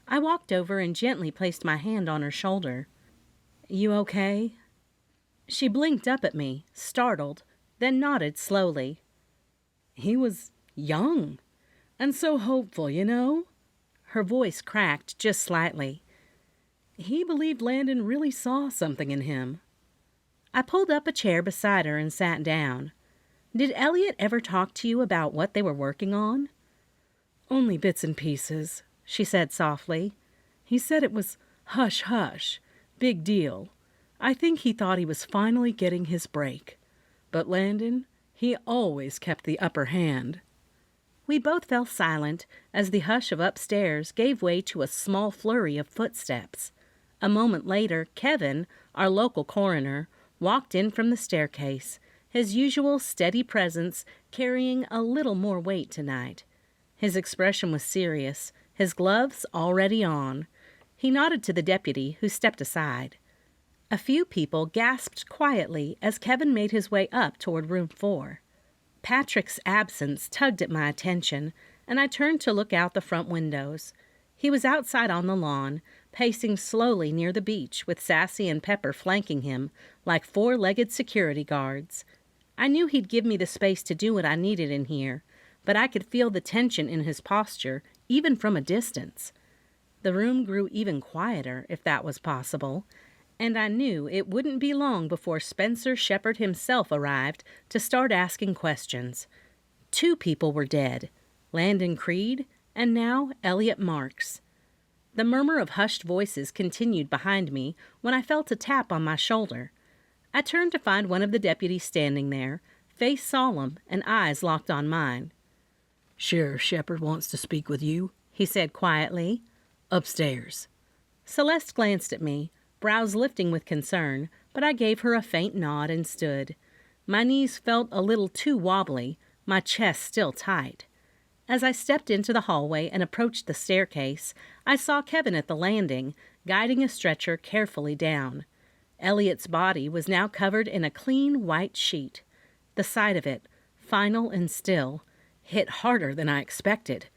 I walked over and gently placed my hand on her shoulder. "You okay?" She blinked up at me, startled, then nodded slowly. "He was young, and so hopeful, you know?" Her voice cracked just slightly. "He believed Landon really saw something in him." I pulled up a chair beside her and sat down. "Did Elliot ever talk to you about what they were working on?" "Only bits and pieces," she said softly. "He said it was hush hush, big deal. I think he thought he was finally getting his break. But Landon, he always kept the upper hand." We both fell silent as the hush of upstairs gave way to a small flurry of footsteps. A moment later, Kevin, our local coroner, walked in from the staircase, his usual steady presence carrying a little more weight tonight. His expression was serious, his gloves already on. He nodded to the deputy, who stepped aside. A few people gasped quietly as Kevin made his way up toward room 4. Patrick's absence tugged at my attention, and I turned to look out the front windows. He was outside on the lawn, pacing slowly near the beach with Sassy and Pepper flanking him like four-legged security guards. I knew he'd give me the space to do what I needed in here, but I could feel the tension in his posture, even from a distance. The room grew even quieter, if that was possible, and I knew it wouldn't be long before Spencer Shepherd himself arrived to start asking questions. 2 people were dead, Landon Creed and now Elliot Marks. The murmur of hushed voices continued behind me when I felt a tap on my shoulder. I turned to find one of the deputies standing there, face solemn and eyes locked on mine. "Sheriff Shepherd wants to speak with you," he said quietly. "Upstairs." Celeste glanced at me, brows lifting with concern, but I gave her a faint nod and stood. My knees felt a little too wobbly, my chest still tight. As I stepped into the hallway and approached the staircase, I saw Kevin at the landing, guiding a stretcher carefully down. Elliot's body was now covered in a clean white sheet. The sight of it, final and still, hit harder than I expected.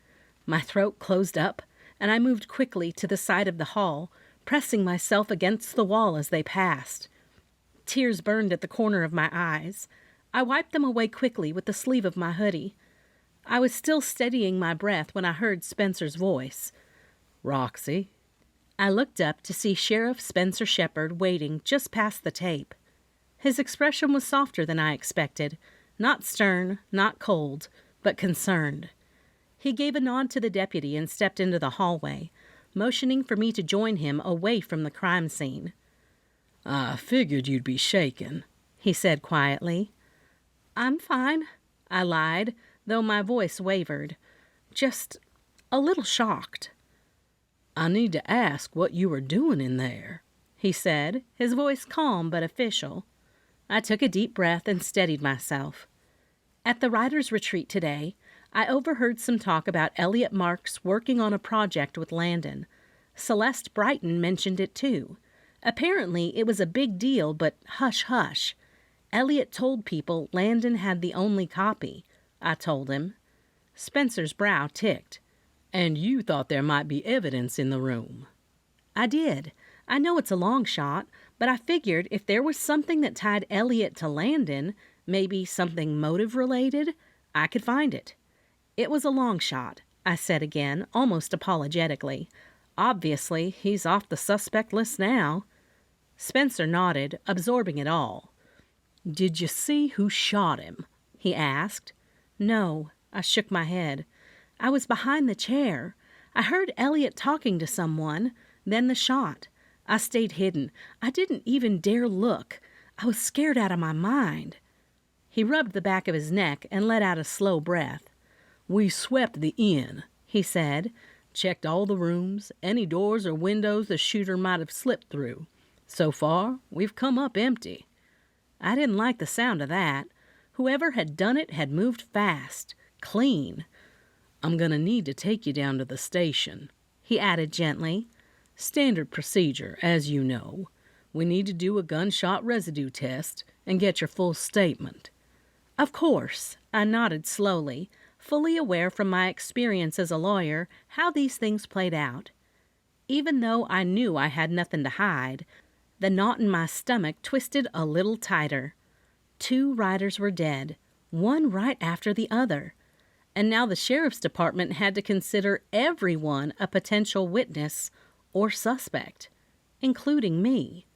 My throat closed up, and I moved quickly to the side of the hall, pressing myself against the wall as they passed. Tears burned at the corner of my eyes. I wiped them away quickly with the sleeve of my hoodie. I was still steadying my breath when I heard Spencer's voice. "Roxy?" I looked up to see Sheriff Spencer Shepherd waiting just past the tape. His expression was softer than I expected, not stern, not cold, but concerned. He gave a nod to the deputy and stepped into the hallway, motioning for me to join him away from the crime scene. "I figured you'd be shaken," he said quietly. "I'm fine," I lied, though my voice wavered. Just a little shocked. "I need to ask what you were doing in there," he said, his voice calm but official. I took a deep breath and steadied myself. At the writer's retreat today, I overheard some talk about Elliot Marks working on a project with Landon. Celeste Brighton mentioned it too. Apparently it was a big deal, but hush-hush. Elliot told people Landon had the only copy. I told him. Spencer's brow ticked. "And you thought there might be evidence in the room." I did. I know it's a long shot, but I figured if there was something that tied Elliot to Landon, maybe something motive-related, I could find it. It was a long shot, I said again, almost apologetically. Obviously, he's off the suspect list now. Spencer nodded, absorbing it all. "Did you see who shot him?" he asked. No, I shook my head. I was behind the chair. I heard Elliot talking to someone, then the shot. I stayed hidden. I didn't even dare look. I was scared out of my mind. He rubbed the back of his neck and let out a slow breath. "We swept the inn," he said. "Checked all the rooms, any doors or windows the shooter might have slipped through. So far, we've come up empty." I didn't like the sound of that. Whoever had done it had moved fast, clean. "I'm going to need to take you down to the station," he added gently. "Standard procedure, as you know. We need to do a gunshot residue test and get your full statement." Of course, I nodded slowly, fully aware from my experience as a lawyer how these things played out. Even though I knew I had nothing to hide, the knot in my stomach twisted a little tighter. 2 writers were dead, one right after the other. And now the sheriff's department had to consider everyone a potential witness or suspect, including me,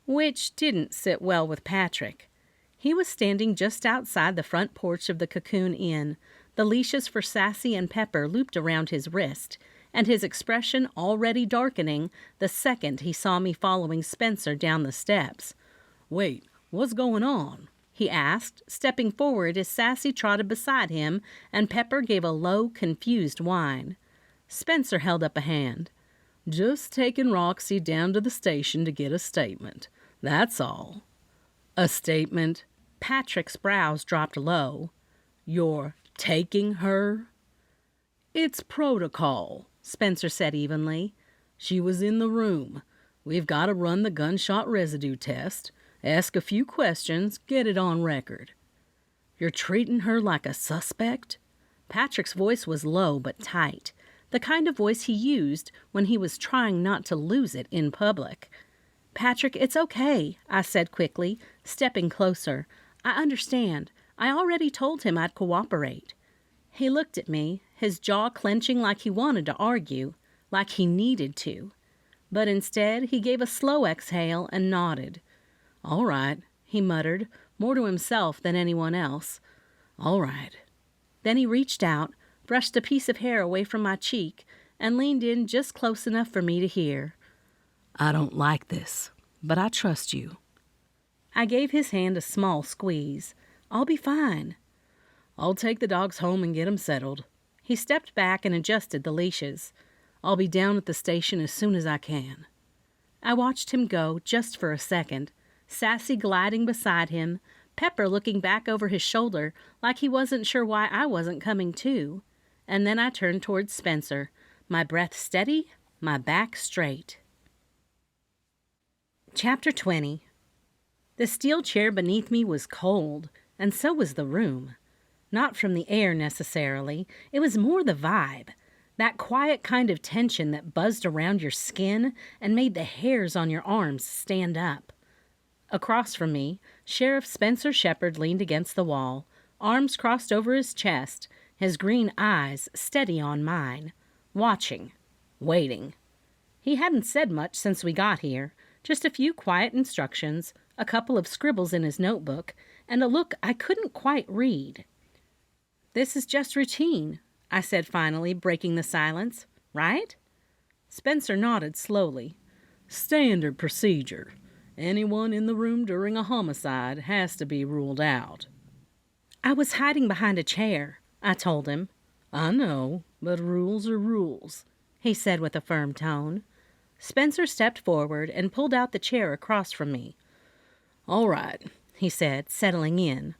which didn't sit well with Patrick. He was standing just outside the front porch of the Cocoon Inn, the leashes for Sassy and Pepper looped around his wrist, and his expression already darkening the second he saw me following Spencer down the steps. "Wait, what's going on?" he asked, stepping forward as Sassy trotted beside him and Pepper gave a low, confused whine. Spencer held up a hand. "Just taking Roxy down to the station to get a statement. That's all." "A statement?" Patrick's brows dropped low. "You're taking her?" "It's protocol," Spencer said evenly. "She was in the room. We've got to run the gunshot residue test, ask a few questions, get it on record." "You're treating her like a suspect?" Patrick's voice was low but tight. the kind of voice he used when he was trying not to lose it in public. "Patrick, it's okay," I said quickly, stepping closer. "I understand. I already told him I'd cooperate." He looked at me, his jaw clenching like he wanted to argue, like he needed to. But instead, he gave a slow exhale and nodded. "All right," he muttered, more to himself than anyone else. "All right." Then he reached out, brushed a piece of hair away from my cheek, and leaned in just close enough for me to hear. "I don't like this, but I trust you." I gave his hand a small squeeze. "I'll be fine." "I'll take the dogs home and get 'em settled." He stepped back and adjusted the leashes. "I'll be down at the station as soon as I can." I watched him go just for a second, Sassy gliding beside him, Pepper looking back over his shoulder like he wasn't sure why I wasn't coming too. And then I turned towards Spencer, my breath steady, my back straight. Chapter 20. The steel chair beneath me was cold, and so was the room. Not from the air necessarily, it was more the vibe. That quiet kind of tension that buzzed around your skin and made the hairs on your arms stand up. Across from me, Sheriff Spencer Shepherd leaned against the wall, arms crossed over his chest, his green eyes steady on mine, watching, waiting. He hadn't said much since we got here, just a few quiet instructions, a couple of scribbles in his notebook, and a look I couldn't quite read. "This is just routine," I said finally, breaking the silence. "Right?" Spencer nodded slowly. "Standard procedure. Anyone in the room during a homicide has to be ruled out." "I was hiding behind a chair," I told him. "I know, but rules are rules," he said with a firm tone. Spencer stepped forward and pulled out the chair across from me. "All right," he said, settling in.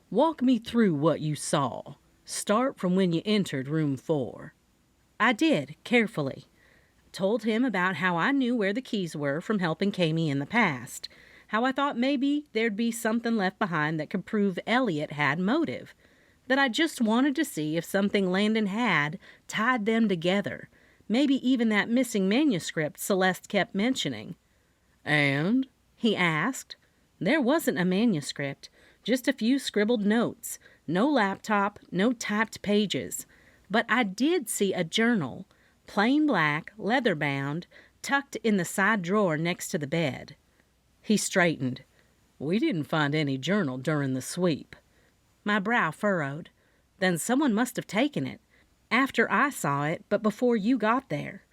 "Walk me through what you saw. Start from when you entered room 4. I did, carefully. Told him about how I knew where the keys were from helping Kami in the past, how I thought maybe there'd be something left behind that could prove Elliot had motive, that I just wanted to see if something Landon had tied them together, maybe even that missing manuscript Celeste kept mentioning. "And?" he asked. There wasn't a manuscript, just a few scribbled notes, no laptop, no typed pages. But I did see a journal, plain black, leather-bound, tucked in the side drawer next to the bed. He straightened. "We didn't find any journal during the sweep." My brow furrowed. "Then someone must have taken it. After I saw it, but before you got there."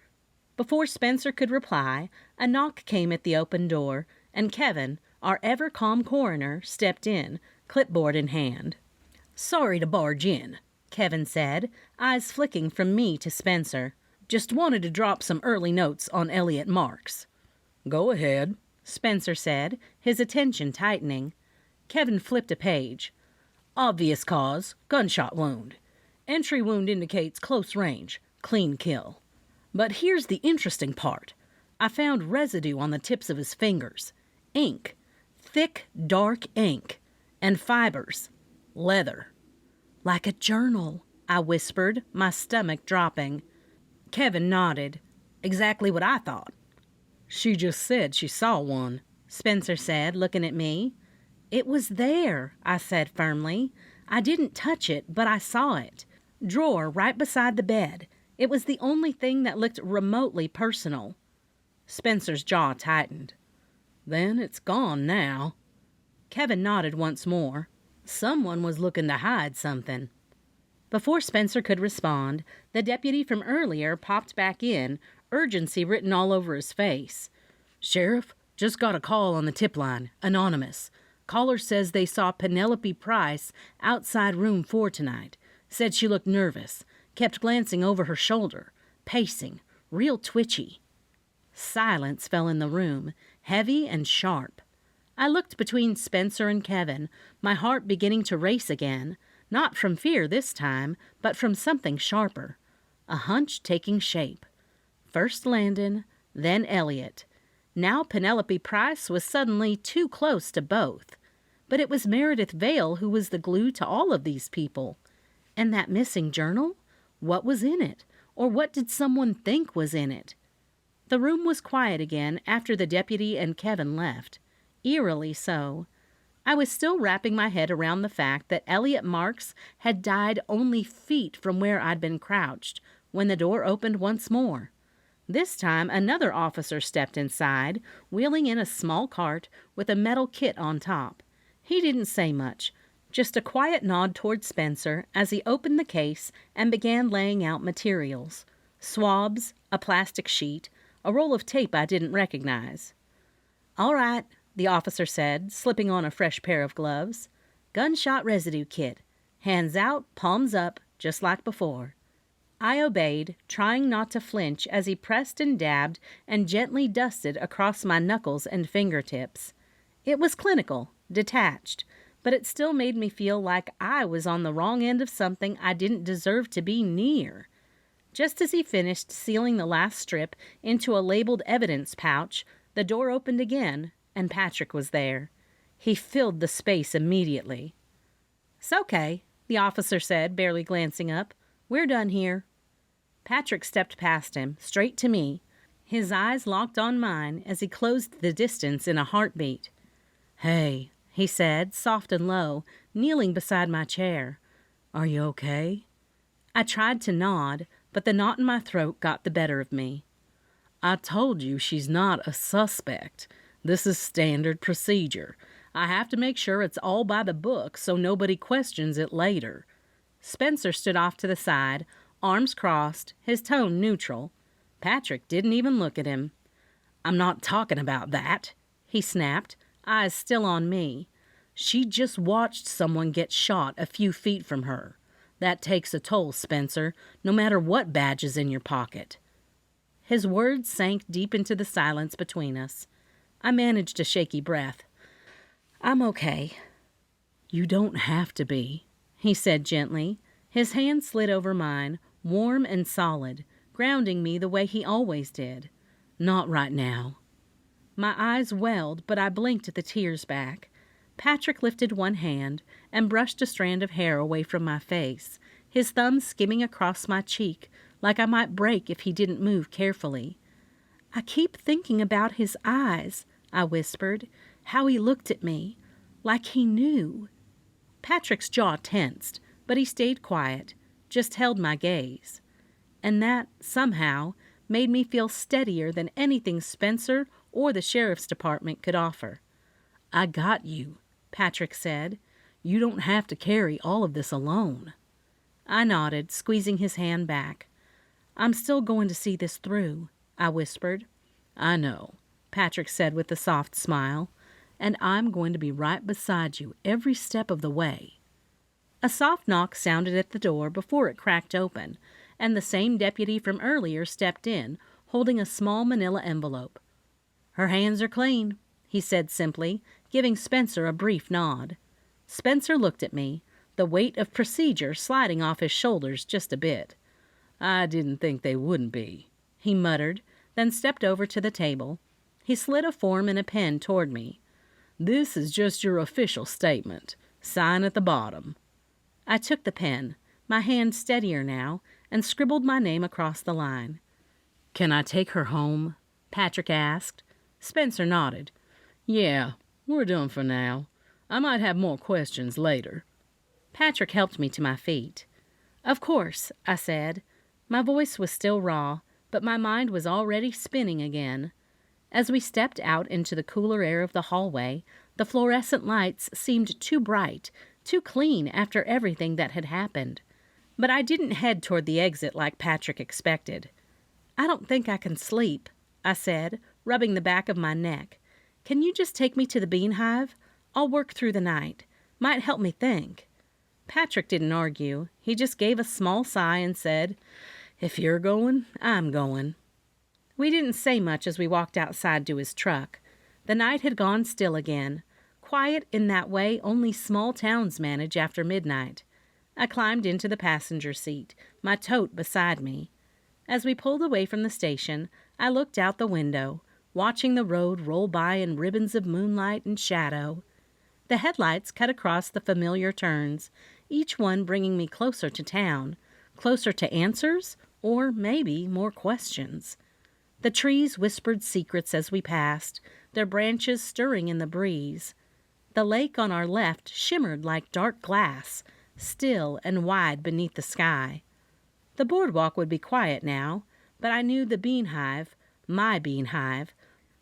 Before Spencer could reply, a knock came at the open door, and Kevin, our ever-calm coroner, stepped in, clipboard in hand. "Sorry to barge in," Kevin said, eyes flicking from me to Spencer. "Just wanted to drop some early notes on Elliot Marks." "Go ahead," Spencer said, his attention tightening. Kevin flipped a page. "Obvious cause, gunshot wound. Entry wound indicates close range, clean kill. But here's the interesting part. I found residue on the tips of his fingers. Ink. Thick, dark ink. And fibers. Leather." "Like a journal," I whispered, my stomach dropping. Kevin nodded. "Exactly what I thought." "She just said she saw one," Spencer said, looking at me. "It was there," I said firmly. "I didn't touch it, but I saw it. Drawer right beside the bed. It was the only thing that looked remotely personal." Spencer's jaw tightened. "Then it's gone now." Kevin nodded once more. "Someone was looking to hide something." Before Spencer could respond, the deputy from earlier popped back in, urgency written all over his face. "Sheriff, just got a call on the tip line. Anonymous. Caller says they saw Penelope Price outside room 4 tonight. Said she looked nervous. Kept glancing over her shoulder. Pacing. Real twitchy." Silence fell in the room, heavy and sharp. I looked between Spencer and Kevin, my heart beginning to race again, not from fear this time, but from something sharper. A hunch taking shape. First Landon, then Elliot. Now Penelope Price was suddenly too close to both. But it was Meredith Vale who was the glue to all of these people. And that missing journal? What was in it? Or what did someone think was in it? The room was quiet again after the deputy and Kevin left. Eerily so. I was still wrapping my head around the fact that Elliot Marks had died only feet from where I'd been crouched when the door opened once more. This time another officer stepped inside, wheeling in a small cart with a metal kit on top. He didn't say much, just a quiet nod toward Spencer as he opened the case and began laying out materials. Swabs, a plastic sheet, a roll of tape I didn't recognize. "All right," the officer said, slipping on a fresh pair of gloves. "Gunshot residue kit. Hands out, palms up, just like before." I obeyed, trying not to flinch as he pressed and dabbed and gently dusted across my knuckles and fingertips. It was clinical, detached, but it still made me feel like I was on the wrong end of something I didn't deserve to be near. Just as he finished sealing the last strip into a labeled evidence pouch, the door opened again, and Patrick was there. He filled the space immediately. "It's okay," the officer said, barely glancing up. "We're done here." Patrick stepped past him, straight to me. His eyes locked on mine as he closed the distance in a heartbeat. "Hey," he said, soft and low, kneeling beside my chair. "Are you okay?" I tried to nod, but the knot in my throat got the better of me. "I told you she's not a suspect. This is standard procedure. I have to make sure it's all by the book so nobody questions it later." Spencer stood off to the side, arms crossed, his tone neutral. Patrick didn't even look at him. "I'm not talking about that," he snapped, eyes still on me. "She just watched someone get shot a few feet from her. That takes a toll, Spencer, no matter what badge is in your pocket." His words sank deep into the silence between us. I managed a shaky breath. "I'm okay." "You don't have to be," he said gently. His hand slid over mine, warm and solid, grounding me the way he always did. "Not right now." My eyes welled, but I blinked the tears back. Patrick lifted one hand and brushed a strand of hair away from my face, his thumb skimming across my cheek like I might break if he didn't move carefully. "I keep thinking about his eyes," I whispered, "how he looked at me, like he knew." Patrick's jaw tensed, but he stayed quiet, just held my gaze. And that, somehow, made me feel steadier than anything Spencer or the sheriff's department could offer. "I got you," Patrick said. "You don't have to carry all of this alone." I nodded, squeezing his hand back. "I'm still going to see this through," I whispered. "I know," Patrick said with a soft smile. "And I'm going to be right beside you every step of the way." A soft knock sounded at the door before it cracked open, and the same deputy from earlier stepped in, holding a small manila envelope. "Her hands are clean," he said simply, giving Spencer a brief nod. Spencer looked at me, the weight of procedure sliding off his shoulders just a bit. "I didn't think they wouldn't be," he muttered, then stepped over to the table. He slid a form and a pen toward me. "This is just your official statement. Sign at the bottom." I took the pen, my hand steadier now, and scribbled my name across the line. "Can I take her home?" Patrick asked. Spencer nodded. "Yeah, we're done for now. I might have more questions later." Patrick helped me to my feet. "Of course," I said. My voice was still raw, but my mind was already spinning again. As we stepped out into the cooler air of the hallway, the fluorescent lights seemed too bright, too clean after everything that had happened. But I didn't head toward the exit like Patrick expected. "I don't think I can sleep," I said, rubbing the back of my neck. "Can you just take me to the Bean Hive? I'll work through the night. Might help me think." Patrick didn't argue. He just gave a small sigh and said, "If you're going, I'm going." We didn't say much as we walked outside to his truck. The night had gone still again, quiet in that way only small towns manage after midnight. I climbed into the passenger seat, my tote beside me. As we pulled away from the station, I looked out the window, watching the road roll by in ribbons of moonlight and shadow. The headlights cut across the familiar turns, each one bringing me closer to town, closer to answers or maybe more questions. The trees whispered secrets as we passed, their branches stirring in the breeze. The lake on our left shimmered like dark glass, still and wide beneath the sky. The boardwalk would be quiet now, but I knew the bean hive, my bean hive,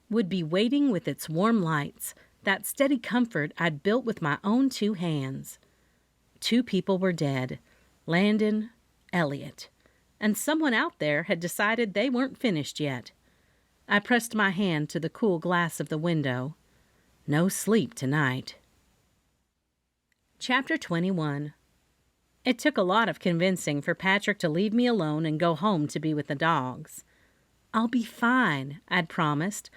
would be waiting with its warm lights, that steady comfort I'd built with my own 2 hands. 2 people were dead, Landon, Elliot, and someone out there had decided they weren't finished yet. I pressed my hand to the cool glass of the window. No sleep tonight. Chapter 21. It took a lot of convincing for Patrick to leave me alone and go home to be with the dogs. "I'll be fine," I'd promised,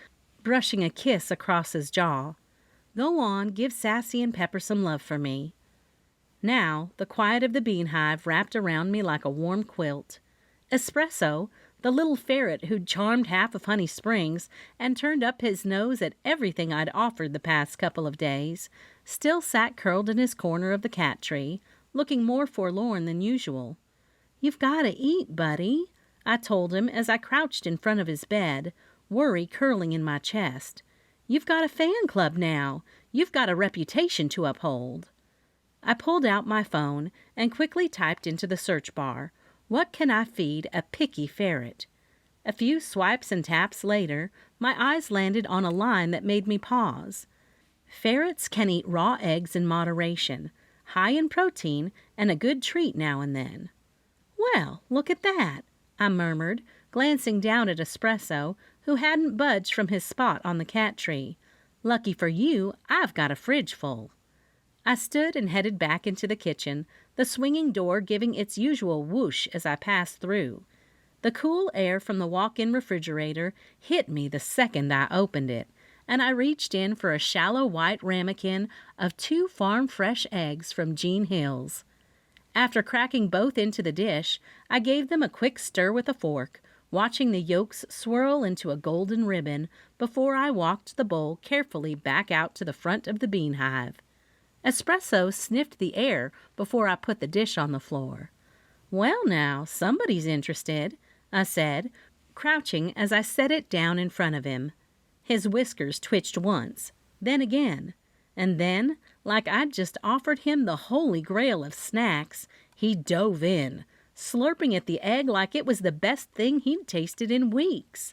brushing a kiss across his jaw. "Go on, give Sassy and Pepper some love for me." Now, the quiet of the bean hive wrapped around me like a warm quilt. Espresso, the little ferret who'd charmed half of Honey Springs and turned up his nose at everything I'd offered the past couple of days, still sat curled in his corner of the cat tree, looking more forlorn than usual. "You've got to eat, buddy," I told him as I crouched in front of his bed, worry curling in my chest. "You've got a fan club now. You've got a reputation to uphold." I pulled out my phone and quickly typed into the search bar, "What can I feed a picky ferret?" A few swipes and taps later, my eyes landed on a line that made me pause. "Ferrets can eat raw eggs in moderation, high in protein, and a good treat now and then." "Well, look at that," I murmured, glancing down at Espresso, who hadn't budged from his spot on the cat tree. "Lucky for you, I've got a fridge full." I stood and headed back into the kitchen, the swinging door giving its usual whoosh as I passed through. The cool air from the walk-in refrigerator hit me the second I opened it, and I reached in for a shallow white ramekin of 2 farm-fresh eggs from Jean Hill's. After cracking both into the dish, I gave them a quick stir with a fork, watching the yolks swirl into a golden ribbon before I walked the bowl carefully back out to the front of the bean hive. Espresso sniffed the air before I put the dish on the floor. "Well now, somebody's interested," I said, crouching as I set it down in front of him. His whiskers twitched once, then again, and then, like I'd just offered him the holy grail of snacks, he dove in, slurping at the egg like it was the best thing he'd tasted in weeks.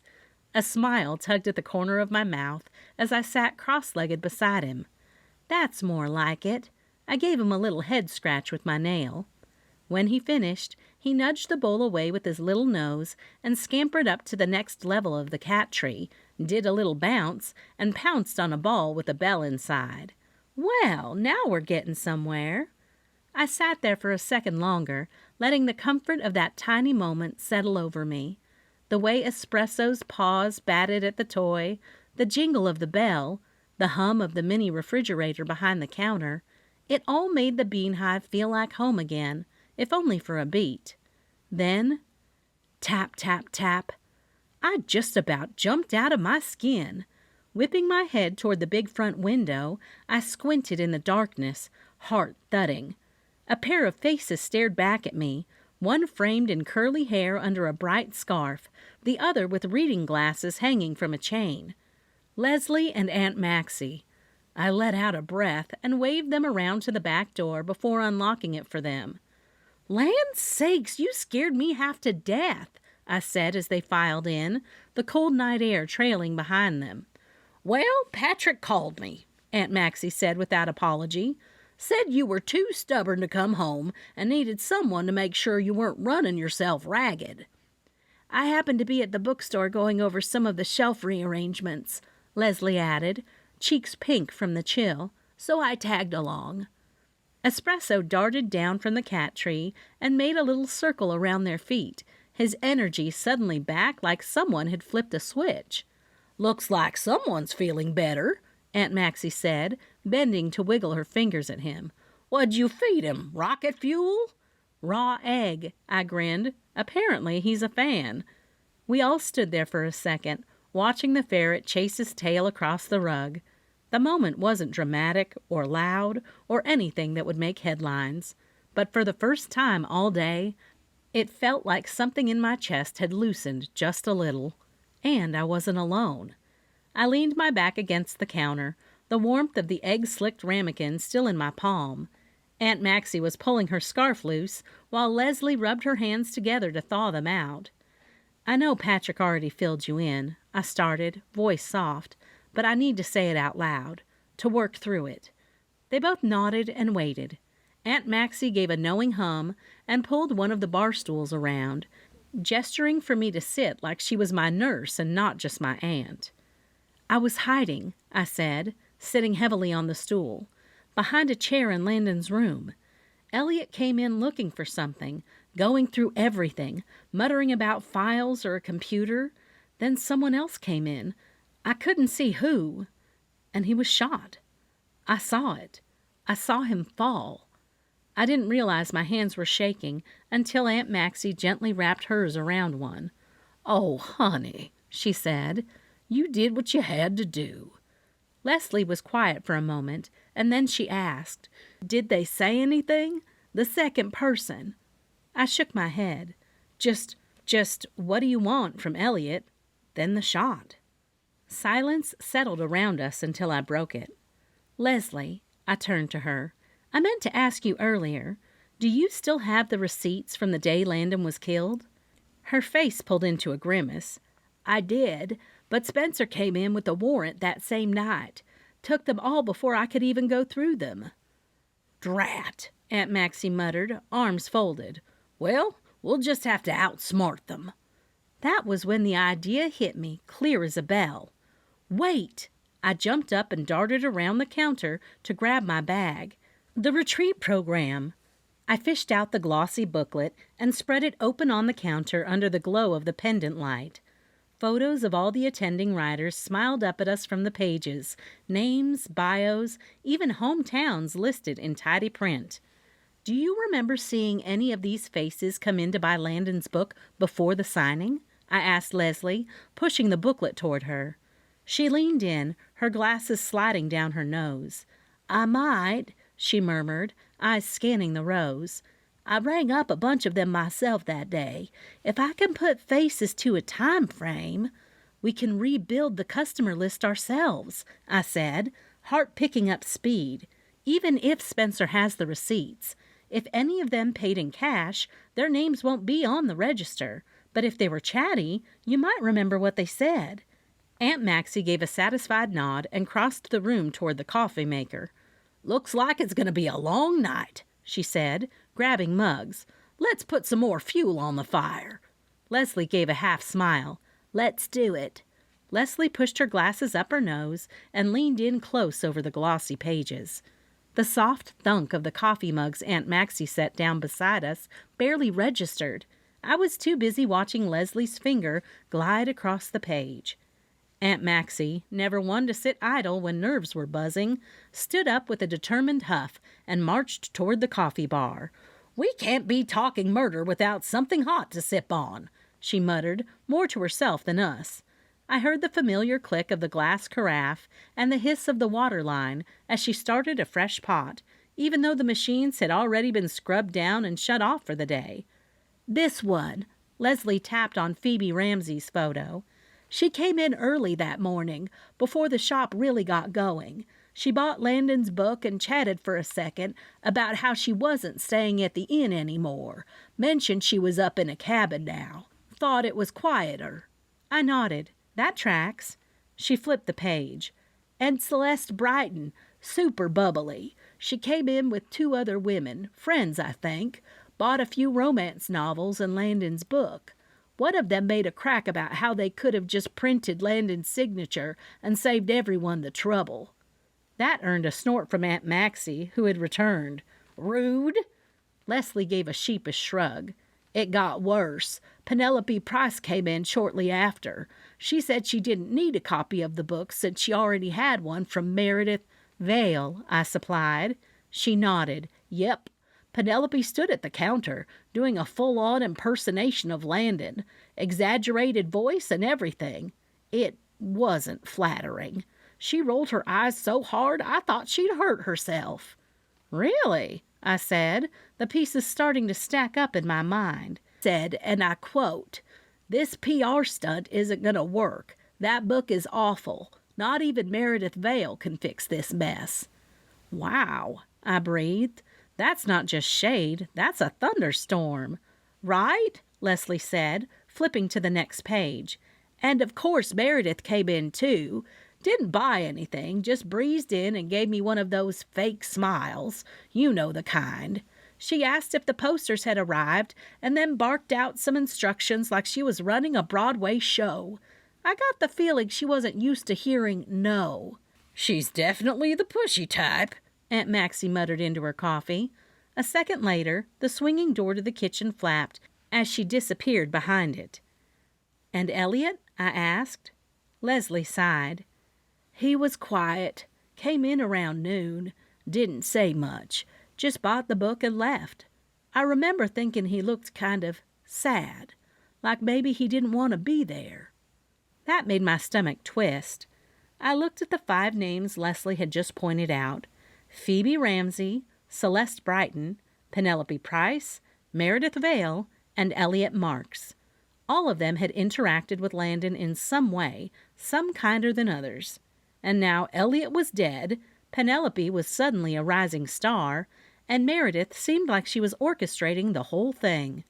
A smile tugged at the corner of my mouth as I sat cross-legged beside him. "That's more like it." I gave him a little head scratch with my nail. When he finished, he nudged the bowl away with his little nose and scampered up to the next level of the cat tree, did a little bounce, and pounced on a ball with a bell inside. "Well, now we're getting somewhere." I sat there for a second longer, letting the comfort of that tiny moment settle over me. The way Espresso's paws batted at the toy, the jingle of the bell, the hum of the mini refrigerator behind the counter, it all made the bean hive feel like home again, if only for a beat. Then, tap, tap, tap. I just about jumped out of my skin. Whipping my head toward the big front window, I squinted in the darkness, heart thudding. A pair of faces stared back at me, one framed in curly hair under a bright scarf, the other with reading glasses hanging from a chain. Leslie and Aunt Maxie. I let out a breath and waved them around to the back door before unlocking it for them. "Land's sakes, you scared me half to death," I said as they filed in, the cold night air trailing behind them. "Well, Patrick called me," Aunt Maxie said without apology. "Said you were too stubborn to come home and needed someone to make sure you weren't running yourself ragged." "I happened to be at the bookstore going over some of the shelf rearrangements," Leslie added, cheeks pink from the chill, "so I tagged along." Espresso darted down from the cat tree and made a little circle around their feet, his energy suddenly back like someone had flipped a switch. "Looks like someone's feeling better," Aunt Maxie said, bending to wiggle her fingers at him. "What'd you feed him, rocket fuel?" "Raw egg," I grinned. Apparently he's a fan. We all stood there for a second, watching the ferret chase his tail across the rug. The moment wasn't dramatic or loud or anything that would make headlines, but for the first time all day, It felt like something in my chest had loosened just a little, and I wasn't alone. I leaned my back against the counter, the warmth of the egg-slicked ramekin still in my palm. Aunt Maxie was pulling her scarf loose, while Leslie rubbed her hands together to thaw them out. "I know Patrick already filled you in," I started, voice soft, "but I need to say it out loud, to work through it." They both nodded and waited. Aunt Maxie gave a knowing hum and pulled one of the bar stools around, gesturing for me to sit like she was my nurse and not just my aunt. "I was hiding," I said, sitting heavily on the stool, "behind a chair in Landon's room. Elliot came in looking for something, going through everything, muttering about files or a computer. Then someone else came in. I couldn't see who. And he was shot. I saw it. I saw him fall." I didn't realize my hands were shaking until Aunt Maxie gently wrapped hers around one. "Oh, honey," she said, "you did what you had to do." Leslie was quiet for a moment, and then she asked, "Did they say anything? The second person?" I shook my head. Just, what do you want from Elliot? Then the shot." Silence settled around us until I broke it. "Leslie," I turned to her, "I meant to ask you earlier, do you still have the receipts from the day Landon was killed?" Her face pulled into a grimace. "I did, but Spencer came in with a warrant that same night. Took them all before I could even go through them." "Drat," Aunt Maxie muttered, arms folded. "Well, we'll just have to outsmart them." That was when the idea hit me, clear as a bell. "Wait!" I jumped up and darted around the counter to grab my bag. "The retreat program." I fished out the glossy booklet and spread it open on the counter under the glow of the pendant light. Photos of all the attending riders smiled up at us from the pages, names, bios, even hometowns listed in tidy print. "Do you remember seeing any of these faces come in to buy Landon's book before the signing?" I asked Leslie, pushing the booklet toward her. She leaned in, her glasses sliding down her nose. "I might," she murmured, eyes scanning the rows. "I rang up a bunch of them myself that day. If I can put faces to a time frame, we can rebuild the customer list ourselves," I said, heart picking up speed. "Even if Spencer has the receipts. If any of them paid in cash, their names won't be on the register. But if they were chatty, you might remember what they said." Aunt Maxie gave a satisfied nod and crossed the room toward the coffee maker. "Looks like it's going to be a long night," she said, grabbing mugs. "Let's put some more fuel on the fire." Leslie gave a half smile. "Let's do it." Leslie pushed her glasses up her nose and leaned in close over the glossy pages. The soft thunk of the coffee mugs Aunt Maxie set down beside us barely registered. I was too busy watching Leslie's finger glide across the page. Aunt Maxie, never one to sit idle when nerves were buzzing, stood up with a determined huff and marched toward the coffee bar. "We can't be talking murder without something hot to sip on," she muttered, more to herself than us. I heard the familiar click of the glass carafe and the hiss of the water line as she started a fresh pot, even though the machines had already been scrubbed down and shut off for the day. "This one," Leslie tapped on Phoebe Ramsey's photo. "She came in early that morning, before the shop really got going. She bought Landon's book and chatted for a second about how she wasn't staying at the inn anymore. Mentioned she was up in a cabin now. Thought it was quieter." I nodded. "That tracks." She flipped the page. "And Celeste Brighton, super bubbly. She came in with 2 other women, friends, I think. Bought a few romance novels and Landon's book. One of them made a crack about how they could have just printed Landon's signature and saved everyone the trouble." That earned a snort from Aunt Maxie, who had returned. "Rude?" Leslie gave a sheepish shrug. "It got worse. Penelope Price came in shortly after. She said she didn't need a copy of the book since she already had one from Meredith Vale," I supplied. She nodded. "Yep. Penelope stood at the counter, doing a full-on impersonation of Landon. Exaggerated voice and everything. It wasn't flattering. She rolled her eyes so hard I thought she'd hurt herself." "Really?" I said, the pieces starting to stack up in my mind. said, and I quote, "This PR stunt isn't going to work. That book is awful. Not even Meredith Vale can fix this mess." "Wow," I breathed. "That's not just shade, that's a thunderstorm." "Right?" Leslie said, flipping to the next page. "And of course Meredith came in too. Didn't buy anything, just breezed in and gave me one of those fake smiles. You know the kind. She asked if the posters had arrived and then barked out some instructions like she was running a Broadway show. I got the feeling she wasn't used to hearing no." "She's definitely the pushy type," Aunt Maxie muttered into her coffee. A second later, the swinging door to the kitchen flapped as she disappeared behind it. "And Elliot?" I asked. Leslie sighed. "He was quiet. Came in around noon. Didn't say much. Just bought the book and left. I remember thinking he looked kind of sad, like maybe he didn't want to be there." That made my stomach twist. I looked at the 5 names Leslie had just pointed out: Phoebe Ramsey, Celeste Brighton, Penelope Price, Meredith Vale, and Elliot Marks. All of them had interacted with Landon in some way, some kinder than others. And now Elliot was dead, Penelope was suddenly a rising star, and Meredith seemed like she was orchestrating the whole thing.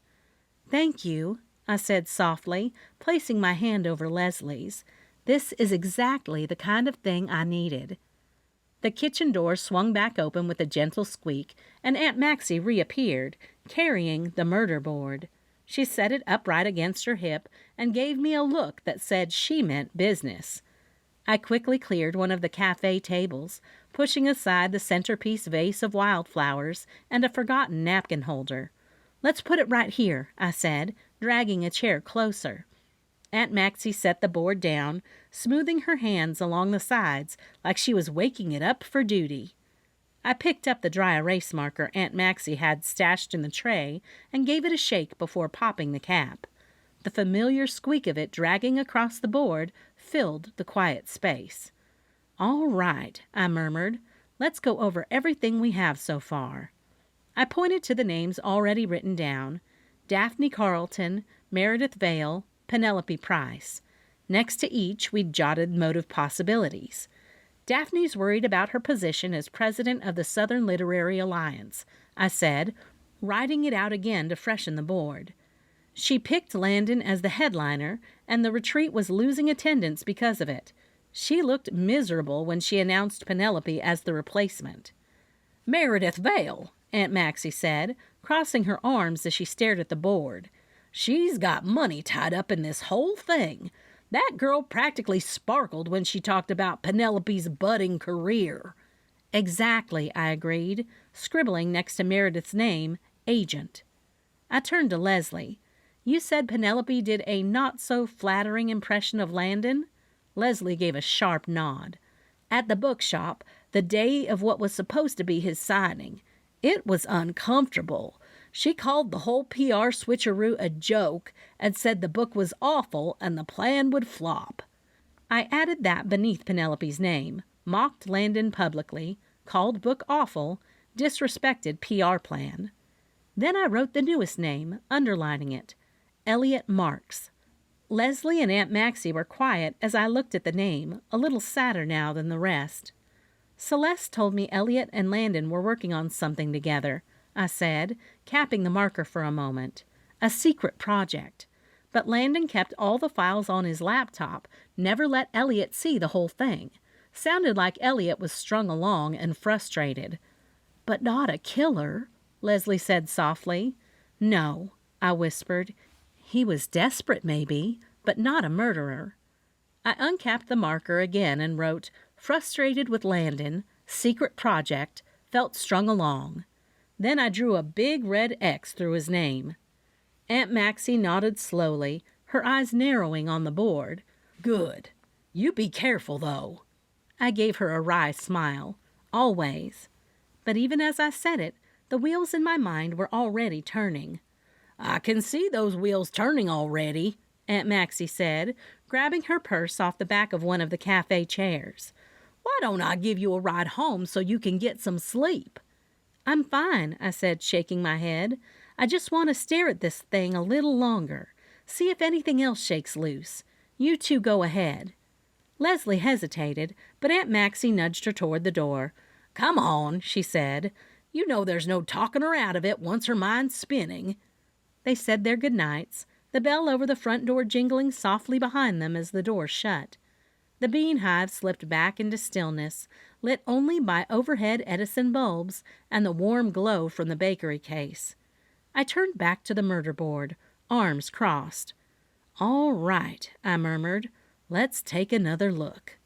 "Thank you," I said softly, placing my hand over Leslie's. "This is exactly the kind of thing I needed." The kitchen door swung back open with a gentle squeak, and Aunt Maxie reappeared, carrying the murder board. She set it upright against her hip and gave me a look that said she meant business. I quickly cleared one of the cafe tables, pushing aside the centerpiece vase of wildflowers and a forgotten napkin holder. "Let's put it right here," I said, dragging a chair closer. Aunt Maxie set the board down, smoothing her hands along the sides like she was waking it up for duty. I picked up the dry erase marker Aunt Maxie had stashed in the tray and gave it a shake before popping the cap. The familiar squeak of it dragging across the board filled the quiet space. "All right," I murmured. "Let's go over everything we have so far." I pointed to the names already written down: Daphne Carlton, Meredith Vale, Penelope Price. Next to each, we'd jotted motive possibilities. "Daphne's worried about her position as president of the Southern Literary Alliance," I said, writing it out again to freshen the board. "She picked Landon as the headliner, and the retreat was losing attendance because of it. She looked miserable when she announced Penelope as the replacement." "Meredith Vale," Aunt Maxie said, crossing her arms as she stared at the board. "She's got money tied up in this whole thing. That girl practically sparkled when she talked about Penelope's budding career." "Exactly," I agreed, scribbling next to Meredith's name, Agent. I turned to Leslie. "You said Penelope did a not-so-flattering impression of Landon?" Leslie gave a sharp nod. "At the bookshop, the day of what was supposed to be his signing. It was uncomfortable. She called the whole PR switcheroo a joke and said the book was awful and the plan would flop." I added that beneath Penelope's name, mocked Landon publicly, called book awful, disrespected PR plan. Then I wrote the newest name, underlining it: Elliot Marks. Leslie and Aunt Maxie were quiet as I looked at the name, a little sadder now than the rest. "Celeste told me Elliot and Landon were working on something together," I said, capping the marker for a moment. "A secret project. But Landon kept all the files on his laptop, never let Elliot see the whole thing. Sounded like Elliot was strung along and frustrated." "But not a killer," Leslie said softly. "No," I whispered. "He was desperate, maybe, but not a murderer." I uncapped the marker again and wrote, "Frustrated with Landon, secret project, felt strung along." Then I drew a big red X through his name. Aunt Maxie nodded slowly, her eyes narrowing on the board. "Good. You be careful, though." I gave her a wry smile. "Always." But even as I said it, the wheels in my mind were already turning. "I can see those wheels turning already," Aunt Maxie said, grabbing her purse off the back of one of the cafe chairs. "Why don't I give you a ride home so you can get some sleep?" "I'm fine," I said, shaking my head. I just want to stare at this thing a little longer, see if anything else shakes loose. You two go ahead." Leslie hesitated, but Aunt Maxie nudged her toward the door. "Come on," she said. "You know there's no talking her out of it once her mind's spinning." They said their good nights, the bell over the front door jingling softly behind them as the door shut. The bean hive slipped back into stillness, lit only by overhead Edison bulbs and the warm glow from the bakery case. I turned back to the murder board, arms crossed. "All right," I murmured. "Let's take another look."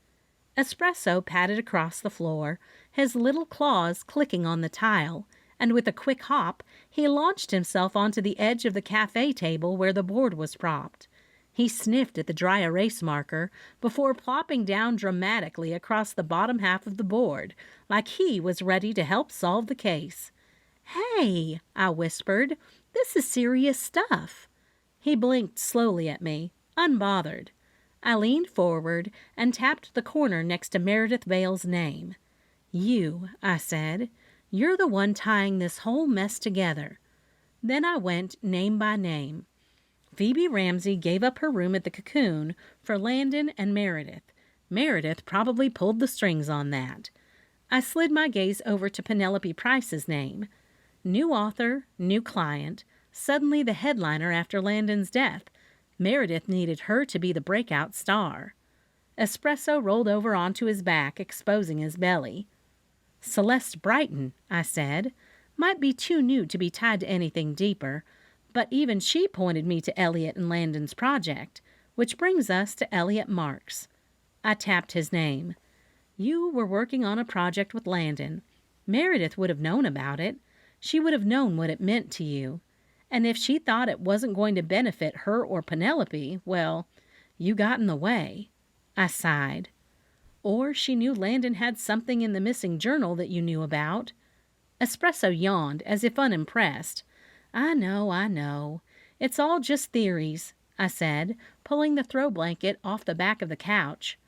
Espresso patted across the floor, his little claws clicking on the tile, and with a quick hop, he launched himself onto the edge of the cafe table where the board was propped. He sniffed at the dry erase marker before plopping down dramatically across the bottom half of the board, like he was ready to help solve the case. "Hey," I whispered, "this is serious stuff." He blinked slowly at me, unbothered. I leaned forward and tapped the corner next to Meredith Vale's name. "You," I said. "You're the one tying this whole mess together." Then I went name by name. Phoebe Ramsey gave up her room at the Cocoon for Landon and Meredith. Meredith probably pulled the strings on that. I slid my gaze over to Penelope Price's name. New author, new client, suddenly the headliner after Landon's death. Meredith needed her to be the breakout star. Espresso rolled over onto his back, exposing his belly. "Celeste Brighton," I said. Might be too new to be tied to anything deeper, but even she pointed me to Elliot and Landon's project, which brings us to Elliot Marks. I tapped his name. "You were working on a project with Landon. Meredith would have known about it. She would have known what it meant to you. And if she thought it wasn't going to benefit her or Penelope, well, you got in the way." I sighed. "Or she knew Landon had something in the missing journal that you knew about." Espresso yawned, as if unimpressed. I know. It's all just theories," I said, pulling the throw blanket off the back of the couch.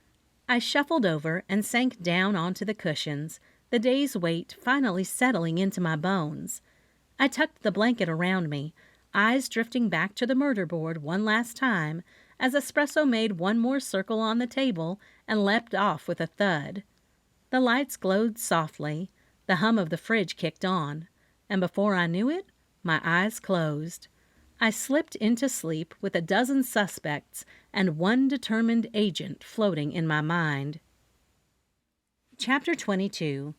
I shuffled over and sank down onto the cushions, the day's weight finally settling into my bones. I tucked the blanket around me, eyes drifting back to the murder board one last time, as Espresso made one more circle on the table and leapt off with a thud. The lights glowed softly, the hum of the fridge kicked on, and before I knew it, my eyes closed. I slipped into sleep with a dozen suspects and one determined agent floating in my mind. Chapter 22.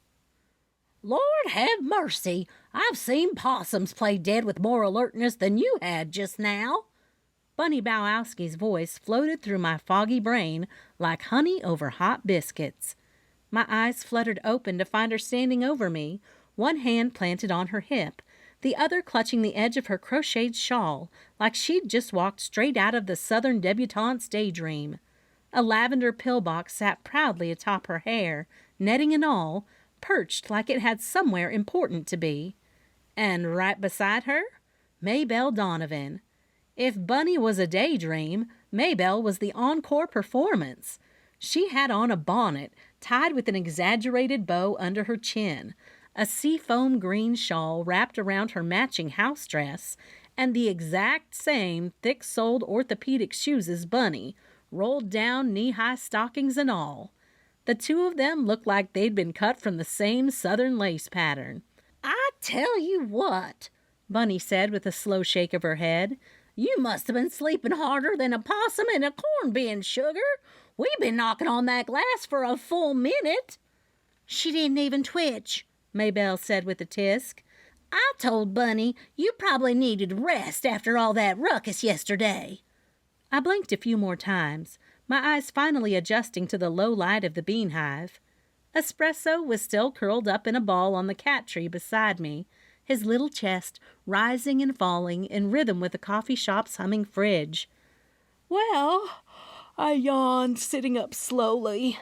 "Lord have mercy! I've seen possums play dead with more alertness than you had just now." Bunny Bowowski's voice floated through my foggy brain like honey over hot biscuits. My eyes fluttered open to find her standing over me, one hand planted on her hip, the other clutching the edge of her crocheted shawl, like she'd just walked straight out of the Southern debutante's daydream. A lavender pillbox sat proudly atop her hair, netting and all, perched like it had somewhere important to be. And right beside her, Maybelle Donovan. If Bunny was a daydream, Maybelle was the encore performance. She had on a bonnet tied with an exaggerated bow under her chin, a seafoam green shawl wrapped around her matching house dress, and the exact same thick-soled orthopedic shoes as Bunny, rolled down knee-high stockings and all. The two of them looked like they'd been cut from the same southern lace pattern. "I tell you what," Bunny said with a slow shake of her head, "you must have been sleeping harder than a possum in a corn bin, sugar. We've been knocking on that glass for a full minute." "She didn't even twitch," Maybelle said with a tisk. "I told Bunny you probably needed rest after all that ruckus yesterday." I blinked a few more times, my eyes finally adjusting to the low light of the bean hive. Espresso was still curled up in a ball on the cat tree beside me, his little chest rising and falling in rhythm with the coffee shop's humming fridge. "Well," I yawned, sitting up slowly.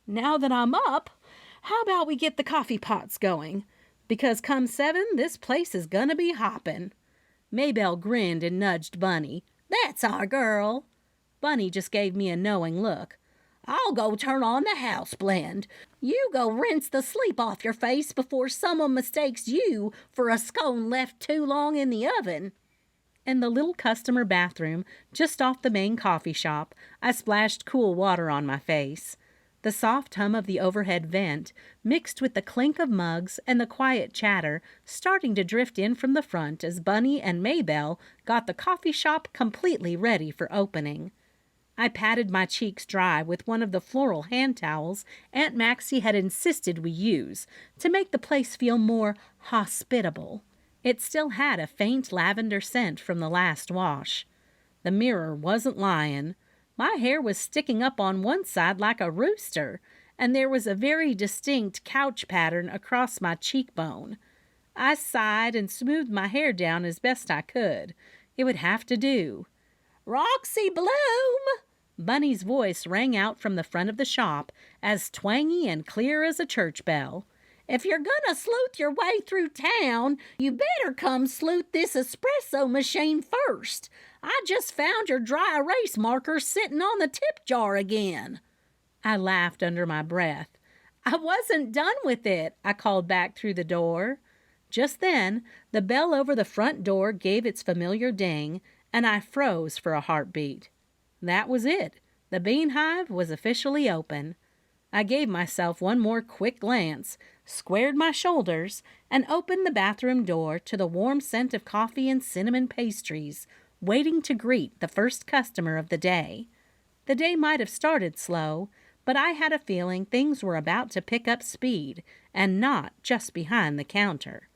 "Now that I'm up, how about we get the coffee pots going? Because come 7, this place is gonna be hopping." Maybelle grinned and nudged Bunny. "That's our girl." Bunny just gave me a knowing look. I'll go turn on the house blend. You go rinse the sleep off your face before someone mistakes you for a scone left too long in the oven." In the little customer bathroom just off the main coffee shop, I splashed cool water on my face. The soft hum of the overhead vent, mixed with the clink of mugs and the quiet chatter starting to drift in from the front as Bunny and Maybelle got the coffee shop completely ready for opening. I patted my cheeks dry with one of the floral hand towels Aunt Maxie had insisted we use to make the place feel more hospitable. It still had a faint lavender scent from the last wash. The mirror wasn't lying. My hair was sticking up on one side like a rooster, and there was a very distinct couch pattern across my cheekbone. I sighed and smoothed my hair down as best I could. It would have to do. "Roxy Bloom!" Bunny's voice rang out from the front of the shop, as twangy and clear as a church bell. "If you're gonna sleuth your way through town, you better come sleuth this espresso machine first. I just found your dry erase marker sitting on the tip jar again." I laughed under my breath. "I wasn't done with it," I called back through the door. Just then, the bell over the front door gave its familiar ding, and I froze for a heartbeat. That was it. The Bean Hive was officially open. I gave myself one more quick glance, squared my shoulders, and opened the bathroom door to the warm scent of coffee and cinnamon pastries, waiting to greet the first customer of the day. The day might have started slow, but I had a feeling things were about to pick up speed, and not just behind the counter.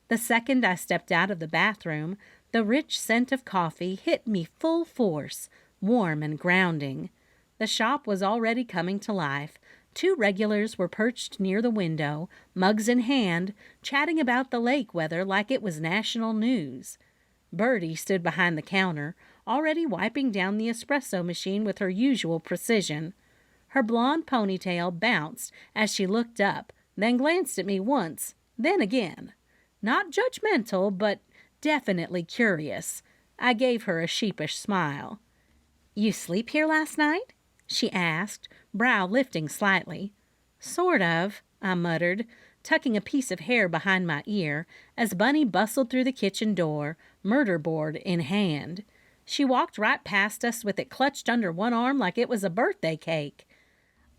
The second I stepped out of the bathroom, the rich scent of coffee hit me full force, warm and grounding. The shop was already coming to life. 2 regulars were perched near the window, mugs in hand, chatting about the lake weather like it was national news. Bertie stood behind the counter, already wiping down the espresso machine with her usual precision. Her blonde ponytail bounced as she looked up, then glanced at me once, then again. Not judgmental, but definitely curious. I gave her a sheepish smile. "You sleep here last night?" she asked, brow lifting slightly. "Sort of," I muttered, tucking a piece of hair behind my ear as Bunny bustled through the kitchen door, murder board in hand. She walked right past us with it clutched under one arm like it was a birthday cake.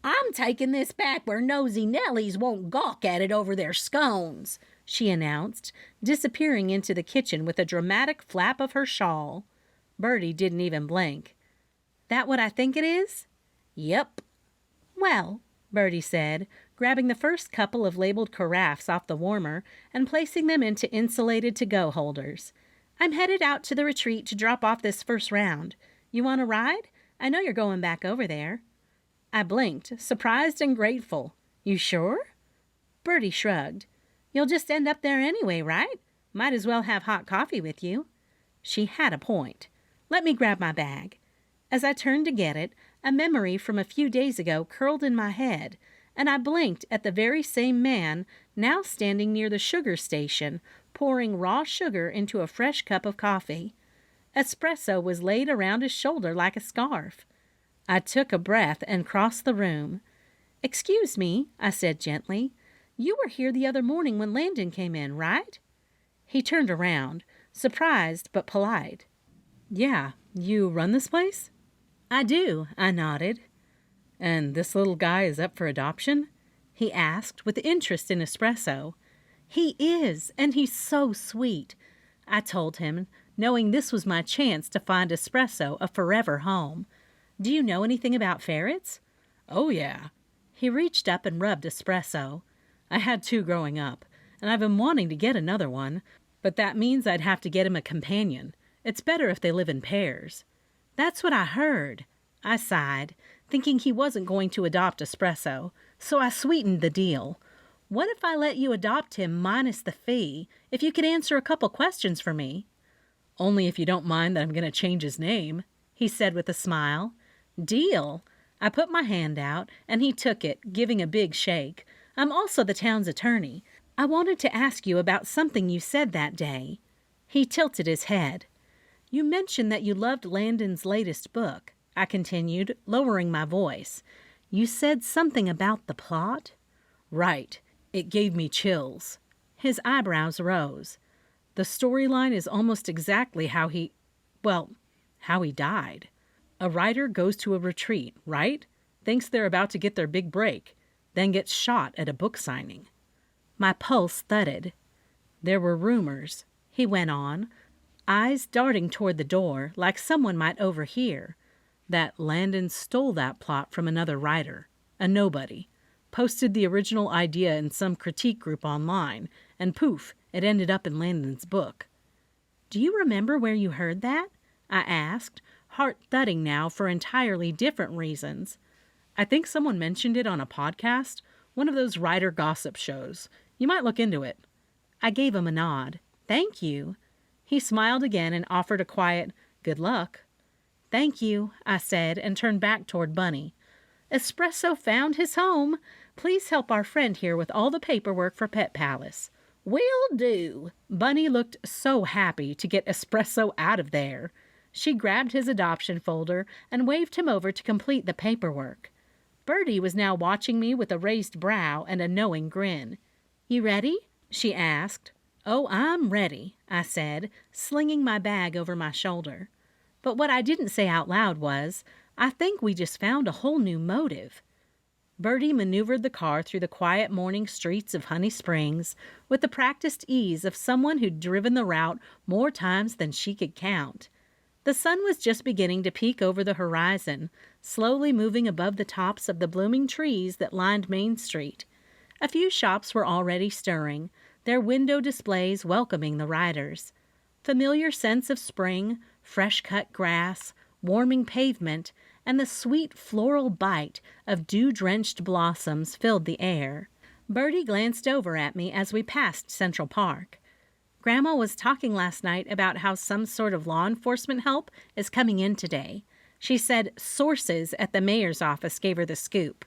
"I'm taking this back where nosy Nellies won't gawk at it over their scones," she announced, disappearing into the kitchen with a dramatic flap of her shawl. Bertie didn't even blink. "That what I think it is?" "Yep." "Well," Bertie said, grabbing the first couple of labeled carafes off the warmer and placing them into insulated to-go holders. "I'm headed out to the retreat to drop off this first round. You want a ride? I know you're going back over there." I blinked, surprised and grateful. "You sure?" Bertie shrugged. "You'll just end up there anyway, right? Might as well have hot coffee with you." She had a point. Let me grab my bag. As I turned to get it, a memory from a few days ago curled in my head, and I blinked at the very same man now standing near the sugar station, pouring raw sugar into a fresh cup of coffee. Espresso was laid around his shoulder like a scarf. I took a breath and crossed the room. "Excuse me," I said gently. "You were here the other morning when Landon came in, right?" He turned around, surprised but polite. "Yeah, you run this place?" "I do," I nodded. "And this little guy is up for adoption?" he asked with interest in espresso. "He is, and he's so sweet," I told him, knowing this was my chance to find espresso a forever home. "Do you know anything about ferrets?" "Oh, yeah." He reached up and rubbed espresso. "I had 2 growing up, and I've been wanting to get another one, but that means I'd have to get him a companion. It's better if they live in pairs." "That's what I heard." I sighed, thinking he wasn't going to adopt espresso, so I sweetened the deal. "What if I let you adopt him minus the fee, if you could answer a couple questions for me?" "Only if you don't mind that I'm going to change his name," he said with a smile. "Deal." I put my hand out, and he took it, giving a big shake. "I'm also the town's attorney. I wanted to ask you about something you said that day." He tilted his head. "You mentioned that you loved Landon's latest book," I continued, lowering my voice. You said something about the plot? Right. It gave me chills. His eyebrows rose. The storyline is almost exactly how he died. A writer goes to a retreat, right? Thinks they're about to get their big break, then gets shot at a book signing. My pulse thudded. There were rumors, he went on, eyes darting toward the door like someone might overhear, that Landon stole that plot from another writer, a nobody, posted the original idea in some critique group online, and poof, it ended up in Landon's book. Do you remember where you heard that? I asked, heart thudding now for entirely different reasons. I think someone mentioned it on a podcast, one of those writer gossip shows. You might look into it. I gave him a nod. Thank you. He smiled again and offered a quiet, good luck. Thank you, I said, and turned back toward Bunny. Espresso found his home. Please help our friend here with all the paperwork for Pet Palace. Will do. Bunny looked so happy to get Espresso out of there. She grabbed his adoption folder and waved him over to complete the paperwork. Bertie was now watching me with a raised brow and a knowing grin. You ready? She asked. Oh, I'm ready, I said, slinging my bag over my shoulder. But what I didn't say out loud was, I think we just found a whole new motive. Bertie maneuvered the car through the quiet morning streets of Honey Springs with the practiced ease of someone who'd driven the route more times than she could count. The sun was just beginning to peek over the horizon, slowly moving above the tops of the blooming trees that lined Main Street. A few shops were already stirring, their window displays welcoming the riders. Familiar scents of spring, fresh-cut grass, warming pavement, and the sweet floral bite of dew-drenched blossoms filled the air. Bertie glanced over at me as we passed Central Park. Grandma was talking last night about how some sort of law enforcement help is coming in today. She said sources at the mayor's office gave her the scoop.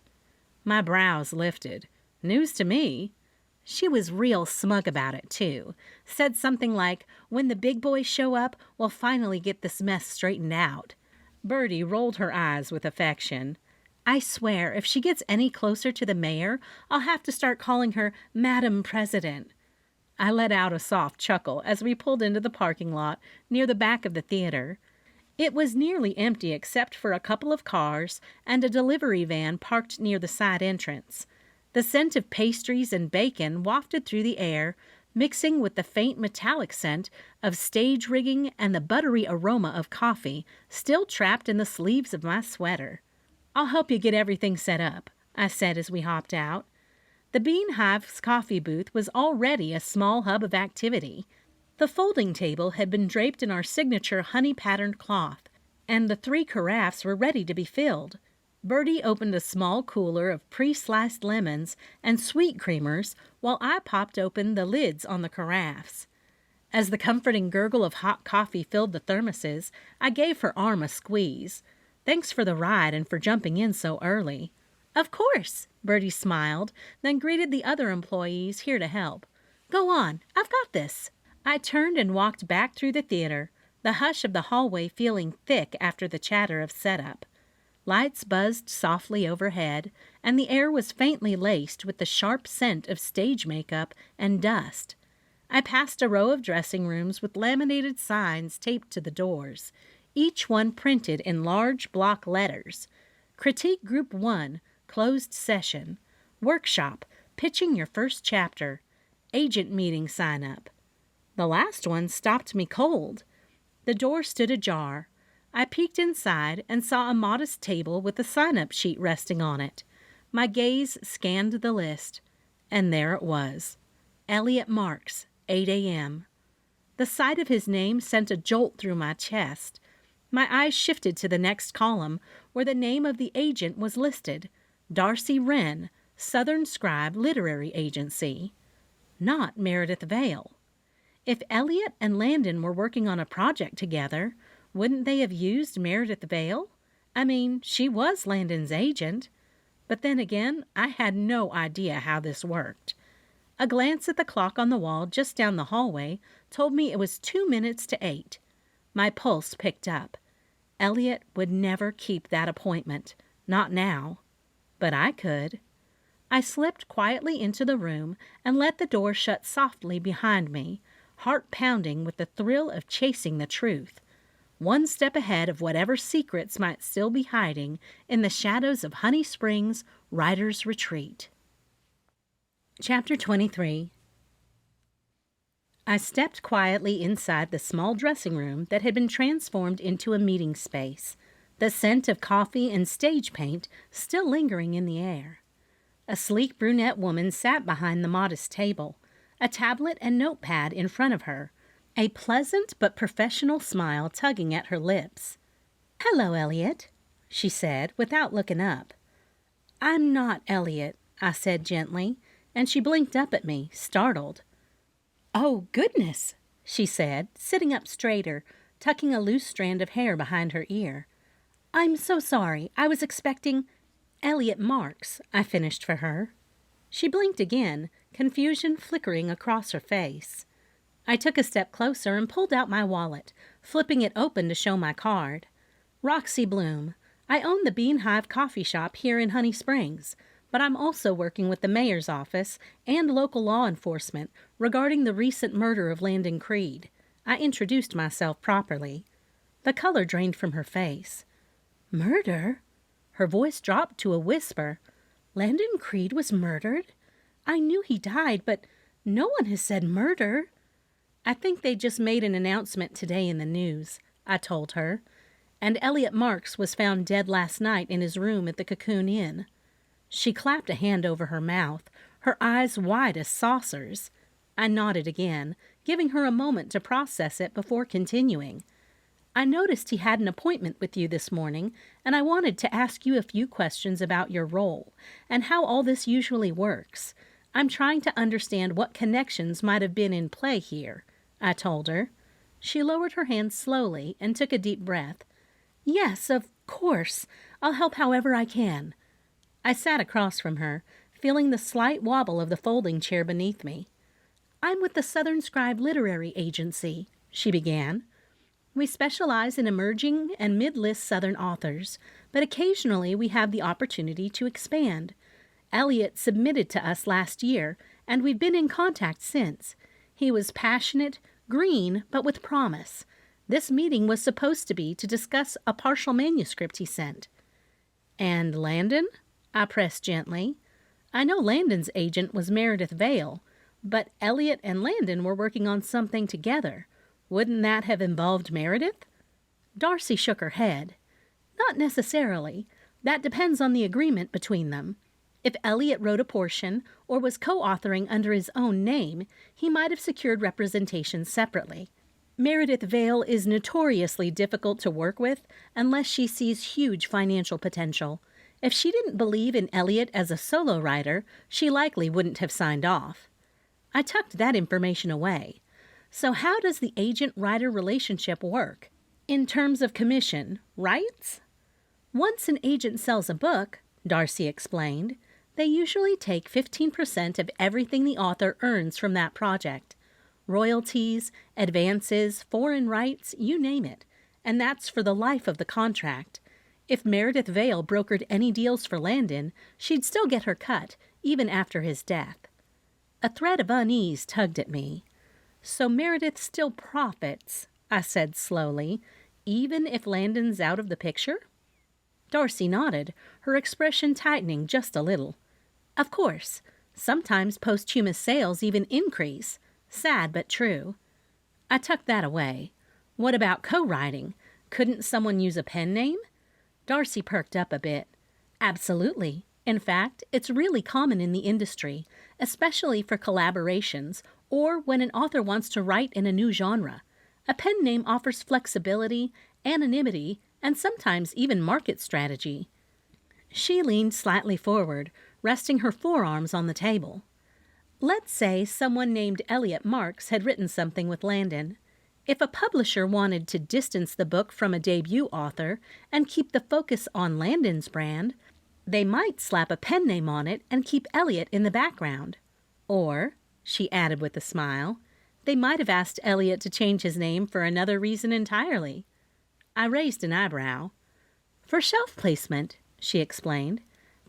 My brows lifted. News to me. She was real smug about it, too. Said something like, when the big boys show up, we'll finally get this mess straightened out. Bertie rolled her eyes with affection. I swear, if she gets any closer to the mayor, I'll have to start calling her Madam President. I let out a soft chuckle as we pulled into the parking lot near the back of the theater. It was nearly empty except for a couple of cars and a delivery van parked near the side entrance. The scent of pastries and bacon wafted through the air, mixing with the faint metallic scent of stage rigging and the buttery aroma of coffee still trapped in the sleeves of my sweater. I'll help you get everything set up, I said as we hopped out. The Bean Hive's coffee booth was already a small hub of activity. The folding table had been draped in our signature honey-patterned cloth, and the 3 carafes were ready to be filled. Bertie opened a small cooler of pre-sliced lemons and sweet creamers while I popped open the lids on the carafes. As the comforting gurgle of hot coffee filled the thermoses, I gave her arm a squeeze. Thanks for the ride and for jumping in so early. Of course, Bertie smiled, then greeted the other employees here to help. Go on, I've got this. I turned and walked back through the theater, the hush of the hallway feeling thick after the chatter of setup. Lights buzzed softly overhead, and the air was faintly laced with the sharp scent of stage makeup and dust. I passed a row of dressing rooms with laminated signs taped to the doors, each one printed in large block letters. Critique Group 1, Closed Session. Workshop, Pitching Your First Chapter. Agent Meeting Sign-Up. The last one stopped me cold. The door stood ajar. I peeked inside and saw a modest table with a sign-up sheet resting on it. My gaze scanned the list, and there it was. Elliot Marks, 8 a.m. The sight of his name sent a jolt through my chest. My eyes shifted to the next column, where the name of the agent was listed. Darcy Wren, Southern Scribe Literary Agency. Not Meredith Vale. If Elliot and Landon were working on a project together, wouldn't they have used Meredith Vale? I mean, she was Landon's agent. But then again, I had no idea how this worked. A glance at the clock on the wall just down the hallway told me it was 2 minutes to 8. My pulse picked up. Elliot would never keep that appointment. Not now. but I could. I slipped quietly into the room and let the door shut softly behind me, heart pounding with the thrill of chasing the truth, one step ahead of whatever secrets might still be hiding in the shadows of Honey Springs' Writer's Retreat. Chapter 23. I stepped quietly inside the small dressing room that had been transformed into a meeting space, the scent of coffee and stage paint still lingering in the air. A sleek brunette woman sat behind the modest table, a tablet and notepad in front of her, a pleasant but professional smile tugging at her lips. "Hello, Elliot," she said without looking up. "I'm not Elliot," I said gently, and she blinked up at me, startled. "Oh, goodness," she said, sitting up straighter, tucking a loose strand of hair behind her ear. "I'm so sorry. I was expecting Elliot Marks," I finished for her. She blinked again, confusion flickering across her face. I took a step closer and pulled out my wallet, flipping it open to show my card. "Roxy Bloom. I own the Bean Hive Coffee Shop here in Honey Springs, but I'm also working with the mayor's office and local law enforcement regarding the recent murder of Landon Creed." I introduced myself properly. The color drained from her face. "Murder?" Her voice dropped to a whisper. "Landon Creed was murdered? I knew he died, but no one has said murder." "I think they just made an announcement today in the news," I told her. "And Elliot Marks was found dead last night in his room at the Cocoon Inn." She clapped a hand over her mouth, her eyes wide as saucers. I nodded again, giving her a moment to process it before continuing. "I noticed he had an appointment with you this morning, and I wanted to ask you a few questions about your role and how all this usually works. I'm trying to understand what connections might have been in play here," I told her. She lowered her hand slowly and took a deep breath. "Yes, of course. I'll help however I can." I sat across from her, feeling the slight wobble of the folding chair beneath me. "I'm with the Southern Scribe Literary Agency," she began. "We specialize in emerging and mid-list Southern authors, but occasionally we have the opportunity to expand. Elliot submitted to us last year, and we've been in contact since. He was passionate, green, but with promise. This meeting was supposed to be to discuss a partial manuscript he sent." "And Landon?" I pressed gently. "I know Landon's agent was Meredith Vale, but Elliot and Landon were working on something together. Wouldn't that have involved Meredith?" Darcy shook her head. "Not necessarily. That depends on the agreement between them. If Elliot wrote a portion or was co-authoring under his own name, he might have secured representation separately. Meredith Vale is notoriously difficult to work with unless she sees huge financial potential. If she didn't believe in Elliot as a solo writer, she likely wouldn't have signed off." I tucked that information away. "So how does the agent-writer relationship work? In terms of commission, rights?" "Once an agent sells a book," Darcy explained, "they usually take 15% of everything the author earns from that project. Royalties, advances, foreign rights, you name it. And that's for the life of the contract. If Meredith Vale brokered any deals for Landon, she'd still get her cut, even after his death." A thread of unease tugged at me. "So Meredith still profits," I said slowly, "even if Landon's out of the picture?" Darcy nodded, her expression tightening just a little. "Of course. Sometimes posthumous sales even increase. Sad but true." I tucked that away. "What about co-writing? Couldn't someone use a pen name?" Darcy perked up a bit. "Absolutely. In fact, it's really common in the industry, especially for collaborations or when an author wants to write in a new genre. A pen name offers flexibility, anonymity, and sometimes even market strategy." She leaned slightly forward, resting her forearms on the table. "Let's say someone named Elliot Marks had written something with Landon. If a publisher wanted to distance the book from a debut author and keep the focus on Landon's brand, they might slap a pen name on it and keep Elliot in the background. Or," she added with a smile, "they might have asked Elliot to change his name for another reason entirely." I raised an eyebrow. "For shelf placement," she explained.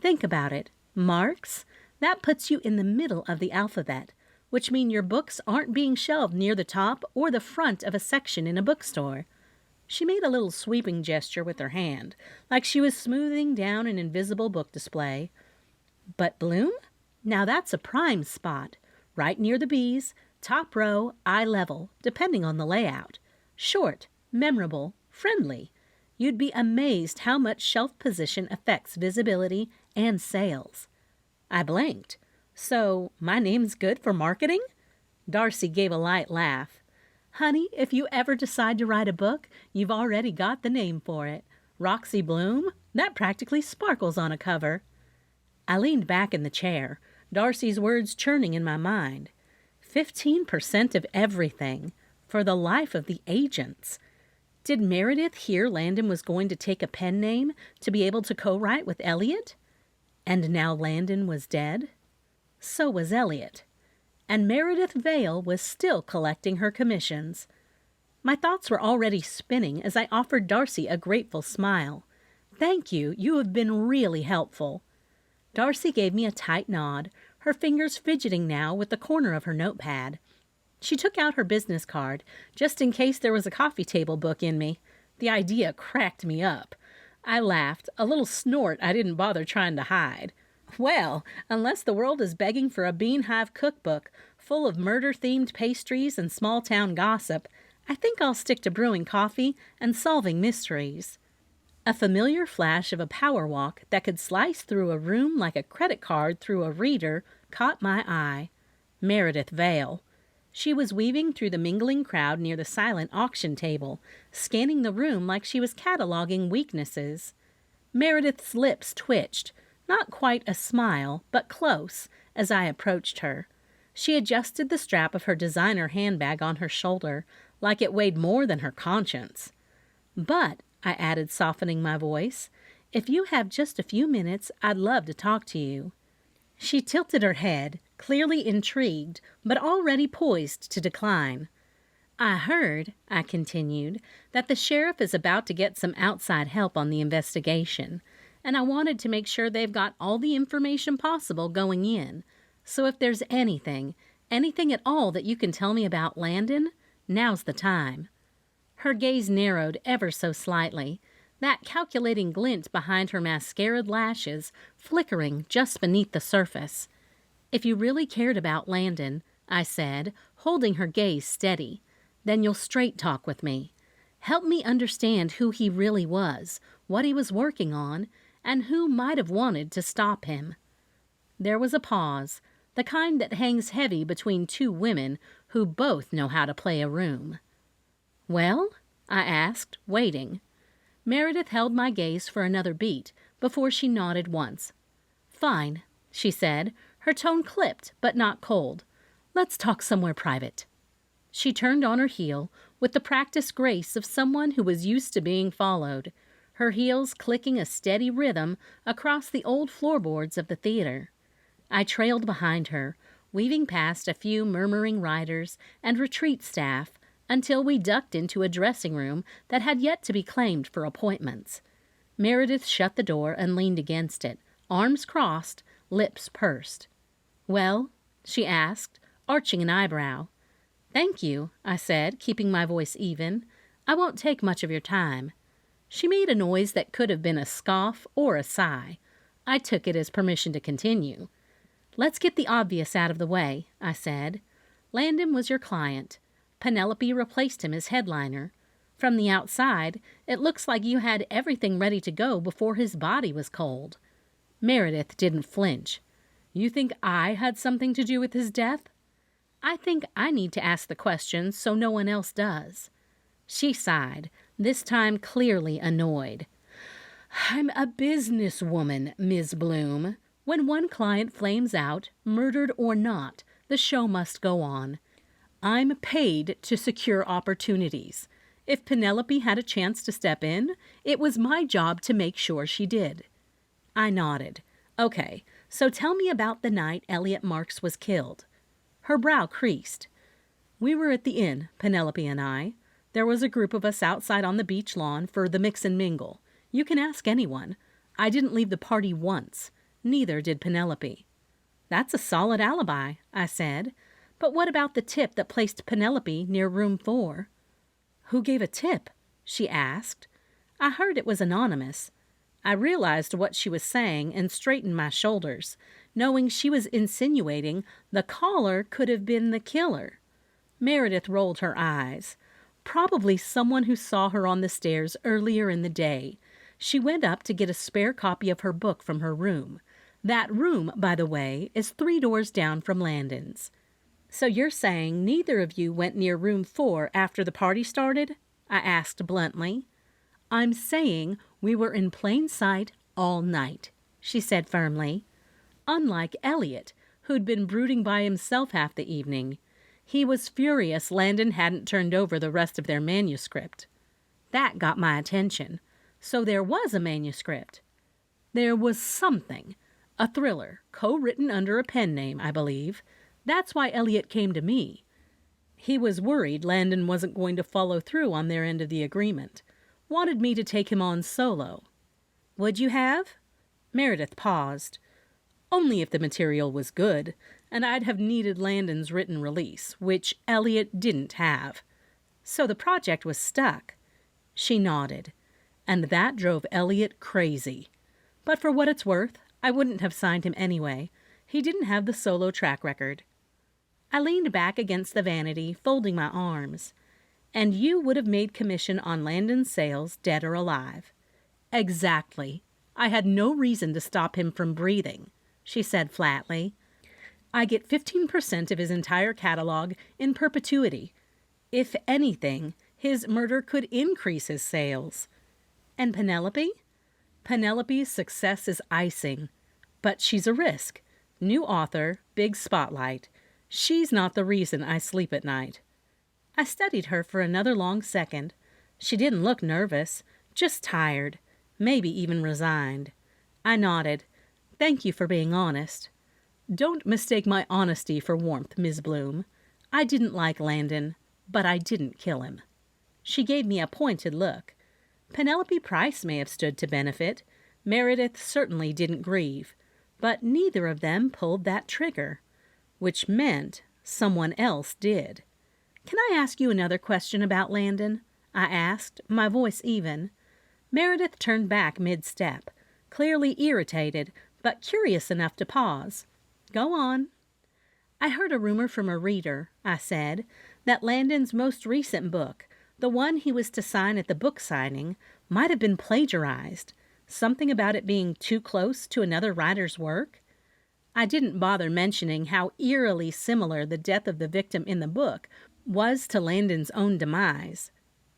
Think about it. Marks? That puts you in the middle of the alphabet, which means your books aren't being shelved near the top or the front of a section in a bookstore. She made a little sweeping gesture with her hand, like she was smoothing down an invisible book display. But Bloom? Now that's a prime spot, right near the B's, top row, eye level, depending on the layout. Short, memorable, friendly. You'd be amazed how much shelf position affects visibility and sales. I blinked. So, my name's good for marketing? Darcy gave a light laugh. Honey, if you ever decide to write a book, you've already got the name for it. Roxy Bloom? That practically sparkles on a cover. I leaned back in the chair, Darcy's words churning in my mind. 15% of everything, for the life of the agents. Did Meredith hear Landon was going to take a pen name to be able to co-write with Elliot? And now Landon was dead? So was Elliot. And Meredith Vale was still collecting her commissions. My thoughts were already spinning as I offered Darcy a grateful smile. Thank you, you have been really helpful. Darcy gave me a tight nod, her fingers fidgeting now with the corner of her notepad. She took out her business card, just in case there was a coffee table book in me. The idea cracked me up. I laughed, a little snort I didn't bother trying to hide. Well, unless the world is begging for a Bean Hive cookbook full of murder-themed pastries and small-town gossip, I think I'll stick to brewing coffee and solving mysteries. A familiar flash of a power walk that could slice through a room like a credit card through a reader caught my eye. Meredith Vale. She was weaving through the mingling crowd near the silent auction table, scanning the room like she was cataloging weaknesses. Meredith's lips twitched, not quite a smile, but close, as I approached her. She adjusted the strap of her designer handbag on her shoulder, like it weighed more than her conscience. But, I added, softening my voice, if you have just a few minutes, I'd love to talk to you. She tilted her head, clearly intrigued, but already poised to decline. I heard, I continued, that the sheriff is about to get some outside help on the investigation, and I wanted to make sure they've got all the information possible going in. So if there's anything at all that you can tell me about Landon, now's the time. Her gaze narrowed ever so slightly, that calculating glint behind her mascaraed lashes flickering just beneath the surface. If you really cared about Landon, I said, holding her gaze steady, then you'll straight talk with me. Help me understand who he really was, what he was working on, and who might have wanted to stop him. There was a pause, the kind that hangs heavy between two women who both know how to play a room. Well? I asked, waiting. Meredith held my gaze for another beat before she nodded once. Fine, she said, her tone clipped but not cold. Let's talk somewhere private. She turned on her heel with the practiced grace of someone who was used to being followed, her heels clicking a steady rhythm across the old floorboards of the theater. I trailed behind her, weaving past a few murmuring writers and retreat staff until we ducked into a dressing room that had yet to be claimed for appointments. Meredith shut the door and leaned against it, arms crossed, lips pursed. Well? She asked, arching an eyebrow. Thank you, I said, keeping my voice even. I won't take much of your time. She made a noise that could have been a scoff or a sigh. I took it as permission to continue. Let's get the obvious out of the way, I said. Landon was your client. Penelope replaced him as headliner. From the outside, it looks like you had everything ready to go before his body was cold. Meredith didn't flinch. You think I had something to do with his death? I think I need to ask the questions so no one else does. She sighed, this time clearly annoyed. I'm a businesswoman, Ms. Bloom. When one client flames out, murdered or not, the show must go on. I'm paid to secure opportunities. If Penelope had a chance to step in, it was my job to make sure she did. I nodded. Okay, so tell me about the night Elliot Marks was killed. Her brow creased. We were at the inn, Penelope and I. There was a group of us outside on the beach lawn for the mix and mingle. You can ask anyone. I didn't leave the party once. Neither did Penelope. That's a solid alibi, I said. But what about the tip that placed Penelope near room 4? Who gave a tip? She asked. I heard it was anonymous. I realized what she was saying and straightened my shoulders, knowing she was insinuating the caller could have been the killer. Meredith rolled her eyes. Probably someone who saw her on the stairs earlier in the day. She went up to get a spare copy of her book from her room. That room, by the way, is 3 doors down from Landon's. So you're saying neither of you went near room 4 after the party started? I asked bluntly. I'm saying we were in plain sight all night, she said firmly. Unlike Elliot, who'd been brooding by himself half the evening. He was furious Landon hadn't turned over the rest of their manuscript. That got my attention. So there was a manuscript. There was something. A thriller, co-written under a pen name, I believe. That's why Elliot came to me. He was worried Landon wasn't going to follow through on their end of the agreement. Wanted me to take him on solo. Would you have? Meredith paused. Only if the material was good, and I'd have needed Landon's written release, which Elliot didn't have. So the project was stuck. She nodded, and that drove Elliot crazy. But for what it's worth, I wouldn't have signed him anyway. He didn't have the solo track record. I leaned back against the vanity, folding my arms. And you would have made commission on Landon's sales, dead or alive. Exactly. I had no reason to stop him from breathing, she said flatly. I get 15% of his entire catalog in perpetuity. If anything, his murder could increase his sales. And Penelope? Penelope's success is icing. But she's a risk. New author, big spotlight. She's not the reason I sleep at night. I studied her for another long second. She didn't look nervous, just tired, maybe even resigned. I nodded. Thank you for being honest. Don't mistake my honesty for warmth, Ms. Bloom. I didn't like Landon, but I didn't kill him. She gave me a pointed look. Penelope Price may have stood to benefit. Meredith certainly didn't grieve. But neither of them pulled that trigger, which meant someone else did. Can I ask you another question about Landon? I asked, my voice even. Meredith turned back mid-step, clearly irritated, but curious enough to pause. Go on. I heard a rumor from a reader, I said, that Landon's most recent book, the one he was to sign at the book signing, might have been plagiarized. Something about it being too close to another writer's work. I didn't bother mentioning how eerily similar the death of the victim in the book was to Landon's own demise.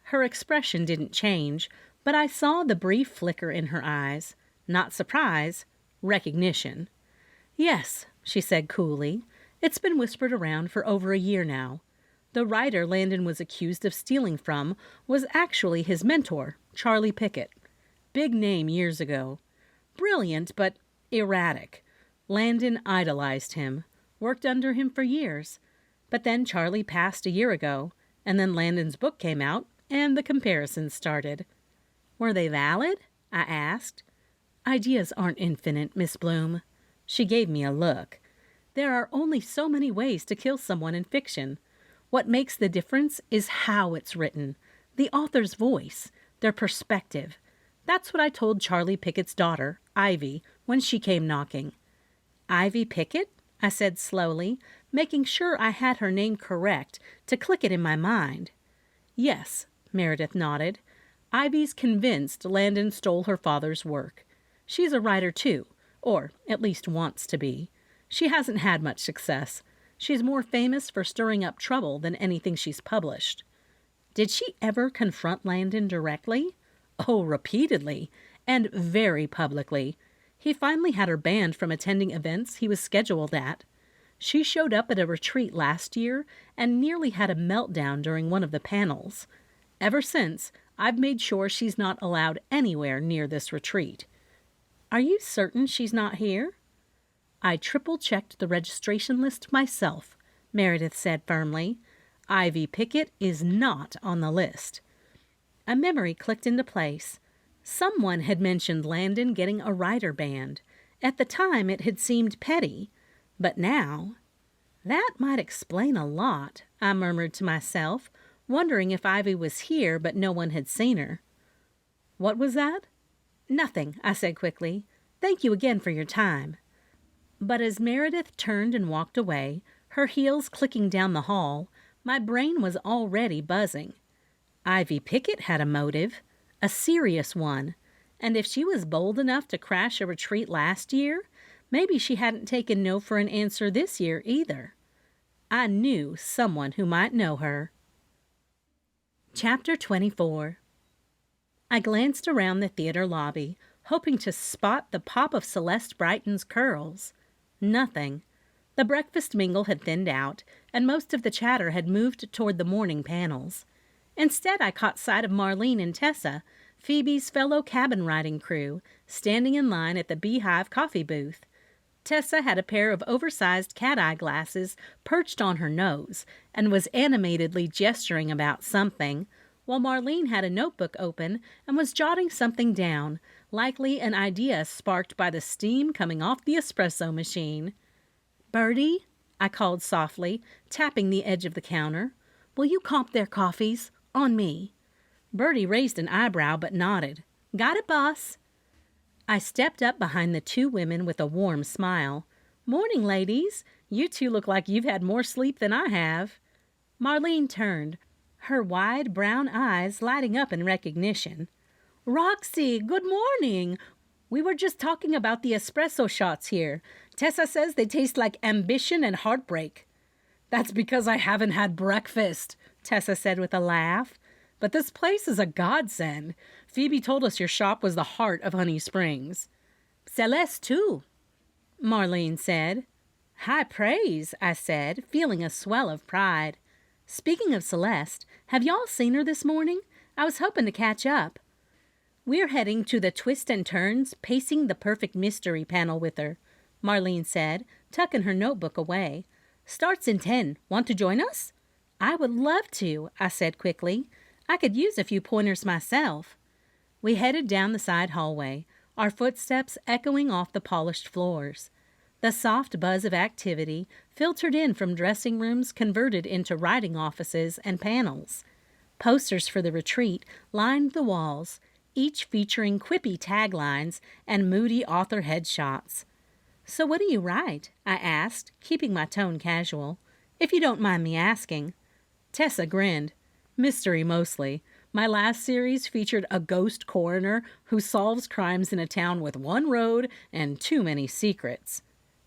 Her expression didn't change, but I saw the brief flicker in her eyes. Not surprise, recognition. Yes, she said coolly. It's been whispered around for over a year now. The writer Landon was accused of stealing from was actually his mentor, Charlie Pickett. Big name years ago. Brilliant, but erratic. Landon idolized him, worked under him for years. But then Charlie passed a year ago, and then Landon's book came out, and the comparisons started. Were they valid? I asked. Ideas aren't infinite, Miss Bloom. She gave me a look. There are only so many ways to kill someone in fiction. What makes the difference is how it's written, the author's voice, their perspective. That's what I told Charlie Pickett's daughter, Ivy, when she came knocking. Ivy Pickett? I said slowly, making sure I had her name correct to click it in my mind. Yes, Meredith nodded. Ivy's convinced Landon stole her father's work. She's a writer too, or at least wants to be. She hasn't had much success. She's more famous for stirring up trouble than anything she's published. Did she ever confront Landon directly? Oh, repeatedly, and very publicly. He finally had her banned from attending events he was scheduled at. She showed up at a retreat last year and nearly had a meltdown during one of the panels. Ever since, I've made sure she's not allowed anywhere near this retreat. Are you certain she's not here? I triple-checked the registration list myself, Meredith said firmly. Ivy Pickett is not on the list. A memory clicked into place. Someone had mentioned Landon getting a writer banned, At the time it had seemed petty, but now... That might explain a lot, I murmured to myself, wondering if Ivy was here but no one had seen her. What was that? Nothing, I said quickly. Thank you again for your time. But as Meredith turned and walked away, her heels clicking down the hall, my brain was already buzzing. Ivy Pickett had a motive, a serious one, and if she was bold enough to crash a retreat last year, maybe she hadn't taken no for an answer this year either. I knew someone who might know her. Chapter 24. I glanced around the theater lobby, hoping to spot the pop of Celeste Brighton's curls. Nothing. The breakfast mingle had thinned out, and most of the chatter had moved toward the morning panels. Instead, I caught sight of Marlene and Tessa, Phoebe's fellow cabin riding crew, standing in line at the Bean Hive coffee booth. Tessa had a pair of oversized cat-eye glasses perched on her nose and was animatedly gesturing about something, while Marlene had a notebook open and was jotting something down, likely an idea sparked by the steam coming off the espresso machine. "Bertie," I called softly, tapping the edge of the counter, "will you comp their coffees? On me." Bertie raised an eyebrow but nodded. "Got it, boss." I stepped up behind the two women with a warm smile. "Morning, ladies. You two look like you've had more sleep than I have." Marlene turned, her wide brown eyes lighting up in recognition. "Roxy, good morning. We were just talking about the espresso shots here. Tessa says they taste like ambition and heartbreak." "That's because I haven't had breakfast," Tessa said with a laugh. "But this place is a godsend. Phoebe told us your shop was the heart of Honey Springs." "Celeste, too," Marlene said. "High praise," I said, feeling a swell of pride. "Speaking of Celeste, have y'all seen her this morning? I was hoping to catch up." "We're heading to the Twist and Turns, pacing the Perfect Mystery panel with her," Marlene said, tucking her notebook away. "Starts in 10. Want to join us?" "I would love to," I said quickly. "I could use a few pointers myself." We headed down the side hallway, our footsteps echoing off the polished floors. The soft buzz of activity filtered in from dressing rooms converted into writing offices and panels. Posters for the retreat lined the walls, each featuring quippy taglines and moody author headshots. "So what do you write?" I asked, keeping my tone casual. "If you don't mind me asking." Tessa grinned. "Mystery mostly. My last series featured a ghost coroner who solves crimes in a town with one road and too many secrets."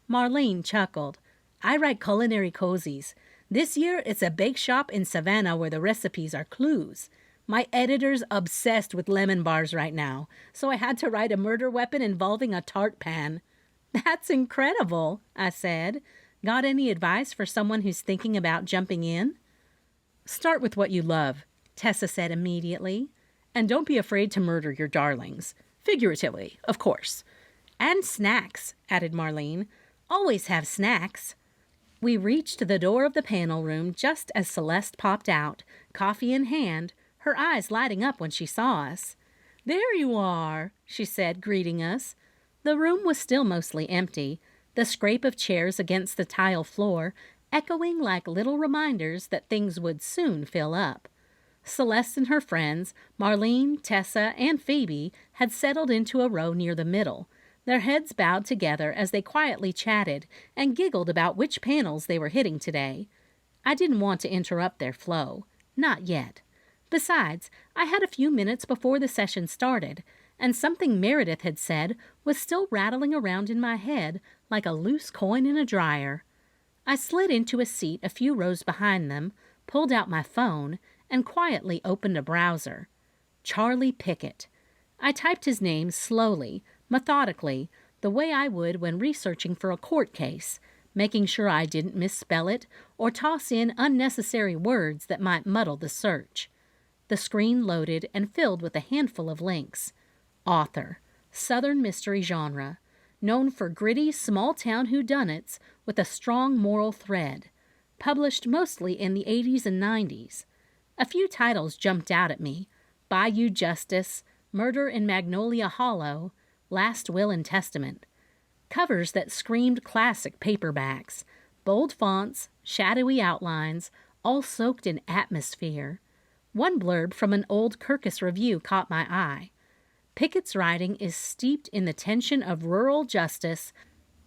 Marlene chuckled. "I write culinary cozies. This year it's a bake shop in Savannah where the recipes are clues. My editor's obsessed with lemon bars right now, so I had to write a murder weapon involving a tart pan." "That's incredible," I said. "Got any advice for someone who's thinking about jumping in?" "Start with what you love," Tessa said immediately. "And don't be afraid to murder your darlings. Figuratively, of course." "And snacks," added Marlene. "Always have snacks." We reached the door of the panel room just as Celeste popped out, coffee in hand, her eyes lighting up when she saw us. "There you are," she said, greeting us. The room was still mostly empty, the scrape of chairs against the tile floor echoing like little reminders that things would soon fill up. Celeste and her friends, Marlene, Tessa, and Phoebe, had settled into a row near the middle, their heads bowed together as they quietly chatted and giggled about which panels they were hitting today. I didn't want to interrupt their flow. Not yet. Besides, I had a few minutes before the session started, and something Meredith had said was still rattling around in my head like a loose coin in a dryer. I slid into a seat a few rows behind them, pulled out my phone, and quietly opened a browser. Charlie Pickett. I typed his name slowly, methodically, the way I would when researching for a court case, making sure I didn't misspell it or toss in unnecessary words that might muddle the search. The screen loaded and filled with a handful of links. Author. Southern mystery genre. Known for gritty, small-town whodunits with a strong moral thread. Published mostly in the 80s and 90s. A few titles jumped out at me. Bayou Justice, Murder in Magnolia Hollow, Last Will and Testament. Covers that screamed classic paperbacks, bold fonts, shadowy outlines, all soaked in atmosphere. One blurb from an old Kirkus review caught my eye. Pickett's writing is steeped in the tension of rural justice,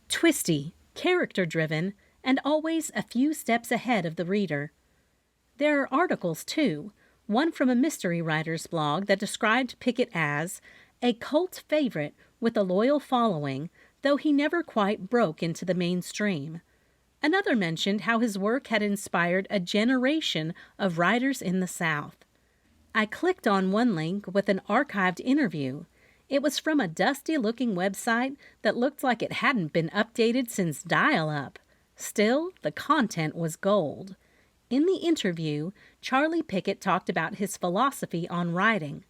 twisty, character-driven, and always a few steps ahead of the reader. There are articles, too, one from a mystery writer's blog that described Pickett as a cult favorite with a loyal following, though he never quite broke into the mainstream. Another mentioned how his work had inspired a generation of writers in the South. I clicked on one link with an archived interview. It was from a dusty-looking website that looked like it hadn't been updated since dial-up. Still, the content was gold. In the interview, Charlie Pickett talked about his philosophy on writing.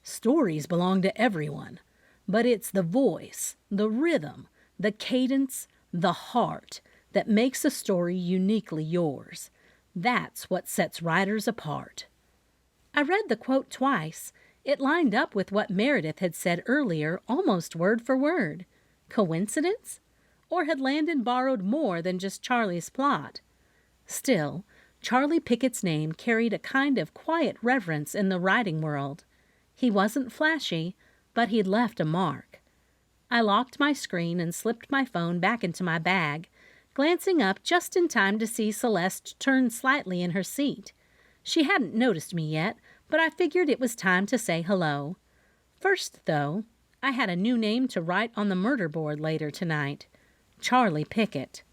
Stories belong to everyone, but it's the voice, the rhythm, the cadence, the heart that makes a story uniquely yours. That's what sets writers apart. I read the quote twice. It lined up with what Meredith had said earlier, almost word for word. Coincidence? Or had Landon borrowed more than just Charlie's plot? Still, Charlie Pickett's name carried a kind of quiet reverence in the writing world. He wasn't flashy, but he'd left a mark. I locked my screen and slipped my phone back into my bag, glancing up just in time to see Celeste turn slightly in her seat. She hadn't noticed me yet, but I figured it was time to say hello. First, though, I had a new name to write on the murder board later tonight. Charlie Pickett.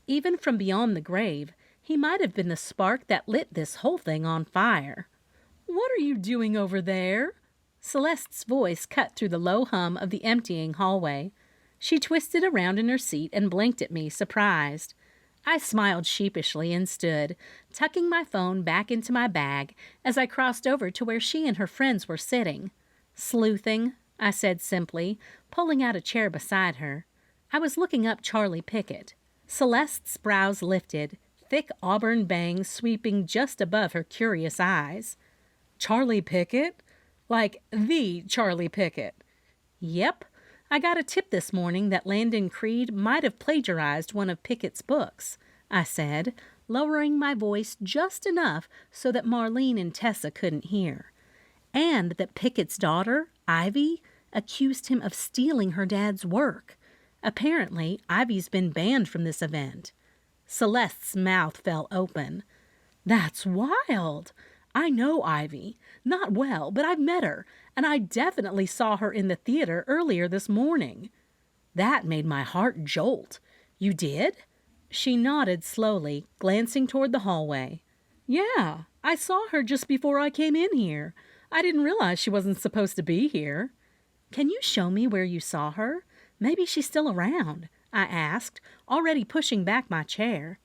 Even from beyond the grave, he might have been the spark that lit this whole thing on fire. "What are you doing over there?" Celeste's voice cut through the low hum of the emptying hallway. She twisted around in her seat and blinked at me, surprised. I smiled sheepishly and stood, tucking my phone back into my bag as I crossed over to where she and her friends were sitting. "Sleuthing," I said simply, pulling out a chair beside her. I was looking up Charlie Pickett. Celeste's brows lifted, thick auburn bangs sweeping just above her curious eyes. "Charlie Pickett? Like the Charlie Pickett?" "Yep. I got a tip this morning that Landon Creed might have plagiarized one of Pickett's books," I said, lowering my voice just enough so that Marlene and Tessa couldn't hear. "And that Pickett's daughter, Ivy, accused him of stealing her dad's work. Apparently, Ivy's been banned from this event." Celeste's mouth fell open. "That's wild. I know Ivy. Not well, but I've met her, and I definitely saw her in the theater earlier this morning." That made my heart jolt. "You did?" She nodded slowly, glancing toward the hallway. "Yeah, I saw her just before I came in here. I didn't realize she wasn't supposed to be here." "Can you show me where you saw her? Maybe she's still around," I asked, already pushing back my chair.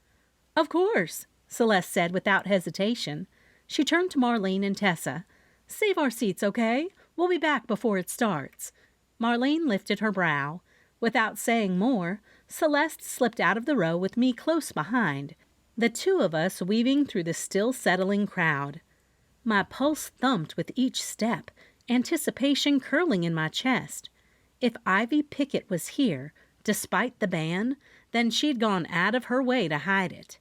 "Of course," Celeste said without hesitation. She turned to Marlene and Tessa. "Save our seats, okay? We'll be back before it starts." Marlene lifted her brow. Without saying more, Celeste slipped out of the row with me close behind, the two of us weaving through the still settling crowd. My pulse thumped with each step, anticipation curling in my chest. If Ivy Pickett was here, despite the ban, then she'd gone out of her way to hide it.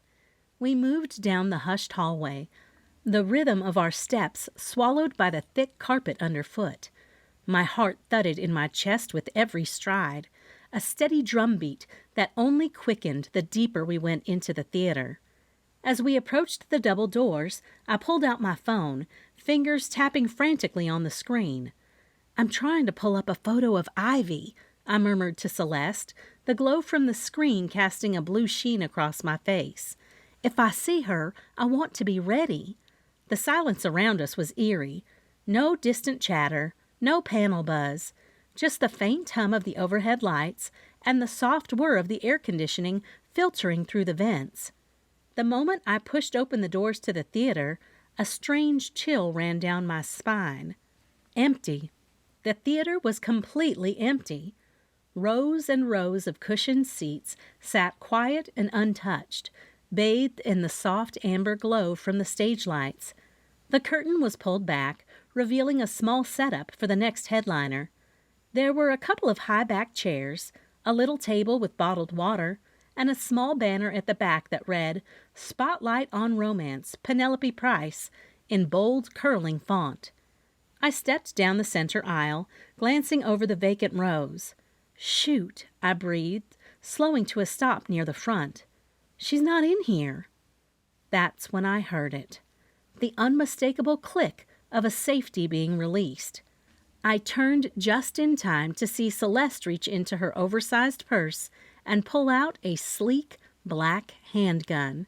We moved down the hushed hallway, the rhythm of our steps swallowed by the thick carpet underfoot. My heart thudded in my chest with every stride, a steady drumbeat that only quickened the deeper we went into the theater. As we approached the double doors, I pulled out my phone, fingers tapping frantically on the screen. "I'm trying to pull up a photo of Ivy," I murmured to Celeste, the glow from the screen casting a blue sheen across my face. "If I see her, I want to be ready." The silence around us was eerie. No distant chatter, no panel buzz, just the faint hum of the overhead lights and the soft whir of the air conditioning filtering through the vents. The moment I pushed open the doors to the theater, a strange chill ran down my spine. Empty. The theater was completely empty. Rows and rows of cushioned seats sat quiet and untouched, bathed in the soft amber glow from the stage lights. The curtain was pulled back, revealing a small setup for the next headliner. There were a couple of high-backed chairs, a little table with bottled water, and a small banner at the back that read, "Spotlight on Romance, Penelope Price," in bold, curling font. I stepped down the center aisle, glancing over the vacant rows. "Shoot," I breathed, slowing to a stop near the front. "She's not in here." That's when I heard it. The unmistakable click of a safety being released. I turned just in time to see Celeste reach into her oversized purse and pull out a sleek black handgun.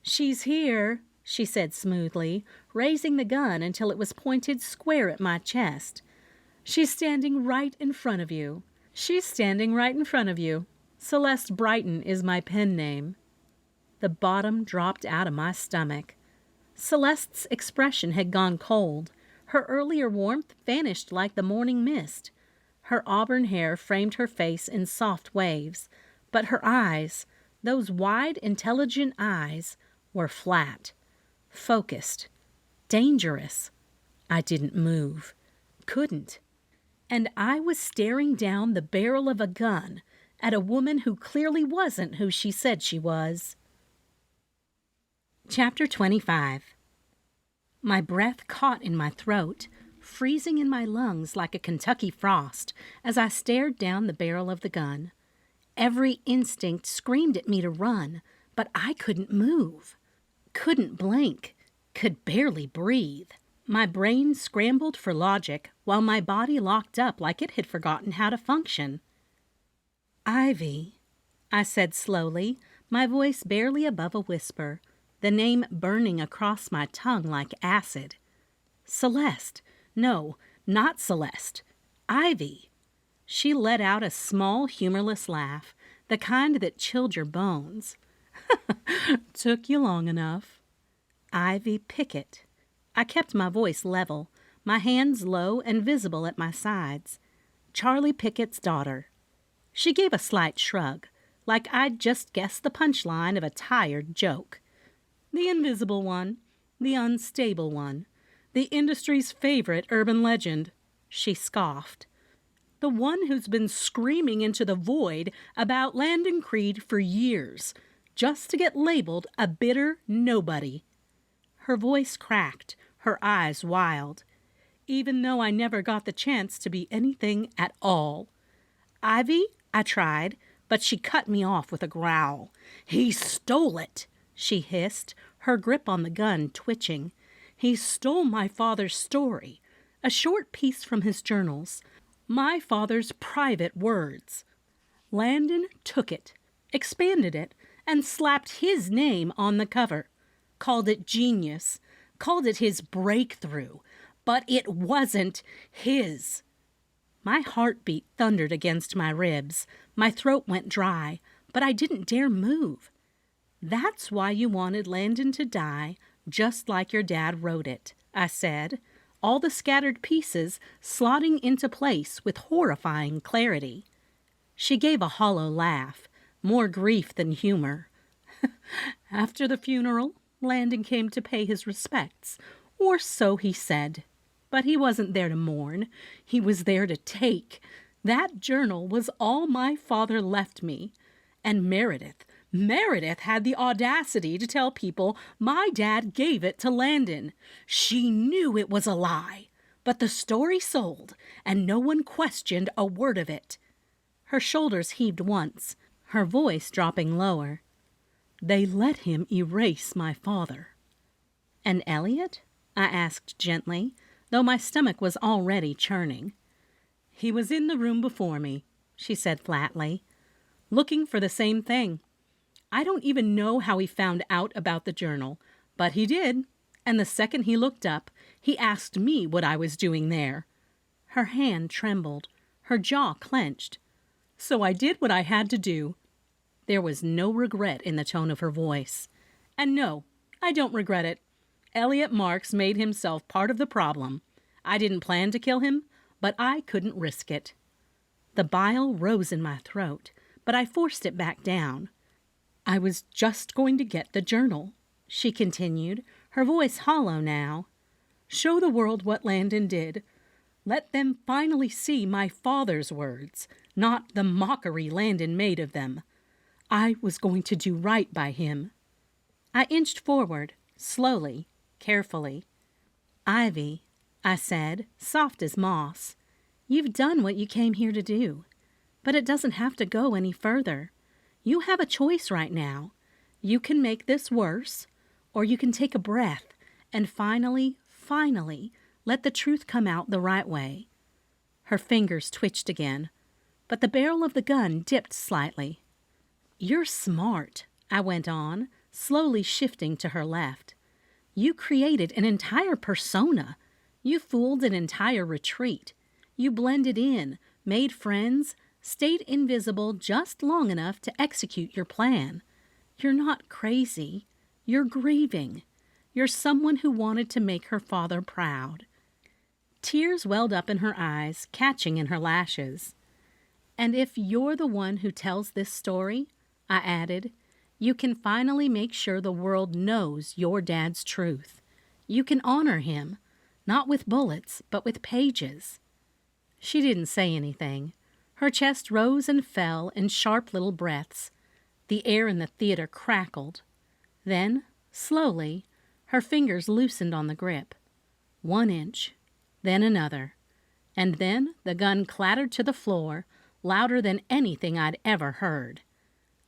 "She's here," she said smoothly, raising the gun until it was pointed square at my chest. "She's standing right in front of you. She's standing right in front of you. Celeste Brighton is my pen name." The bottom dropped out of my stomach. Celeste's expression had gone cold. Her earlier warmth vanished like the morning mist. Her auburn hair framed her face in soft waves, but her eyes, those wide, intelligent eyes, were flat, focused, dangerous. I didn't move, couldn't. And I was staring down the barrel of a gun at a woman who clearly wasn't who she said she was. Chapter 25. My breath caught in my throat, freezing in my lungs like a Kentucky frost as I stared down the barrel of the gun. Every instinct screamed at me to run, but I couldn't move, couldn't blink, could barely breathe. My brain scrambled for logic while my body locked up like it had forgotten how to function. "Ivy," I said slowly, my voice barely above a whisper, the name burning across my tongue like acid. "Celeste. No, not Celeste. Ivy." She let out a small, humorless laugh, the kind that chilled your bones. "Took you long enough." "Ivy Pickett." I kept my voice level, my hands low and visible at my sides. "Charlie Pickett's daughter." She gave a slight shrug, like I'd just guessed the punchline of a tired joke. "The invisible one, the unstable one, the industry's favorite urban legend," she scoffed. "The one who's been screaming into the void about Landon Creed for years, just to get labeled a bitter nobody." Her voice cracked, her eyes wild. "Even though I never got the chance to be anything at all." "Ivy," I tried, but she cut me off with a growl. "He stole it," she hissed, her grip on the gun twitching. "He stole my father's story, a short piece from his journals, my father's private words. Landon took it, expanded it, and slapped his name on the cover. Called it genius, called it his breakthrough, but it wasn't his." My heartbeat thundered against my ribs. My throat went dry, but I didn't dare move. "That's why you wanted Landon to die, just like your dad wrote it," I said, all the scattered pieces slotting into place with horrifying clarity. She gave a hollow laugh, more grief than humor. "After the funeral, Landon came to pay his respects, or so he said. But he wasn't there to mourn. He was there to take. That journal was all my father left me. And Meredith had the audacity to tell people my dad gave it to Landon. She knew it was a lie, but the story sold, and no one questioned a word of it." Her shoulders heaved once, her voice dropping lower. "They let him erase my father." "And Elliot?" I asked gently, though my stomach was already churning. "He was in the room before me," she said flatly, "looking for the same thing. I don't even know how he found out about the journal, but he did, and the second he looked up, he asked me what I was doing there." Her hand trembled, her jaw clenched. "So I did what I had to do." There was no regret in the tone of her voice. "And no, I don't regret it. Elliot Marks made himself part of the problem. I didn't plan to kill him, but I couldn't risk it." The bile rose in my throat, but I forced it back down. "I was just going to get the journal," she continued, her voice hollow now. "Show the world what Landon did. Let them finally see my father's words, not the mockery Landon made of them. I was going to do right by him. I inched forward, slowly, carefully. "Ivy," I said, soft as moss, "you've done what you came here to do. But it doesn't have to go any further. You have a choice right now. You can make this worse, or you can take a breath and finally let the truth come out the right way." Her fingers twitched again, but the barrel of the gun dipped slightly. "You're smart," I went on, slowly shifting to her left. "You created an entire persona. You fooled an entire retreat. You blended in, made friends, stayed invisible just long enough to execute your plan. You're not crazy. You're grieving. You're someone who wanted to make her father proud." Tears welled up in her eyes, catching in her lashes. "And if you're the one who tells this story," I added, "you can finally make sure the world knows your dad's truth. You can honor him, not with bullets, but with pages." She didn't say anything. Her chest rose and fell in sharp little breaths. The air in the theater crackled. Then, slowly, her fingers loosened on the grip. 1 inch, then another, and then the gun clattered to the floor, louder than anything I'd ever heard.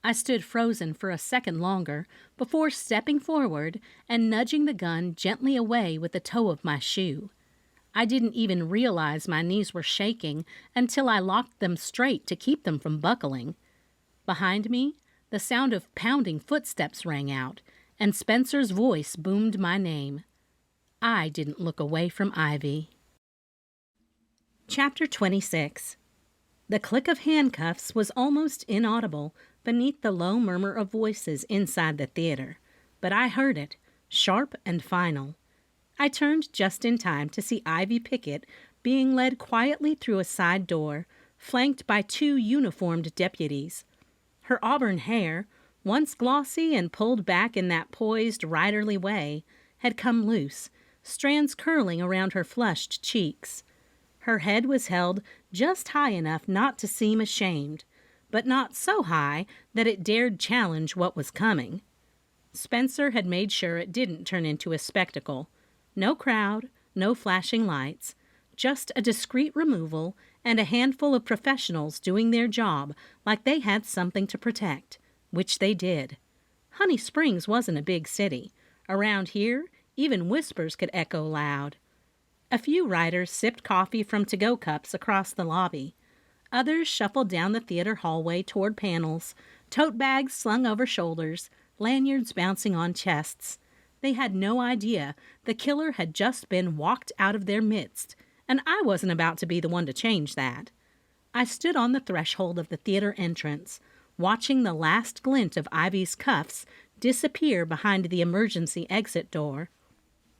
I stood frozen for a second longer before stepping forward and nudging the gun gently away with the toe of my shoe. I didn't even realize my knees were shaking until I locked them straight to keep them from buckling. Behind me, the sound of pounding footsteps rang out, and Spencer's voice boomed my name. I didn't look away from Ivy. Chapter 26. The click of handcuffs was almost inaudible beneath the low murmur of voices inside the theater, but I heard it, sharp and final. I turned just in time to see Ivy Pickett being led quietly through a side door, flanked by 2 uniformed deputies. Her auburn hair, once glossy and pulled back in that poised, riderly way, had come loose, strands curling around her flushed cheeks. Her head was held just high enough not to seem ashamed, but not so high that it dared challenge what was coming. Spencer had made sure it didn't turn into a spectacle. No crowd, no flashing lights, just a discreet removal and a handful of professionals doing their job like they had something to protect, which they did. Honey Springs wasn't a big city. Around here, even whispers could echo loud. A few writers sipped coffee from to-go cups across the lobby. Others shuffled down the theater hallway toward panels, tote bags slung over shoulders, lanyards bouncing on chests. They had no idea the killer had just been walked out of their midst, and I wasn't about to be the one to change that. I stood on the threshold of the theater entrance, watching the last glint of Ivy's cuffs disappear behind the emergency exit door.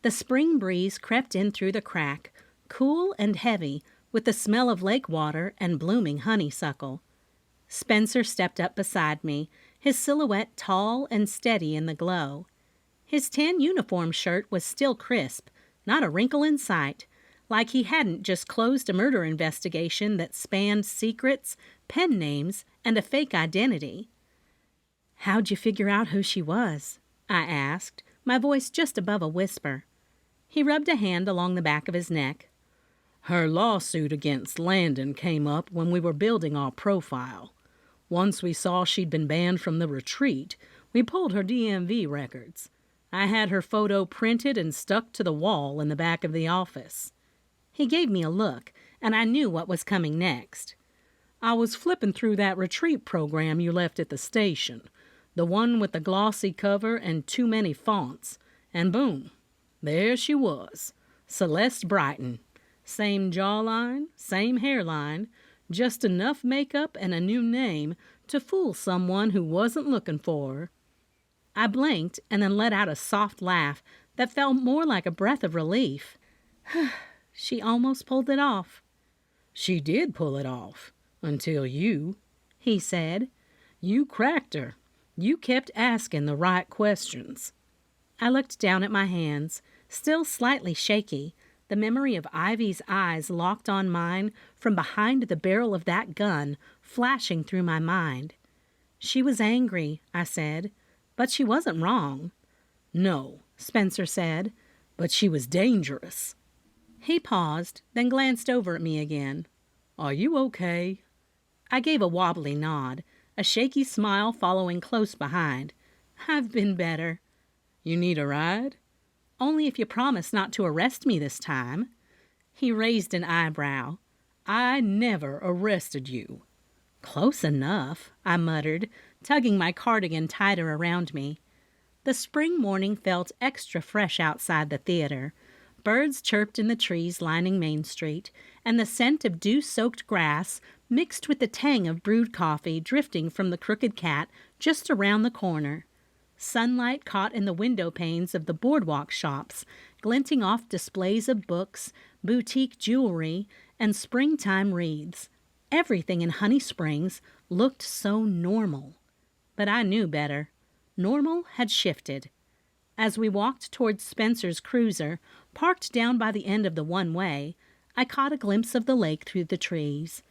The spring breeze crept in through the crack, cool and heavy, with the smell of lake water and blooming honeysuckle. Spencer stepped up beside me, his silhouette tall and steady in the glow. His tan uniform shirt was still crisp, not a wrinkle in sight, like he hadn't just closed a murder investigation that spanned secrets, pen names, and a fake identity. "How'd you figure out who she was?" I asked, my voice just above a whisper. He rubbed a hand along the back of his neck. "Her lawsuit against Landon came up when we were building our profile. Once we saw she'd been banned from the retreat, we pulled her DMV records. I had her photo printed and stuck to the wall in the back of the office." He gave me a look, and I knew what was coming next. "I was flipping through that retreat program you left at the station, the one with the glossy cover and too many fonts, and boom, there she was, Celeste Brighton. Same jawline, same hairline, just enough makeup and a new name to fool someone who wasn't looking for her." I blinked and then let out a soft laugh that felt more like a breath of relief. "She almost pulled it off." "She did pull it off, until you," he said. "You cracked her. You kept asking the right questions." I looked down at my hands, still slightly shaky, The memory of Ivy's eyes locked on mine from behind the barrel of that gun flashing through my mind. She was angry, I said, but she wasn't wrong. No, Spencer said, but she was dangerous. He paused, then glanced over at me again. Are you okay? I gave a wobbly nod, a shaky smile following close behind. I've been better. You need a ride? Only if you promise not to arrest me this time. He raised an eyebrow. I never arrested you. Close enough, I muttered, tugging my cardigan tighter around me. The spring morning felt extra fresh outside the theater. Birds chirped in the trees lining Main Street, and the scent of dew-soaked grass mixed with the tang of brewed coffee drifting from the Crooked Cat just around the corner. Sunlight caught in the window panes of the boardwalk shops, glinting off displays of books, boutique jewelry, and springtime wreaths. Everything in Honey Springs looked so normal. But I knew better. Normal had shifted. As we walked towards Spencer's cruiser, parked down by the end of the one-way, I caught a glimpse of the lake through the trees.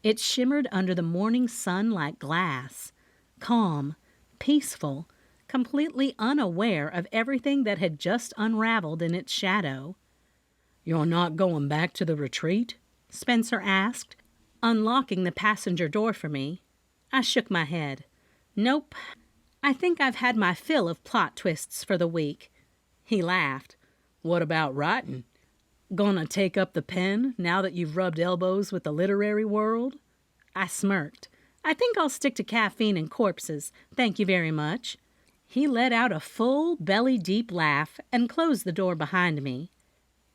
It shimmered under the morning sun like glass. Calm, peaceful, completely unaware of everything that had just unraveled in its shadow. You're not going back to the retreat? Spencer asked, unlocking the passenger door for me. I shook my head. Nope. I think I've had my fill of plot twists for the week. He laughed. What about writing? Gonna take up the pen now that you've rubbed elbows with the literary world? I smirked. I think I'll stick to caffeine and corpses. Thank you very much. He let out a full, belly-deep laugh and closed the door behind me.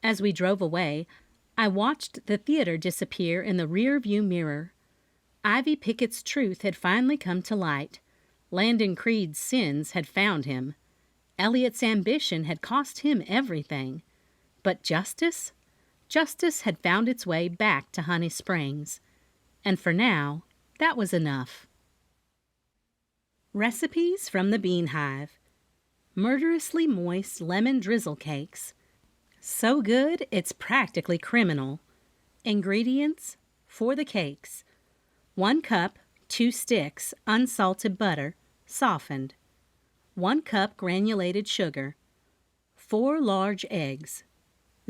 As we drove away, I watched the theater disappear in the rear-view mirror. Ivy Pickett's truth had finally come to light. Landon Creed's sins had found him. Elliot's ambition had cost him everything. But justice? Justice had found its way back to Honey Springs. And for now, that was enough. Recipes from the Bean Hive. Murderously moist lemon drizzle cakes. So good, it's practically criminal. Ingredients for the cakes: 1 cup, 2 sticks, unsalted butter, softened. 1 cup granulated sugar. 4 large eggs.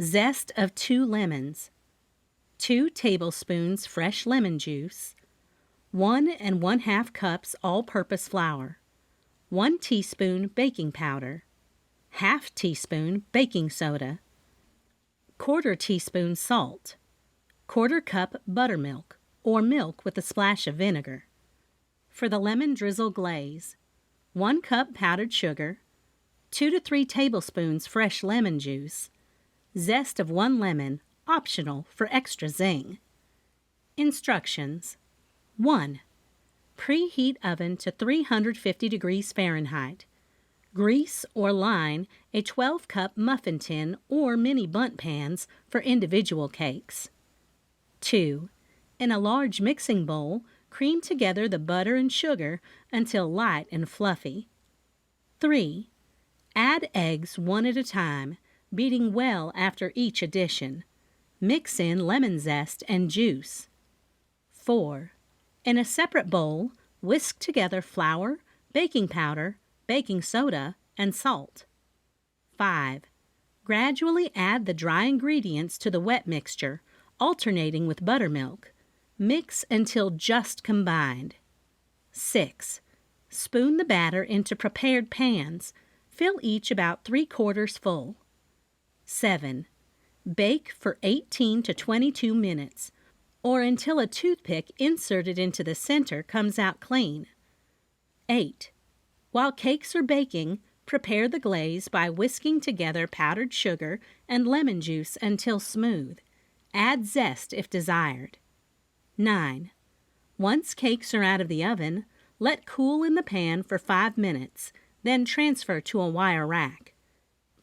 Zest of 2 lemons. 2 tablespoons fresh lemon juice. 1 1/2 cups all-purpose flour. 1 teaspoon baking powder. 1/2 teaspoon baking soda. 1/4 teaspoon salt. 1/4 cup buttermilk, or milk with a splash of vinegar. For the lemon drizzle glaze: 1 cup powdered sugar, 2 to 3 tablespoons fresh lemon juice, zest of 1 lemon, optional for extra zing. Instructions: 1. Preheat oven to 350 degrees Fahrenheit. Grease or line a 12-cup muffin tin or mini bundt pans for individual cakes. 2. In a large mixing bowl, cream together the butter and sugar until light and fluffy. 3. Add eggs one at a time, beating well after each addition. Mix in lemon zest and juice. 4. In a separate bowl, whisk together flour, baking powder, baking soda, and salt. 5. Gradually add the dry ingredients to the wet mixture, alternating with buttermilk. Mix until just combined. 6. Spoon the batter into prepared pans. Fill each about 3/4 full. 7. Bake for 18 to 22 minutes, or until a toothpick inserted into the center comes out clean. 8. While cakes are baking, prepare the glaze by whisking together powdered sugar and lemon juice until smooth. Add zest if desired. 9. Once cakes are out of the oven, let cool in the pan for 5 minutes, then transfer to a wire rack.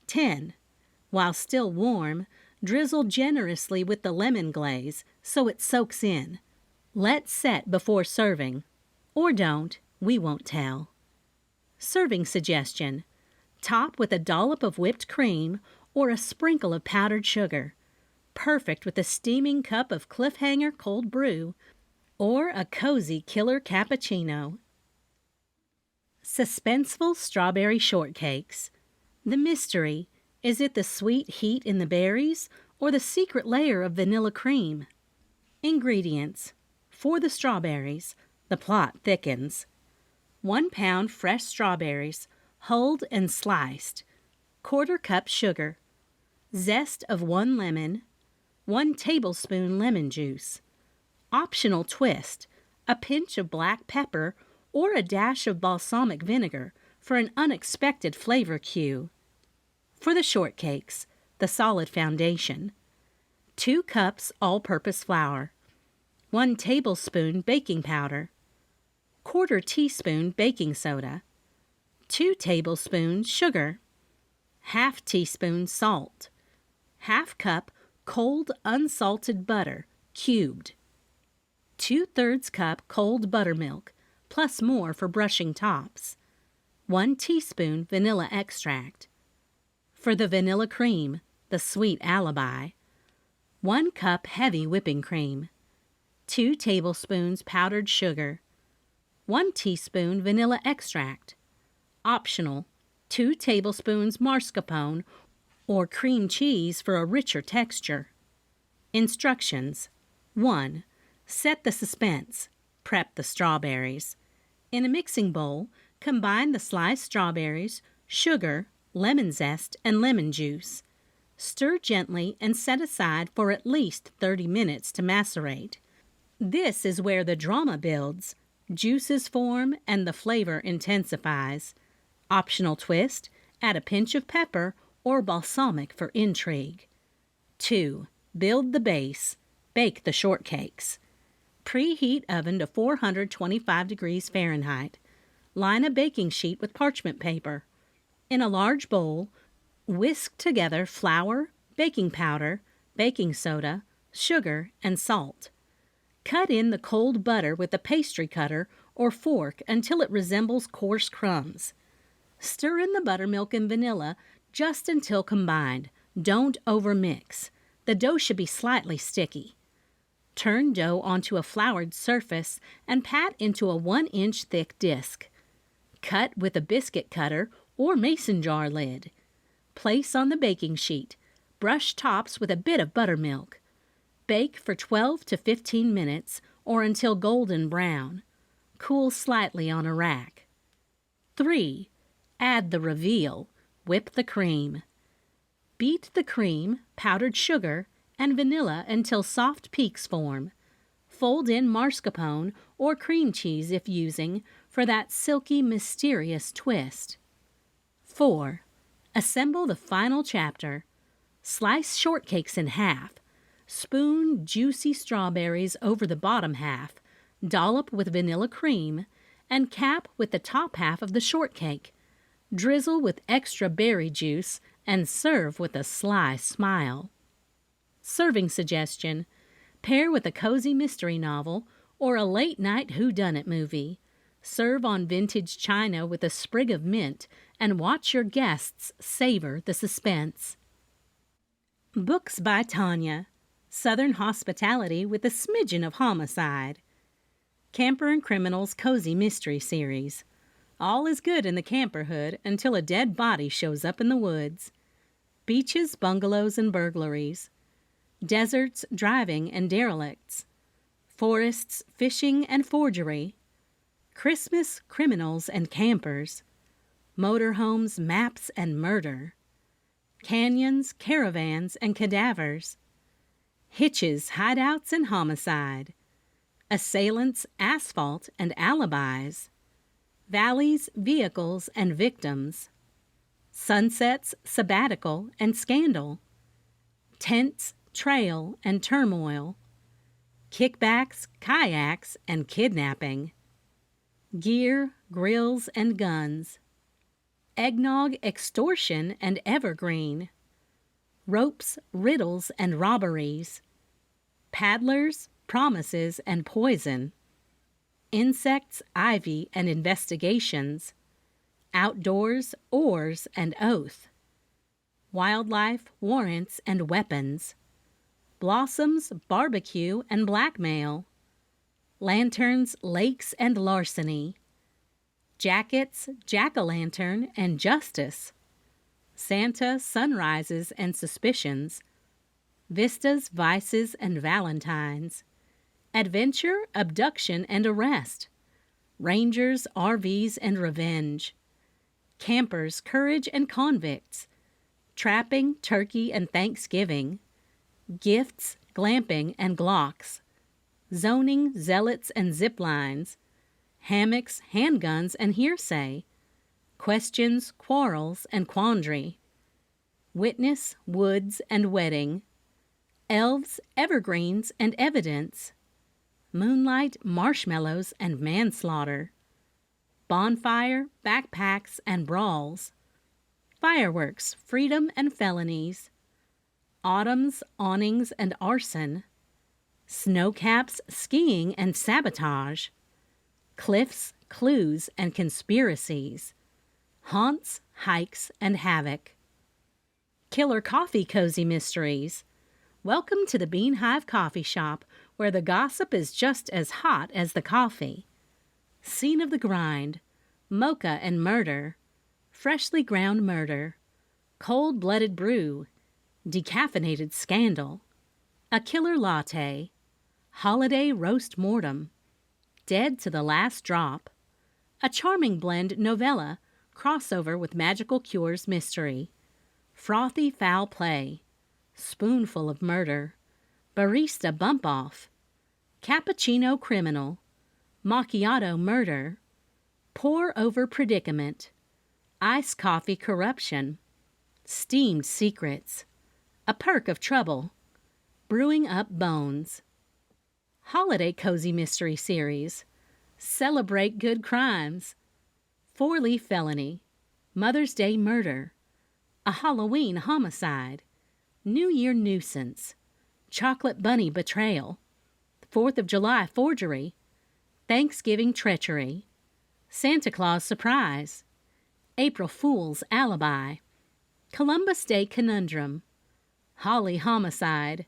10. While still warm, drizzle generously with the lemon glaze so it soaks in. Let set before serving. Or don't, we won't tell. Serving suggestion: top with a dollop of whipped cream or a sprinkle of powdered sugar. perfect with a steaming cup of cliffhanger cold brew or a cozy killer cappuccino. Suspenseful strawberry shortcakes. The mystery, is it the sweet heat in the berries or the secret layer of vanilla cream? Ingredients. For the strawberries, the plot thickens. 1 pound fresh strawberries, hulled and sliced. 1/4 cup sugar. Zest of 1 lemon. 1 tablespoon lemon juice. Optional twist, a pinch of black pepper or a dash of balsamic vinegar for an unexpected flavor cue. For the shortcakes, the solid foundation. 2 cups all-purpose flour. 1 tablespoon baking powder. 1/4 teaspoon baking soda. 2 tablespoons sugar. 1/2 teaspoon salt. 1/2 cup cold unsalted butter, cubed. 2/3 cup cold buttermilk, plus more for brushing tops. 1 teaspoon vanilla extract. For the vanilla cream, the sweet alibi. 1 cup heavy whipping cream. 2 tablespoons powdered sugar. 1 teaspoon vanilla extract. Optional, 2 tablespoons mascarpone or cream cheese for a richer texture. Instructions. 1. Set the suspense. Prep the strawberries. In a mixing bowl, combine the sliced strawberries, sugar, lemon zest, and lemon juice. Stir gently and set aside for at least 30 minutes to macerate. This is where the drama builds, juices form, and the flavor intensifies. Optional twist, add a pinch of pepper or balsamic for intrigue. 2. Build the base. Bake the shortcakes. Preheat oven to 425 degrees Fahrenheit. Line a baking sheet with parchment paper. In a large bowl, whisk together flour, baking powder, baking soda, sugar, and salt. Cut in the cold butter with a pastry cutter or fork until it resembles coarse crumbs. Stir in the buttermilk and vanilla just until combined. Don't overmix. The dough should be slightly sticky. Turn dough onto a floured surface and pat into a 1-inch thick disc. Cut with a biscuit cutter or mason jar lid. Place on the baking sheet. Brush tops with a bit of buttermilk. Bake for 12 to 15 minutes or until golden brown. Cool slightly on a rack. 3. Add the reveal. Whip the cream. Beat the cream, powdered sugar, and vanilla until soft peaks form. Fold in mascarpone or cream cheese if using for that silky, mysterious twist. 4. Assemble the final chapter. Slice shortcakes in half. Spoon juicy strawberries over the bottom half, dollop with vanilla cream, and cap with the top half of the shortcake. Drizzle with extra berry juice and serve with a sly smile. Serving suggestion: pair with a cozy mystery novel or a late-night whodunit movie. Serve on vintage china with a sprig of mint and watch your guests savor the suspense. Books by Tonya. Southern hospitality with a smidgen of homicide. Camper and Criminal's Cozy Mystery Series. All is good in the camperhood until a dead body shows up in the woods. Beaches, bungalows, and burglaries. Deserts, driving, and derelicts. Forests, fishing, and forgery. Christmas, criminals, and campers. Motorhomes, maps, and murder. Canyons, caravans, and cadavers. Hitches, hideouts, and homicide. Assailants, asphalt, and alibis. Valleys, vehicles, and victims. Sunsets, sabbatical, and scandal. Tents, trail, and turmoil. Kickbacks, kayaks, and kidnapping. Gear, grills, and guns. Eggnog, extortion, and evergreen. Ropes, riddles, and robberies. Paddlers, promises, and poison. Insects, ivy, and investigations. Outdoors, oars, and oath. Wildlife, warrants, and weapons. blossoms, barbecue, and blackmail, lanterns, lakes, and larceny, jackets, jack-o'-lantern, and justice, Santa, sunrises, and suspicions, vistas, vices, and valentines, adventure, abduction, and arrest, rangers, RVs, and revenge, campers, courage, and convicts, trapping, turkey, and Thanksgiving, gifts, glamping, and glocks, zoning, zealots, and zip lines, hammocks, handguns, and hearsay, questions, quarrels, and quandary, witness, woods, and wedding, elves, evergreens, and evidence, moonlight, marshmallows, and manslaughter, bonfire, backpacks, and brawls, fireworks, freedom, and felonies, autumns, awnings, and arson, snowcaps, skiing, and sabotage, cliffs, clues, and conspiracies, haunts, hikes, and havoc. Killer coffee cozy mysteries. Welcome to the Bean Hive Coffee Shop, where the gossip is just as hot as the coffee. Scene of the grind, mocha and murder, freshly ground murder, cold-blooded brew, decaffeinated scandal, a killer latte, holiday roast mortem, dead to the last drop, a charming blend novella, crossover with magical cures mystery, frothy foul play, spoonful of murder, barista bump off, cappuccino criminal, macchiato murder, pour over predicament, iced coffee corruption, steamed secrets, a perk of trouble, brewing up bones, holiday cozy mystery series, celebrate good crimes, four-leaf felony, Mother's Day murder, a Halloween homicide, New Year nuisance, chocolate bunny betrayal, 4th of July forgery, Thanksgiving treachery, Santa Claus surprise, April Fool's alibi, Columbus Day conundrum, Holly homicide,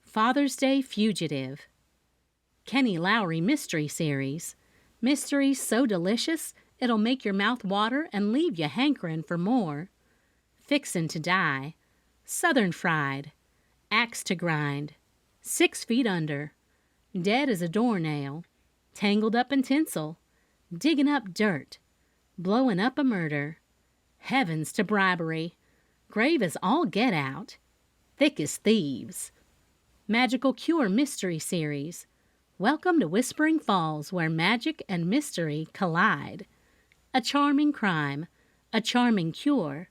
Father's Day fugitive, Kenny Lowry mystery series, mysteries so delicious it'll make your mouth water and leave you hankering for more, Fixin' to Die, Southern Fried, Axe to Grind, 6 Feet Under, Dead as a Doornail, Tangled Up in Tinsel, Digging Up Dirt, Blowing Up a Murder, Heavens to Bribery, Grave as All Get Out, Thick as Thieves, Magical Cure Mystery Series, Welcome to Whispering Falls, where magic and mystery collide, A Charming Crime, A Charming Cure,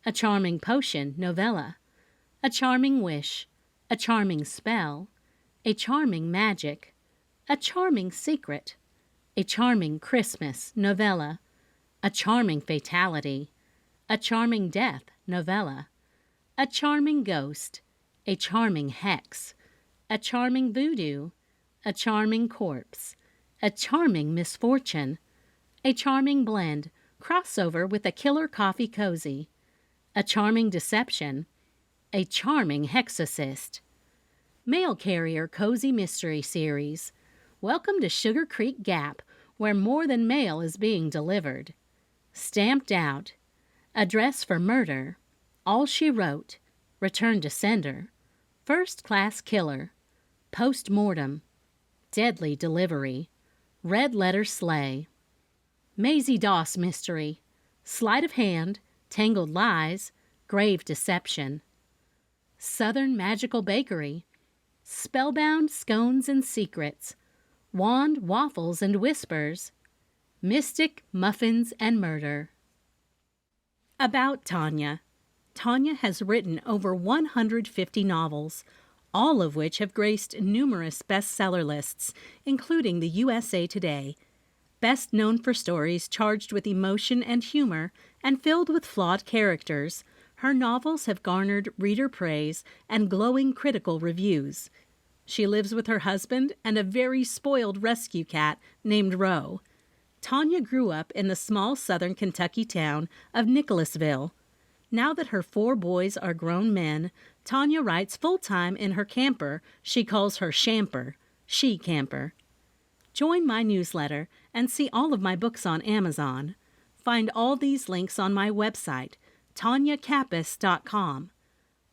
A Charming Potion novella, A Charming Wish, A Charming Spell, A Charming Magic, A Charming Secret, A Charming Christmas novella, A Charming Fatality, A Charming Death novella, A Charming Ghost, A Charming Hex, A Charming Voodoo, A Charming Corpse, A Charming Misfortune, A Charming Blend, crossover with a killer coffee cozy, A Charming Deception, A Charming Hexorcist, Mail Carrier Cozy Mystery Series. Welcome to Sugar Creek Gap, where more than mail is being delivered. Stamped Out, Address for Murder, All She Wrote, Return to Sender, First Class Killer, Post Mortem, Deadly Delivery, Red Letter Slay, Maisie Doss Mystery, Sleight of Hand, Tangled Lies, Grave Deception, Southern Magical Bakery, Spellbound Scones and Secrets, Wand, Waffles, and Whispers, Mystic, Muffins, and Murder. About Tonya. Tonya has written over 150 novels, all of which have graced numerous bestseller lists, including the USA Today. Best known for stories charged with emotion and humor and filled with flawed characters, her novels have garnered reader praise and glowing critical reviews. She lives with her husband and a very spoiled rescue cat named Ro. Tonya grew up in the small southern Kentucky town of Nicholasville. Now that her 4 boys are grown men, Tonya writes full-time in her camper she calls her shamper, she camper. Join my newsletter and see all of my books on Amazon. Find all these links on my website, tonyakapis.com.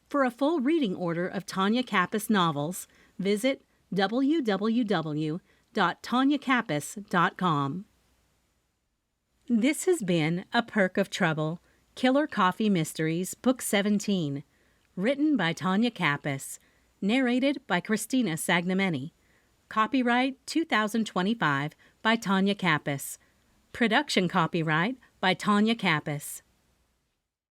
For a full reading order of Tonya Kapis novels, visit www.tonyakapis.com. This has been A Perk of Trouble, Killer Coffee Mysteries, Book 17, written by Tonya Kapis, narrated by Christina Sagnameni. Copyright 2025 by Tonya Kapis. Production copyright by Tonya Kapis.